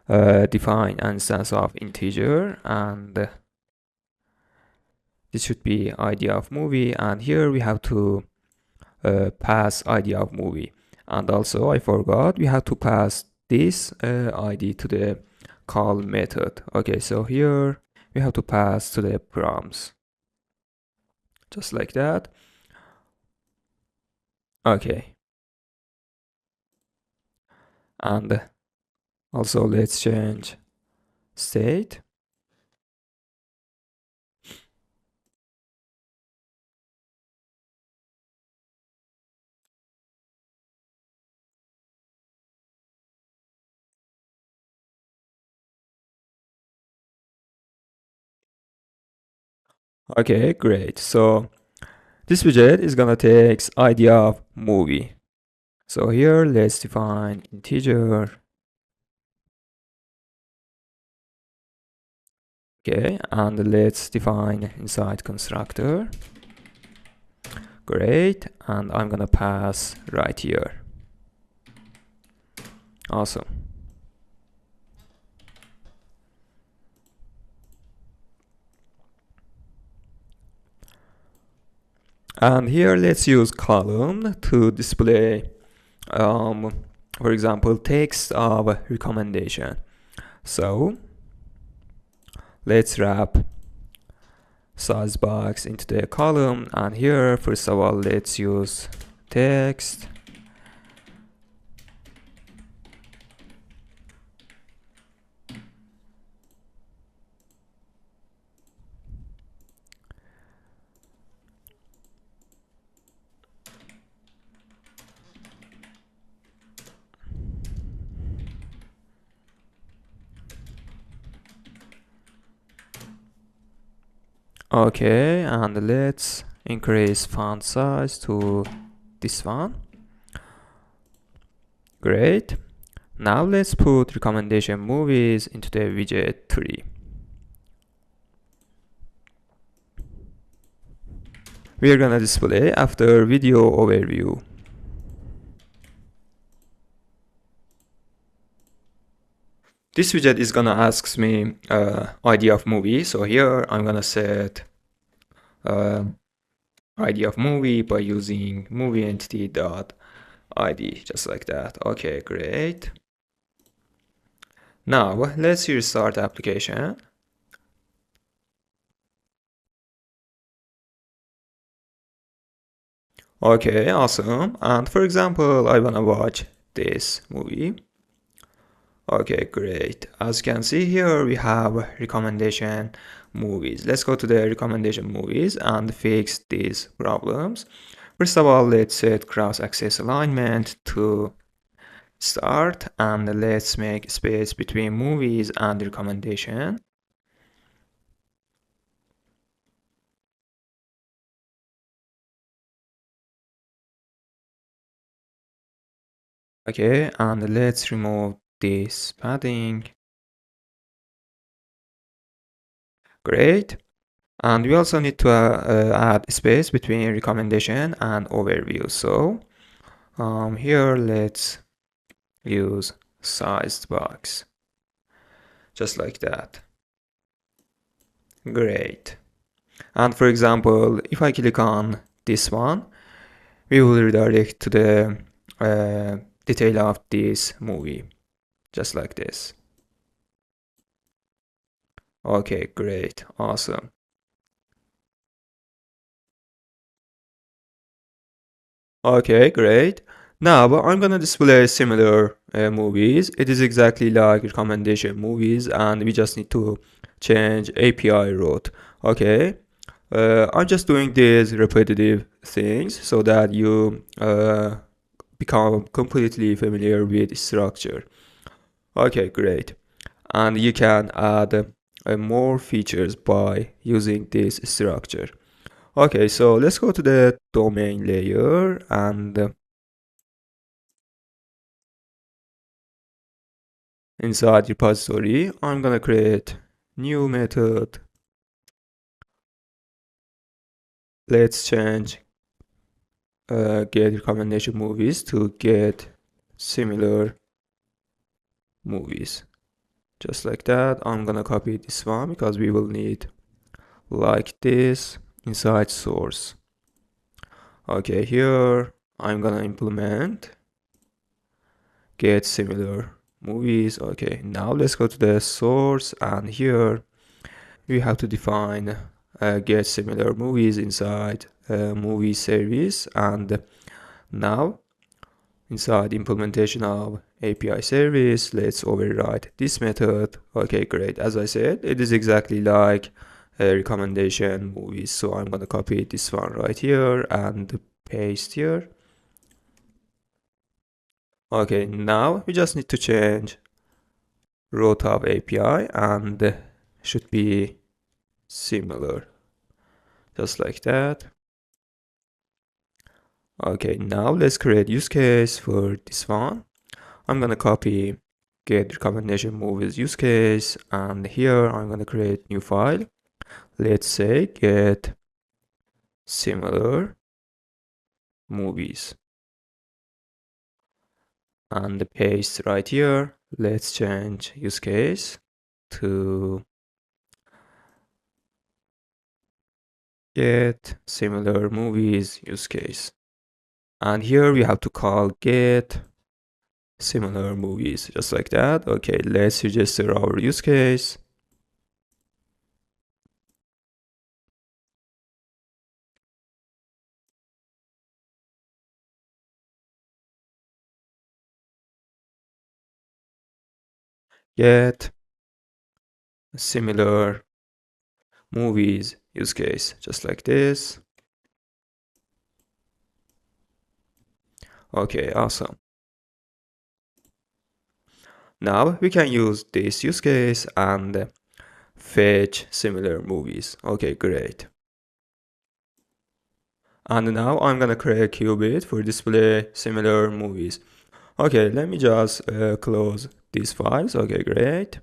define an instance of integer, and this should be ID of movie, and here we have to pass ID of movie. And also I forgot, we have to pass this ID to the call method. Okay, so here we have to pass to the prompts, just like that. Okay, and also let's change state. Okay, great. So this widget is gonna take ID of movie. So here let's define integer. Okay, and let's define inside constructor. Great, and I'm gonna pass right here. Awesome. And here let's use column to display, for example, text of recommendation. So let's wrap size box into the column, and here first of all let's use text. Okay, and let's increase font size to this one. Great. Now let's put recommendation movies into the widget 3. We're gonna display after video overview. This widget is gonna ask me ID of movie. So here I'm gonna set ID of movie by using movie entity dot ID, just like that. Okay, great. Now let's restart the application. Okay, awesome. And for example, I wanna watch this movie. Okay, great. As you can see here, we have recommendation movies. Let's go to the recommendation movies and fix these problems. First of all, let's set cross-axis alignment to start, and let's make space between movies and recommendation. Okay, and let's remove this padding. Great. And we also need to add space between recommendation and overview. So here let's use sized box, just like that. Great. And for example, if I click on this one, we will redirect to the detail of this movie, just like this. Okay, great, awesome. Okay, great. Now I'm gonna display similar movies. It is exactly like recommendation movies, and we just need to change API route. Okay, I'm just doing these repetitive things so that you become completely familiar with structure. Okay, great. And you can add more features by using this structure. Okay, so let's go to the domain layer, and inside repository, I'm gonna create new method. Let's change get recommendation movies to get similar movies. Just like that. I'm gonna copy this one because we will need like this inside source. Okay, here I'm gonna implement get similar movies. Okay, now let's go to the source, and here we have to define get similar movies inside movie service. And now inside implementation of API service, let's override this method. Okay, great. As I said, it is exactly like a recommendation movies. So I'm gonna copy this one right here and paste here. Okay, now we just need to change route of API, and should be similar, just like that. Okay, now let's create use case for this one. I'm gonna copy get recommendation movies use case, and here I'm gonna create new file. Let's say get similar movies, and paste right here. Let's change use case to get similar movies use case. And here we have to call get similar movies, just like that. Okay, let's register our use case. Get similar movies use case, just like this. Okay, awesome. Now we can use this use case and fetch similar movies. Okay, great. And now I'm gonna create a qubit for display similar movies. Okay, let me just close these files. Okay, great.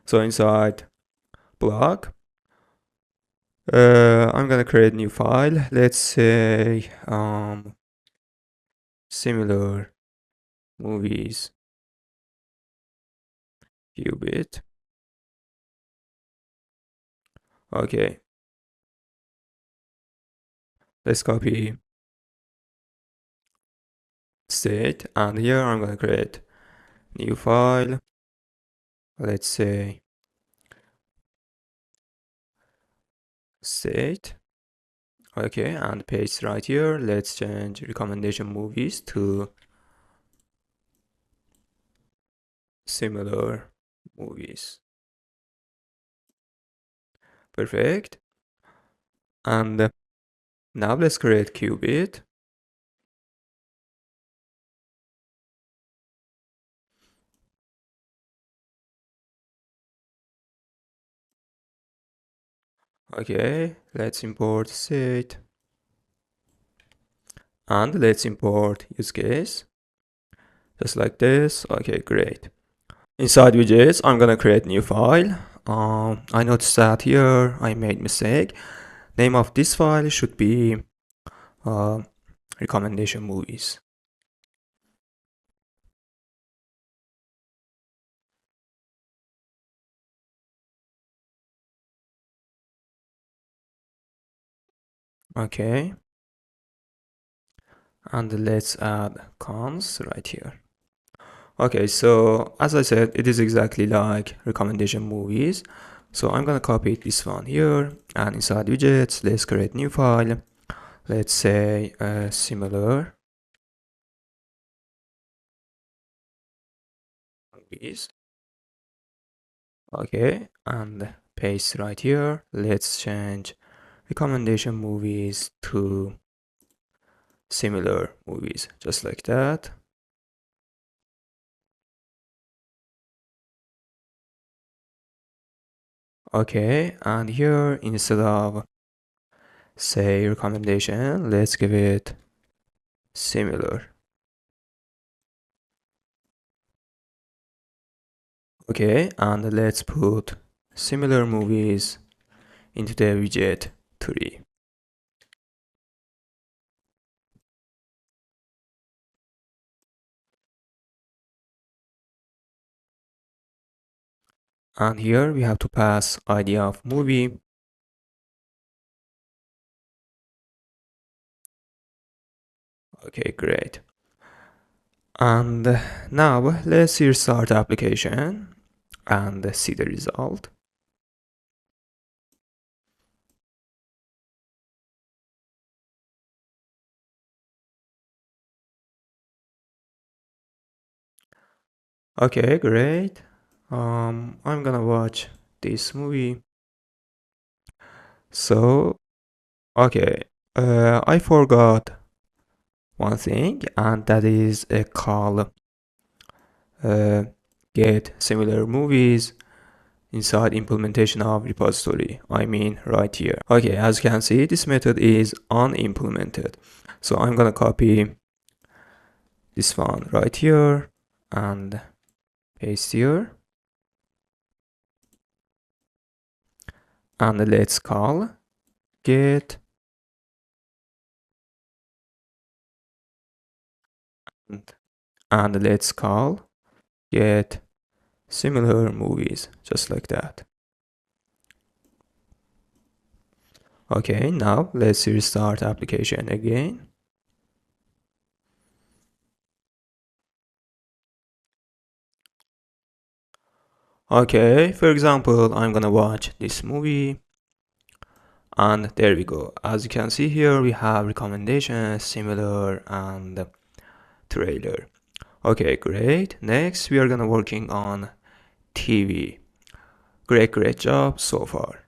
So inside Bloc, I'm gonna create a new file. Let's say similar movies qubit. Okay, let's copy state, and here I'm gonna create new file. Let's say state. Okay, and paste right here. Let's change recommendation movies to similar movies. Perfect. And now let's create qubit. Okay, let's import state. And let's import use case. Just like this. Okay, great. Inside widgets, I'm gonna create new file. I noticed that here I made mistake. Name of this file should be uh, recommendation movies. Okay, and let's add cons right here. Okay, so as I said, it is exactly like recommendation movies. So I'm gonna copy this one here, and inside widgets, let's create new file. Let's say similar movies. Okay, and paste right here. Let's change recommendation movies to similar movies, just like that. Okay, and here instead of say recommendation, let's give it similar. Okay, and let's put similar movies into the widget 3. And here we have to pass ID of movie. Okay, great. And now let's restart the application and see the result. Okay, great. I'm gonna watch this movie. So, okay, I forgot one thing, and that is a call uh, get similar movies inside implementation of repository. I mean right here. Okay, as you can see, this method is unimplemented. So I'm gonna copy this one right here and paste here. And let's call get and let's call get similar movies, just like that. Okay, now let's restart application again. Okay, for example, I'm gonna watch this movie, and there we go. As you can see here, we have recommendations, similar, and trailer. Okay, great. Next, we are gonna working on TV. Great job so far.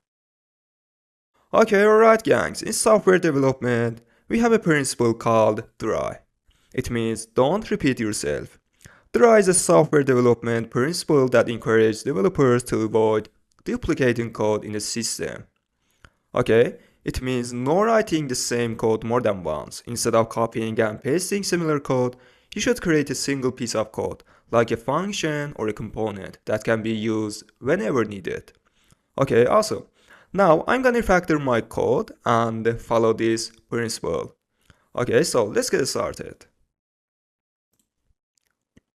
Okay, alright gangs, in software development, we have a principle called dry. It means don't repeat yourself. Dry is a software development principle that encourages developers to avoid duplicating code in the system. Okay, it means no writing the same code more than once. Instead of copying and pasting similar code, you should create a single piece of code, like a function or a component that can be used whenever needed. Okay, awesome. Now I'm gonna refactor my code and follow this principle. Okay, so let's get started.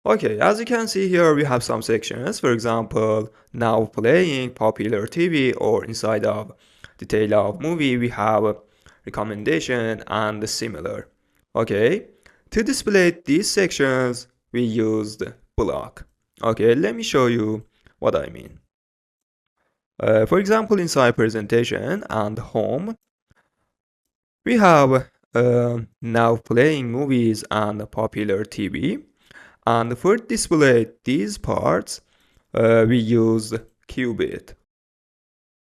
Okay, as you can see here, we have some sections. For example, now playing, popular TV, or inside of detail of movie, we have recommendation and similar. Okay, to display these sections, we used block. Okay, let me show you what I mean. For example, inside presentation and home, we have now playing movies and popular TV. And for display these parts, we use qubit.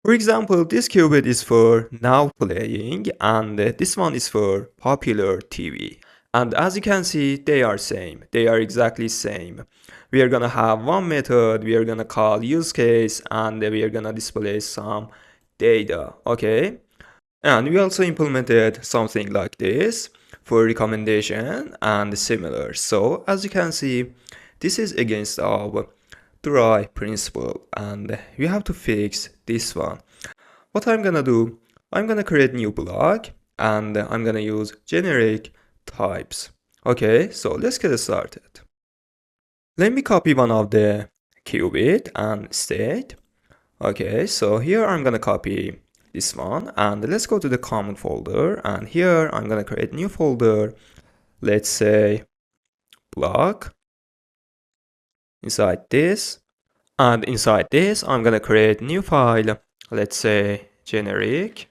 For example, this qubit is for now playing and this one is for popular TV. And as you can see, they are same. They are exactly same. We are gonna have one method, we are gonna call use case, and we are gonna display some data, okay? And we also implemented something like this for recommendation and similar. So as you can see, this is against our try principle and we have to fix this one. What I'm gonna do, I'm gonna create new block and I'm gonna use generic types. Okay, so let's get started. Let me copy one of the qubit and state. Okay, so here I'm gonna copy this one and let's go to the common folder and here I'm gonna create a new folder. Let's say block. Inside this, and inside this I'm gonna create new file. Let's say generic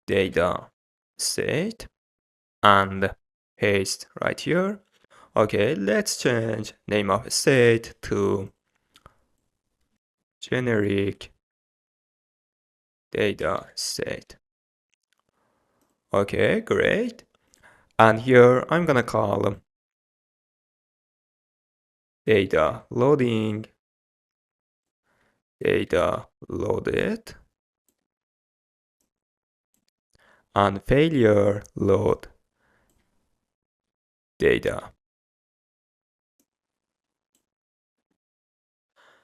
data state and paste right here. Okay, let's change name of state to generic data state. Okay, great. And here I'm gonna call data loading, data loaded, and failure load data.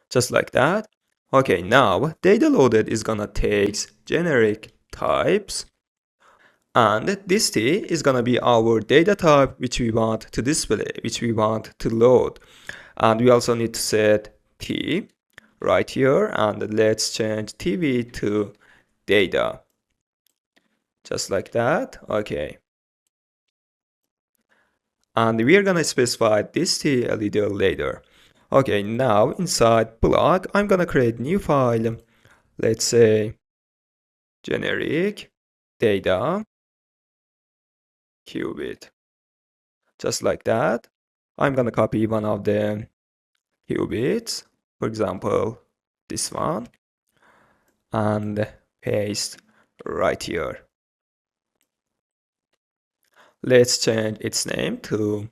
Just like that. Okay, now data loaded is gonna take generic types. And this T is gonna be our data type which we want to display, which we want to load. And we also need to set T right here and let's change TV to data. Just like that. Okay. And we are gonna specify this T a little later. Okay, now inside block, I'm gonna create new file. Let's say generic data qubit. Just like that. I'm gonna copy one of the qubits, for example, this one, and paste right here. Let's change its name to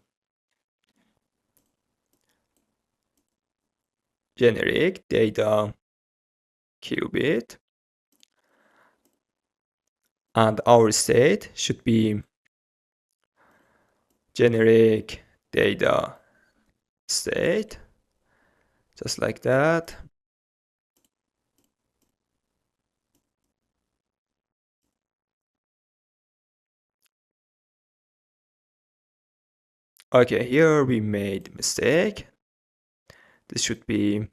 generic data qubit. And our state should be generic data state. Just like that. Okay, here we made mistake. This should be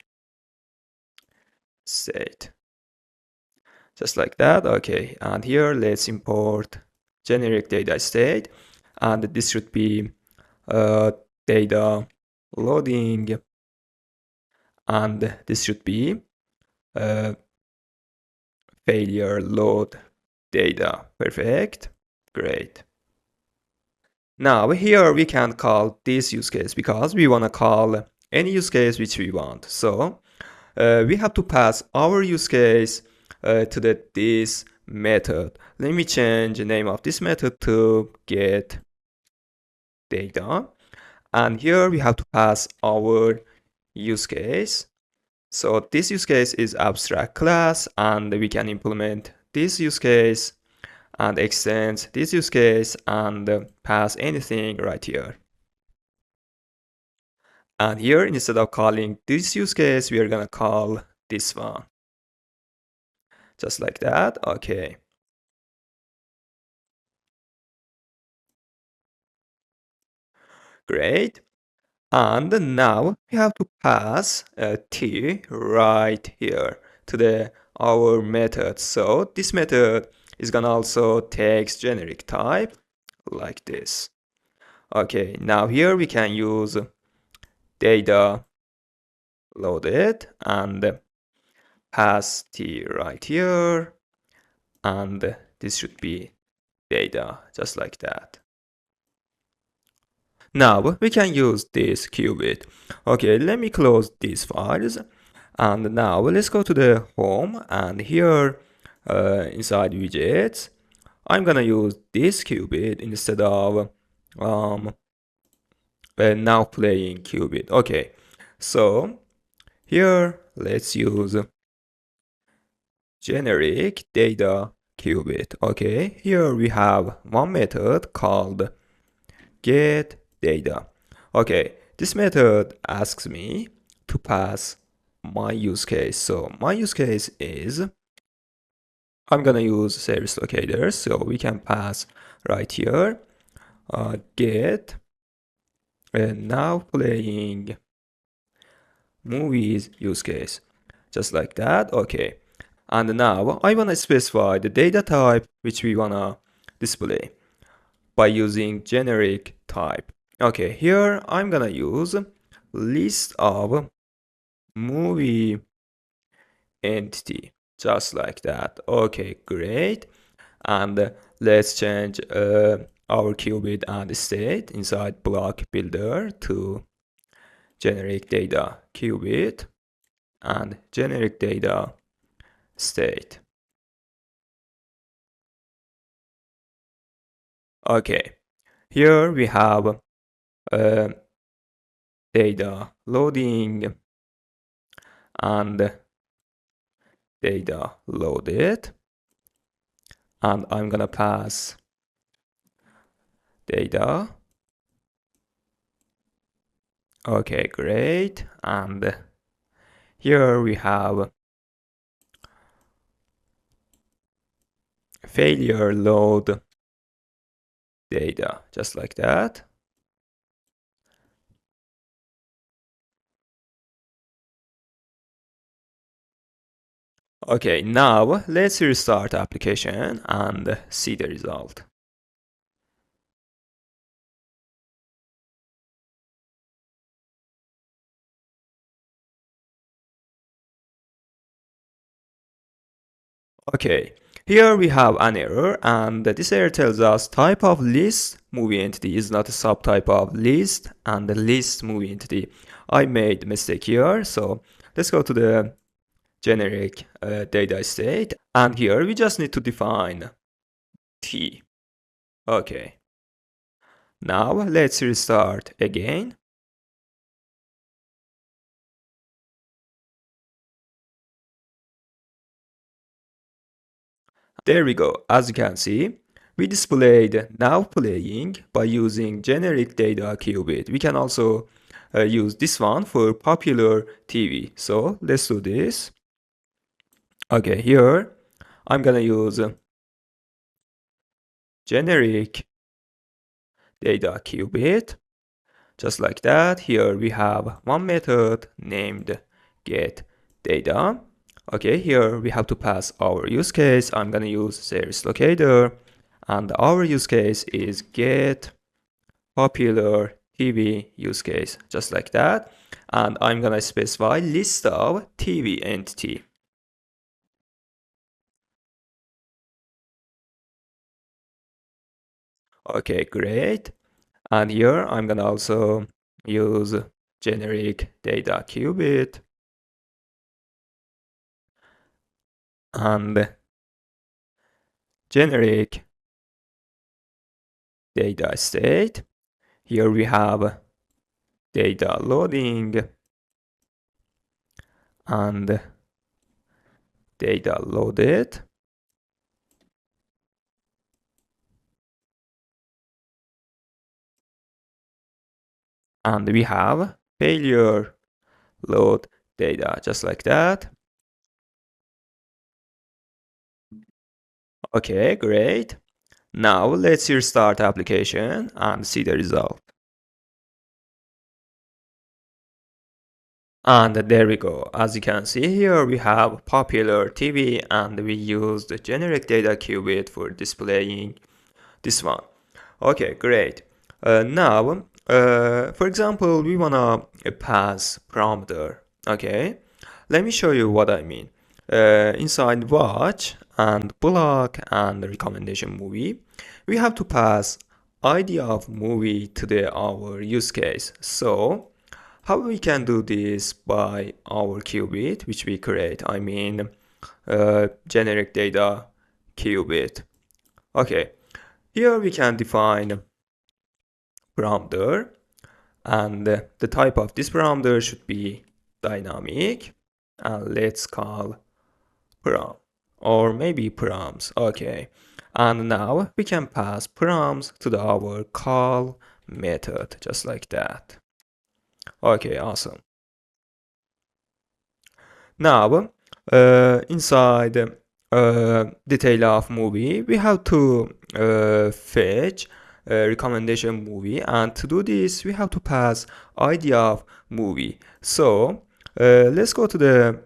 state. Just like that. Okay, and here let's import generic data state, and this should be data loading, and this should be failure load data. Perfect. Great. Now here we can call this use case because we want to call any use case which we want. So we have to pass our use case to this method. Let me change the name of this method to get data. And here we have to pass our use case. So this use case is abstract class and we can implement this use case and extend this use case and pass anything right here. And here, instead of calling this use case, we are gonna call this one. Just like that. Okay. Great. And now we have to pass a t right here to the our method. So this method is gonna also take generic type like this. Okay, now here we can use data loaded and pass t right here, and this should be data just like that. Now we can use this qubit. Okay, let me close these files. And now let's go to the home, and here inside widgets, I'm gonna use this qubit instead of now playing qubit. Okay, so here let's use generic data qubit. Okay, here we have one method called get data. Okay, this method asks me to pass my use case. So my use case is I'm gonna use service locator, so we can pass right here get and now playing movies use case, just like that. Okay, and now I wanna specify the data type which we wanna display by using generic type. Okay, here I'm gonna use list of movie entity, just like that. Okay, great. And let's change our qubit and state inside block builder to generic data qubit and generic data state. Okay, here we have data loading and data loaded, and I'm gonna pass data. Okay, great. And here we have failure load data, just like that. Okay, now let's restart application and see the result. Okay, here we have an error, and this error tells us type of list movie entity is not a subtype of list, and the list movie entity. I made a mistake here, so let's go to the generic data state, and here we just need to define t. Okay, now let's restart again. There we go. As you can see, we displayed now playing by using generic data qubit. We can also use this one for popular TV. So let's do this. Okay, here I'm gonna use generic data qubit, just like that. Here we have one method named get data. Okay, here we have to pass our use case. I'm gonna use service locator, and our use case is get popular TV use case, just like that. And I'm gonna specify list of TV entity. Okay, great. And here I'm gonna also use generic data qubit and generic data state. Here we have data loading and data loaded. and we have failure load data, just like that. Okay, great. Now let's restart application and see the result. And there we go. As you can see here, we have popular TV and we use the generic data qubit for displaying this one. Okay, great. Now, for example, we wanna pass parameter. Okay, let me show you what I mean. Inside watch and block and recommendation movie, we have to pass ID of movie to our use case. So how we can do this by our qubit, which we create? I mean, generic data qubit. Okay, here we can define parameter, and the type of this parameter should be dynamic, and let's call param, or maybe params. Okay, and now we can pass params to our call method, just like that. Okay, awesome. Now, inside detail of movie, we have to fetch a recommendation movie, and to do this, we have to pass ID of movie. So let's go to the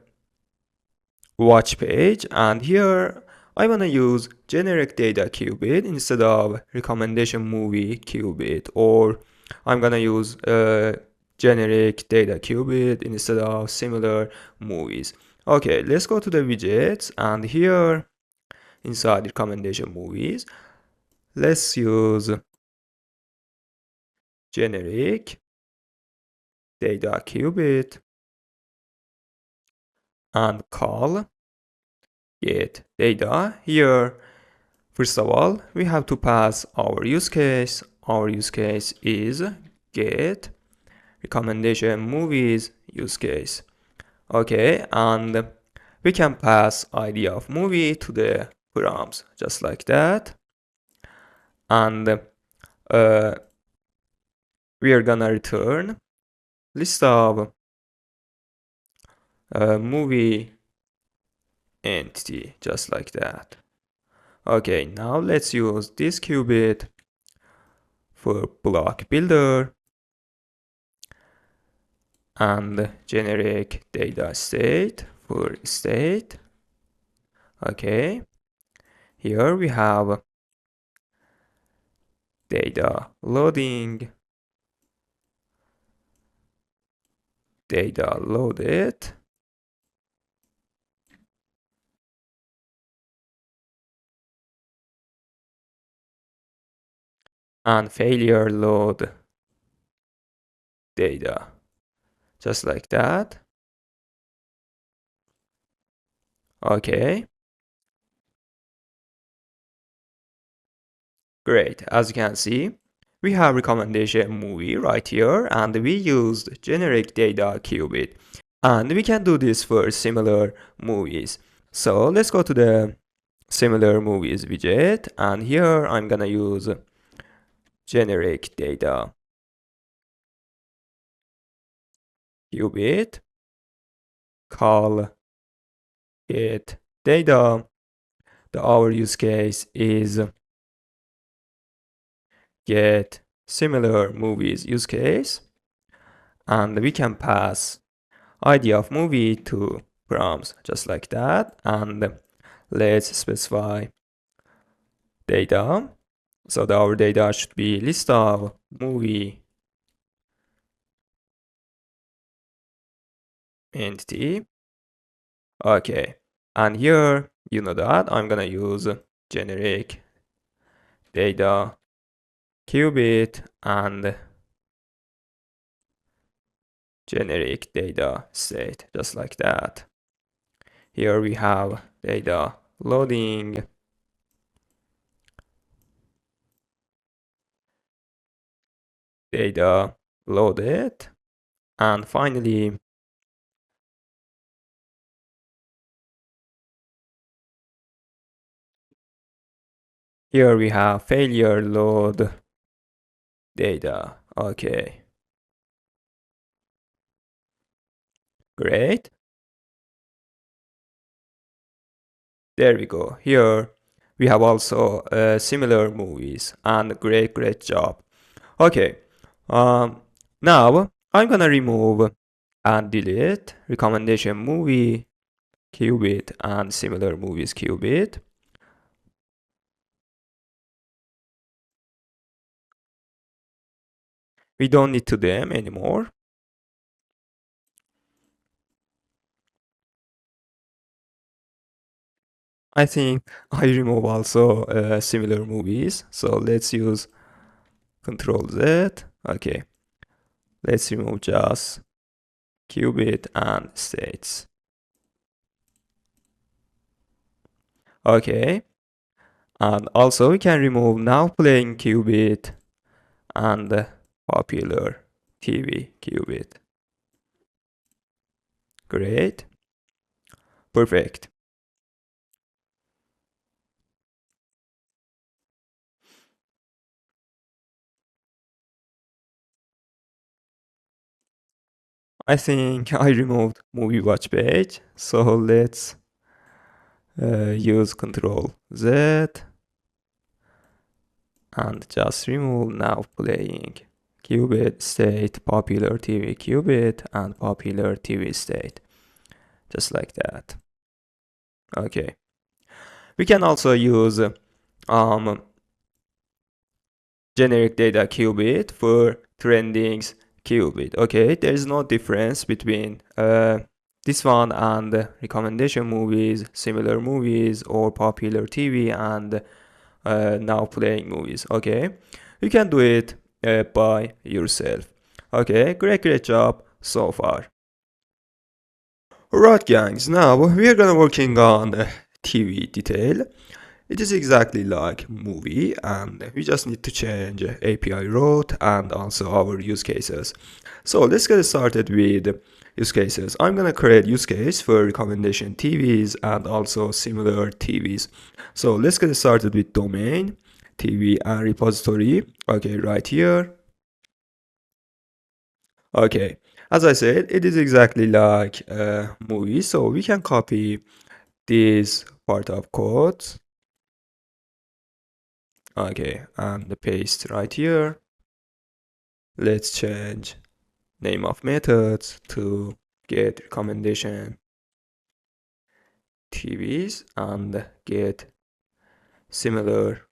watch page, and here I want to use generic data qubit instead of recommendation movie qubit, or I'm gonna use generic data qubit instead of similar movies. Okay, let's go to the widgets, and here inside recommendation movies, let's use generic data qubit and call get data. Here, first of all, we have to pass our use case. Our use case is get recommendation movies use case. Okay, and we can pass ID of movie to the params, just like that. And we are gonna return list of movie entity, just like that. Okay, now let's use this qubit for block builder and generic data state for state. Okay, here we have data loading, data loaded, and failure load data, just like that. Okay, great. As you can see, we have recommendation movie right here, and we used generic data qubit, and we can do this for similar movies. So let's go to the similar movies widget, and here I'm gonna use generic data qubit, call get data. Our use case is get similar movies use case, and we can pass ID of movie to params, just like that. And let's specify data. So our data should be list of movie entity. Okay, and here you know that I'm gonna use generic data qubit and generic data state, just like that. Here we have data loading, data loaded, and finally here we have failure load data. Okay, Great. There we go. Here we have also similar movies and great job. Okay. Um, Now I'm gonna remove and delete recommendation movie qubit and similar movies qubit. We don't need to them anymore. I think I remove also similar movies. So let's use Control Z. Okay, let's remove just qubit and states. Okay, and also we can remove now playing qubit and popular TV qubit. Great, perfect. I think I removed movie watch page. So let's use Control Z and just remove now playing qubit state popular TV qubit and popular TV state, just like that. Okay, we can also use um, generic data qubit for trendings qubit. Okay, there is no difference between this one and recommendation movies, similar movies, or popular TV and now playing movies. Okay, you can do it by yourself. Okay, great job so far. Alright gangs, now we are gonna working on TV detail. It is exactly like movie and we just need to change API route and also our use cases. So let's get started with use cases. I'm gonna create use case for recommendation TVs and also similar TVs. So let's get started with domain, TV and repository. Okay, right here. Okay, as I said, it is exactly like a movie, so we can copy this part of code. Okay, and the paste right here. Let's change name of methods to get recommendation TVs and get similar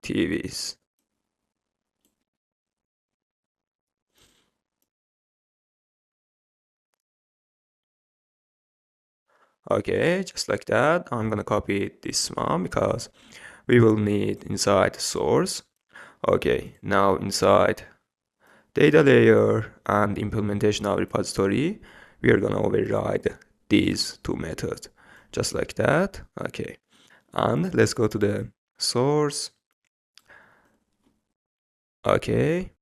TVs. Okay, just like that. I'm gonna copy this one because we will need inside source. Okay, now inside data layer and implementation of repository, we are gonna override these two methods, just like that. Okay, and let's go to the source. Okay,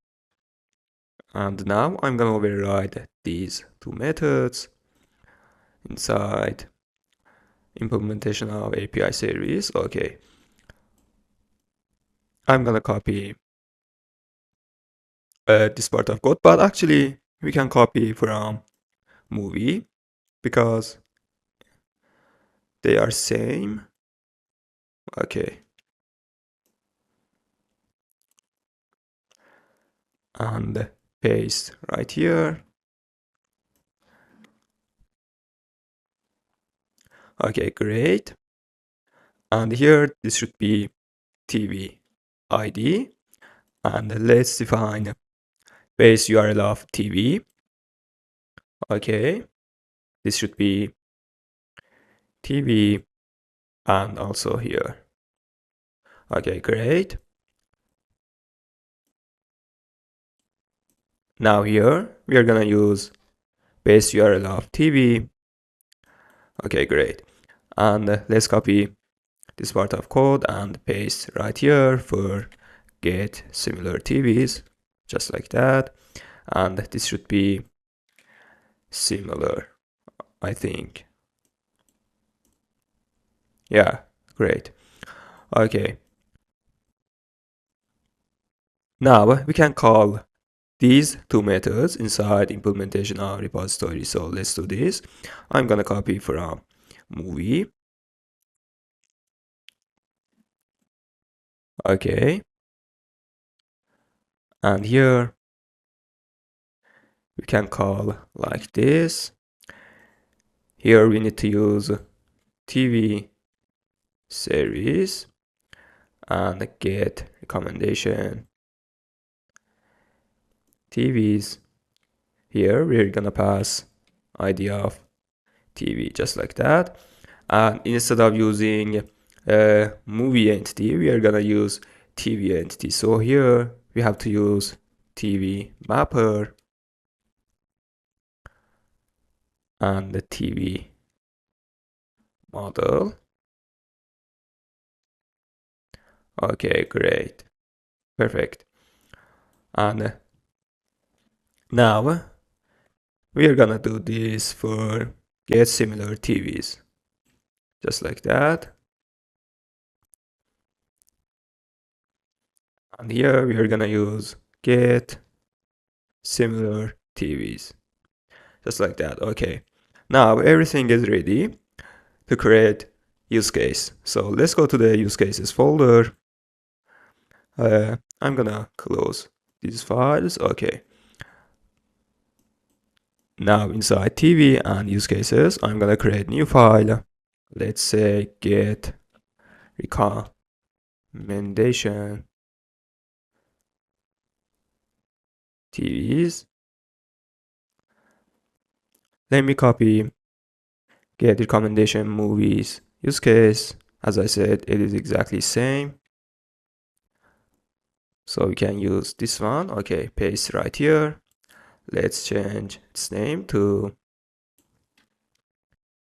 and now I'm gonna override these two methods inside implementation of API service. Okay, I'm gonna copy this part of code, but actually we can copy from movie because they are same. Okay, and paste right here. Okay, great. And here this should be TV ID, and let's define base URL of TV. Okay, this should be TV and also here. Okay, great. Now here we are gonna use base URL of TV. Okay, great. And let's copy this part of code and paste right here for get similar TVs, just like that. And this should be similar, I think. Yeah, great. Okay. Now we can call these two methods inside implementation of repository. So let's do this. I'm gonna copy from movie. Okay. And here we can call like this. Here we need to use TV series and get recommendation TVs. Here we're gonna pass ID of TV just like that. And instead of using a movie entity, we are gonna use TV entity. So here we have to use TV mapper and the TV model. Okay, great. Perfect. And now we are gonna do this for get similar TVs. Just like that. And here we are gonna use get similar TVs. Just like that. Okay. Now everything is ready to create use case. So let's go to the use cases folder. I'm gonna close these files. Okay. Now inside TV and use cases, I'm gonna create new file. Let's say get recommendation TVs. Let me copy get recommendation movies use case. As I said, it is exactly same. So we can use this one. Okay, paste right here. Let's change its name to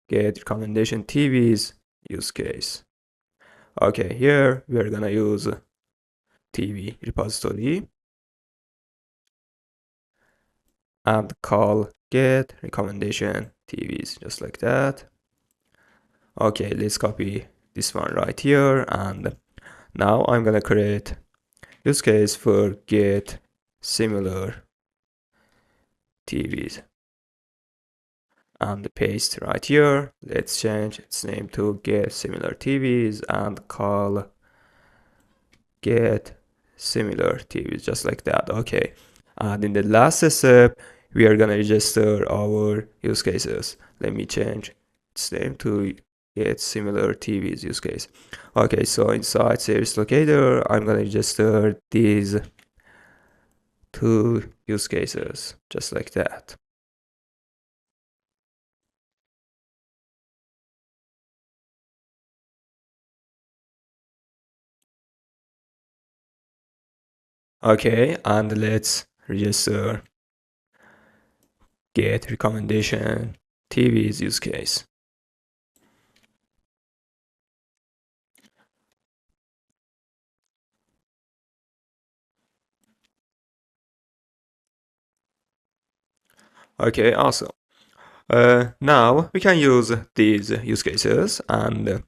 get recommendation TVs use case. Okay, here we are gonna use TV repository and call get recommendation TVs just like that. Okay, let's copy this one right here, and now I'm gonna create use case for get similar TVs and paste right here. Let's change its name to get similar TVs and call get similar TVs just like that. Okay, and in the last step we are gonna register our use cases. Let me change its name to get similar TVs use case. Okay, so inside service locator I'm gonna register these two use cases just like that. Okay, and let's register get recommendation TVs use case. Okay, awesome. Now we can use these use cases and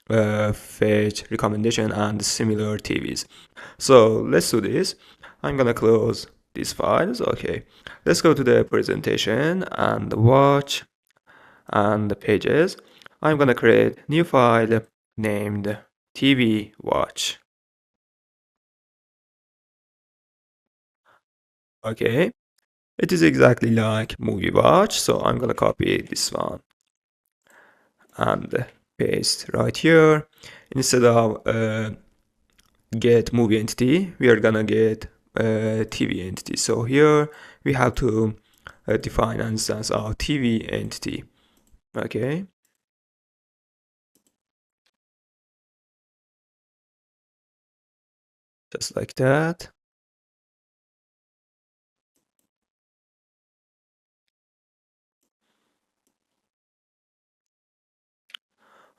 fetch recommendation and similar TVs. So let's do this. I'm gonna close these files. Okay, let's go to the presentation and watch and the pages. I'm gonna create new file named TV watch. Okay, it is exactly like movie watch, so I'm gonna copy this one and paste right here. Instead of get movie entity, we are gonna get TV entity. So here we have to define an instance of TV entity. Okay. Just like that.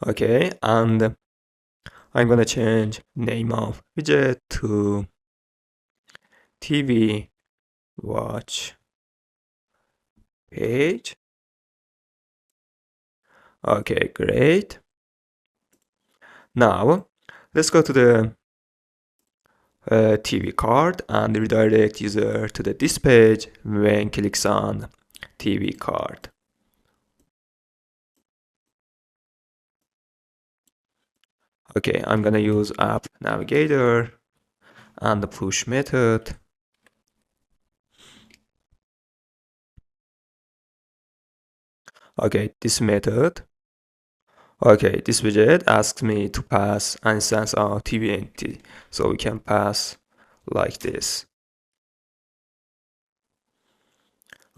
Okay, and I'm gonna change name of widget to TV watch page. Okay, great. Now let's go to the TV card and redirect user to this page when clicks on TV card. Okay, I'm gonna use app navigator and the push method. Okay, this method. Okay, this widget asks me to pass an instance of TV entity. So we can pass like this.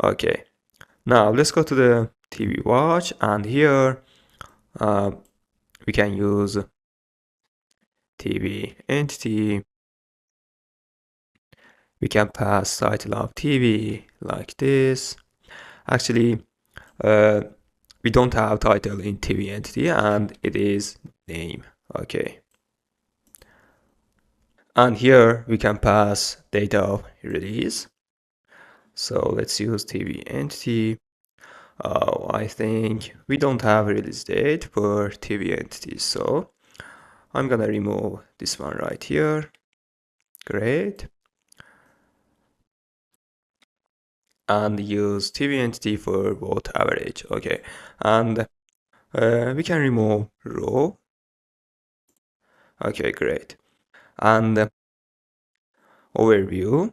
Okay, now let's go to the TV watch, and here we can use TV entity. We can pass title of TV like this. Actually, we don't have title in TV entity, and it is name. Okay. And here we can pass date of release. So let's use TV entity. I think we don't have a release date for TV entities, so I'm gonna remove this one right here. Great. And use TV entity for both average. Okay. And we can remove row. Okay, great. And overview.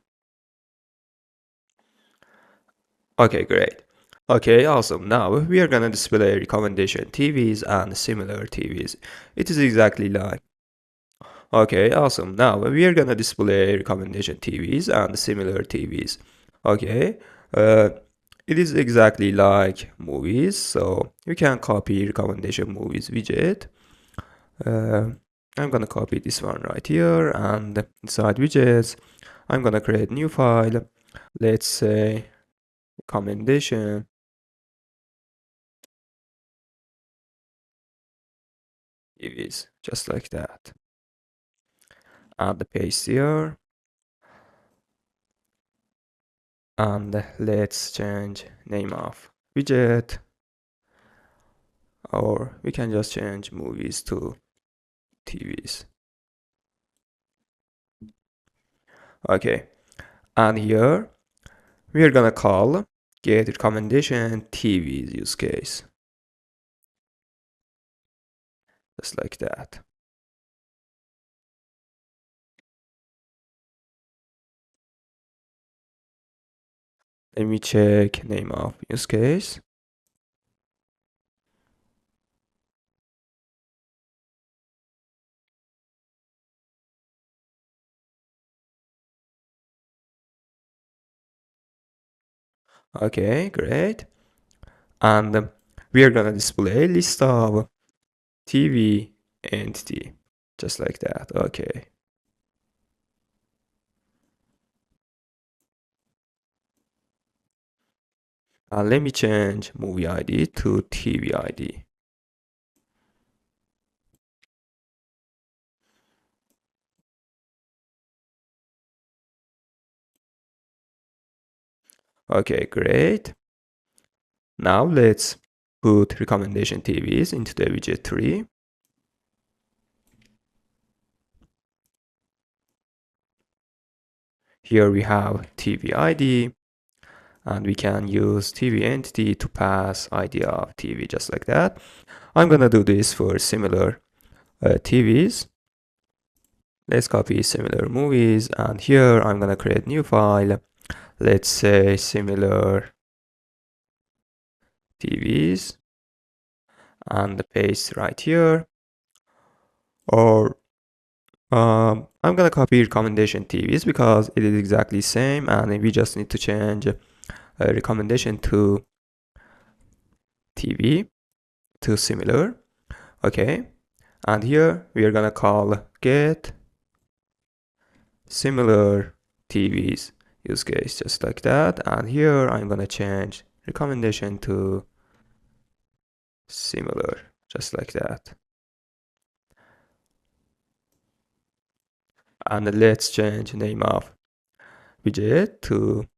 Okay, great. Okay, awesome. Now we are gonna display recommendation TVs and similar TVs. It is exactly like. Okay, awesome. Now we are gonna display recommendation TVs and similar TVs. Okay, uh, it is exactly like movies, so you can copy recommendation movies widget. Uh, I'm gonna copy this one right here, and inside widgets, I'm gonna create new file. Let's say recommendation TVs, just like that. Add the paste here, and let's change name of widget, or we can just change movies to TVs. Okay, and here we are gonna call get recommendation TVs use case, just like that. Let me check name of use case. Okay, great. And we are gonna display list of TV entity, just like that. Okay. Let me change movie ID to TV ID. Okay, great. Now let's put recommendation TVs into the widget tree. Here we have TV ID, and we can use TV entity to pass ID of TV, just like that. I'm gonna do this for similar TVs. Let's copy similar movies, and here I'm gonna create new file. Let's say similar TVs, and paste right here. Or I'm gonna copy recommendation TVs because it is exactly same, and we just need to change recommendation to TV to similar. Okay, and here we are gonna call get similar TVs use case, just like that. And here I'm gonna change recommendation to similar, just like that. And let's change name of widget to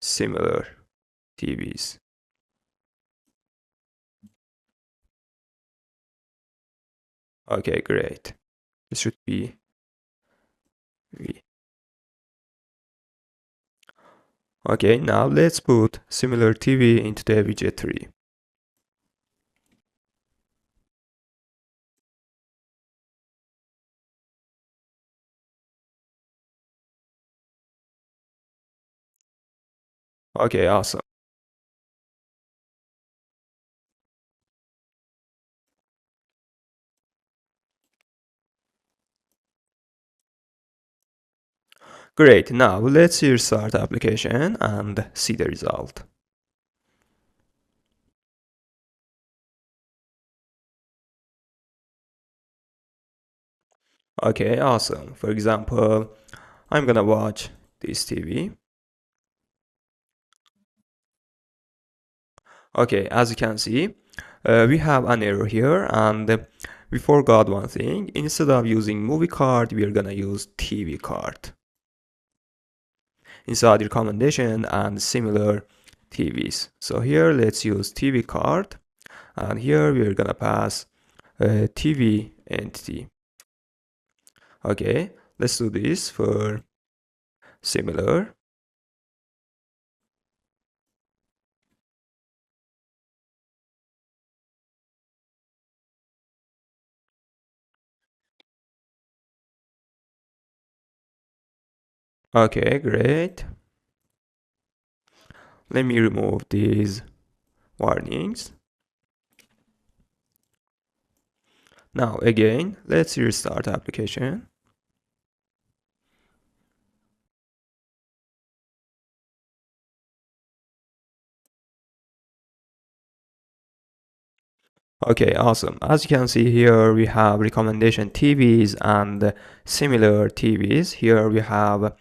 similar TVs. Okay, great. This should be V. Okay, now let's put similar TV into the widget tree. Okay, awesome. Great, now let's restart the application and see the result. Okay, awesome. For example, I'm gonna watch this TV. Okay, as you can see, we have an error here, and we forgot one thing. Instead of using movie card, we are gonna use TV card inside recommendation and similar TVs. So here, let's use TV card, and here we are gonna pass a TV entity. Okay, let's do this for similar. Okay, great. Let me remove these warnings. Now again, let's restart the application. Okay, awesome. As you can see here, we have recommendation TVs and similar TVs. Here we have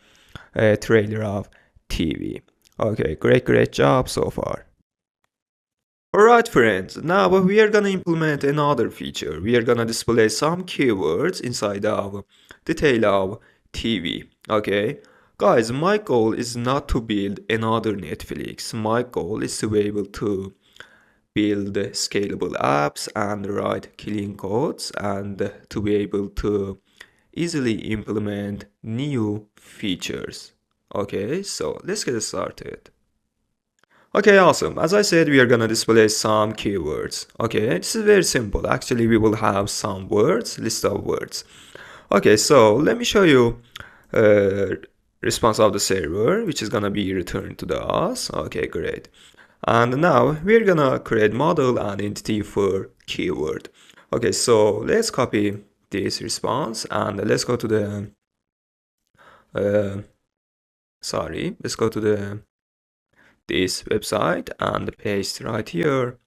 a trailer of TV. Okay, great job so far. Alright friends, now we are gonna implement another feature. We are gonna display some keywords inside of detail of TV. Okay, guys, my goal is not to build another Netflix. My goal is to be able to build scalable apps and write clean codes and to be able to easily implement new features. Okay, so let's get started. Okay, awesome. As I said, we are gonna display some keywords. Okay, this is very simple. Actually, we will have some words, list of words. Okay, so let me show you response of the server, which is gonna be returned to the us. Okay, great. And now we're gonna create model and entity for keyword. Okay, so let's copy this response and let's go to the let's go to the this website and paste right here,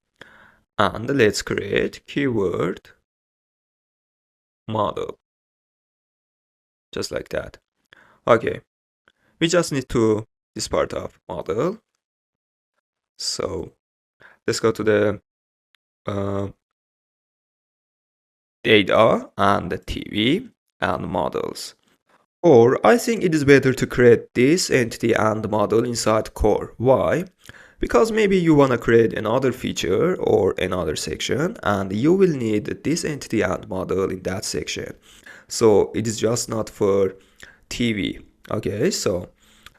and let's create keyword model just like that. Okay, we just need to this part of model. So let's go to the data and the TV and models. Or I think it is better to create this entity and model inside core. Why? Because maybe you want to create another feature or another section and you will need this entity and model in that section. So it is just not for TV. Okay, so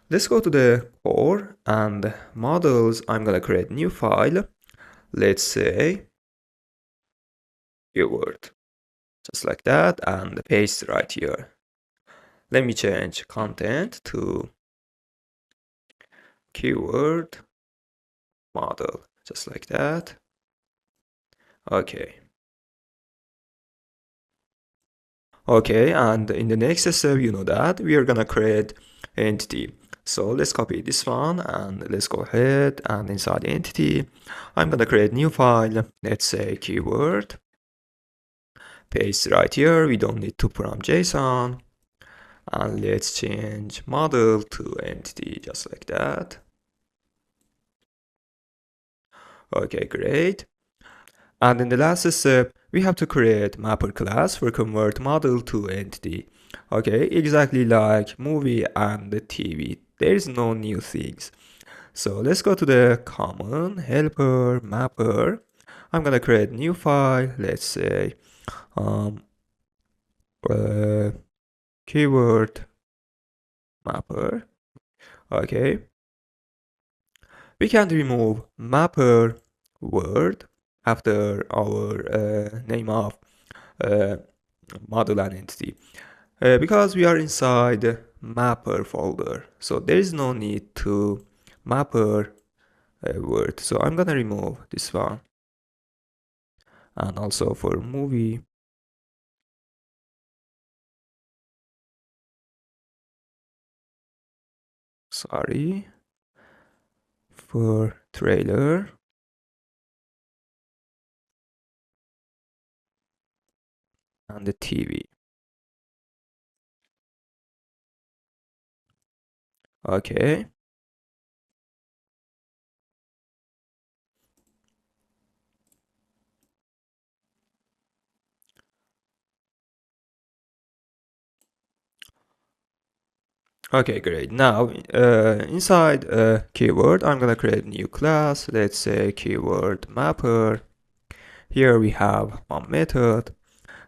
let's go to the core and models. I'm gonna create new file. Let's say keyword, just like that, and paste right here. Let me change content to keyword model, just like that. Okay. Okay, and in the next step, you know that we are gonna create entity. So let's copy this one and let's go ahead and inside the entity, I'm gonna create new file. Let's say keyword, paste right here. We don't need to from JSON, and let's change model to entity just like that. Okay, great. And in the last step, we have to create mapper class for convert model to entity. Okay, exactly like movie and the TV. There is no new things. So let's go to the common helper mapper. I'm gonna create new file. Let's say um, keyword mapper. Okay. We can remove mapper word after our name of uh, model and entity because we are inside mapper folder, so there is no need to mapper word. So I'm gonna remove this one, and also for movie, sorry, for trailer and the TV. Okay. Okay, great. Now, inside keyword, I'm gonna create a new class. Let's say keyword mapper. Here we have one method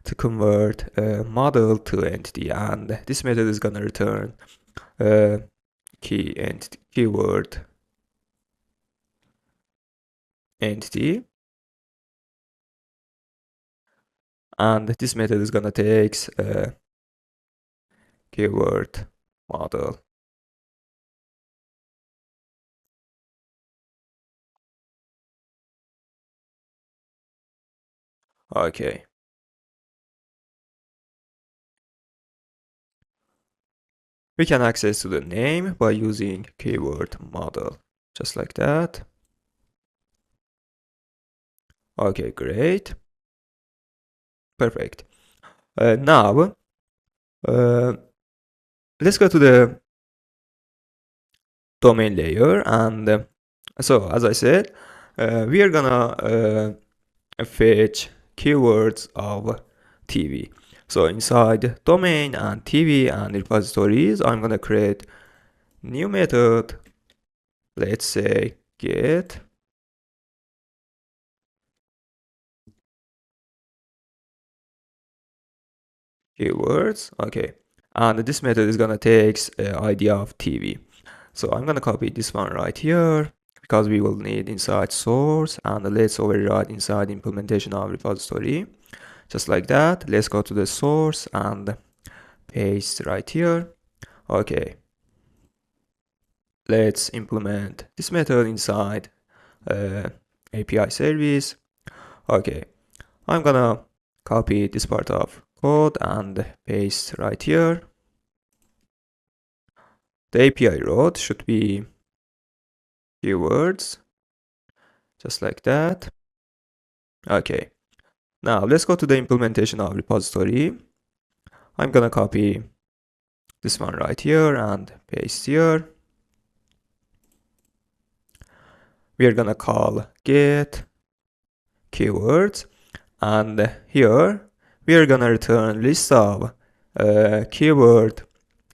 to convert a model to entity, and this method is gonna return keyword entity, and this method is gonna take keyword model. Okay. We can access to the name by using keyword model, just like that. Okay, great. Perfect. Now, uh, let's go to the domain layer. And so, as I said, we are gonna fetch keywords of TV. So inside domain and TV and repositories, I'm gonna create new method. Let's say get keywords. Okay, and this method is gonna take ID of TV. So I'm gonna copy this one right here because we will need inside source, and let's override inside implementation of repository. Just like that. Let's go to the source and paste right here. Okay. Let's implement this method inside API service. Okay. I'm gonna copy this part of code and paste right here. The API road should be keywords, just like that. Okay. Now let's go to the implementation of repository. I'm gonna copy this one right here and paste here. We are gonna call get keywords, and here we are gonna return list of keyword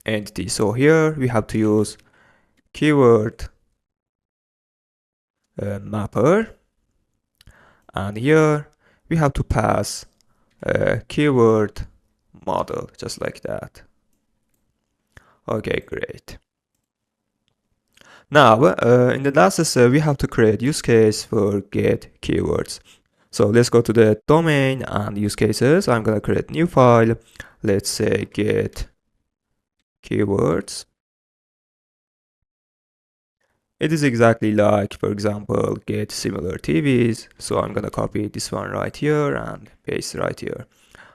entity. So here we have to use keyword mapper, and here we have to pass keyword model, just like that. Okay, great. Now, in the last step, we have to create use case for get keywords. So let's go to the domain and use cases. I'm gonna create new file. Let's say get keywords. It is exactly like, for example, get similar TVs. So I'm gonna copy this one right here and paste right here.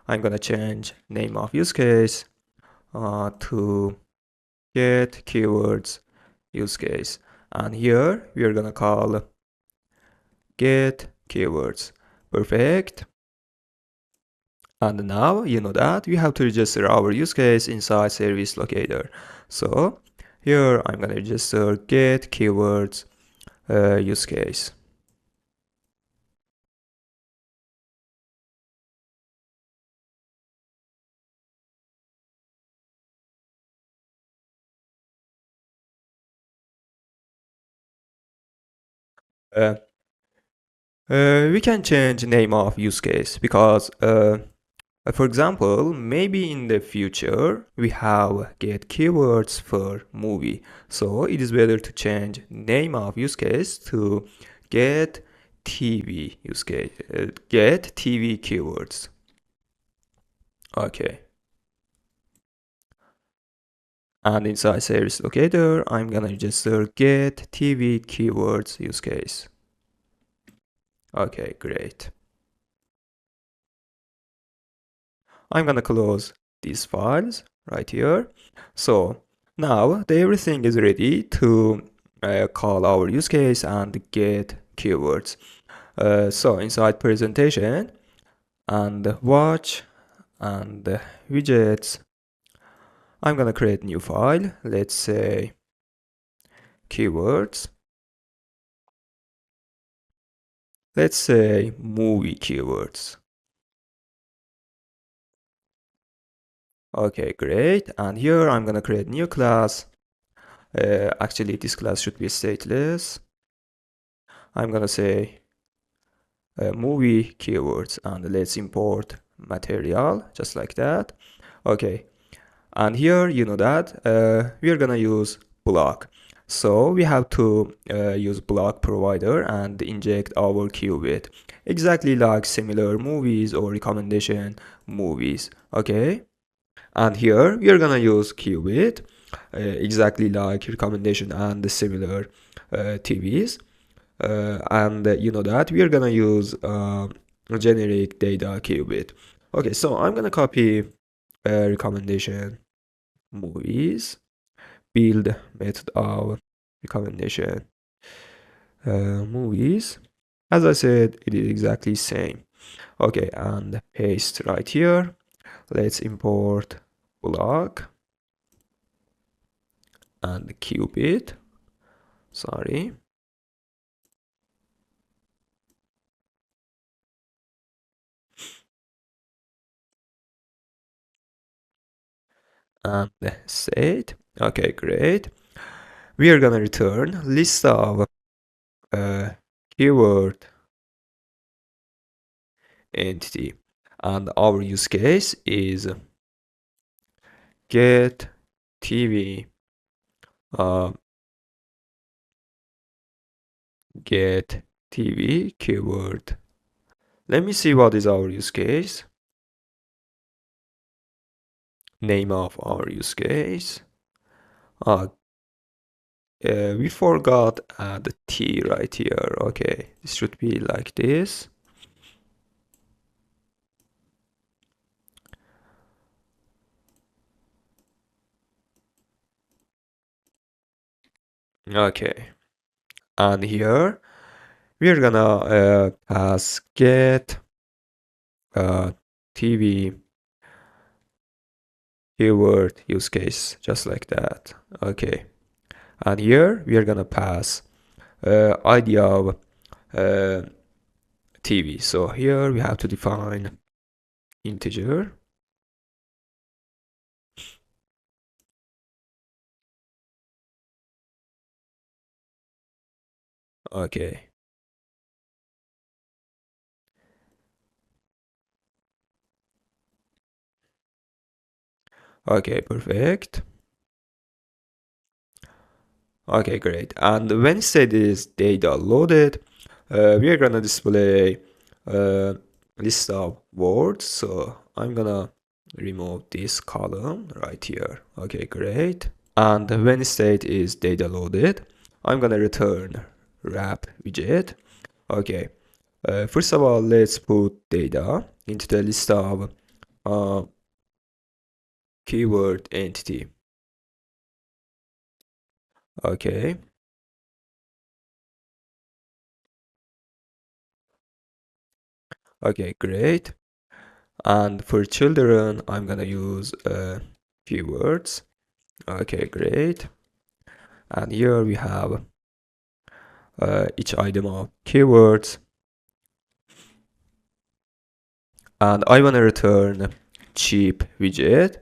I'm gonna change name of use case to get keywords use case. And here we are gonna call get keywords. Perfect. And now you know that we have to register our use case inside service locator. So here I'm gonna register get keywords use case. Uh, we can change name of use case because For example, maybe in the future we have get keywords for movie. So it is better to change name of use case to get TV use case, get TV keywords. Okay. And inside service locator, I'm gonna register get TV keywords use case. Okay, great. I'm gonna close these files right here. So now everything is ready to call our use case and get keywords. So inside presentation and watch and widgets, I'm gonna create new file. Let's say keywords. Let's say movie keywords. Okay, great. And here I'm gonna create new class. Actually, this class should be stateless. I'm gonna say movie keywords and let's import material just like that. Okay, and here you know that we are gonna use Bloc. So we have to use Bloc provider and inject our qubit exactly like similar movies or recommendation movies. Okay, and here we are gonna use qubit exactly like recommendation and the similar TVs. And you know that we are gonna use generic data qubit. Okay, so I'm gonna copy recommendation movies, build method of recommendation movies. As I said, it is exactly same. Okay, and paste right here. Let's import Bloc and qubit. Sorry. And set. Okay, great. We are gonna return list of keyword entity, and our use case is get TV uh, get TV keyword. Let me see what is our use case. Name of our use case. Uh, we forgot the T right here. Okay, this should be like this. Okay, and here we are gonna pass get TV keyword use case just like that. Okay, and here we are gonna pass ID of TV. So here we have to define integer. Okay. Okay, perfect. Okay, great. And when set is data loaded, we are gonna display a list of words. So I'm gonna remove this column right here. Okay, great. And when state is data loaded, I'm gonna return wrap widget. Okay. First of all, let's put data into the list of uh, keyword entity. Okay. Okay, great. And for children, I'm gonna use keywords. Okay, great. And here we have each item of keywords. And I wanna return cheap widget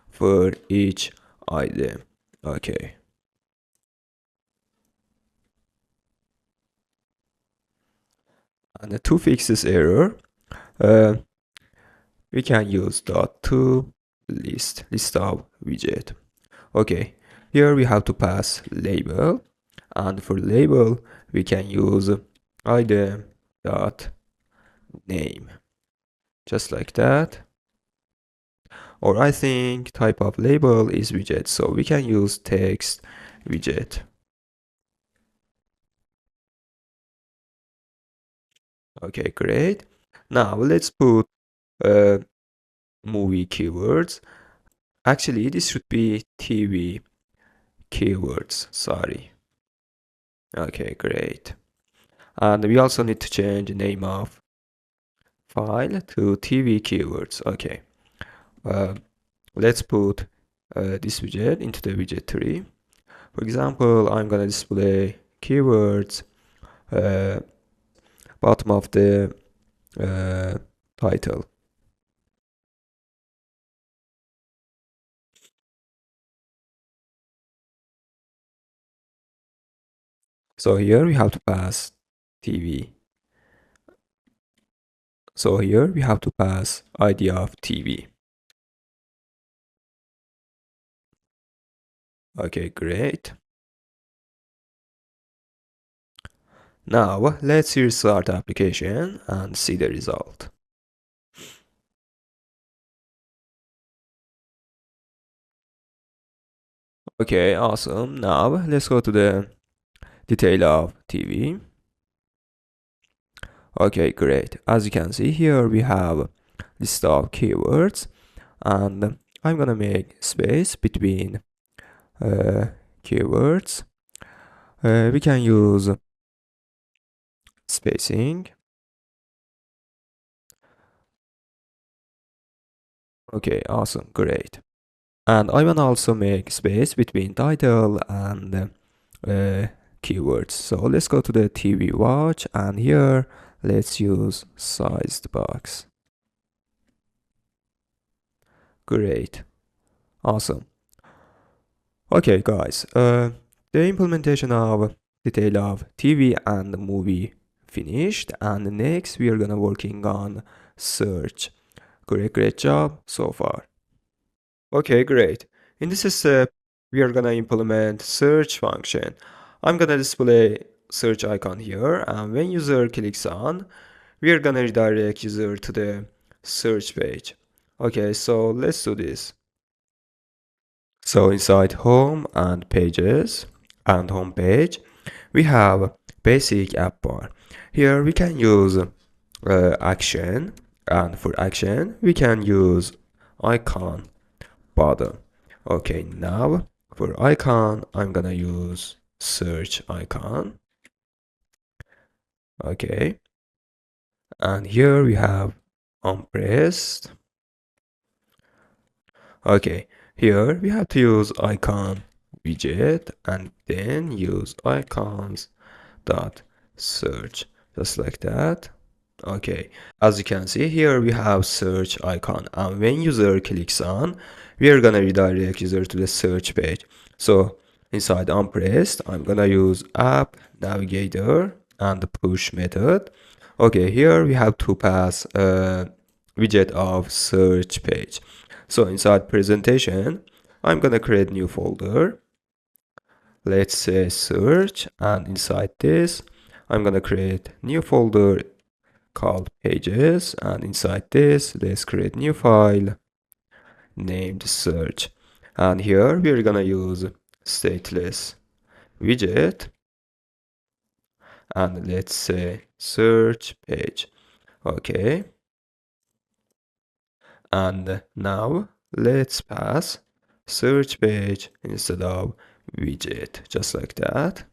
for each item. Okay. And to fix this error, uh, we can use dot to list of widget. Okay, here we have to pass label, and for label we can use item dot name, just like that. Or I think type of label is widget, so we can use text widget. Okay, great. Now let's put uh, movie keywords. Actually, this should be TV keywords. Sorry. Okay, great. And we also need to change the name of file to TV keywords. Okay. Uh, let's put this widget into the widget tree. For example, I'm gonna display keywords uh, bottom of the title. So here we have to pass TV. So here we have to pass ID of TV. Okay, great. Now let's restart the application and see the result. Okay, awesome. Now let's go to the detail of TV. Okay, great. As you can see here, we have list of keywords, and I'm gonna make space between keywords. We can use spacing. Okay, awesome, great. And I wanna also make space between title and keywords. So let's go to the TV watch, and here let's use sized box. Great, awesome. Okay, guys, the implementation of detail of TV and movie finished, and next we are gonna working on search. Great job so far. Okay, great. In this step, we are gonna implement search function. I'm gonna display search icon here, and when user clicks on, we are gonna redirect user to the search page. Okay, so let's do this. So inside home and pages and home page, we have basic app bar. Here we can use action, and for action we can use icon button. Okay, now for icon I'm gonna use search icon. Okay, and here we have unpressed. Okay, here we have to use icon widget and then use icons dot search, just like that. Okay, as you can see here we have search icon, and when user clicks on, we are gonna redirect user to the search page. So inside unpressed I'm gonna use app navigator and the push method. Okay, here we have to pass a widget of search page. So inside presentation I'm gonna create new folder. Let's say search, and inside this I'm gonna create new folder called pages, and inside this let's create new file named search, and here we're gonna use stateless widget, and let's say search page. Okay, and now let's pass search page instead of widget, just like that.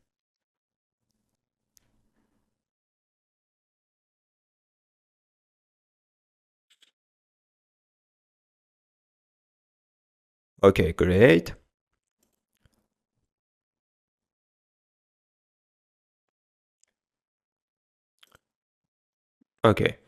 Okay, great. Okay,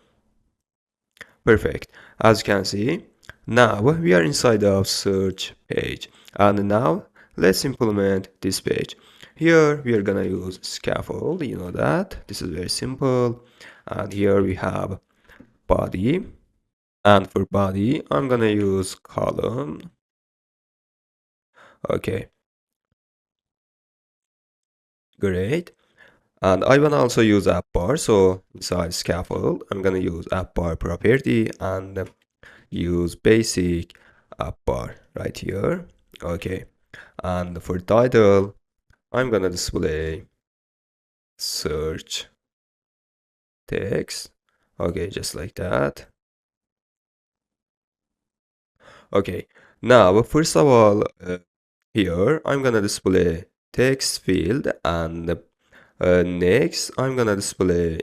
perfect. As you can see, now we are inside of search page, and now let's implement this page. Here we are gonna use scaffold, you know that. This is very simple. And here we have body. And for body, I'm gonna use column. Okay, great. And I wanna also use app bar. So inside scaffold, I'm gonna use app bar property and use basic app bar right here. Okay. And for title, I'm gonna display search text. Okay, just like that. Okay, now first of all, here I'm gonna display text field and next I'm gonna display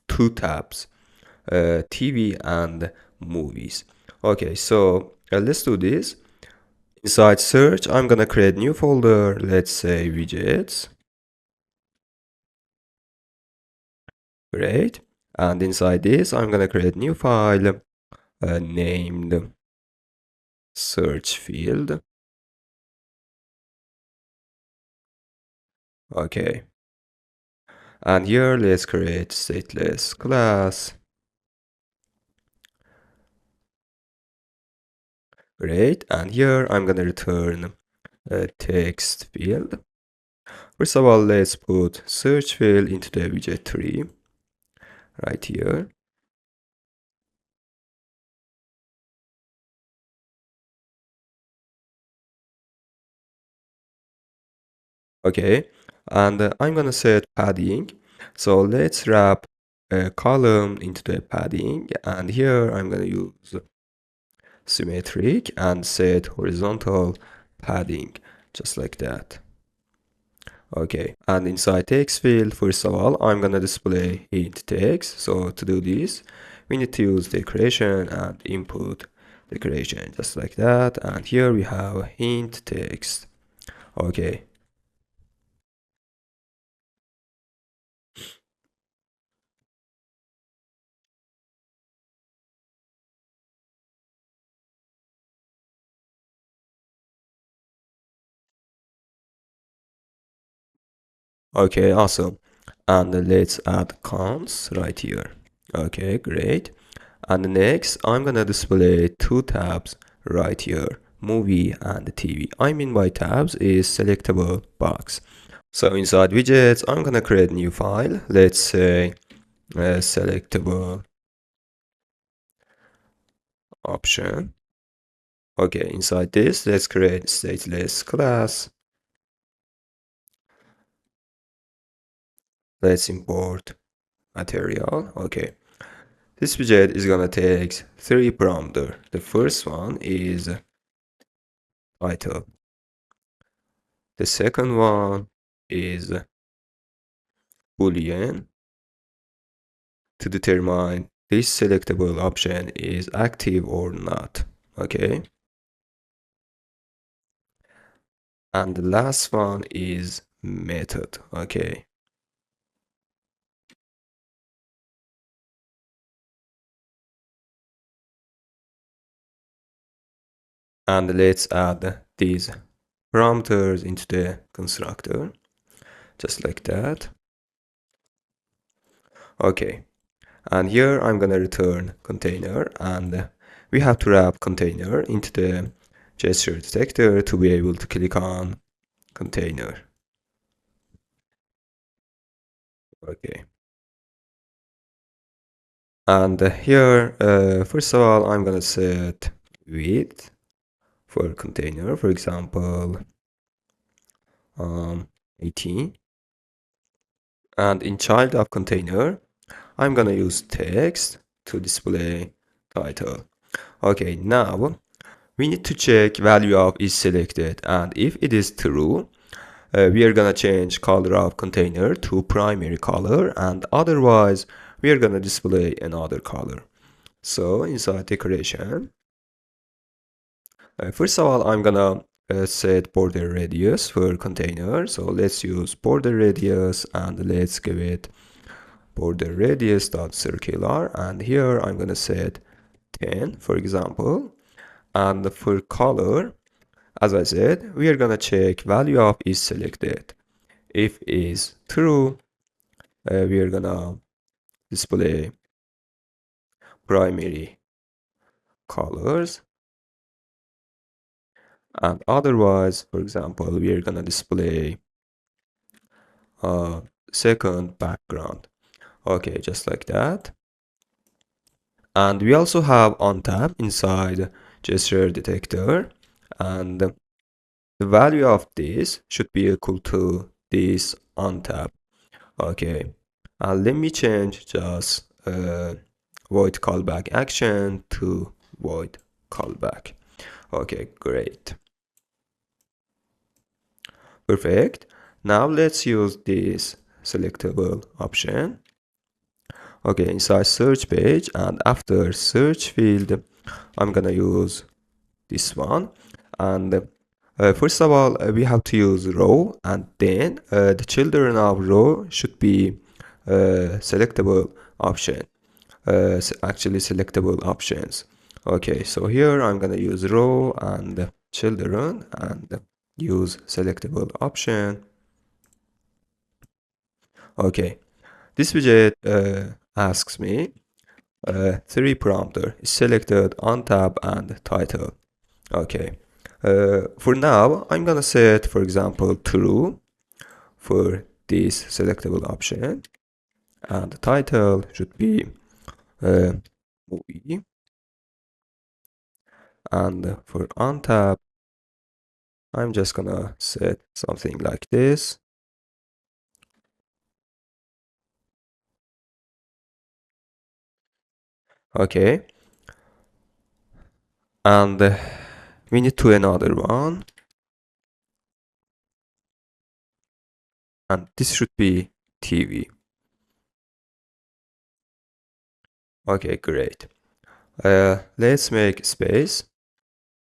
two tabs, TV and movies. Okay, so let's do this. Inside search, I'm gonna create new folder, let's say widgets. Great. And inside this, I'm gonna create new file named search field. Okay. And here, let's create stateless class. Great. And here, I'm gonna return a text field. First of all, let's put search field into the widget tree right here. Okay. And I'm gonna set padding. So let's wrap a column into the padding. And here, I'm gonna use symmetric and set horizontal padding just like that. Okay, and inside text field, first of all, I'm gonna display hint text. So to do this, we need to use decoration and input decoration just like that. And here we have hint text. Okay. Okay, awesome. And let's add cons right here. Okay, great. And next, I'm gonna display two tabs right here, movie and TV. I mean by tabs is selectable box. So inside widgets, I'm gonna create a new file. Let's say selectable option. Okay, inside this, let's create stateless class. Let's import material. Okay. This widget is gonna take three parameters. The first one is title. The second one is boolean to determine this selectable option is active or not. Okay. And the last one is method. Okay. And let's add these parameters into the constructor just like that. Okay, and here I'm gonna return container, and we have to wrap container into the gesture detector to be able to click on container. Okay, and here first of all I'm gonna set width for container, for example 18. And in child of container, I'm gonna use text to display title. Okay, now we need to check value of is selected, and if it is true, we are gonna change color of container to primary color, and otherwise we are gonna display another color. So inside decoration, first of all, I'm gonna set border radius for container. So let's use border radius and let's give it border radius dot circular, and here I'm gonna set 10 for example. And for color, as I said, we are gonna check value of is selected. If is true, we are gonna display primary colors, and otherwise, for example, we are gonna display a second background. Okay, just like that. And we also have on tab inside gesture detector, and the value of this should be equal to this on tab. Okay, let me change just void callback action to void callback. Okay, great. Perfect. Now let's use this selectable option. Okay, inside search page, and after search field, I'm gonna use this one. And first of all, we have to use row, and then the children of row should be selectable option. Actually selectable options. Okay, so here I'm gonna use row and children and use selectable option. Okay, this widget asks me three parameter selected, on tab, and title. Okay, for now I'm gonna set, for example, true for this selectable option, and the title should be movie, and for on tab I'm just gonna set something like this. Okay, and we need to another one, and this should be TV. Okay, great. Let's make space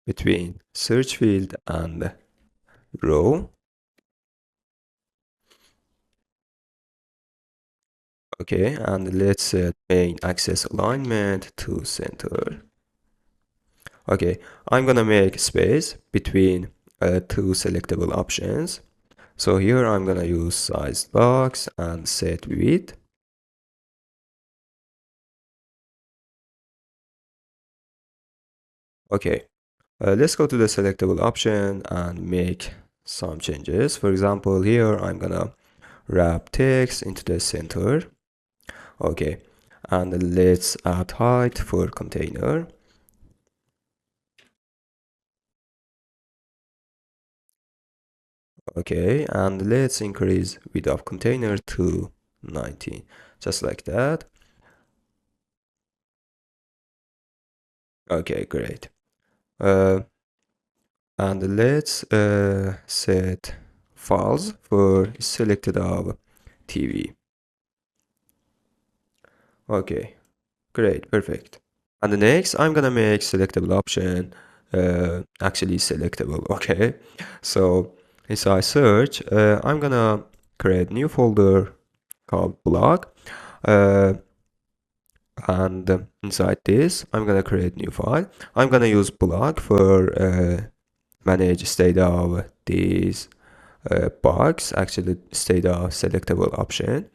between search field and row. Okay, and let's set main axis alignment to center. Okay, I'm gonna make space between two selectable options. So here I'm gonna use size box and set width. Okay, let's go to the selectable option and make some changes. For example, here I'm gonna wrap text into the center. Okay, and let's add height for container. Okay, and let's increase width of container to 19, just like that. Okay, great. And let's set false for selected of TV. Okay, great, perfect. And the next, I'm gonna make selectable option actually selectable. Okay, so inside search, I'm gonna create new folder called Bloc, and inside this, I'm gonna create new file. I'm gonna use Bloc for manage state of these box, actually state of selectable option,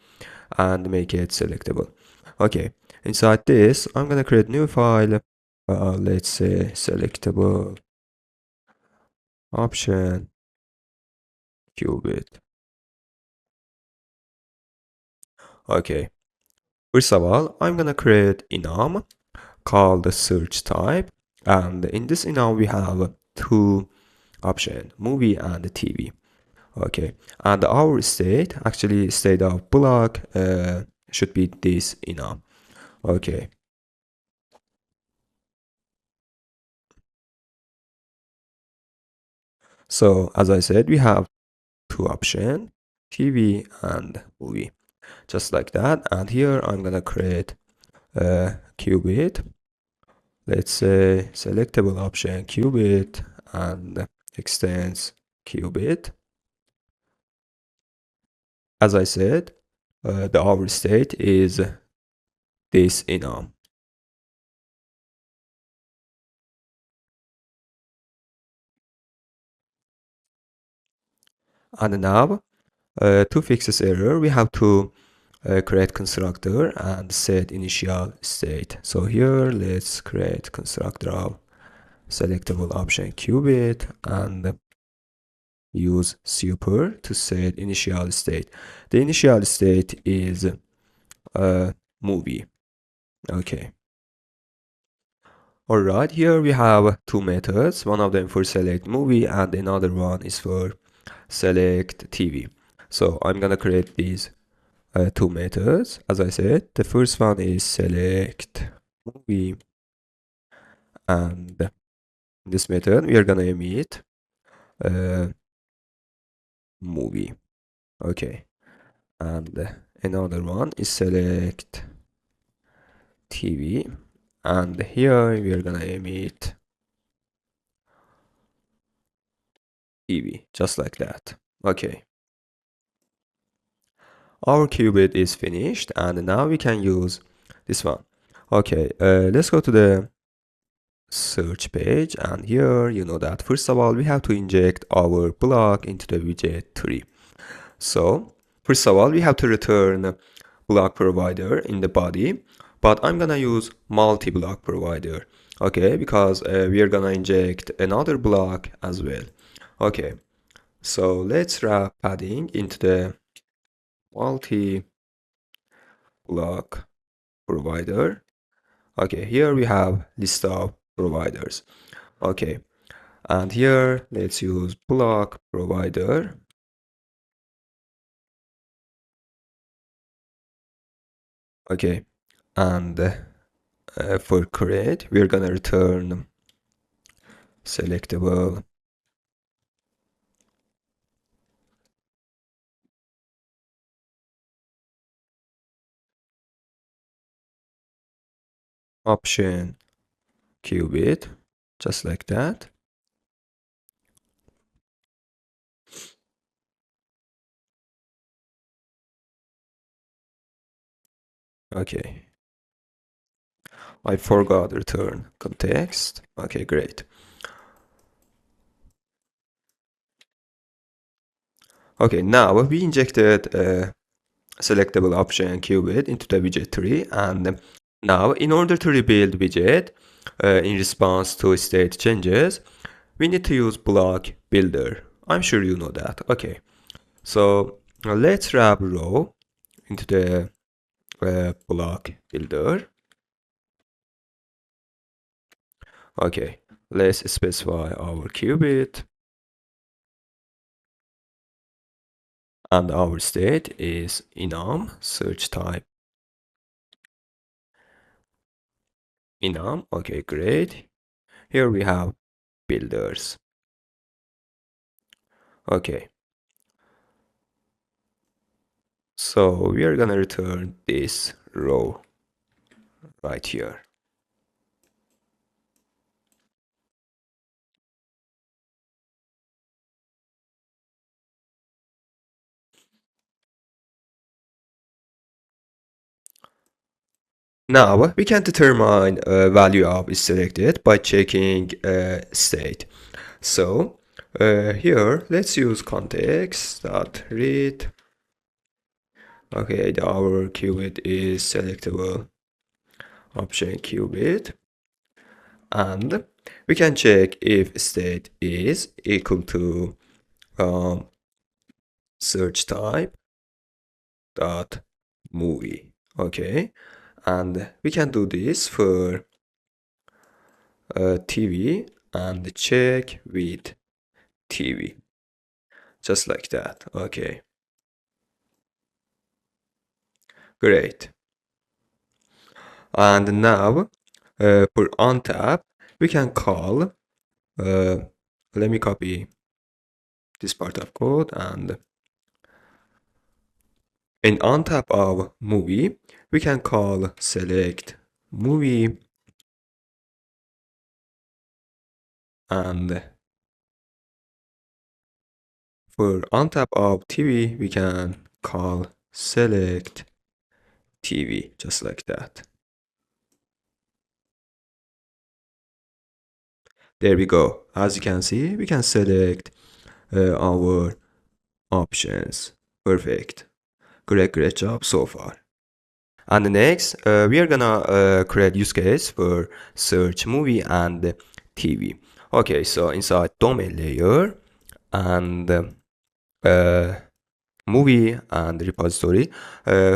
and make it selectable. Okay, inside this, I'm gonna create new file. Let's say selectable option qubit. Okay, first of all, I'm gonna create enum called the search type, and in this enum we have two options, movie and TV. Okay, and our state, actually state of Bloc, should be this enum. Okay, so as I said, we have two options, TV and movie, just like that. And here I'm gonna create a qubit. Let's say selectable option qubit and extends qubit. As I said, the our state is this enum. And now to fix this error, we have to create constructor and set initial state. So here let's create constructor of selectable option qubit and use super to set initial state. The initial state is a movie. Okay. Alright, here we have two methods. One of them for select movie and another one is for select TV. So I'm gonna create these two methods. As I said, the first one is select movie, and in this method we are gonna emit movie. Okay, and another one is select TV, and here we are gonna emit TV, just like that. Okay, our qubit is finished, and now we can use this one. Okay, let's go to the search page, and here you know that first of all we have to inject our block into the widget 3. So first of all we have to return block provider in the body, but I'm gonna use multi-block provider, okay, because we are gonna inject another block as well. Okay, so let's wrap padding into the multi-block provider. Okay, here we have list of providers. Okay, and here let's use block provider. Okay, and for create we're gonna return selectable option qubit, just like that. Okay, I forgot return context. Okay, great. Okay, now we injected selectable option qubit into the widget tree, and now in order to rebuild widget in response to state changes, we need to use block builder. I'm sure you know that. Okay, so let's wrap row into the block builder. Okay, let's specify our qubit, and our state is enum, search type enum. Okay, great. Here we have builders. Okay, so we are gonna return this row right here. Now we can determine value of is selected by checking state. So here let's use context.read. Okay, our qubit is selectable option qubit, and we can check if state is equal to search type dot movie. Okay, and we can do this for TV and check with TV, just like that. Okay, great. And now for untap we can call let me copy this part of code, and in untap of movie we can call select movie, and for untap of TV we can call select TV, just like that. There we go. As you can see, we can select our options. Perfect. Great job so far. And next, we are gonna create use case for search movie and TV. Okay, so inside domain layer and uh, movie and repository,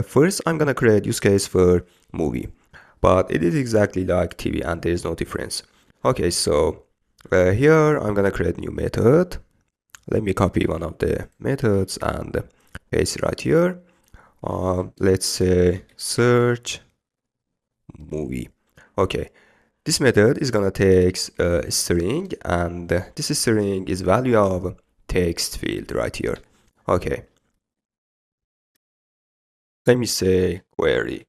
first I'm gonna create use case for movie, but it is exactly like TV and there is no difference. Okay, so here I'm gonna create new method. Let me copy one of the methods and paste it right here. Let's say search movie. Okay, this method is gonna take a string and this string is value of text field right here. Okay, let me say query.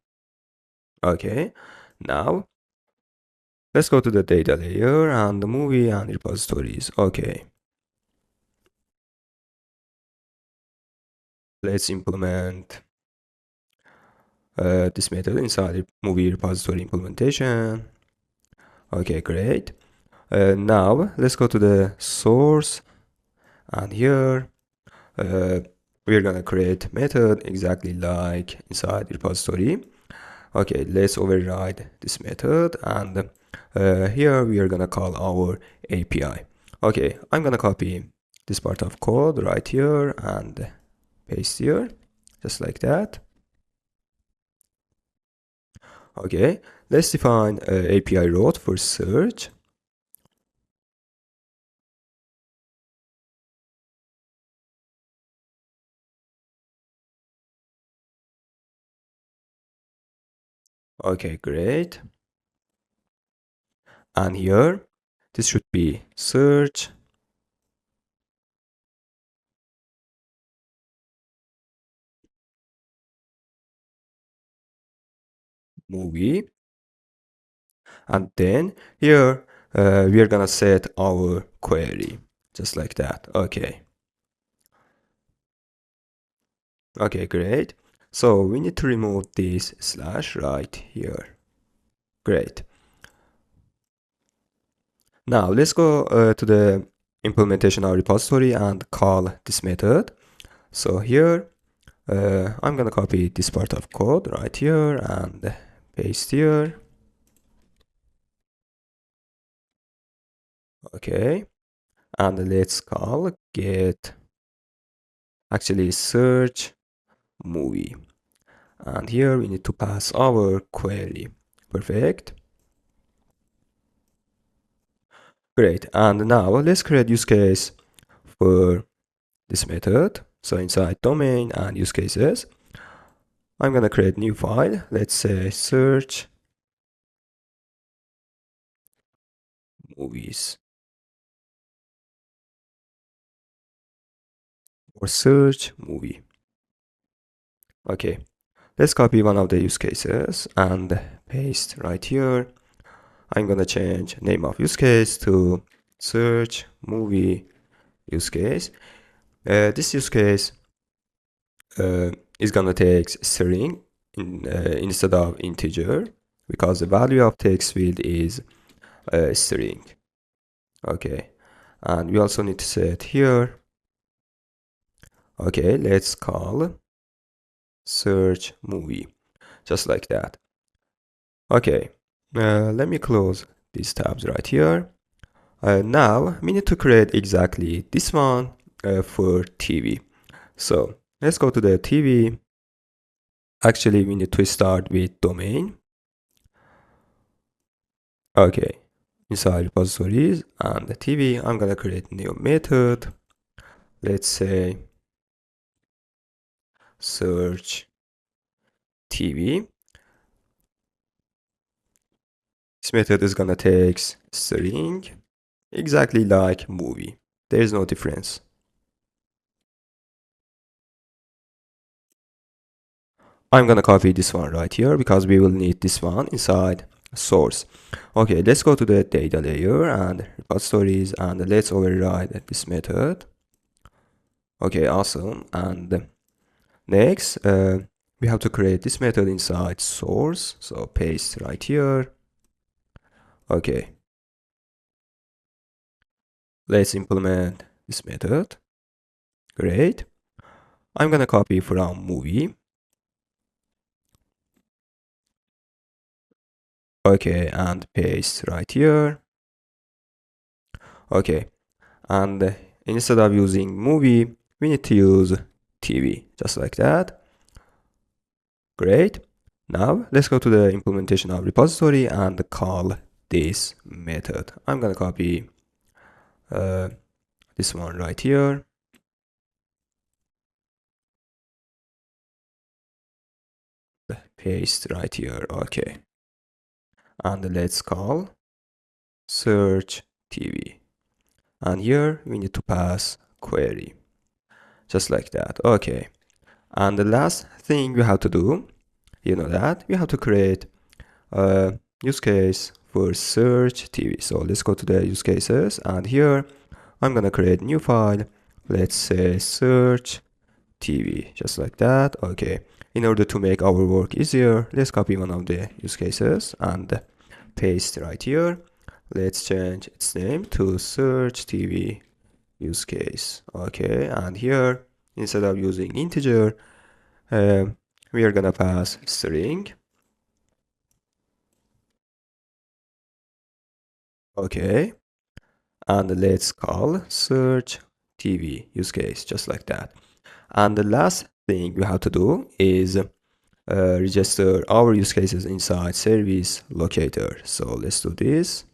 Okay, now let's go to the data layer and the movie and repositories. Okay, let's implement this method inside the movie repository implementation. Okay, great. Now let's go to the source and here we're gonna create method exactly like inside the repository. Okay, let's override this method and here we are gonna call our API. Okay, I'm gonna copy this part of code right here and paste here, just like that. Okay, let's define API route for search. Okay, great. And here, this should be search movie. And then here, we are gonna set our query, just like that. Okay. Okay, great. So we need to remove this slash right here. Great. Now let's go to the implementation of repository and call this method. So here, I'm gonna copy this part of code right here and paste here. Okay, and let's call get actually search movie. And here we need to pass our query. Perfect. Great. And now let's create use case for this method. So inside domain and use cases, I'm gonna create new file. Let's say search movies or search movie. Okay, let's copy one of the use cases and paste right here. I'm gonna change name of use case to search movie use case. This use case is gonna take string instead of integer because the value of text field is string. Okay, and we also need to set here. Okay, let's call search movie, just like that. Okay, let me close these tabs right here. Now we need to create exactly this one for TV. So let's go to the TV. Actually, we need to start with domain. Okay, inside repositories and the TV, I'm gonna create new method. Let's say search TV. This method is gonna take string exactly like movie. There is no difference. I'm gonna copy this one right here because we will need this one inside source. Okay, let's go to the data layer and repositories and let's override this method. Okay, awesome. And next, we have to create this method inside source. So paste right here. Okay, let's implement this method. Great. I'm gonna copy from movie Okay, and paste right here. Okay, and instead of using movie, we need to use TV, just like that. Great. Now let's go to the implementation of repository and call this method. I'm gonna copy uh, this one right here. Paste right here. Okay. And let's call search TV. And here we need to pass query. Just like that. Okay. And the last thing we have to do, you know that, we have to create a use case for search TV. So let's go to the use cases, and here I'm gonna create new file. Let's say search TV, just like that. Okay. In order to make our work easier, let's copy one of the use cases and paste right here. Let's change its name to search TV use case. Okay, and here instead of using integer, we are gonna pass string. Okay, and let's call search TV use case, just like that. And the last thing we have to do is register our use cases inside service locator. So let's do this.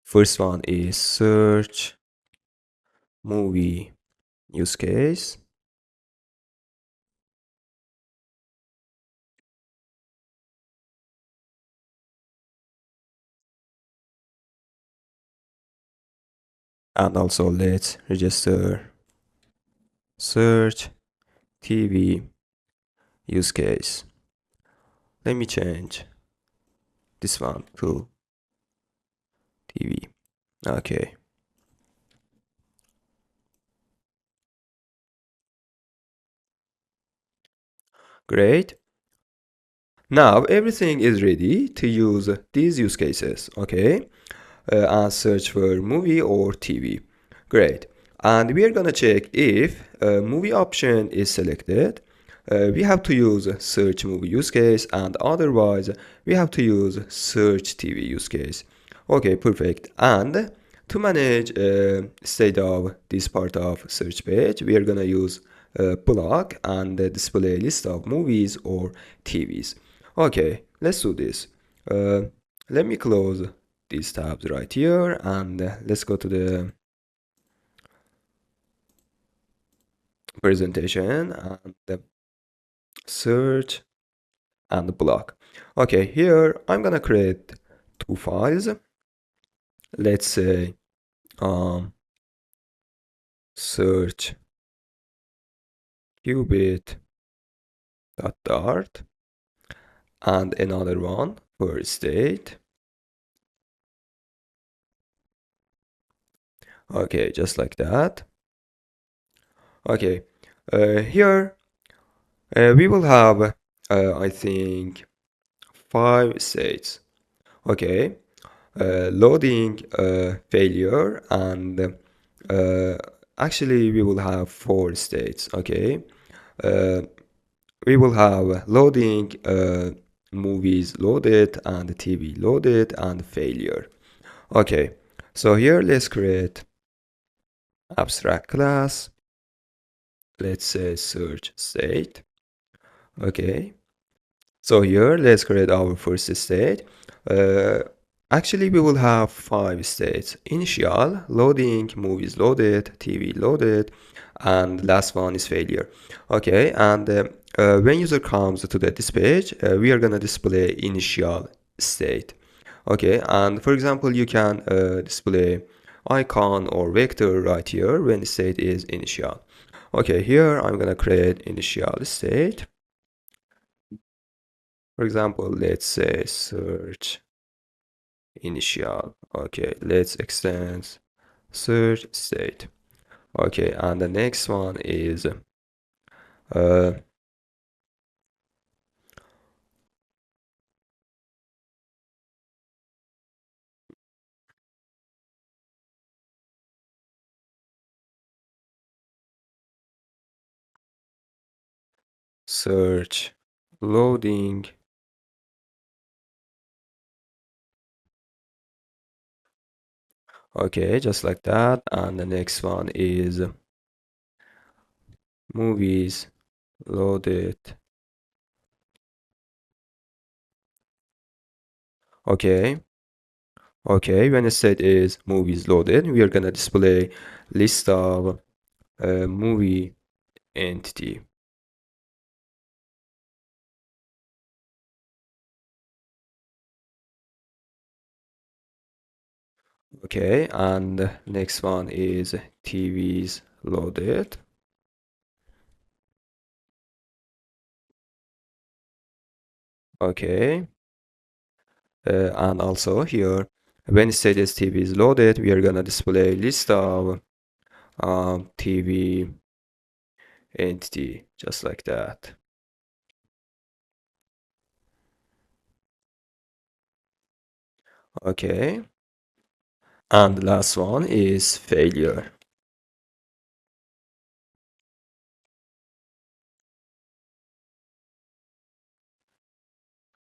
First one is search movie use case. And also let's register search TV use case. Let me change this one to TV. Okay, great. Now everything is ready to use these use cases. Okay, and search for movie or TV. Great. And we are gonna check if a movie option is selected. We have to use search movie use case, and otherwise we have to use search TV use case. Okay, perfect. And to manage state of this part of search page, we are gonna use Bloc and display list of movies or TVs. Okay, let's do this. Uh, Let me close these tabs right here, and let's go to the presentation and the search and the Bloc. Okay, here I'm gonna create two files. Let's say um, search qubit.dart and another one for state. Okay, just like that. Okay, here we will have, I think, 5 states. Okay, loading failure, and actually we will have 4 states. Okay, uh, we will have loading, movies loaded, and TV loaded, and failure. Okay, so here let's create abstract class. Let's say search state. Okay, so here let's create our first state. Uh, Actually, we will have 5 states: initial, loading, movies loaded, TV loaded, and last one is failure. Okay, and when user comes to this page, we are gonna display initial state. Okay, and for example, you can display icon or vector right here when the state is initial. Okay, here I'm gonna create initial state. For example, let's say search initial. Okay, let's extend search state. Okay, and the next one is uh, search loading. Okay, just like that. And the next one is movies loaded. Okay. Okay, when it said is movies loaded, we are gonna display list of movie entity. Okay, and next one is TVs loaded. Okay, and also here, when it says TV is loaded, we are gonna display list of TV entity, just like that. Okay, and the last one is failure.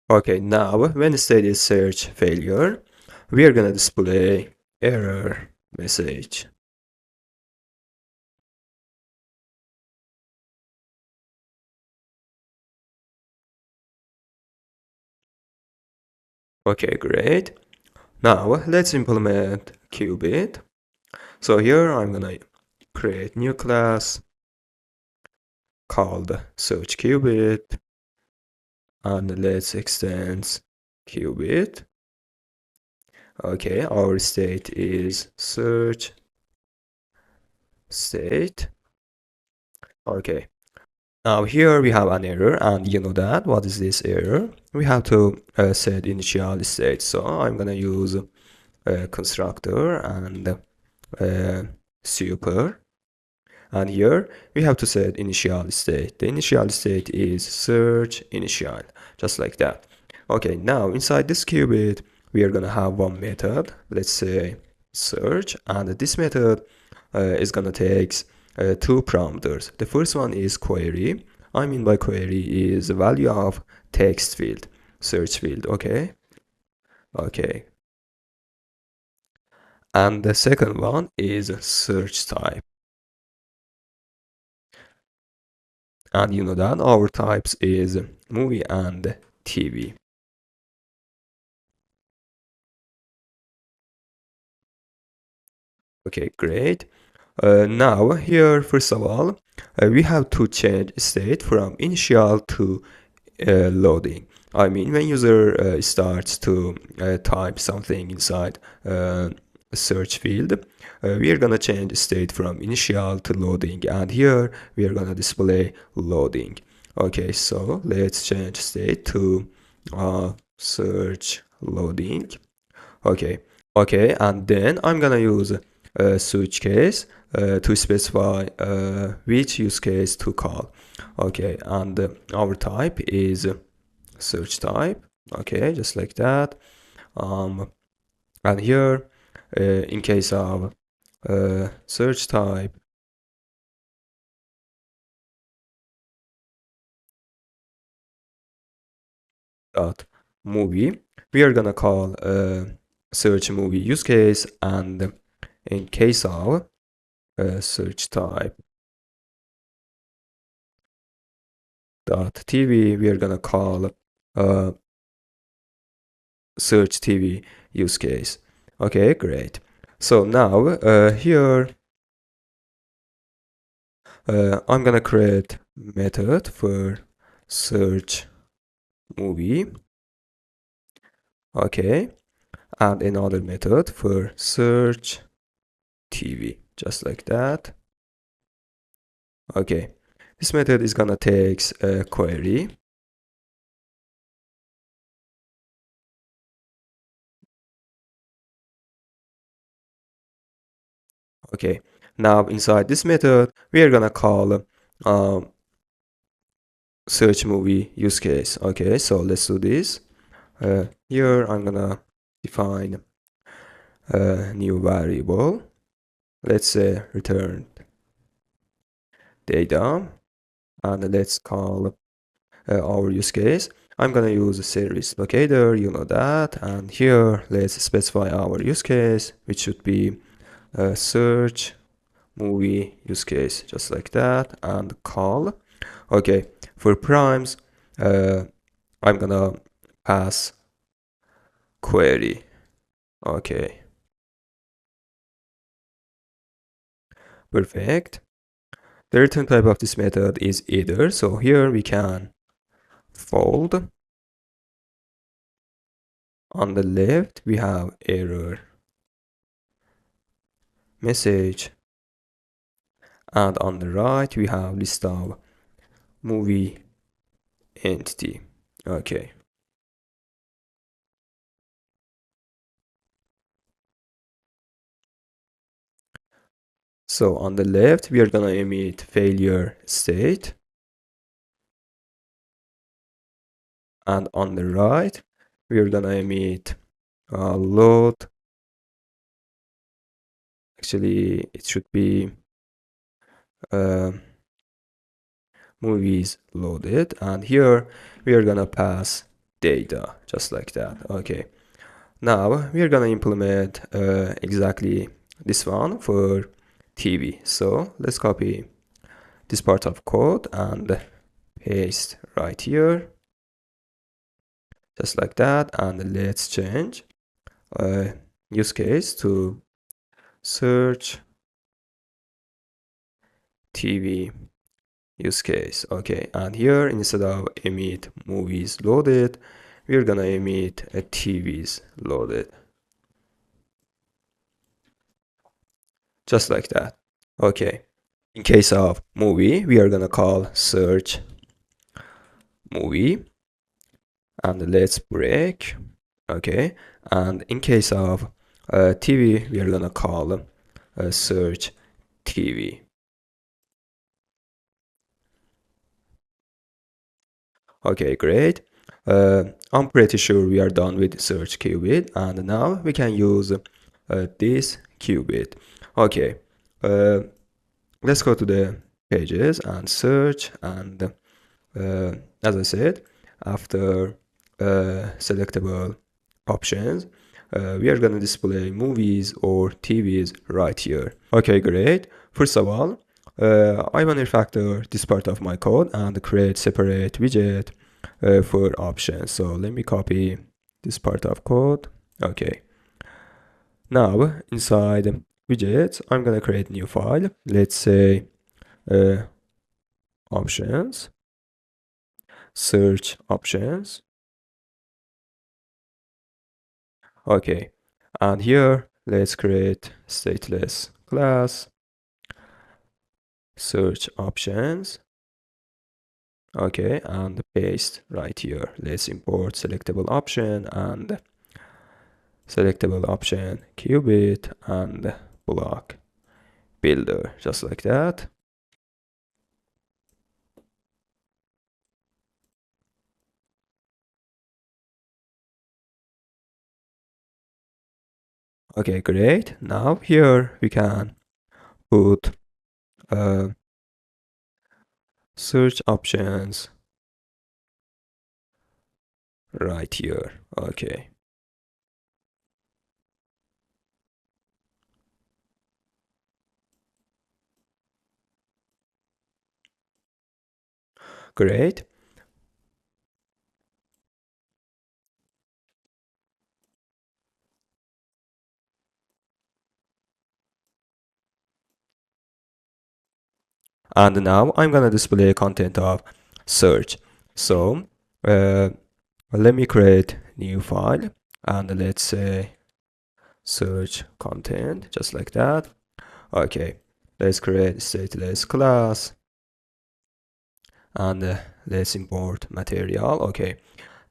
Okay, now when it says search failure, we are gonna display error message. Okay, great. Now let's implement Qubit. So here I'm gonna create new class called search Qubit, and let's extend Qubit. Okay, our state is search state. Okay, now here we have an error, and you know that. What is this error? We have to set initial state. So I'm gonna use constructor and super. And here we have to set initial state. The initial state is search initial, just like that. Okay, now inside this qubit, we are gonna have one method. Let's say search, and this method is gonna take two parameters. The first one is query. I mean by query is the value of text field, search field. Okay, okay. And the second one is search type. And you know that our types is movie and TV. Okay, great. Now here, first of all, we have to change state from initial to loading. I mean, when user starts to type something inside a search field, we are gonna change state from initial to loading, and here we are gonna display loading. Okay, so let's change state to search loading. Okay, okay, and then I'm gonna use a switch case to specify which use case to call. Okay, and our type is search type. Okay, just like that. And here, in case of search type dot movie, we are gonna call search movie use case, and in case of search type dot TV, we are gonna call uh, search TV use case. Okay, great. So now here I'm gonna create method for search movie. Okay, and another method for search TV, just like that. Okay, this method is gonna take a query. Okay, now inside this method, we are gonna call search movie use case. Okay, so let's do this. Here I'm gonna define a new variable. Let's say return data, and let's call our use case, I'm gonna use a service locator, you know that, and here let's specify our use case, which should be search movie use case, just like that, and call. Okay, for primes, I'm gonna pass query. Okay, perfect. The return type of this method is either, so here we can fold. On the left, we have error message, and on the right, we have list of movie entity. Okay. So on the left, we are gonna emit failure state. And on the right, we are gonna emit load. Actually, it should be uh, movies loaded. And here, we are gonna pass data, just like that. Okay. Now, we are gonna implement exactly this one for TV. So let's copy this part of code and paste right here, just like that. And let's change use case to search TV use case. Okay, and here instead of emit movies loaded, we're gonna emit a TVs loaded, just like that. Okay, in case of movie, we are gonna call search movie, and let's break. Okay, and in case of TV, we are gonna call search TV. Okay, great. I'm pretty sure we are done with search qubit, and now we can use this qubit. Okay, uh, let's go to the pages and search, and as I said, after selectable options, we are going to display movies or TVs right here. Okay, great. First of all, I want to refactor this part of my code and create separate widget for options. So let me copy this part of code. Okay. Now inside widgets, I'm going to create a new file. Let's say options, search options. Okay, and here let's create stateless class, search options. Okay, and paste right here. Let's import selectable option and selectable option qubit and block builder, just like that. Okay, great. Now here we can put search options right here. Okay. Great. And now I'm gonna display content of search. So let me create new file and let's say search content, just like that. Okay, let's create stateless class and let's import material. Okay,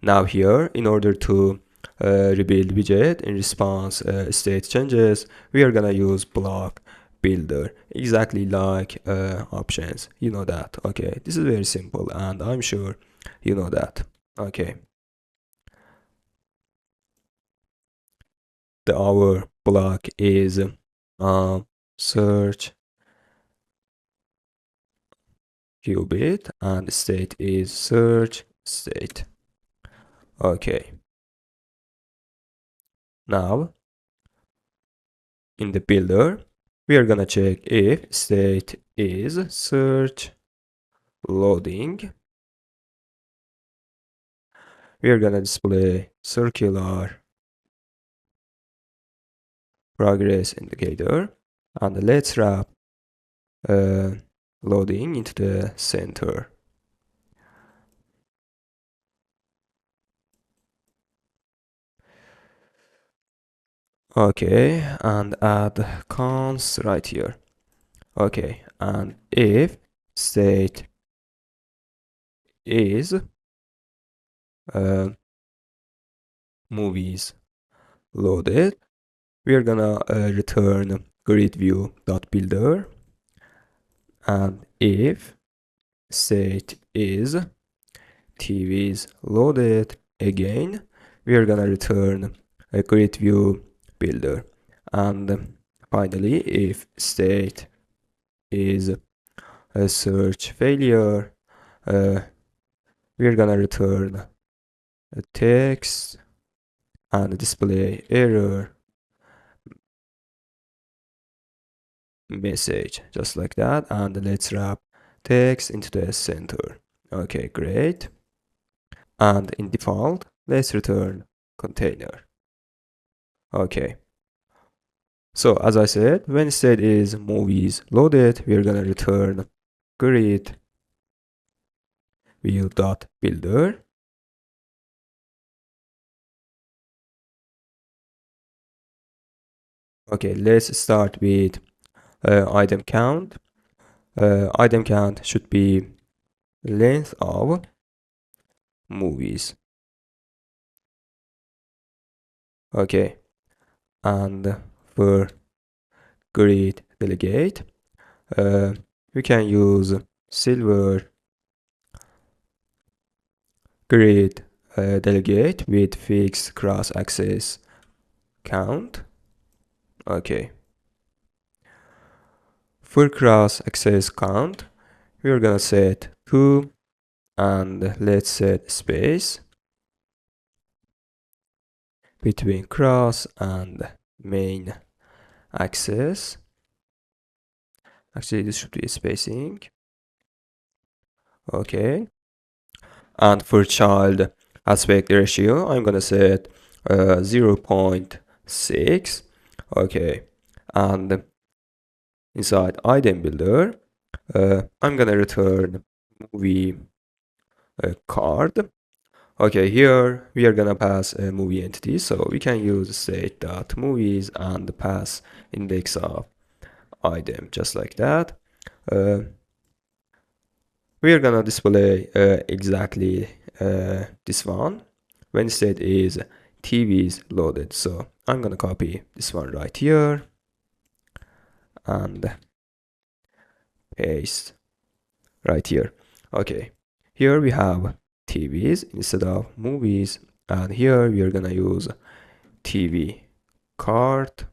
now here in order to rebuild widget in response state changes, we are gonna use block builder, exactly like options. You know that. Okay, this is very simple and I'm sure you know that. Okay, our block is search qubit and state is search state. Okay. Now in the builder, we are gonna check if state is search loading. We are gonna display circular progress indicator, and let's wrap uh, loading into the center. Okay, and add cons right here. Okay, and if state is uh, movies loaded, we are gonna return grid view dot builder, and if state is TVs loaded again, we are gonna return a grid view builder, and finally if state is a search failure, we are gonna return a text and display error message just like that, and let's wrap text into the center. Okay, great. And in default, let's return container. Okay, so as I said, when state is movies loaded, we're gonna return grid view dot builder. Okay, let's start with item count. Item count should be length of movies. Okay, and for grid delegate, we can use silver grid delegate with fixed cross access count. Okay, for cross access count, we are gonna set 2, and let's set space between cross and main access. Actually, this should be spacing. Okay, and for child aspect ratio, I'm gonna set 0.6. Okay, and inside item builder, I'm gonna return movie card. Okay, here we are gonna pass a movie entity, so we can use state.movies and pass index of item just like that. We are gonna display exactly this one when state is TV is loaded. So I'm gonna copy this one right here and paste right here. Okay, here we have TVs instead of movies, and here we are gonna use TV card,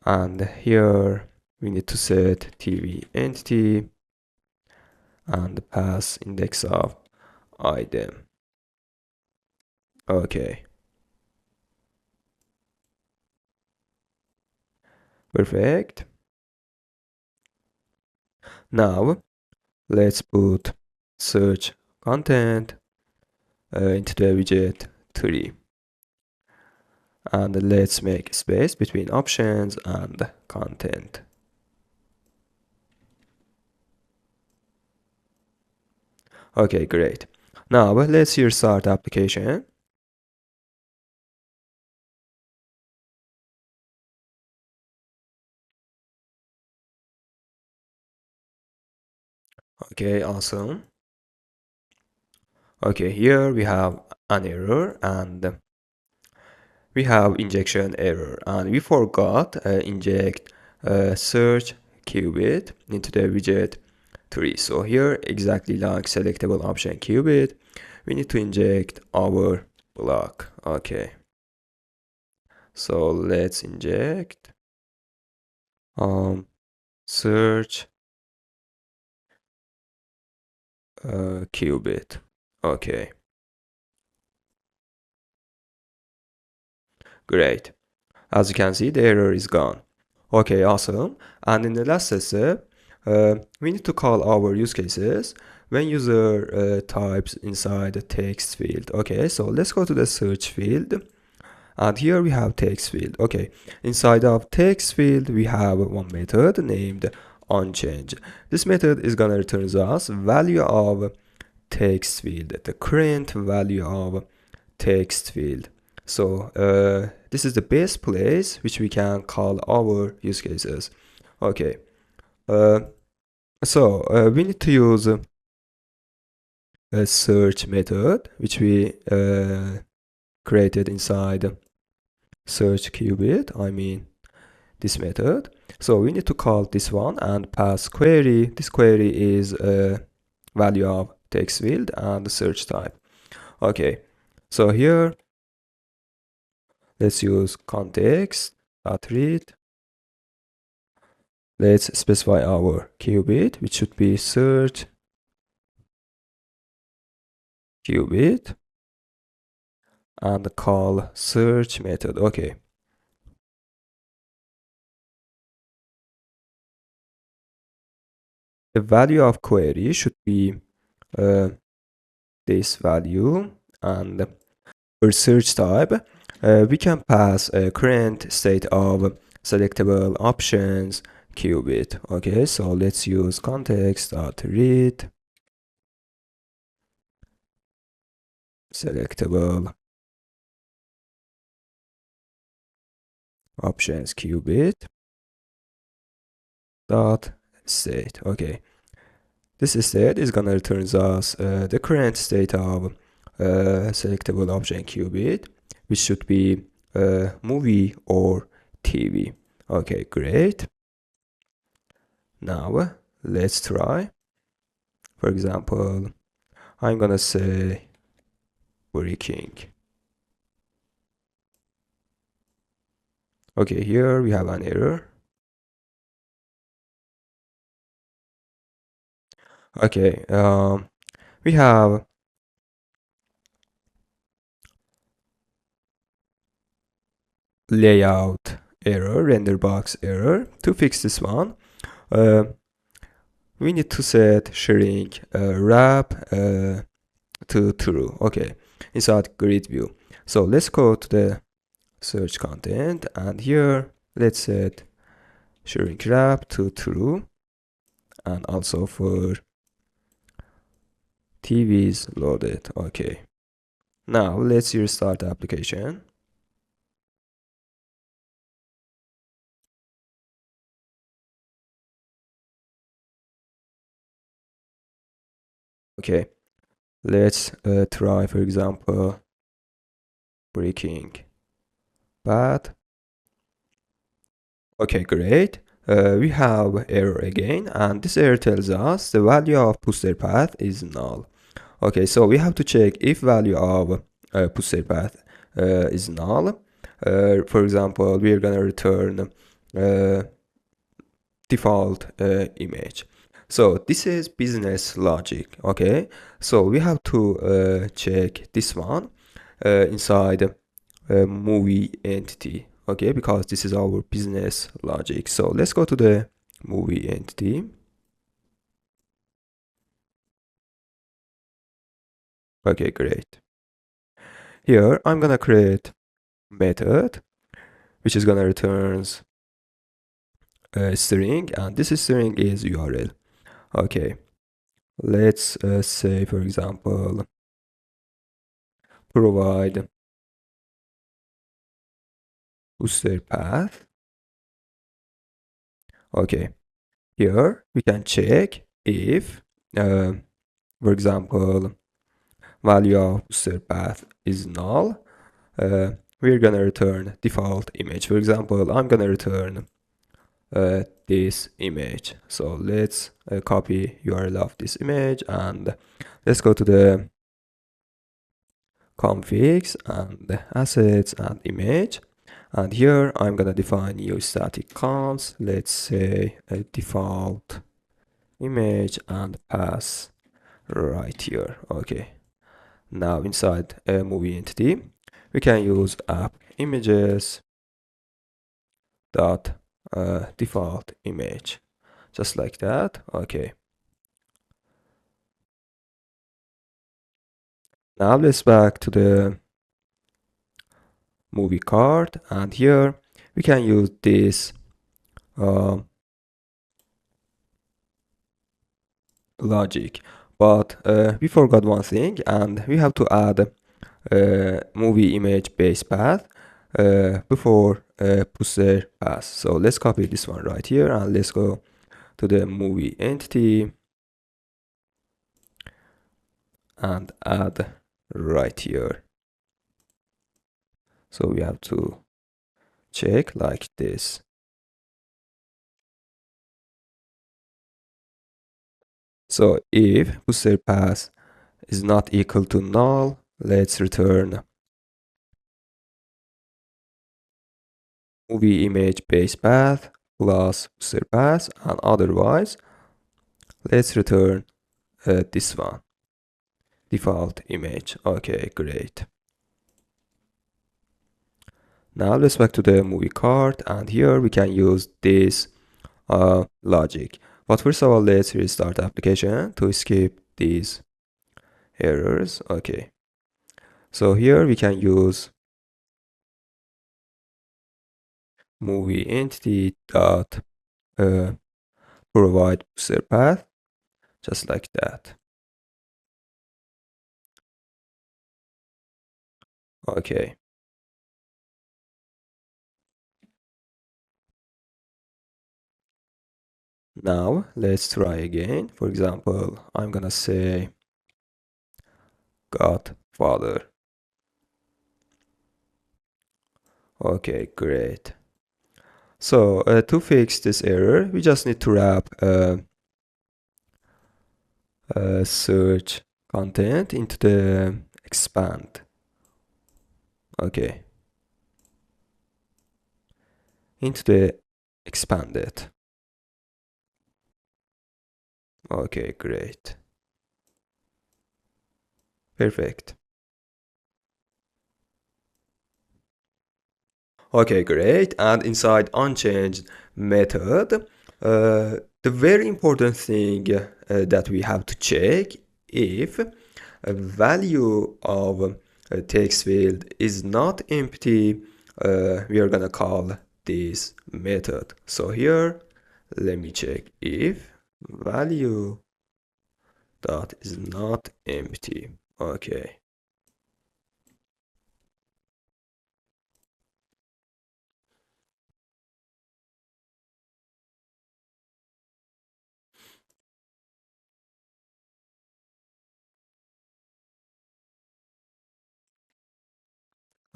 and here we need to set TV entity and pass index of item. Okay, perfect. Now let's put search content into the widget 3, and let's make space between options and content. Okay, great. Now let's here start application. Okay, awesome. Okay, here we have an error, and we have injection error, and we forgot inject search qubit into the widget 3. So here, exactly like selectable option qubit, we need to inject our block. Okay, so let's inject search qubit. Okay, great. As you can see, the error is gone. Okay, awesome. And in the last step, we need to call our use cases when user types inside the text field. Okay, so let's go to the search field. And here we have text field. Okay, inside of text field, we have one method named onChange. This method is gonna return us value of text field, the current value of text field. So this is the best place which we can call our use cases. Okay, uh, we need to use a search method which we created inside search qubit. I mean this method. So we need to call this one and pass query. This query is a value of text field and the search type. Okay, so here let's use context.read. Let's specify our qubit, which should be search qubit, and call search method. Okay. The value of query should be this value, and for search type, we can pass a current state of selectable options qubit. Okay, so let's use context.read selectable options qubit dot state. Okay, this state is gonna return us the current state of selectable option qubit, which should be movie or TV. Okay, great. Now let's try. For example, I'm gonna say breaking. Okay, here we have an error. Okay, we have layout error, render box error. To fix this one, we need to set shrink wrap to true. Okay, inside grid view. So let's go to the search content, and here let's set shrink wrap to true, and also for TVs loaded. Okay, now let's restart the application. Okay, let's try, for example, breaking bad. Okay, great. We have error again, and this error tells us the value of booster path is null. Okay, so we have to check if value of booster path is null. For example, we are gonna return default image. So this is business logic. Okay, so we have to check this one inside movie entity. Okay, because this is our business logic. So let's go to the movie entity. Okay, great. Here I'm gonna create method which is gonna returns a string, and this string is URL. Okay, let's say, for example, provide booster path. Okay, here we can check if for example, value of booster path is null. We're gonna return default image. For example, I'm gonna return this image. So let's copy URL of this image, and let's go to the configs and assets and image. And here I'm gonna define new static cons. Let's say a default image and pass right here. Okay, Now inside a movie entity, we can use app images dot default image, just like that. Okay. Now let's back to the movie card, and here we can use this logic. But we forgot one thing, and we have to add movie image base path before pusher pass. So let's copy this one right here, and let's go to the movie entity and add right here. So we have to check like this. So if pusher pass is not equal to null, let's return movie image base path plus pusher pass, and otherwise let's return this one, default image. Okay, great. Now let's back to the movie card, and here we can use this logic. But first of all, let's restart the application to skip these errors. Okay. So here we can use movie entity dot provide user path, just like that. Okay. Now let's try again. For example, I'm gonna say Godfather. Okay, great. So to fix this error, we just need to wrap search content into the expand. Okay. Into the expanded. Okay, great. Perfect. Okay, great. And inside unchanged method, the very important thing that we have to check, if a value of a text field is not empty, we are gonna call this method. So here, let me check if value dot is not empty. Okay.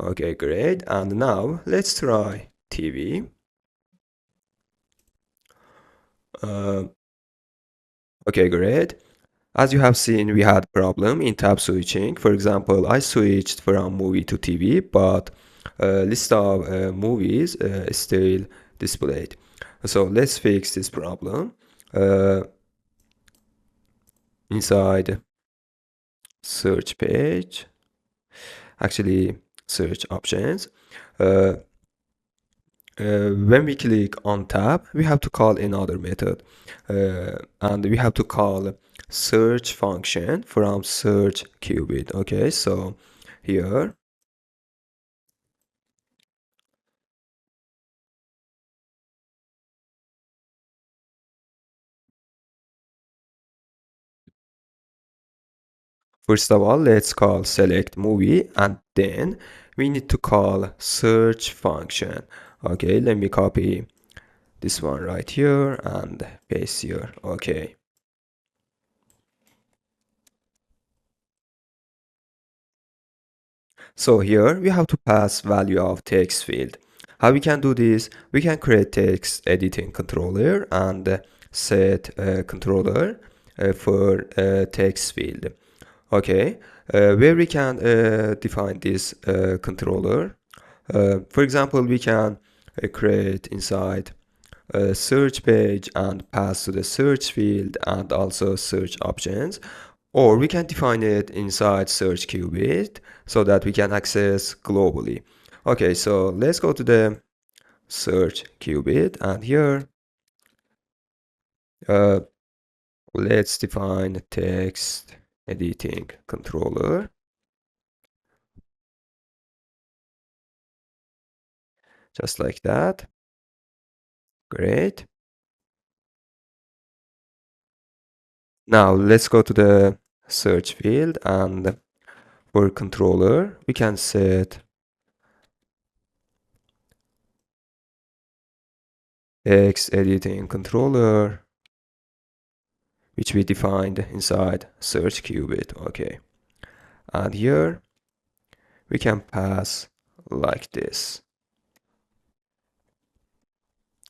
Okay, great. And now let's try TV. Okay, great. As you have seen, we had problem in tab switching. For example, I switched from movie to TV, but list of movies is still displayed. So let's fix this problem. Inside search page, actually search options, when we click on tab, we have to call another method, and we have to call search function from search qubit. Okay, so here first of all, let's call select movie, and then we need to call search function. Okay, let me copy this one right here and paste here. Okay. So here we have to pass value of text field. How we can do this? We can create text editing controller and set a controller for text field. Okay, where we can define this controller. For example, we can create inside a search page and pass to the search field and also search options. Or we can define it inside search qubit so that we can access globally. Okay, so let's go to the search qubit, and here uh, let's define text editing controller, just like that. Great. Now let's go to the search field, and for controller we can set text editing controller, which we defined inside search qubit. Okay, and here we can pass like this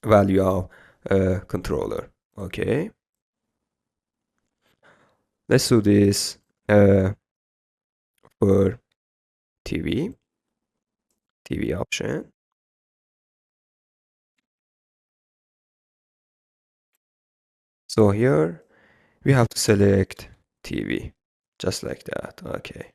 value of controller. Okay, let's do this for TV option. So here we have to select TV, just like that. Okay.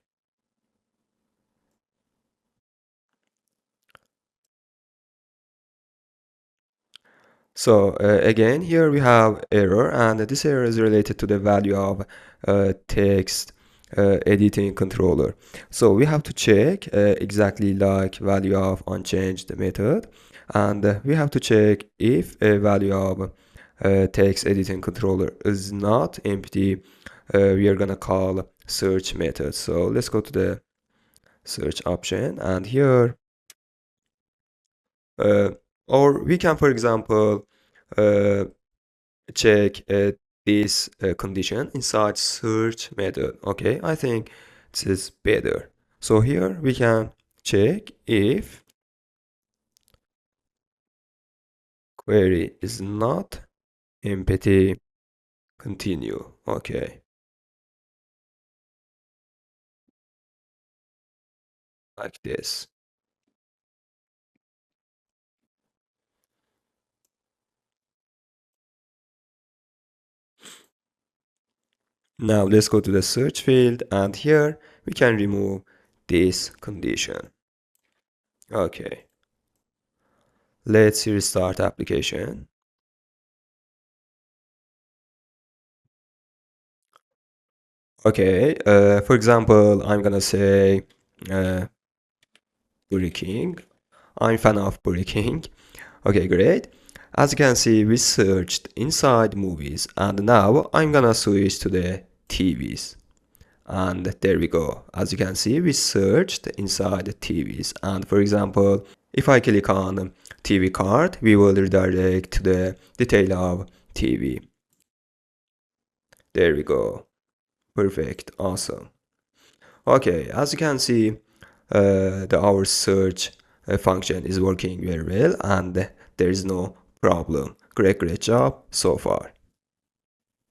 So again, here we have error, and this error is related to the value of text editing controller. So we have to check exactly like value of unchanged method, and we have to check if a value of text editing controller is not empty, we are gonna call search method. So let's go to the search option, and here uh, or we can, for example, uh, check this condition inside search method. Okay, I think this is better. So here we can check if query is not empty, continue. Okay, like this. Now let's go to the search field, and here we can remove this condition. Okay, let's restart application. Okay, for example, I'm gonna say uh, Burger King. I'm fan of Burger King. Okay, great. As you can see, we searched inside movies, and now I'm gonna switch to the TVs. And there we go. As you can see, we searched inside the TVs. And for example, if I click on TV card, we will redirect to the detail of TV. There we go. Perfect. Awesome. Okay, as you can see, our search function is working very well, and there is no problem. Great job so far.